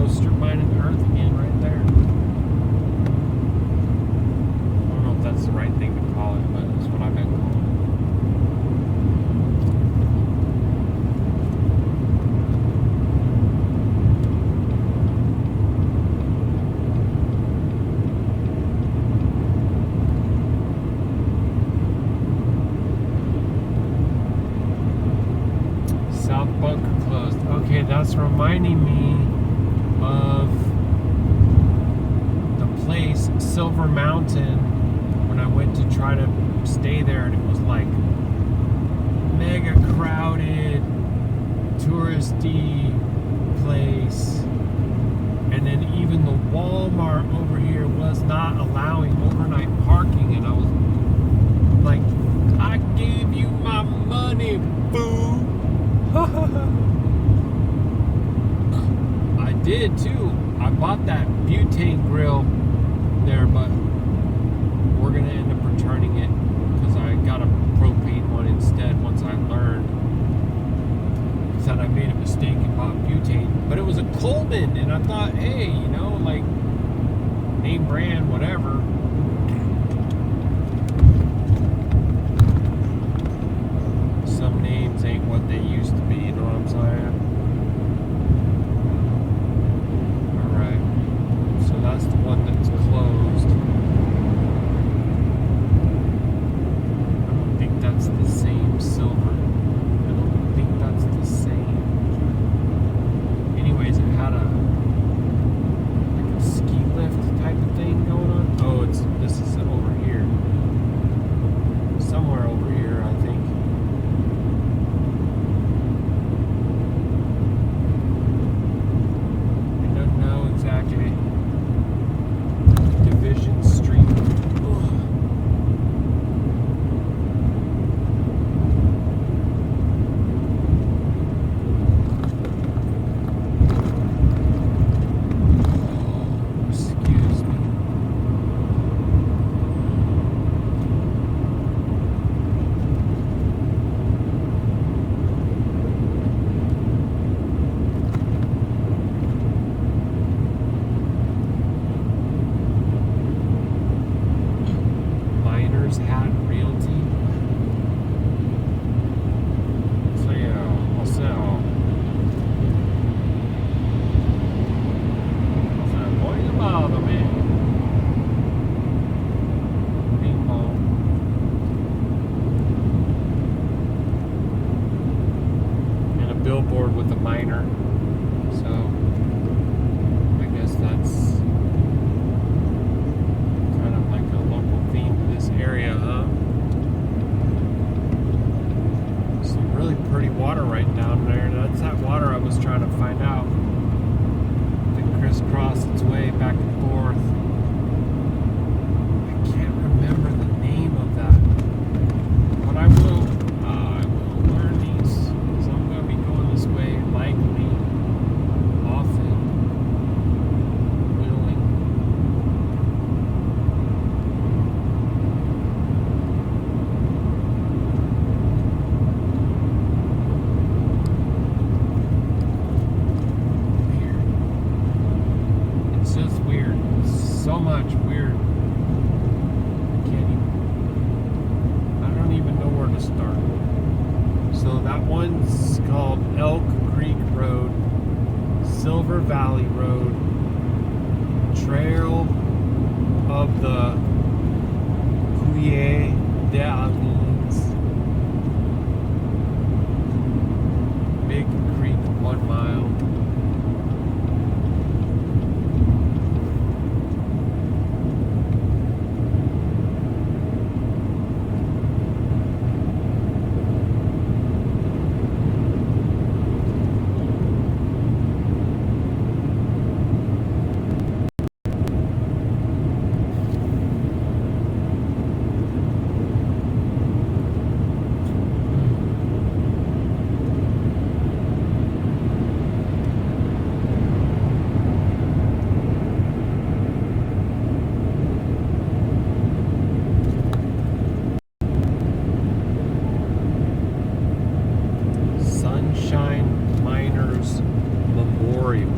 strip mining the earth again right there. I don't know if that's the right thing to call it, but that's what I've been calling it. South Bunker closed. Okay, that's reminding me of the place, Silver Mountain, when I went to try to stay there, and it was like mega crowded, touristy place. And then even the Walmart over here was not allowing overnight parking, and I was like, I gave you my money, boo. I did too. I bought that butane grill there, but we're gonna end up returning it because I got a propane one instead once I learned that I made a mistake and bought butane. But it was a Coleman, and I thought, hey, you know, like name brand, whatever. Some names ain't what they used to be, you know what I'm saying? Alright. So that's the one that's closed. I don't think that's the same silver. I don't think that's the same. Anyways, it had a ski lift type of thing going on. Oh, this is over here. Somewhere over here, I think. Exactly. Division Street. Ugh. Excuse me. Hat Realty. I'll sell. Boy, you bother me. Ping pong. And a billboard with a miner. So I guess that's kind of like a local theme to this area, huh? Some really pretty water right down there. That's that water I was trying to find out. That crisscrossed its way back and forth. I can't remember the name of that. But I will learn these, because I'm going to be going this way likely, often, willing. So much weird. I don't even know where to start. So that one's called Elk Creek Road, Silver Valley Road, Trail of the Couille des Alines, Big Creek 1 mile. Memorial.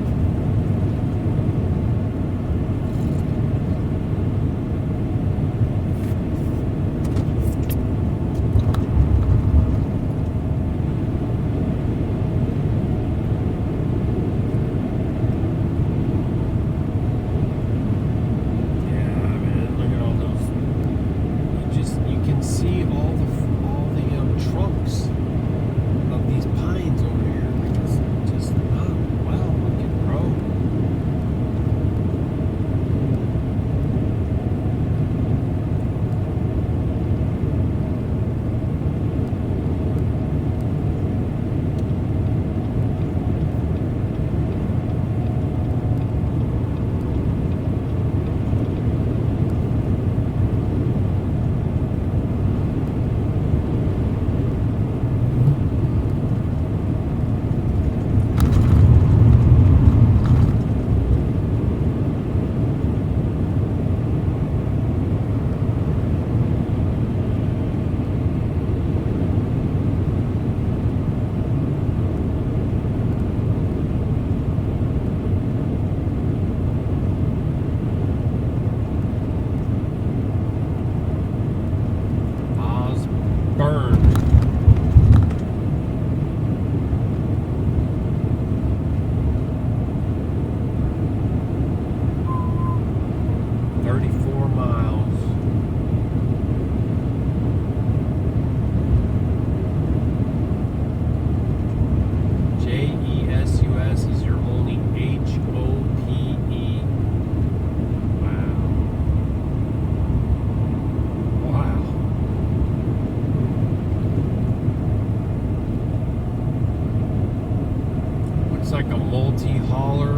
multi-hauler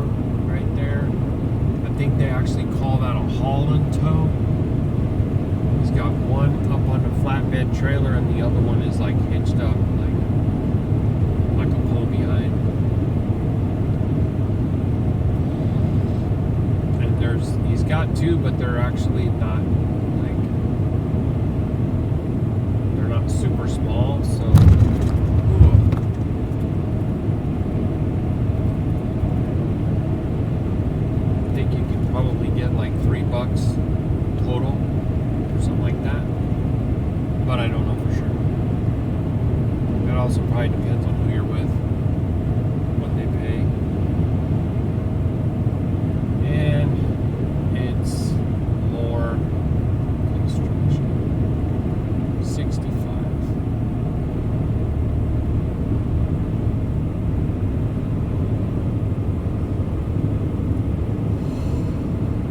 right there. I think they actually call that a haul and tow. He's got one up on the flatbed trailer and the other one is like hitched up like a pull behind. And he's got two, but they're actually not they're not super small, so I think you can probably get like $3 total or something like that, but I don't know for sure. It also probably depends on who you're with, what they pay, and it's more construction. 65.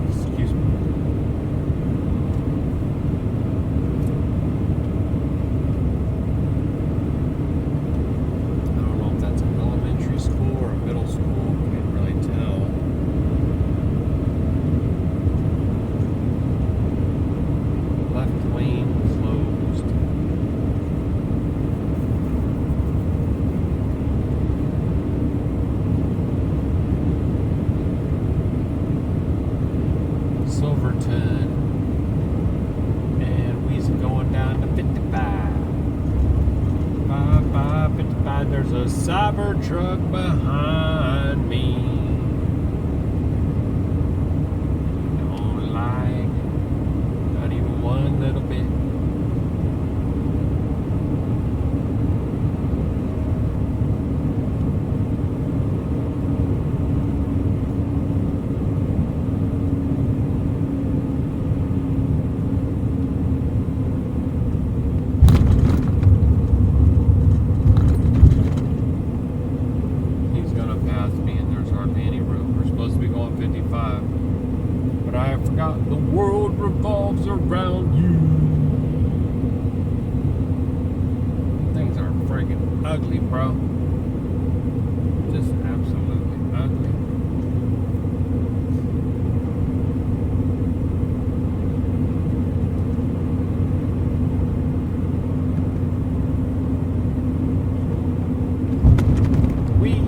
Excuse me. I don't know if that's an elementary school or a middle school. Can't really tell. Left lane closed. Silverton. And we's going down to 55. 55. There's a cyber truck behind me. Don't like, not even one little bit. He's gonna pass me and there's hardly any room. We're supposed to be going 55. But I have forgotten the world revolves around you. Things are friggin' ugly, bro. Just absolutely ugly. Wee.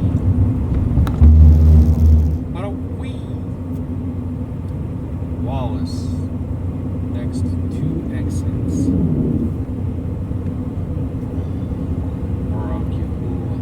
What a wee. Wallace. Next 2 exits. Baruk Yahuah.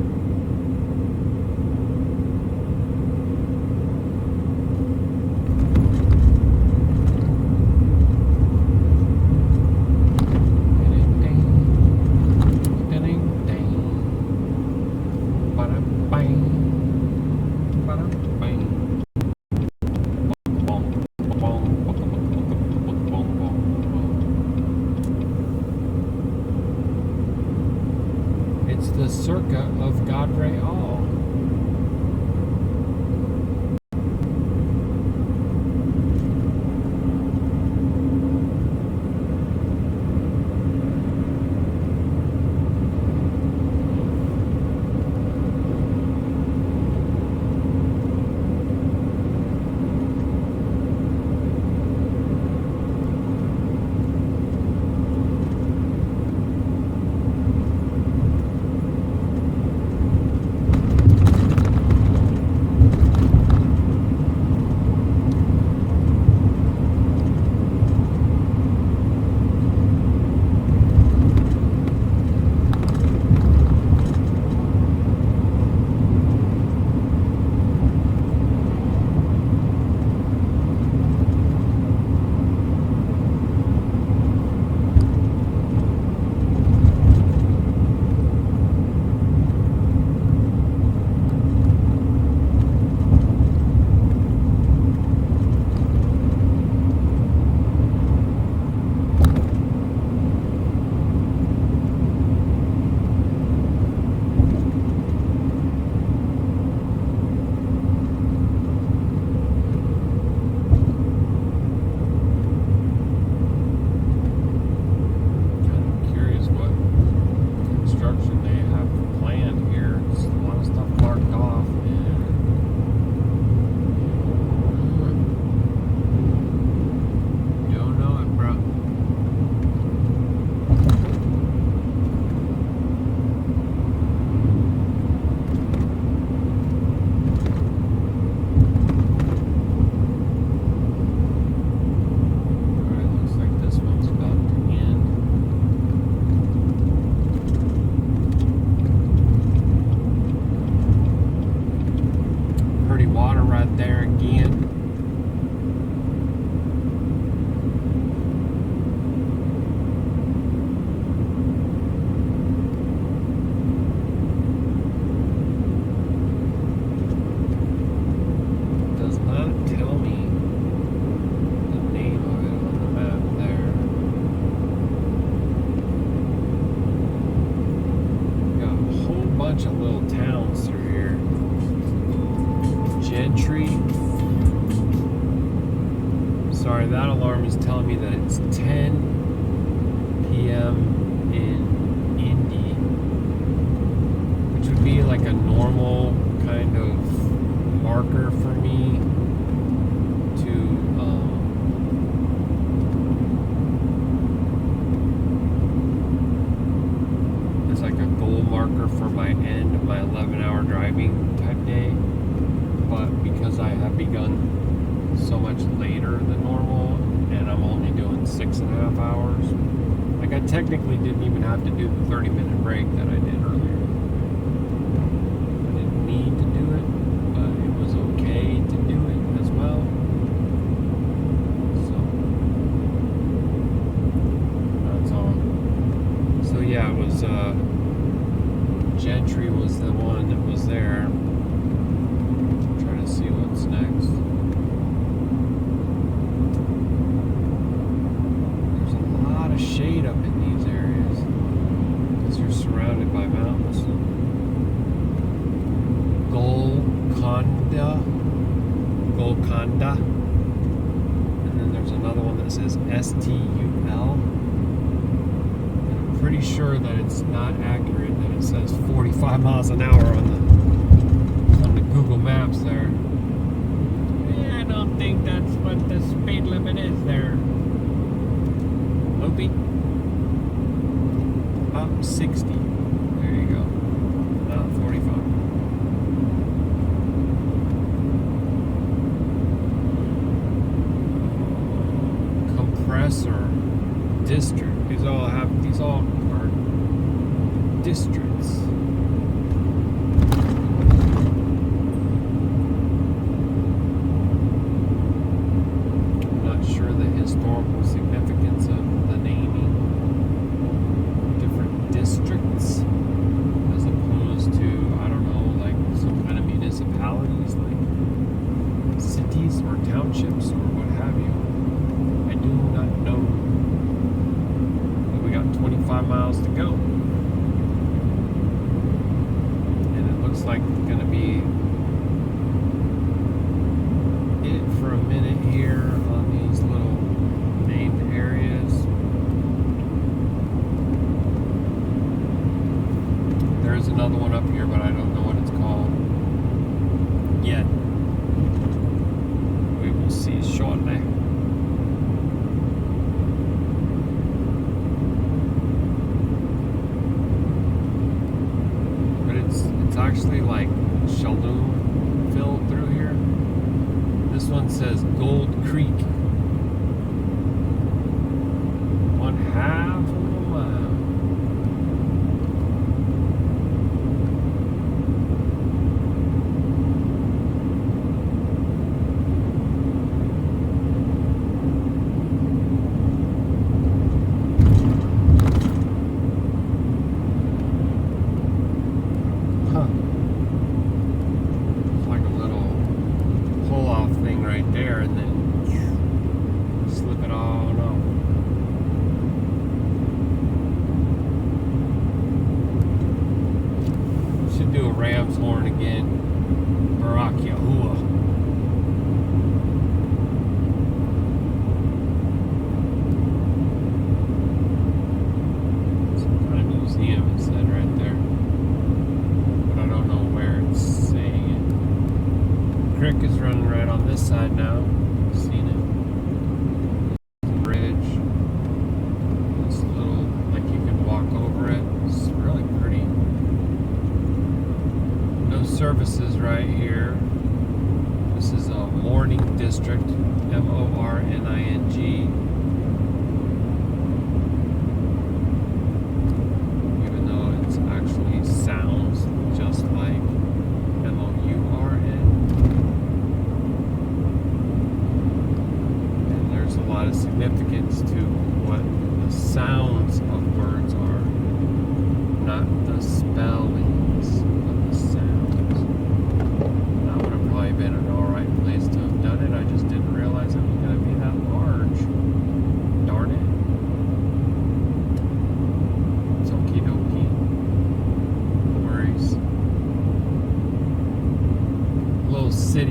dirty water right there again. Does not tell me the name of it on the map there. Got a whole bunch of little towns through here. Gentry. Sorry, that alarm is telling me that it's 10 p.m. in Indy, which would be like a normal kind of marker for me to it's like a goal marker for my end of my 11-hour driving type day. But because I have begun so much later than normal and I'm only doing 6.5 hours, like I technically didn't even have to do the 30-minute break that I did earlier. I didn't need to do it, but it was okay to do it as well. So that's all. So yeah, it was Gentry was the one that was there. See what's next. There's a lot of shade up in these areas because you're surrounded by mountains. Golconda, and then there's another one that says STUL. And I'm pretty sure that it's not accurate that it says 45 miles an hour on the Google Maps there. Yeah, I don't think that's what the speed limit is there. Opie. Up 60. There you go. Not 45. Compressor district. These all are districts. Historical significance of the naming different districts as opposed to, I don't know, like some kind of municipalities like cities or townships or what have you. I do not know. But we got 25 miles to go. And it looks like it's going to be it for a minute here on these little named areas. There is another one up here, but I don't know what it's called yet. We will see shortly. But it's actually like Shalum filled through here. This one says Gold Creek. 1/2 of a mile. Huh. It's like a little pull-off thing right there, and then slip it all off. Do a ram's horn again. Baruk Atah Yahuah. Some kind of museum it said right there. But I don't know where it's saying it. The creek is running right on this side now. Seen it. Bridge. This little, like you can walk over it. It's really pretty. No services right here. This is a morning district, MORNING. Even though it actually sounds just like MOURN.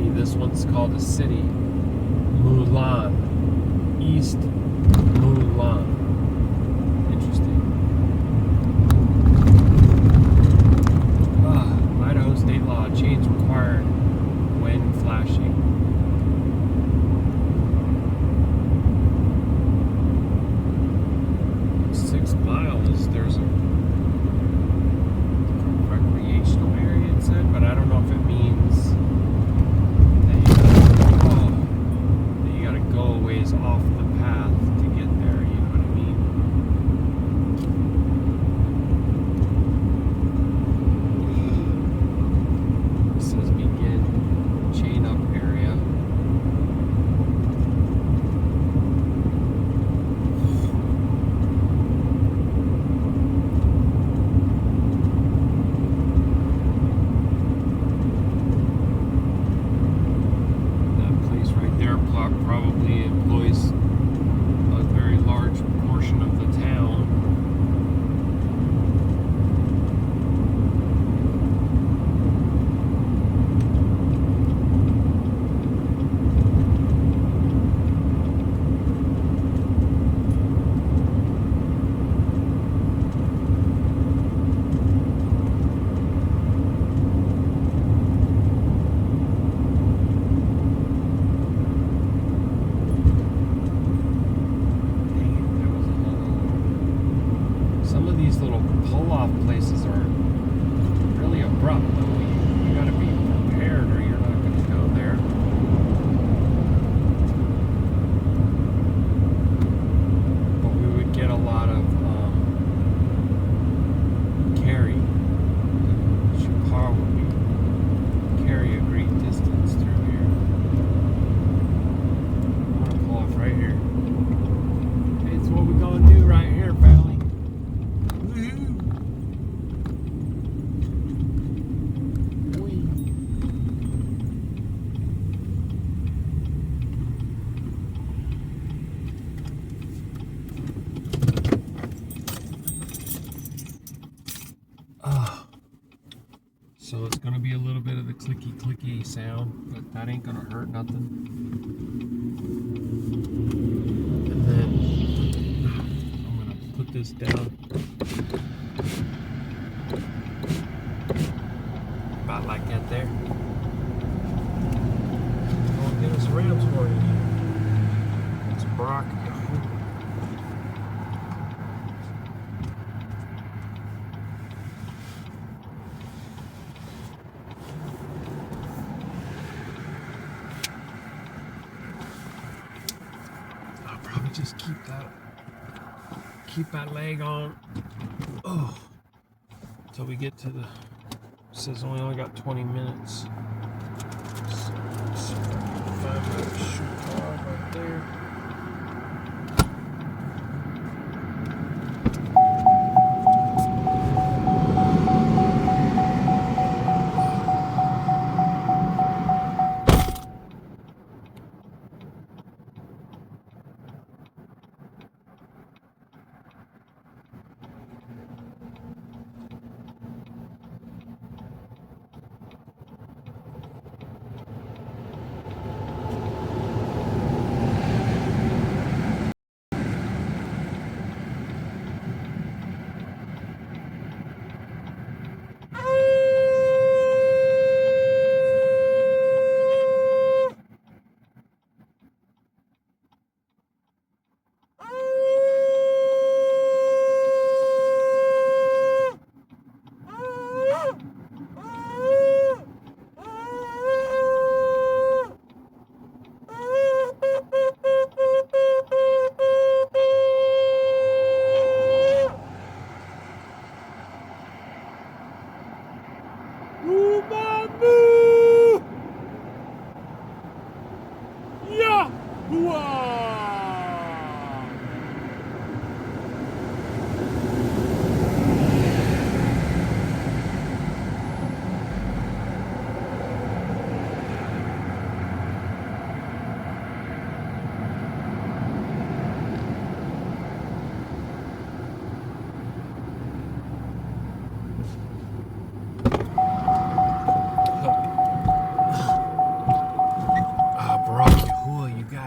city. This one's called a city. Mulan. East Mulan. Interesting. Idaho state law. Chains required when flashing. 6 miles. There's a recreational area, it said, but I don't know if it means that you gotta go a ways off the path to get there, you know what I mean? It says begin chain up area. Probably employs a very large portion of the town. Little pull-off places are really abrupt, though. You gotta be prepared or you're not gonna go there. But we would get a lot of carry. Should probably carry a great distance through here. I'm gonna pull off right here. It's what we're gonna do right here, family. So it's going to be a little bit of the clicky sound, but that ain't going to hurt nothing. And then I'm going to put this down about like that there. We'll get us a Rams warning here. It's Baruk Atah. Just keep that leg on. Oh, until we get to the. It says we only got 20 minutes. So, find my shoe car right there.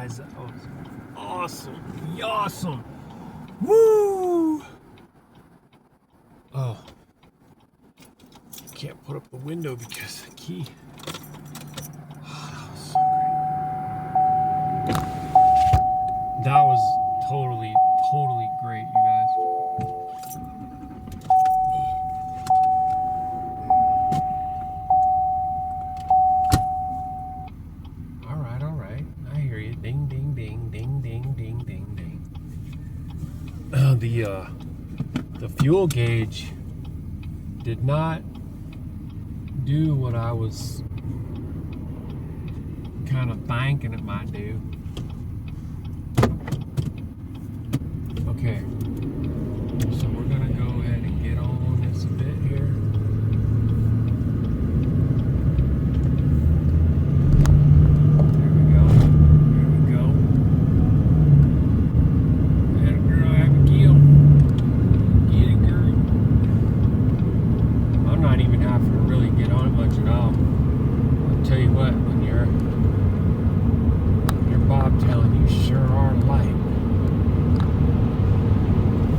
guys, that was awesome. Awesome. Woo! Oh. Can't put up the window because of the key. Oh, that was so great. That was totally great, you guys. All right. I hear you. Ding, ding, ding, ding, ding, ding, ding, ding. The fuel gauge did not do what I was kind of thinking it might do. Okay, so we're gonna go ahead and get on this a bit here. There we go. Atta girl, Abigail. Get it, girl. I'm not even having to really get on it much at all. I'll tell you what, when you're bobtailing, you sure are light.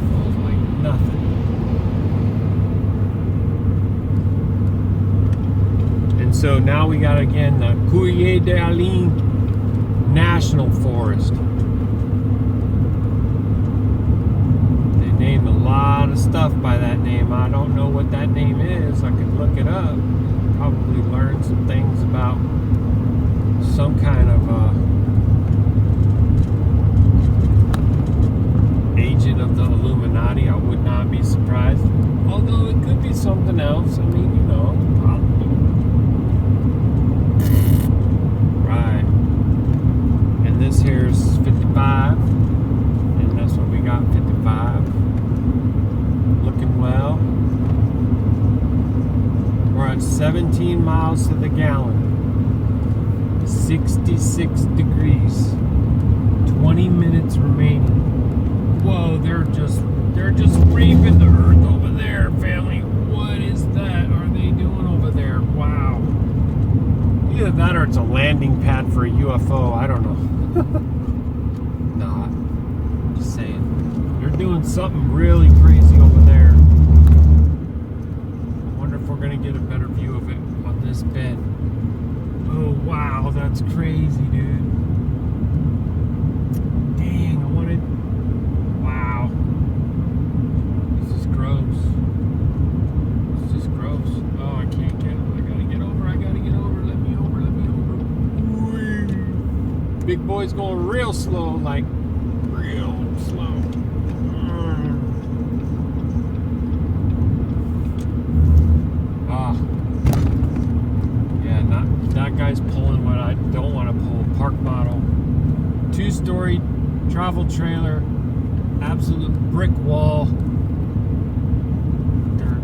Feels like nothing. And so now we got again the Couille d'Alin National Forest. They named a lot of stuff by that name. I don't know what that name is. I could look it up. Probably learn some things about some kind of agent of the Illuminati. I would not be surprised. Although it could be something else. I mean, you know, probably. Right. And this here's 55. And that's what we got, 55. Looking well. We're at 17 miles to the gallon. 66 degrees. 20 minutes remaining. Whoa, they're just raping the earth over there, family. What is that? Are they doing over there? Wow. Either that or it's a landing pad for a UFO. I don't know. Nah, just saying. They're doing something really crazy over there. I wonder if we're gonna get a better view of it on this bed. Oh wow, that's crazy, dude. Dang, I wanted. Wow. This is gross. This is gross. Oh, I can't get it. I gotta get over. Let me over. Whee. Big boy's going real slow, like real slow. Yeah, that guy's pulling what I don't want to pull. Park model. 2-story travel trailer. Absolute brick wall. They're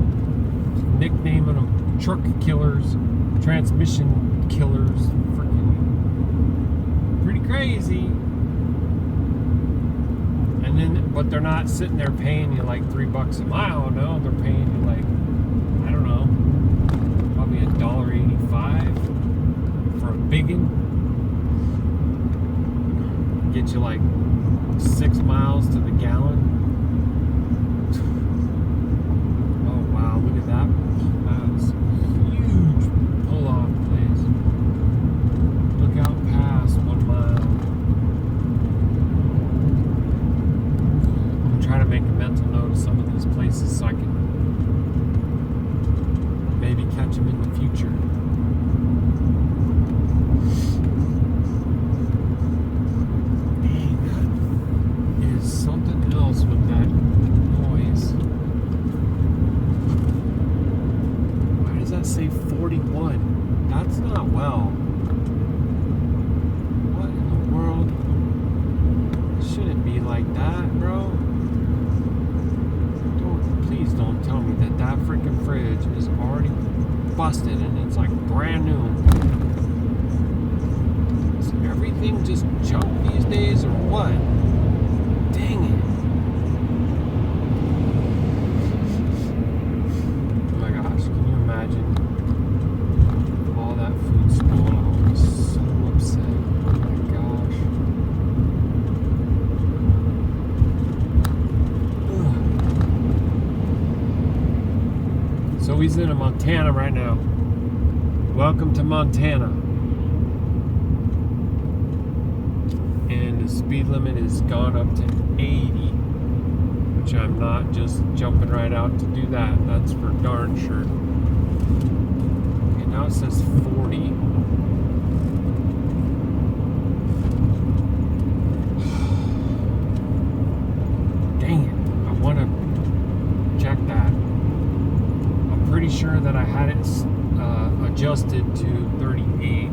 nicknaming them truck killers, transmission killers. Freaking pretty crazy. And then, but they're not sitting there paying you like $3 a mile. No, they're paying you like, I don't know, probably $1.85 for a biggin. Get you like 6 miles to the gallon. Oh wow, look at that. That's a huge pull-off place. Look out past 1 mile. I'm trying to make a mental note of some of these places so I can maybe catch them in the future. Something else with that noise. Why does that say 41? That's not well. What in the world? It shouldn't be like that, bro. Please don't tell me that freaking fridge is already busted and it's like brand new. Is everything just junk these days or what? Dang it. Oh my gosh, can you imagine all that food spoiled? I was so upset. Oh my gosh. president of Montana right now. Welcome to Montana. And the speed limit has gone up to 80, which I'm not just jumping right out to do that. That's for darn sure. Okay, now it says 40. Dang it. I want to check that. I'm pretty sure that I had it adjusted to 38.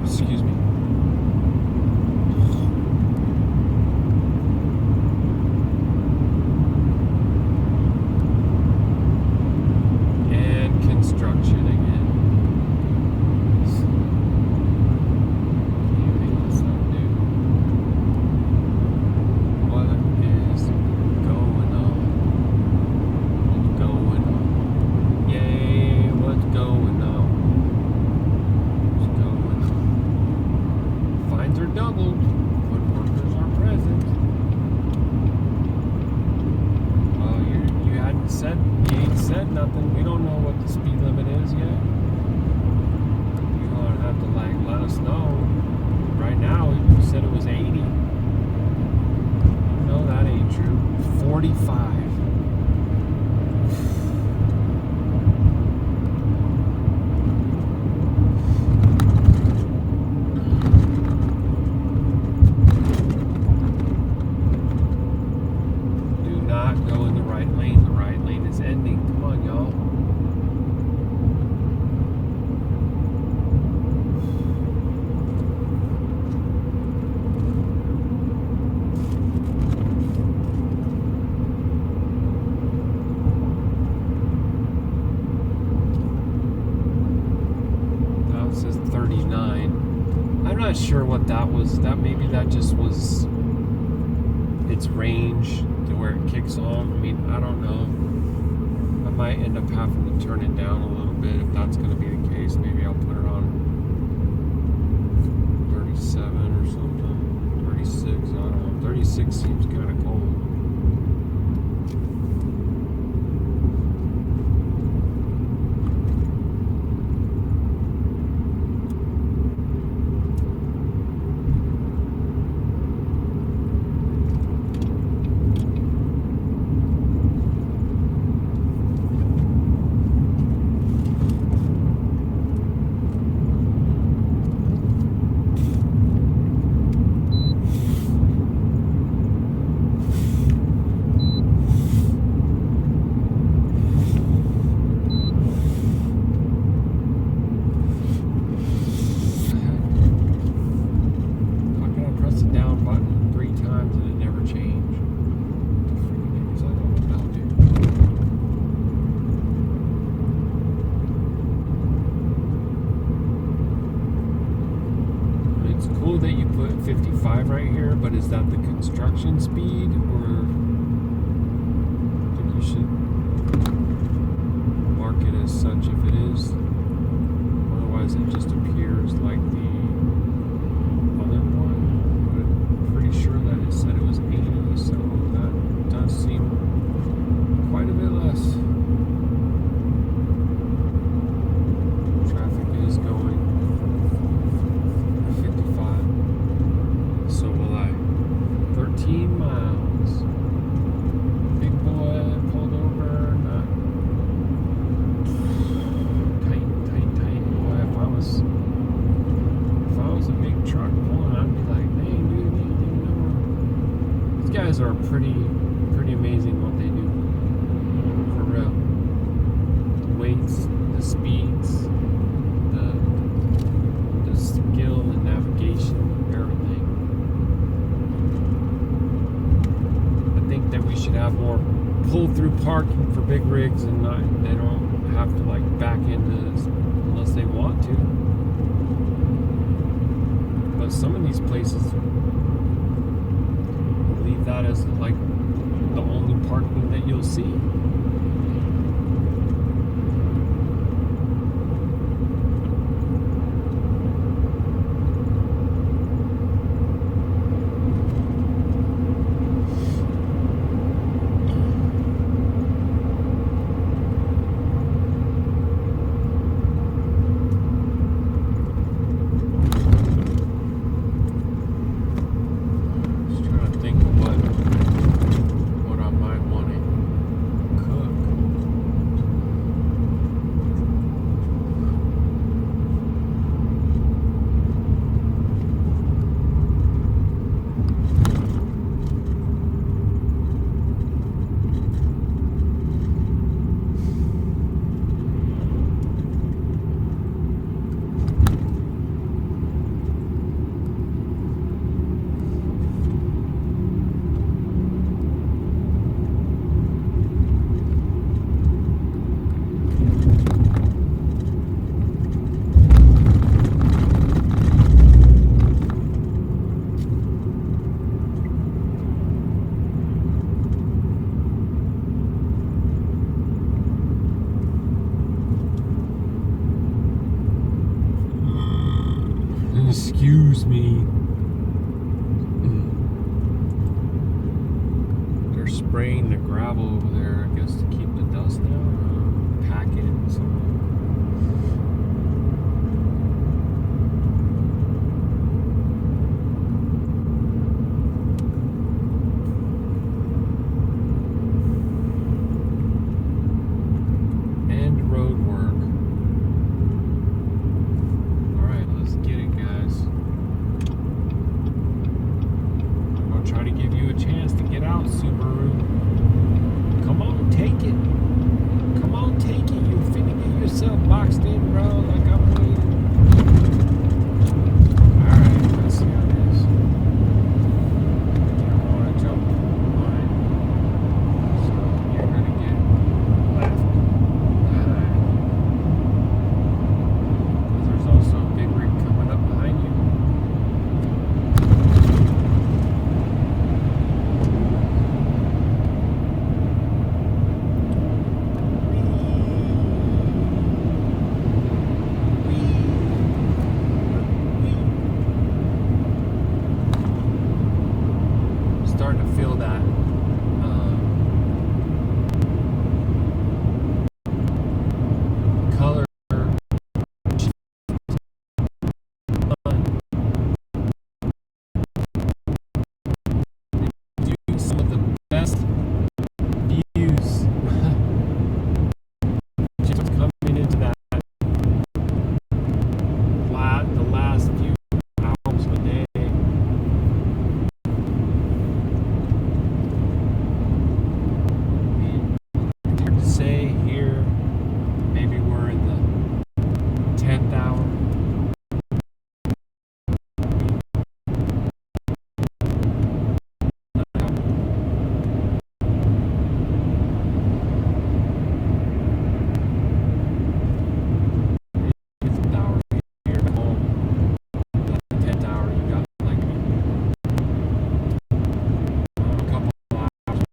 Excuse me. And construction again. Can't make this up, dude. What is going on? What's going on? Yay, what's going on? Fines are doubled when workers are present. Well, you ain't said nothing. We don't know what the speed limit is yet. You're gonna have to let us know. Right now, you said it was 80. No, that ain't true. 45. Go in the right lane. The right lane is ending. Come on, y'all. Now it says 39. I'm not sure what that was. Maybe that just was its range to where it kicks on. I mean, I don't know. I might end up having to turn it down a little bit if that's going to be the case. Maybe I'll put it on 37 or something. 36, I don't know. 36 seems kind of cold. That you put 55 right here, but is that the construction speed, or I think you should mark it as such if it is? Otherwise it just appears like the other one, but I'm pretty sure that it said it was 80, so that does seem quite a bit less. Traffic is going 55. So will I. 13 miles. Big boy pulled over. Not tight. Boy, if I was a big truck pulling, I'd be like, they ain't doing anything no more. These guys are pretty amazing what they do. For real. The weights, the speeds, the skill and navigation, everything. I think that we should have more pull-through parking for big rigs, and they don't have to back into this unless they want to. But some of these places leave that as the only parking that you'll see. spraying the gravel over there, I guess, to keep the dust down, pack it. So. And road work. All right, let's get it, guys. I'm gonna try to give you a chance to get out, Subaru. Come on, take it. Come on, take it. You finna get yourself boxed in, bro. Like I'm waiting. Alright, let's see how it is. You don't want to jump on it. So you're gonna get left. There's also a big rig coming up behind you. Starting to feel that color do some of the best views just coming into that the last few hours of the day. Hard to say here. Maybe we're in the 10th hour. Fifth hour here at home. The 10th hour, you got like a couple hours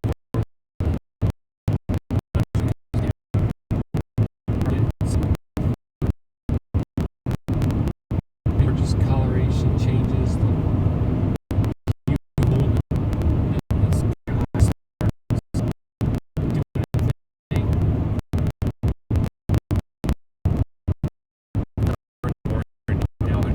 or just coloration changes. You hold it and the sky starts doing a thing. Now it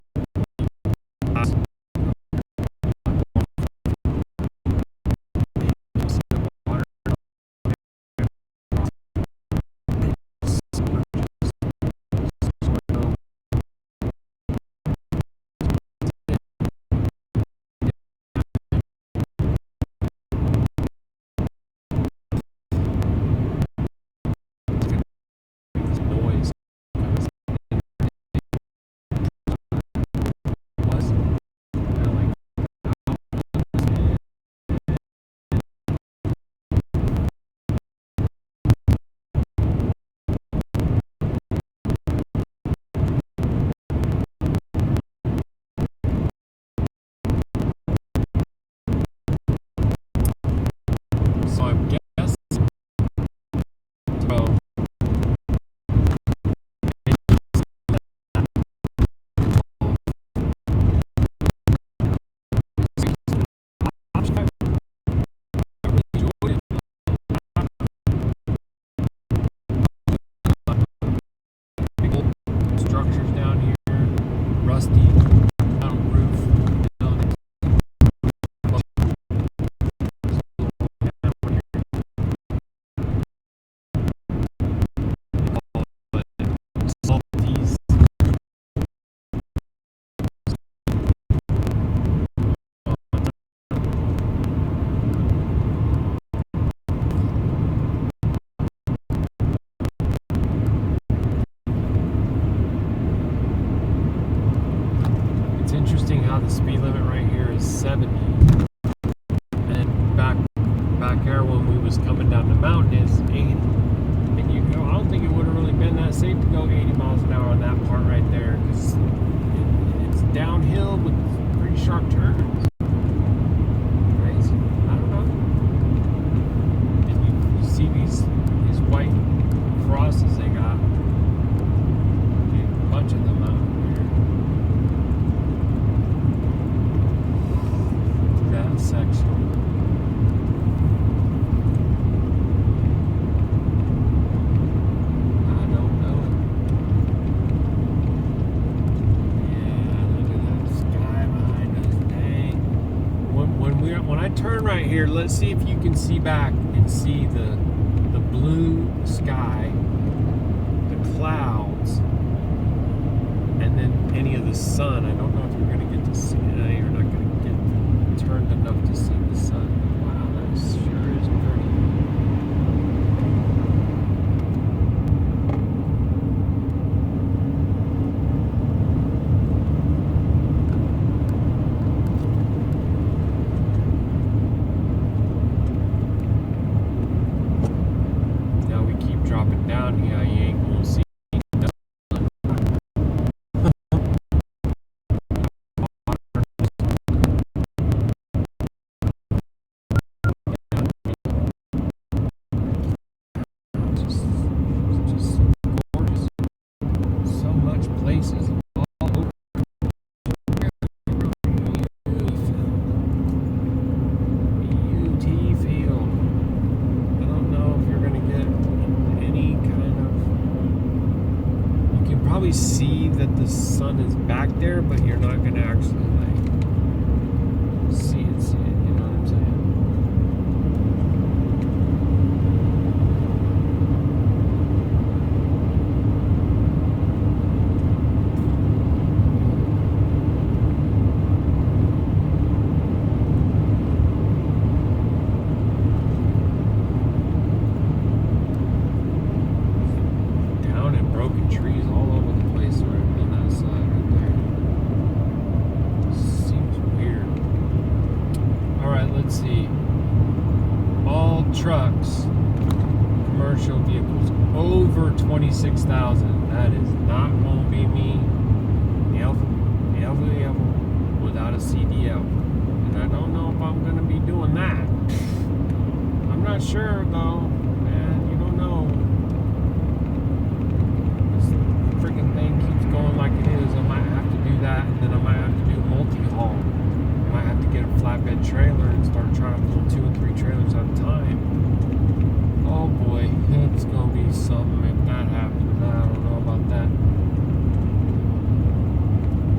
noise comes in. Plus, kind of like so I guess well big old structures down here, rusty metal roof buildings. Salties. It's interesting how the speed limit right here is 70, and back there when we was coming down the mountain is 80. And you know, I don't think it would have really been that safe to go 80 miles an hour on that part right there, because it's downhill with pretty sharp turns. Crazy. I don't know. And you see these white crosses they got. A bunch of them out here. That section. here, let's see if you can see back and see the blue sky, the clouds, and then any of the sun. I don't know if you're going to get to see it. You're not going to get turned enough to see the sun. Wow, that sure is pretty. Dropping down here, you ain't gonna see nothing. Just gorgeous. So much places all over. UT field. I don't know if you're gonna get any kind of, you can probably see that the sun is back there, but you're not going to actually like see it, you know what I'm saying? Trees all over the place right on that side right there. Seems weird. Alright, let's see. All trucks, commercial vehicles over 26,000. That is not going to be me. Ever without a CDL. And I don't know if I'm going to be doing that. I'm not sure though. Man, you don't know. Freaking thing keeps going like it is. I might have to do that, and then I might have to do multi-haul. I might have to get a flatbed trailer and start trying to pull 2 and 3 trailers at a time. Oh boy, it's gonna be something if that happens. I don't know about that.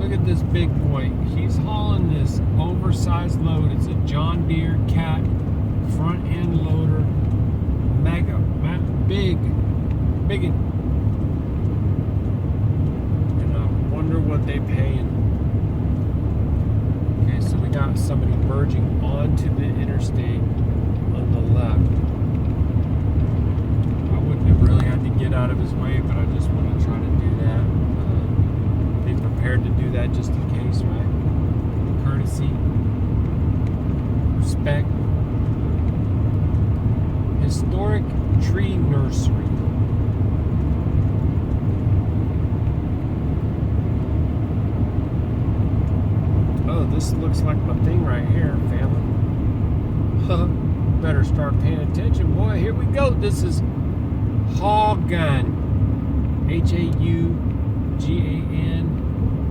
Look at this big boy. He's hauling this oversized load. It's a John Deere Cat front end loader. Mega, big. Wonder what they paying. Okay, so we got somebody merging onto the interstate on the left. I wouldn't have really had to get out of his way, but I just want to try to do that. Be prepared to do that just in case, right? Courtesy, respect. Historic tree nursery. Oh, this looks like my thing right here, family. Better start paying attention, boy. Here we go. This is Haugan. Haugan.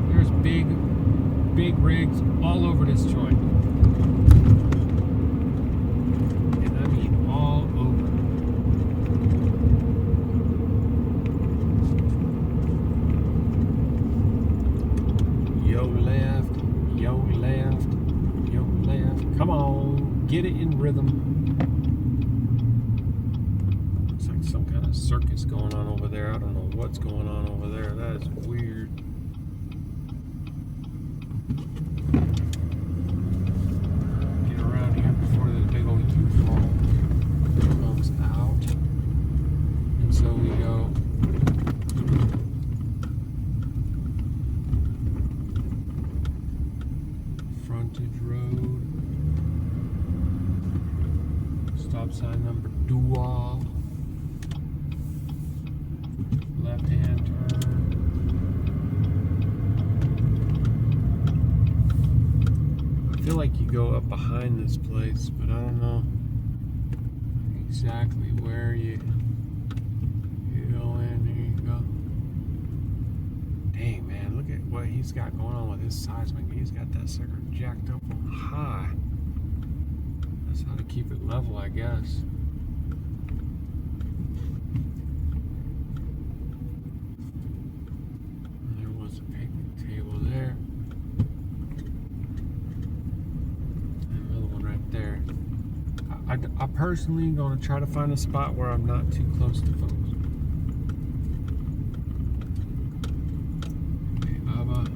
There's big rigs all over this joint. And I mean all over. Yo left. Yo left, yo left. Come on, get it in rhythm. Looks like some kind of circus going on over there. I don't know what's going on over there. That is weird. Get around here before the big old U-Haul comes out. And so we go. Frontage Road, stop sign number 2, left hand turn. I feel like you go up behind this place, but I don't know exactly where you go in. Here you go. Dang, man, look at what he's got going on with his seismic. He's got that sucker jacked up on high. That's how to keep it level, I guess. And there was a picnic table there. And another one right there. personally going to try to find a spot where I'm not too close to folks. Okay, Abba,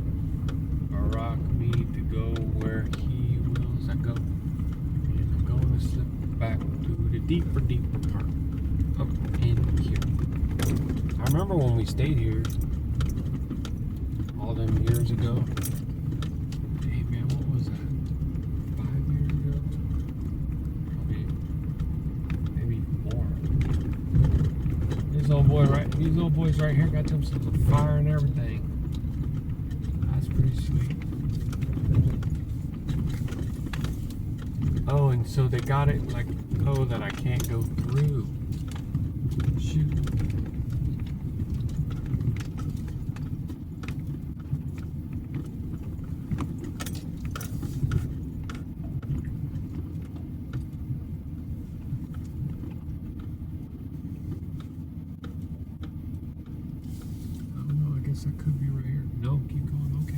Baruk me to go where he wills I go. And I'm going to slip back to the deeper part up in here. I remember when we stayed here all them years ago. Hey man, what was that? 5 years ago? Probably, maybe more. These little boys right here got themselves a fire and everything. That's pretty sweet. Oh, and so they got it like, oh, that I can't go through. Shoot. I could be right here. No, keep going. Okay.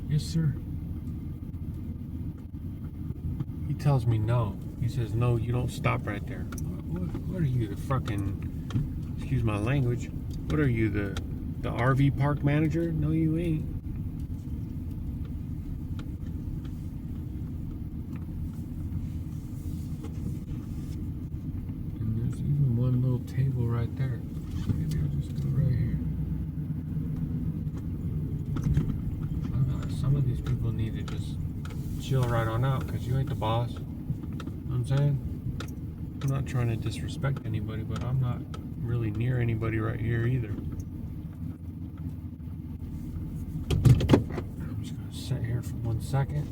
Yes, sir. He tells me no. He says, no, you don't stop right there. What are you, the fucking, excuse my language, what are you, the RV park manager? No, you ain't. And there's even one little table right there. Maybe I'll just go right here. I don't know, some of these people need to just chill right on out because you ain't the boss. You know what I'm saying? I'm not trying to disrespect anybody, but I'm not really near anybody right here either. I'm just going to sit here for 1 second.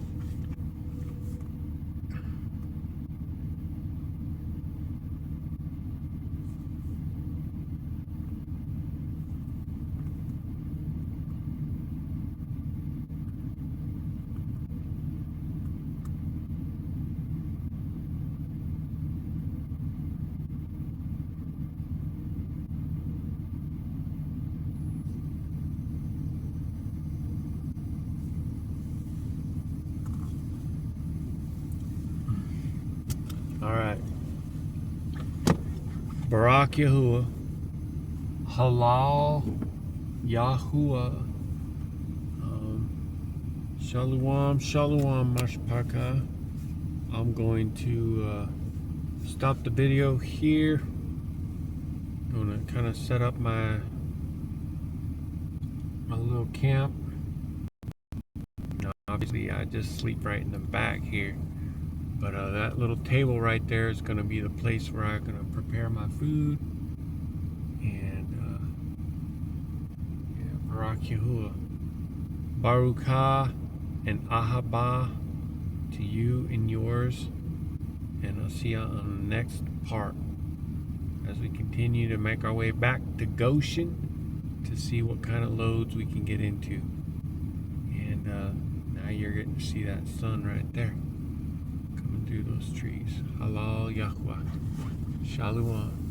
Alright. Baruk Yahuah. Halal Yahuah. Shalom Shalum Mashpaka. I'm going to stop the video here. I'm going to kind of set up my little camp. Now, obviously I just sleep right in the back here. But that little table right there is going to be the place where I'm going to prepare my food. And, yeah, Baruk Yahuah. Baruk Atah Yahuah to you and yours. And I'll see you on the next part as we continue to make our way back to Goshen to see what kind of loads we can get into. And now you're getting to see that sun right there. Through those trees. Halal Yahuah. Shalom.